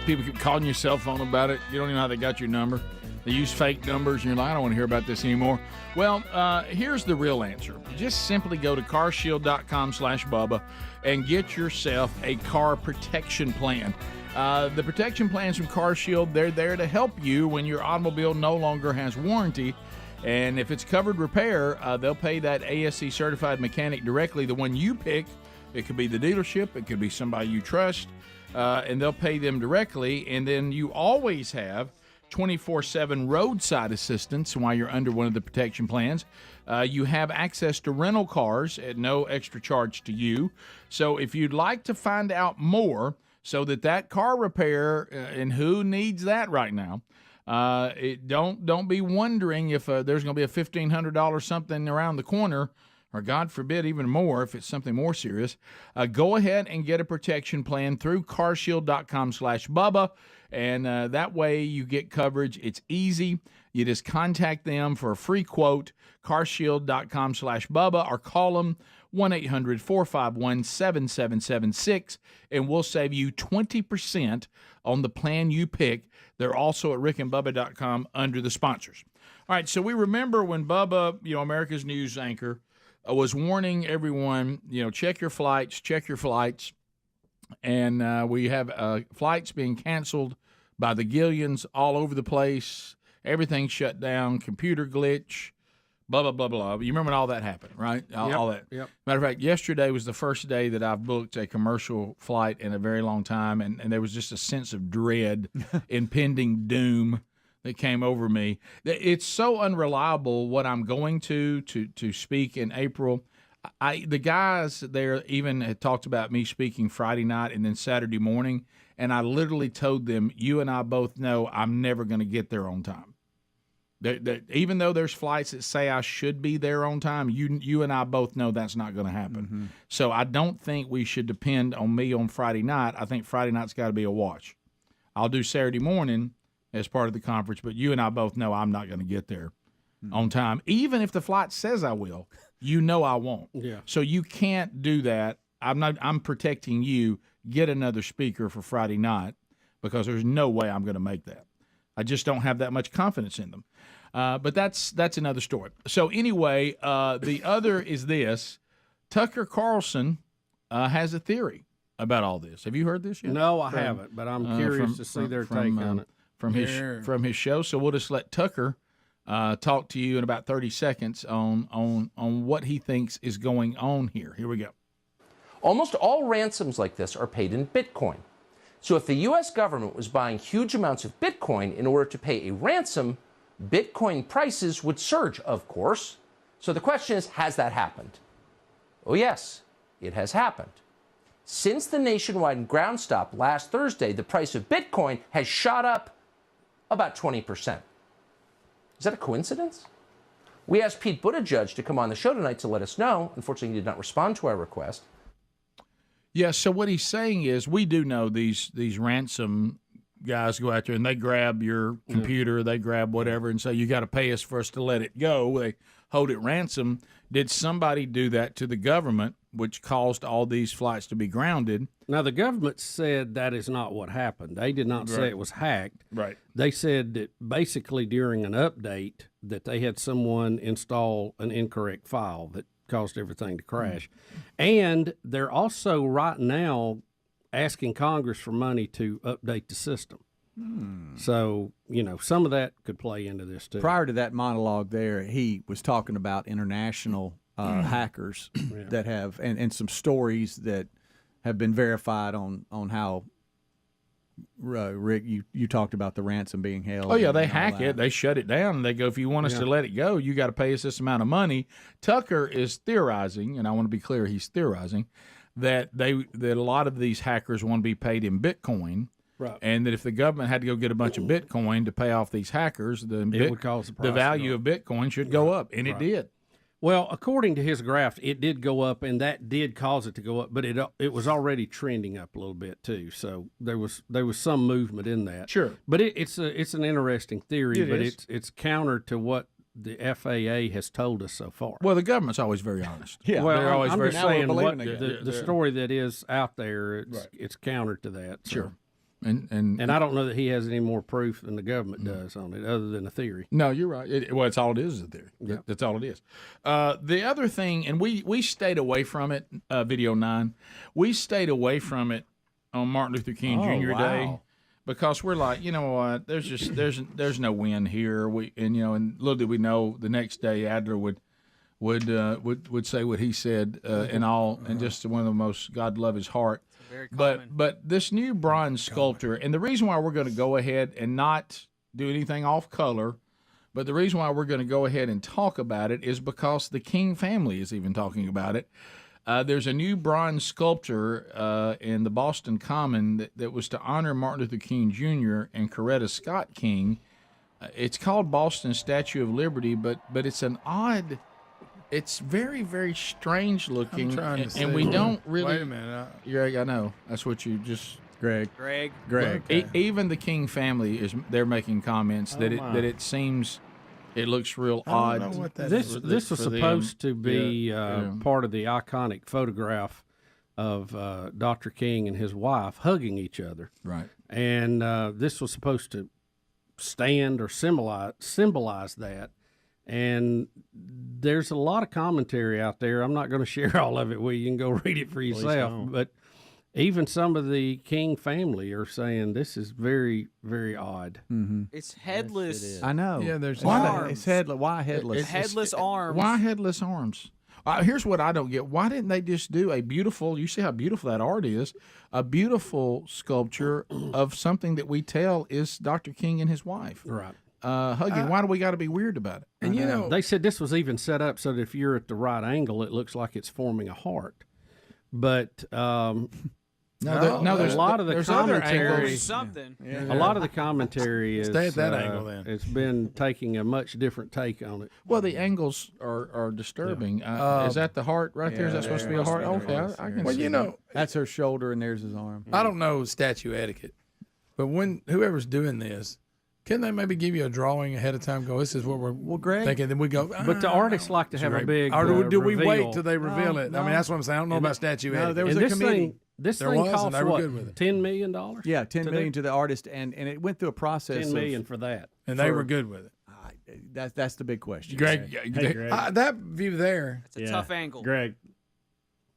people keep calling your cell phone about it. You don't even know how they got your number. They use fake numbers, and you're like, I don't want to hear about this anymore. Well, here's the real answer. Just simply go to carshield.com/Bubba and get yourself a car protection plan. The protection plans from CarShield, they're there to help you when your automobile no longer has warranty. And if it's covered repair, they'll pay that ASE certified mechanic directly, the one you pick. It could be the dealership, it could be somebody you trust, and they'll pay them directly. And then you always have 24/7 roadside assistance while you're under one of the protection plans. You have access to rental cars at no extra charge to you. So if you'd like to find out more, so that car repair, and who needs that right now, don't be wondering if there's going to be a $1,500 something around the corner, or God forbid even more if it's something more serious. Go ahead and get a protection plan through carshield.com/Bubba, and that way you get coverage. It's easy. You just contact them for a free quote, carshield.com/Bubba, or call them 1-800-451-7776, and we'll save you 20% on the plan you pick. They're also at rickandbubba.com under the sponsors. All right, so we remember when Bubba, America's news anchor, was warning everyone, check your flights. And we have flights being canceled by the Gillians all over the place. Everything's shut down, computer glitch, blah, blah, blah, blah. You remember when all that happened, right? All that. Yep. Matter of fact, yesterday was the first day that I've booked a commercial flight in a very long time, and there was just a sense of dread, impending doom that came over me. It's so unreliable what I'm going to speak in April. The guys there even had talked about me speaking Friday night and then Saturday morning, and I literally told them, you and I both know I'm never going to get there on time. Even though there's flights that say I should be there on time, you and I both know that's not going to happen. Mm-hmm. So I don't think we should depend on me on Friday night. I think Friday night's got to be a wash. I'll do Saturday morning as part of the conference, but you and I both know I'm not going to get there on time. Even if the flight says I will, I won't. Yeah. So you can't do that. I'm protecting you. Get another speaker for Friday night, because there's no way I'm going to make that. I just don't have that much confidence in them. But that's another story. So anyway, the other is this. Tucker Carlson has a theory about all this. Have you heard this yet? No, I haven't, but I'm curious to see their take on it. From his show. So we'll just let Tucker talk to you in about 30 seconds on what he thinks is going on here. Here we go. Almost all ransoms like this are paid in Bitcoin. So if the U.S. government was buying huge amounts of Bitcoin in order to pay a ransom, Bitcoin prices would surge, of course. So the question is, has that happened? Oh, yes, it has happened. Since the nationwide ground stop last Thursday, the price of Bitcoin has shot up about 20%. Is that a coincidence? We asked Pete Buttigieg to come on the show tonight to let us know. Unfortunately, he did not respond to our request. Yeah, so what he's saying is, we do know these ransom guys go out there and they grab your computer, they grab whatever, and say, you got to pay us for us to let it go. They hold it ransom. Did somebody do that to the government, which caused all these flights to be grounded? Now, the government said that is not what happened. They did not say it was hacked. Right. They said that basically during an update that they had someone install an incorrect file that caused everything to crash. And they're also right now asking Congress for money to update the system. So, some of that could play into this too. Prior to that monologue there, he was talking about international hackers that have, and some stories that have been verified on how, Rick, you talked about the ransom being held. Oh, yeah, they hack it. They shut it down. And they go, if you want us to let it go, you got to pay us this amount of money. Tucker is theorizing, and I want to be clear, he's theorizing, that a lot of these hackers want to be paid in Bitcoin. Right. And that if the government had to go get a bunch of Bitcoin to pay off these hackers, it would cause the value of Bitcoin should go up. And it did. Well, according to his graph, it did go up, and that did cause it to go up. But it was already trending up a little bit too. So there was some movement in that. Sure, but it's an interesting theory. It but is. it's counter to what the FAA has told us so far. Well, the government's always very honest. Yeah, well, they're always I'm very just saying what the the story that is out there. It's counter to that. So. Sure. And I don't know that he has any more proof than the government does on it, other than a theory. No, you're right. It's all it is a theory. Yep. That's all it is. The other thing, and we stayed away from it, Video 9, we stayed away from it on Martin Luther King Jr. Day because we're like, you know what, there's no win here. And little did we know the next day Adler would say what he said and just one of the most, God love his heart. But this new bronze sculpture, and the reason why we're going to go ahead and not do anything off color, but the reason why we're going to go ahead and talk about it is because the King family is even talking about it. There's a new bronze sculpture in the Boston Common that was to honor Martin Luther King Jr. and Coretta Scott King. It's called Boston Statue of Liberty, but it's an odd... It's very, very strange looking, and we don't really. Wait a minute. Greg, I know that's what you just. Greg. Even the King family they're making comments that it seems it looks real odd. I don't know what that this was supposed to be Yeah. part of the iconic photograph of Dr. King and his wife hugging each other. Right. And this was supposed to stand or symbolize that. And there's a lot of commentary out there. I'm not going to share all of it with you. You can go read it for yourself. But even some of the King family are saying this is very, very odd. Mm-hmm. It's headless. Yes, I know. Yeah, there's arms. It's headless. Why headless? Headless arms. Why headless arms? Here's what I don't get. Why didn't they just do a beautiful, you see how beautiful that art is, a beautiful sculpture of something that we tell is Dr. King and his wife. Right. Hugging. Why do we got to be weird about it? And you know, they said this was even set up so that if you're at the right angle, it looks like it's forming a heart. But there's a lot of the commentary. Something. A lot of the commentary is Stay at that angle then. It's been taking a much different take on it. Well, the angles are disturbing. Is that the heart right there? Is that supposed to be a heart? Okay, I can well, see you know, that's her shoulder and there's his arm. I don't know statue etiquette, but when whoever's doing this, can they maybe give you a drawing ahead of time? Go, this is what we're Greg, thinking. Then we go. But the artists like to have a big. Or do we reveal. wait till they reveal it? I mean, that's what I'm saying. I don't know about statue etiquette. there was a committee. This There thing was, cost and they were what? good with it. $10 million. Yeah, $10 million to the artist, and it went through a process. $10 million for that, and they were good with it. That's the big question. Greg, Greg. that view there. It's a tough angle. Greg.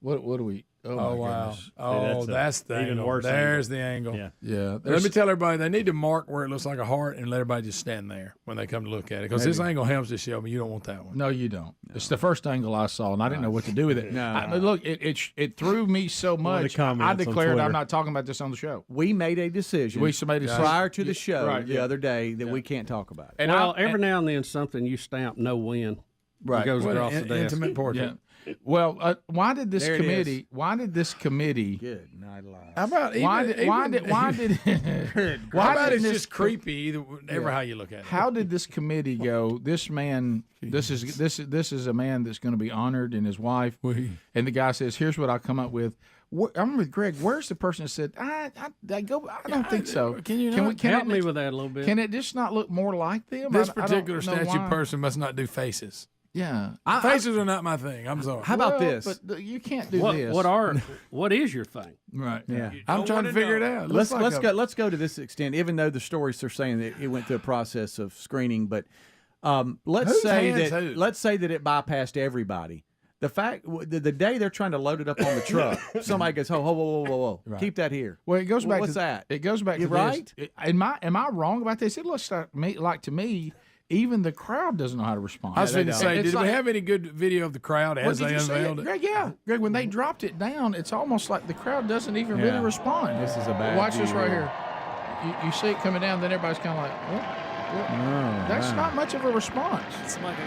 What do we? Oh, wow. Goodness. Oh, that's the even angle. worse There's angle. the angle. Yeah. Let me tell everybody, they need to mark where it looks like a heart and let everybody just stand there when they come to look at it. Because this angle helps to show me you don't want that one. No, you don't. No. It's the first angle I saw, and I didn't know what to do with it. Look, it threw me so much. I declared I'm not talking about this on the show. We made a decision. Prior to the show the other day that we can't talk about it. And every now and then something you stamp no win. Right. Goes across the desk. Intimate portrait. Yeah. Well, why did this committee? Why did this committee? Good night, live. How about why did it's this just creepy? Either how you look at it. How did this committee go? This man, this is a man that's going to be honored, and his wife. And the guy says, "Here's what I come up with." I'm with Greg. Where's the person that said, I don't think so. Can you help me with that a little bit? Can it just not look more like them? This particular statue person must not do faces. Yeah, faces are not my thing. I'm sorry. How about this? But you can't do this. What is your thing? Right. Yeah. I'm trying to figure it out. Let's go to this extent. Even though the stories are saying that it went through a process of screening, but let's say that it bypassed everybody. The fact the day they're trying to load it up on the truck, somebody goes, whoa, Right. keep that here. Well, it goes back. What's to, that? It goes back. You to right? This. Am I wrong about this? It looks like to me. Even the crowd doesn't know how to respond. I was going to say, did we have any good video of the crowd as they unveiled it? Greg, yeah. Greg, when they dropped it down, it's almost like the crowd doesn't even really respond. This is a bad Watch this view. right here. You see it coming down, then everybody's kind of like, what? That's not much of a response. It's like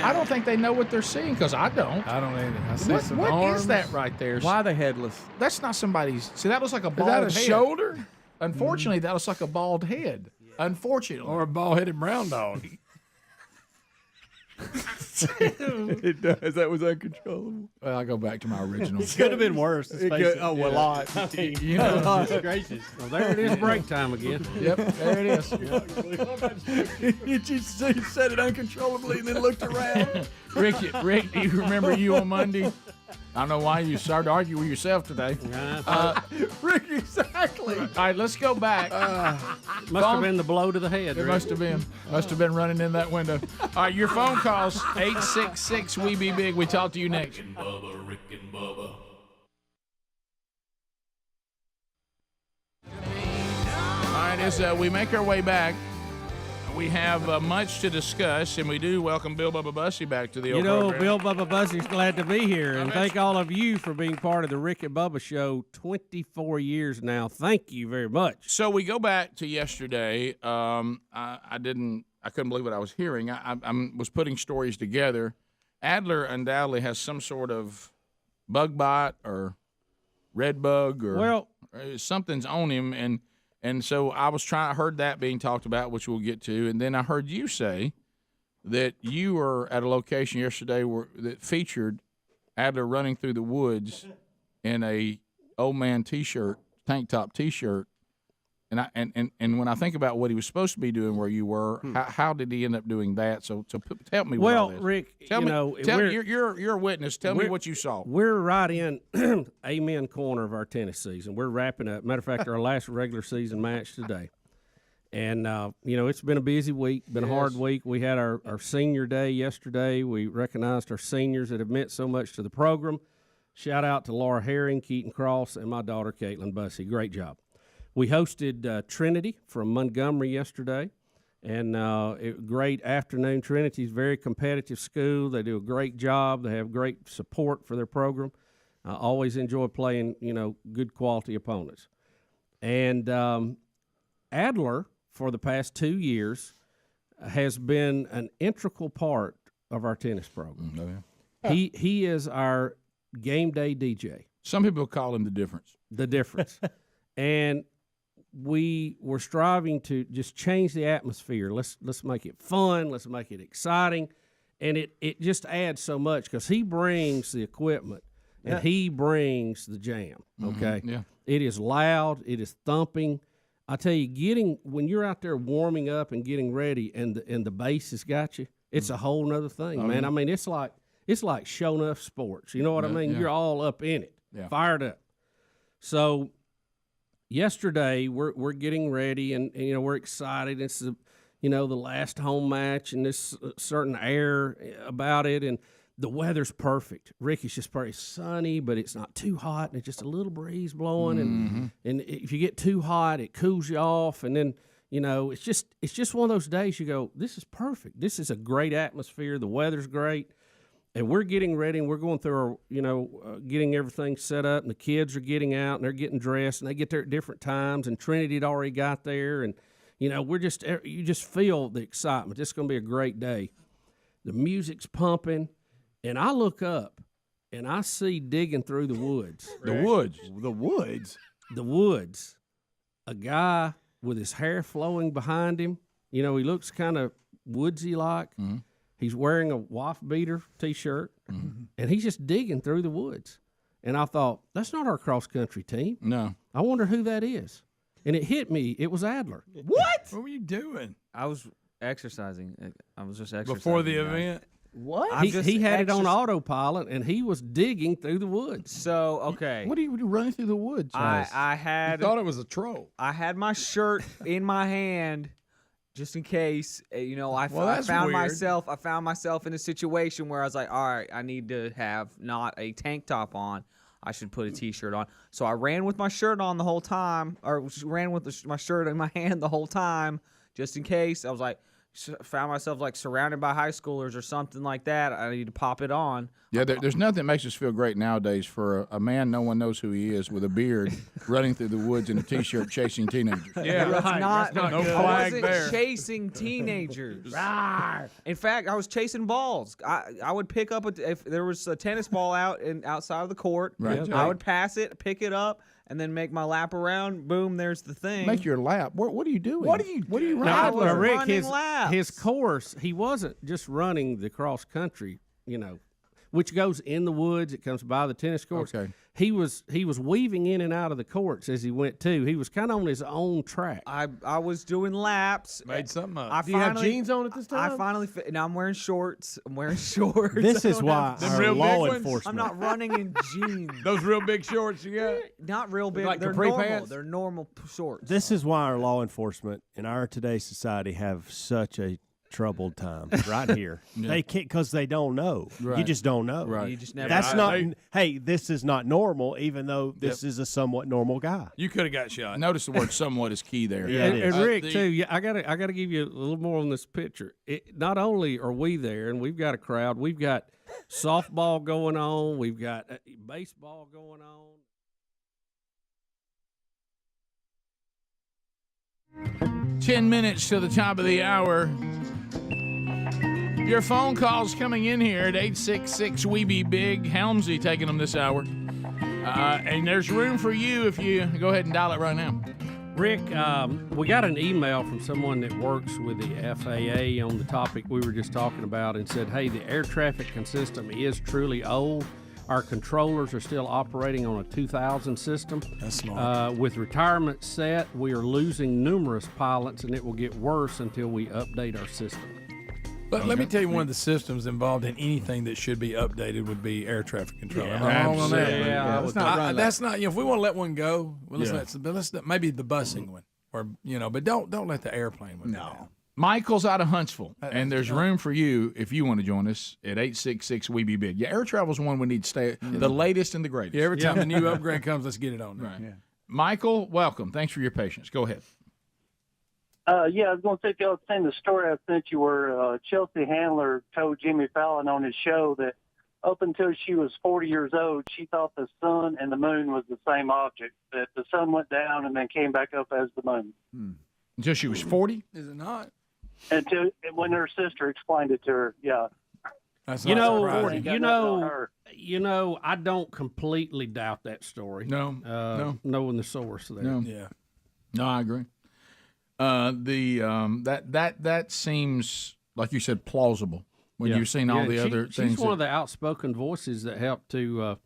I don't think they know what they're seeing because I don't. I don't either. I see some What arms. is that right there? Why are they headless? That's not somebody's. See, that looks like a bald Is that a head. shoulder? Unfortunately, that looks like a bald head. Unfortunately. Or a bald-headed brown dog. It does. That was uncontrollable. Well, I go back to my original. It could have been worse. It could, a lot. I mean, You know, gracious. Well, there it is, break time again. Yep, there it is. You just said it uncontrollably and then looked around. Rick, do you remember you on Monday? I don't know why you started to argue with yourself today. Rick, exactly. All right, let's go back. Must have been the blow to the head. It Rick. must have been. Must have been running in that window. All right, your phone calls, 866 We Be Big. We talk to you next. Rick and Bubba, Rick and Bubba. All right, as we make our way back, we have much to discuss, and we do welcome Bill Bubba Bussey back to the old program. Bill Bubba Bussey's glad to be here, and thank all of you for being part of the Rick and Bubba Show 24 years now. Thank you very much. So we go back to yesterday. I couldn't believe what I was hearing. I was putting stories together. Adler undoubtedly has some sort of bug bite or red bug or something's on him, and so I heard that being talked about, which we'll get to, and then I heard you say that you were at a location yesterday that featured Adler running through the woods in a old man T-shirt, tank top T-shirt, and when I think about what he was supposed to be doing where you were, how did he end up doing that? So help me with all this. Rick, you're a witness. Tell me what you saw. We're right in amen corner of our tennis season. We're wrapping up. Matter of fact, our last regular season match today. And, it's been a busy week, been a hard week. We had our senior day yesterday. We recognized our seniors that have meant so much to the program. Shout out to Laura Herring, Keaton Cross, and my daughter, Caitlin Bussey. Great job. We hosted Trinity from Montgomery yesterday, and great afternoon. Trinity's a very competitive school. They do a great job. They have great support for their program. I always enjoy playing, good quality opponents. And Adler, for the past 2 years, has been an integral part of our tennis program. He is our game day DJ. Some people call him the difference. The difference. And we were striving to just change the atmosphere. Let's make it fun. Let's make it exciting. And it just adds so much because he brings the equipment and he brings the jam, okay? Yeah. It is loud. It is thumping. I tell you, when you're out there warming up and getting ready and the bass has got you, it's a whole nother thing, man. Yeah. I mean, it's like show enough sports. You know what I mean? Yeah. You're all up in it, fired up. So yesterday we're getting ready and we're excited. It's the last home match and this certain air about it, and the weather's perfect. Rick, it's just pretty sunny, but it's not too hot, and it's just a little breeze blowing. And if you get too hot, it cools you off, and then it's just one of those days you go, this is perfect. This is a great atmosphere. The weather's great. And we're getting ready, and we're going through our, getting everything set up, and the kids are getting out, and they're getting dressed, and they get there at different times, and Trinity had already got there, and, you just feel the excitement. It's going to be a great day. The music's pumping, and I look up, and I see digging through the woods. The woods? The woods? The woods. A guy with his hair flowing behind him. He looks kind of woodsy-like. Mm-hmm. He's wearing a wife beater T-shirt, and he's just digging through the woods. And I thought, that's not our cross-country team. No. I wonder who that is. And it hit me. It was Adler. What? What were you doing? I was exercising. I was just exercising. Before the event? What? He had it on autopilot, and he was digging through the woods. So, okay. What are you running through the woods? I had... You thought it was a troll. I had my shirt in my hand... just in case, I found myself in a situation where I was like, all right, I need to have not a tank top on. I should put a T-shirt on. So I ran with my shirt on the whole time, or ran with my shirt in my hand the whole time, just in case. I was like, found myself like surrounded by high schoolers or something like that. I need to pop it on. Yeah, there's nothing that makes us feel great nowadays for a man no one knows who he is with a beard running through the woods in a T-shirt chasing teenagers. Yeah, that's not no good. flag there. I wasn't chasing teenagers. In fact, I was chasing balls. I would pick up if there was a tennis ball outside of the court. Right. I would pass it, pick it up, and then make my lap around. Boom, there's the thing. Make your lap. What are you doing? What are you Now, running? Rick, laps. his course, he wasn't just running the cross country, which goes in the woods. It comes by the tennis courts. Okay. He was weaving in and out of the courts as he went too. He was kind of on his own track. I was doing laps. Made something up. Do you have jeans on at this time? I finally now I'm wearing shorts. shorts. This is why Them our real law big ones? enforcement. I'm not running in jeans. Those real big shorts you got? Not real big. Like They're capri normal. pants? They're normal shorts. This is why our law enforcement in our today's society have such a troubled time right here. They can't because they don't know. You Right. just don't know. Right. You just never. That's not. Hey, this is not normal. Even though this is a somewhat normal guy. You could have got shot. Notice the word "somewhat" is key there. Yeah, it is. And Rick too. Yeah, I gotta give you a little more on this picture. Not only are we there, and we've got a crowd. We've got softball going on. We've got baseball going on. 10 minutes to the top of the hour. Your phone calls coming in here at 866 We Be Big. Helmsy taking them this hour. And there's room for you if you go ahead and dial it right now. Rick, we got an email from someone that works with the FAA on the topic we were just talking about and said, hey, the air traffic system is truly old. Our controllers are still operating on a 2000 system. That's smart. With retirement set, we are losing numerous pilots, and it will get worse until we update our system. But let me tell you, one of the systems involved in anything that should be updated would be air traffic control. Yeah, Am I wrong on that? absolutely. Yeah, that's not. If we want to let one go, well, let's maybe the busing one, or but don't let the airplane one. No. Michael's out of Huntsville, and there's room for you if you want to join us at 866 We Be Big. Yeah, air travel's one we need to stay the latest and the greatest. Yeah, every time the new upgrade comes, let's get it on there. Right. Yeah. Michael, welcome. Thanks for your patience. Go ahead. I was going to say, if y'all seen the story I sent you where Chelsea Handler told Jimmy Fallon on his show that up until she was 40 years old, she thought the sun and the moon was the same object, that the sun went down and then came back up as the moon. Until she was 40? Is it not? Until when her sister explained it to her, yeah. That's You not know, surprising. I don't completely doubt that story. No. Knowing the source there. No. Yeah. No, I agree. That seems, like you said, plausible when you've seen all the other things. She's one of the outspoken voices that helped to,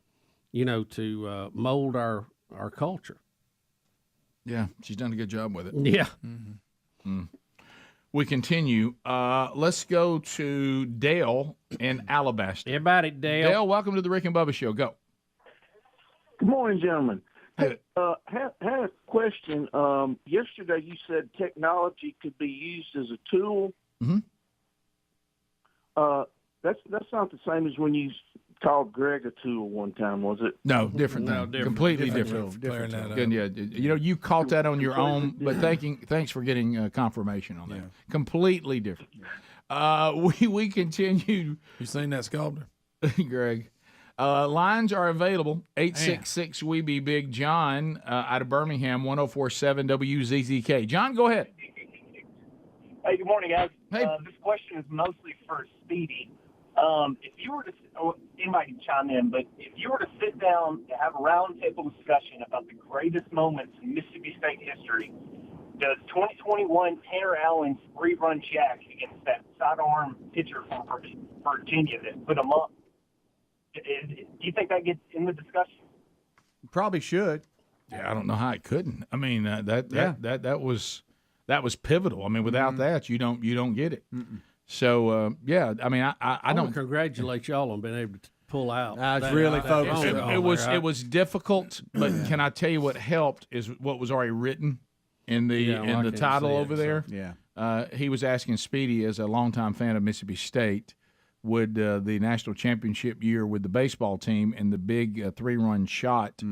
mold our culture. Yeah, she's done a good job with it. Yeah. Mm-hmm. We continue. Let's go to Dale in Alabaster. Everybody, Dale. Dale, welcome to the Rick and Bubba Show. Go. Good morning, gentlemen. Hey, had a question. Yesterday you said technology could be used as a tool. Mm-hmm. That's not the same as when you called Greg a tool one time, was it? No, different thing. Completely different. Good, yeah, you caught that on your own, but thanks for getting confirmation on that. Completely different. We continue. You seen that sculptor, Greg? Lines are available. 866 We Be Big. John out of Birmingham, 104.7 WZZK. John, go ahead. Hey, good morning, guys. Hey. This question is mostly for Speedy. If you were to, anybody can chime in, but if you were to sit down and have a roundtable discussion about the greatest moments in Mississippi State history, does 2021 Tanner Allen's rerun jack against that sidearm pitcher from Virginia that put him up, do you think that gets in the discussion? Probably should. Yeah, I don't know how it couldn't. I mean, that was pivotal. I mean, without that, you don't get it. Mm-mm. So I mean, I don't congratulate y'all on being able to pull out. I was really focused. It was difficult, but can I tell you what helped is what was already written in the title over there. Yeah, he was asking Speedy, as a longtime fan of Mississippi State, would the national championship year with the baseball team and the big 3-run shot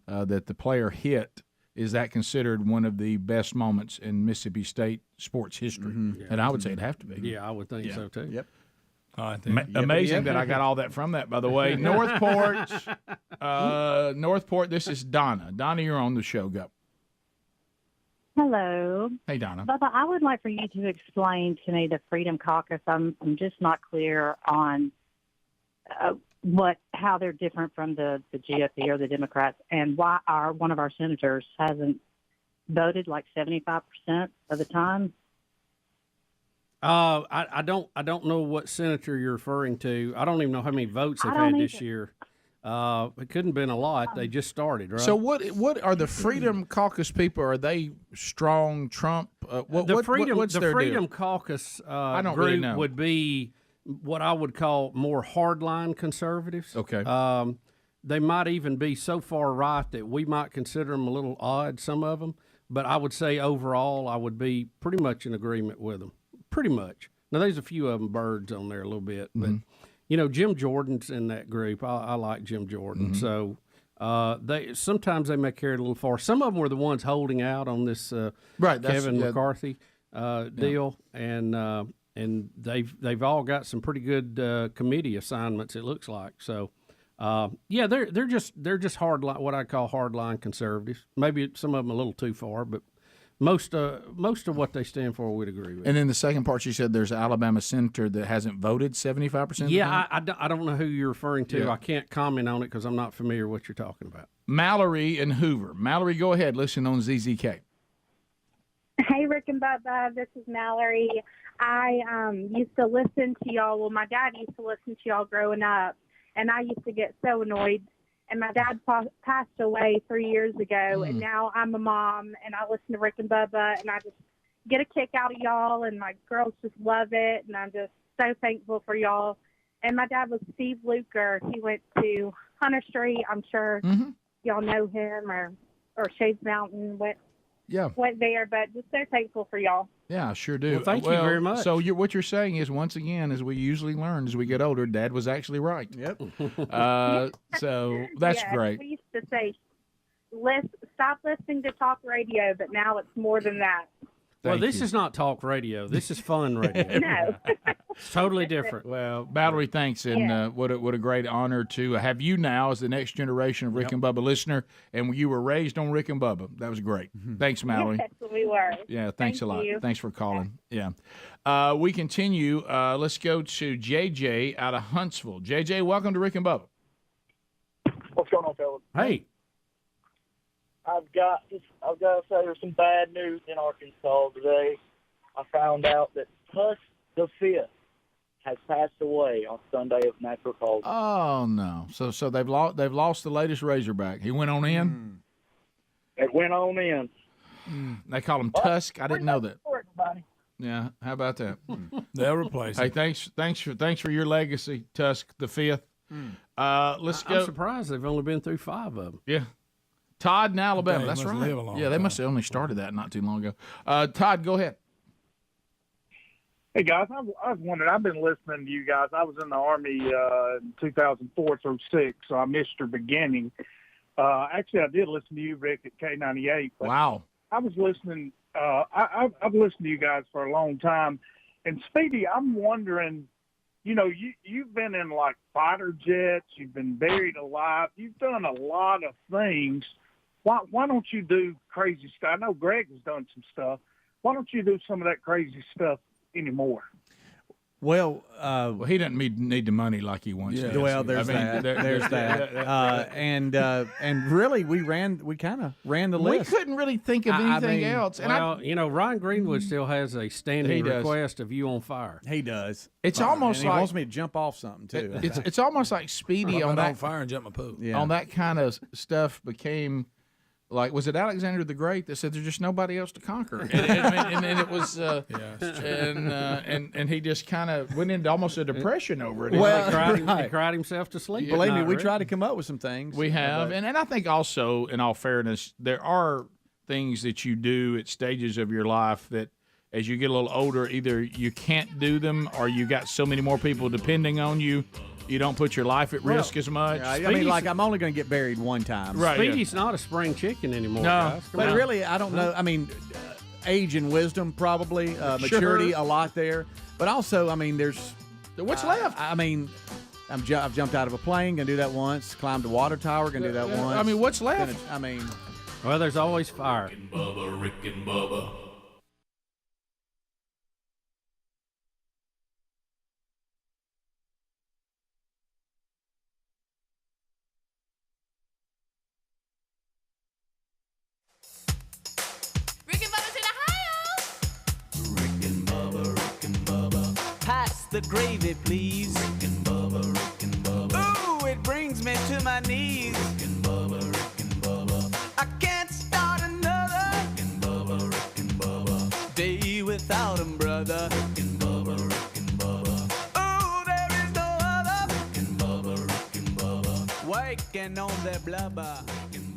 that the player hit, is that considered one of the best moments in Mississippi State sports history? Yeah. And I would say it'd have to be. Yeah, I would think so too. Yep. Amazing that I got all that from that, by the way. Northport, this is Donna. Donna, you're on the show. Go. Hello. Hey, Donna. Bubba, I would like for you to explain to me the Freedom Caucus. I'm just not clear on how they're different from the GOP or the Democrats, and why one of our senators hasn't voted like 75% of the time. I don't know what senator you're referring to. I don't even know how many votes they've had this year. It couldn't have been a lot. They just started, right? So what are the Freedom Caucus people? Are they strong Trump? The Freedom deal? Caucus I don't group really know. would be what I would call more hardline conservatives. Okay. They might even be so far right that we might consider them a little odd, some of them. But I would say overall, I would be pretty much in agreement with them. Pretty much. Now, there's a few of them birds on there a little bit, but Jim Jordan's in that group. I like Jim Jordan, so sometimes they may carry it a little far. Some of them were the ones holding out on this Kevin McCarthy deal, and they've all got some pretty good committee assignments. It looks like so. They're just hard line, what I call hardline conservatives. Maybe some of them a little too far, but. Most of what they stand for, we'd agree with. And then the second part, you said there's an Alabama senator that hasn't voted 75%. Yeah, I don't know who you're referring to. Yeah. I can't comment on it because I'm not familiar with what you're talking about. Mallory and Hoover. Mallory, go ahead. Listen on ZZK. Hey, Rick and Bubba. This is Mallory. I used to listen to y'all. Well, my dad used to listen to y'all growing up, and I used to get so annoyed. And my dad passed away 3 years ago, and now I'm a mom, and I listen to Rick and Bubba, and I just get a kick out of y'all, and my girls just love it, and I'm just so thankful for y'all. And my dad was Steve Luker. He went to Hunter Street. I'm sure y'all know him, or Shades Mountain, went there, but just so thankful for y'all. Yeah, I sure do. Well, thank you very much. So what you're saying is, once again, as we usually learn as we get older, Dad was actually right. Yep. So that's great. We used to say, stop listening to talk radio, but now it's more than that. Well, this is not talk radio. This is fun radio. No. It's totally different. Well, Mallory, thanks, and what a great honor to have you now as the next generation of Rick and Bubba listener, and you were raised on Rick and Bubba. That was great. Thanks, Mallory. Yes, we were. Yeah, thanks a lot. You. Thanks for calling. Yeah. We continue. Let's go to JJ out of Huntsville. JJ, welcome to Rick and Bubba. What's going on, fellas? Hey. I've got to say there's some bad news in Arkansas today. I found out that Tusk the Fifth has passed away on Sunday of natural causes. Oh no! So they've lost the latest Razorback. He went on in. It went on in. They call him Tusk. I didn't know that. For everybody. Yeah, how about that? They'll replace Hey, him. thanks for your legacy, Tusk the Fifth. Let's go. I'm surprised they've only been through 5 of them. Yeah. Todd in Alabama. They That's must right. live a long Yeah, they must have only started that not too long ago. Todd, go ahead. Hey, guys, I was wondering, I've been listening to you guys. I was in the Army in 2004 through 6, so I missed your beginning. Actually, I did listen to you, Rick, at K98. But Wow. I was listening. I've listened to you guys for a long time. And, Speedy, I'm wondering, you've been in, like, fighter jets. You've been buried alive. You've done a lot of things. Why don't you do crazy stuff? I know Greg has done some stuff. Why don't you do some of that crazy stuff anymore? Well, he doesn't need the money like he wants. Yeah. Well, there's that. There's that. And really, we kind of ran the list. We couldn't really think of anything else. And Ryan Greenwood still has a standing request of you on fire. He does. It's almost and like he wants me to jump off something too. It's almost like Speedy on that fire and jump my pool. Yeah. On that kind of stuff became. Like, was it Alexander the Great that said there's just nobody else to conquer? And it was, and he just kind of went into almost a depression over it. Well, he cried himself to sleep. Believe me, we tried to come up with some things. We have, and I think also, in all fairness, there are things that you do at stages of your life that, as you get a little older, either you can't do them or you got so many more people depending on you. You don't put your life at risk as much. I mean, like, I'm only going to get buried one time. Right. Speedy's not a spring chicken anymore, No. guys. Come But on. really, I don't know. I mean, age and wisdom probably, maturity a lot there. But also, I mean, there's what's left. I mean, I've jumped out of a plane, gonna do that once. Climbed a water tower, gonna do that once. I mean, what's left? Well, there's always fire. Bubba, Rick and Bubba. the gravy, please. Rick and Bubba, Rick and Bubba. Ooh, it brings me to my knees. Rick and Bubba, Rick and Bubba. I can't start another. Rick and Bubba, Rick and Bubba. Day without 'em, brother. Rick and Bubba, Rick and Bubba. Ooh, there is no other. Rick and Bubba, Rick and Bubba. Waking on their blubber. Rick and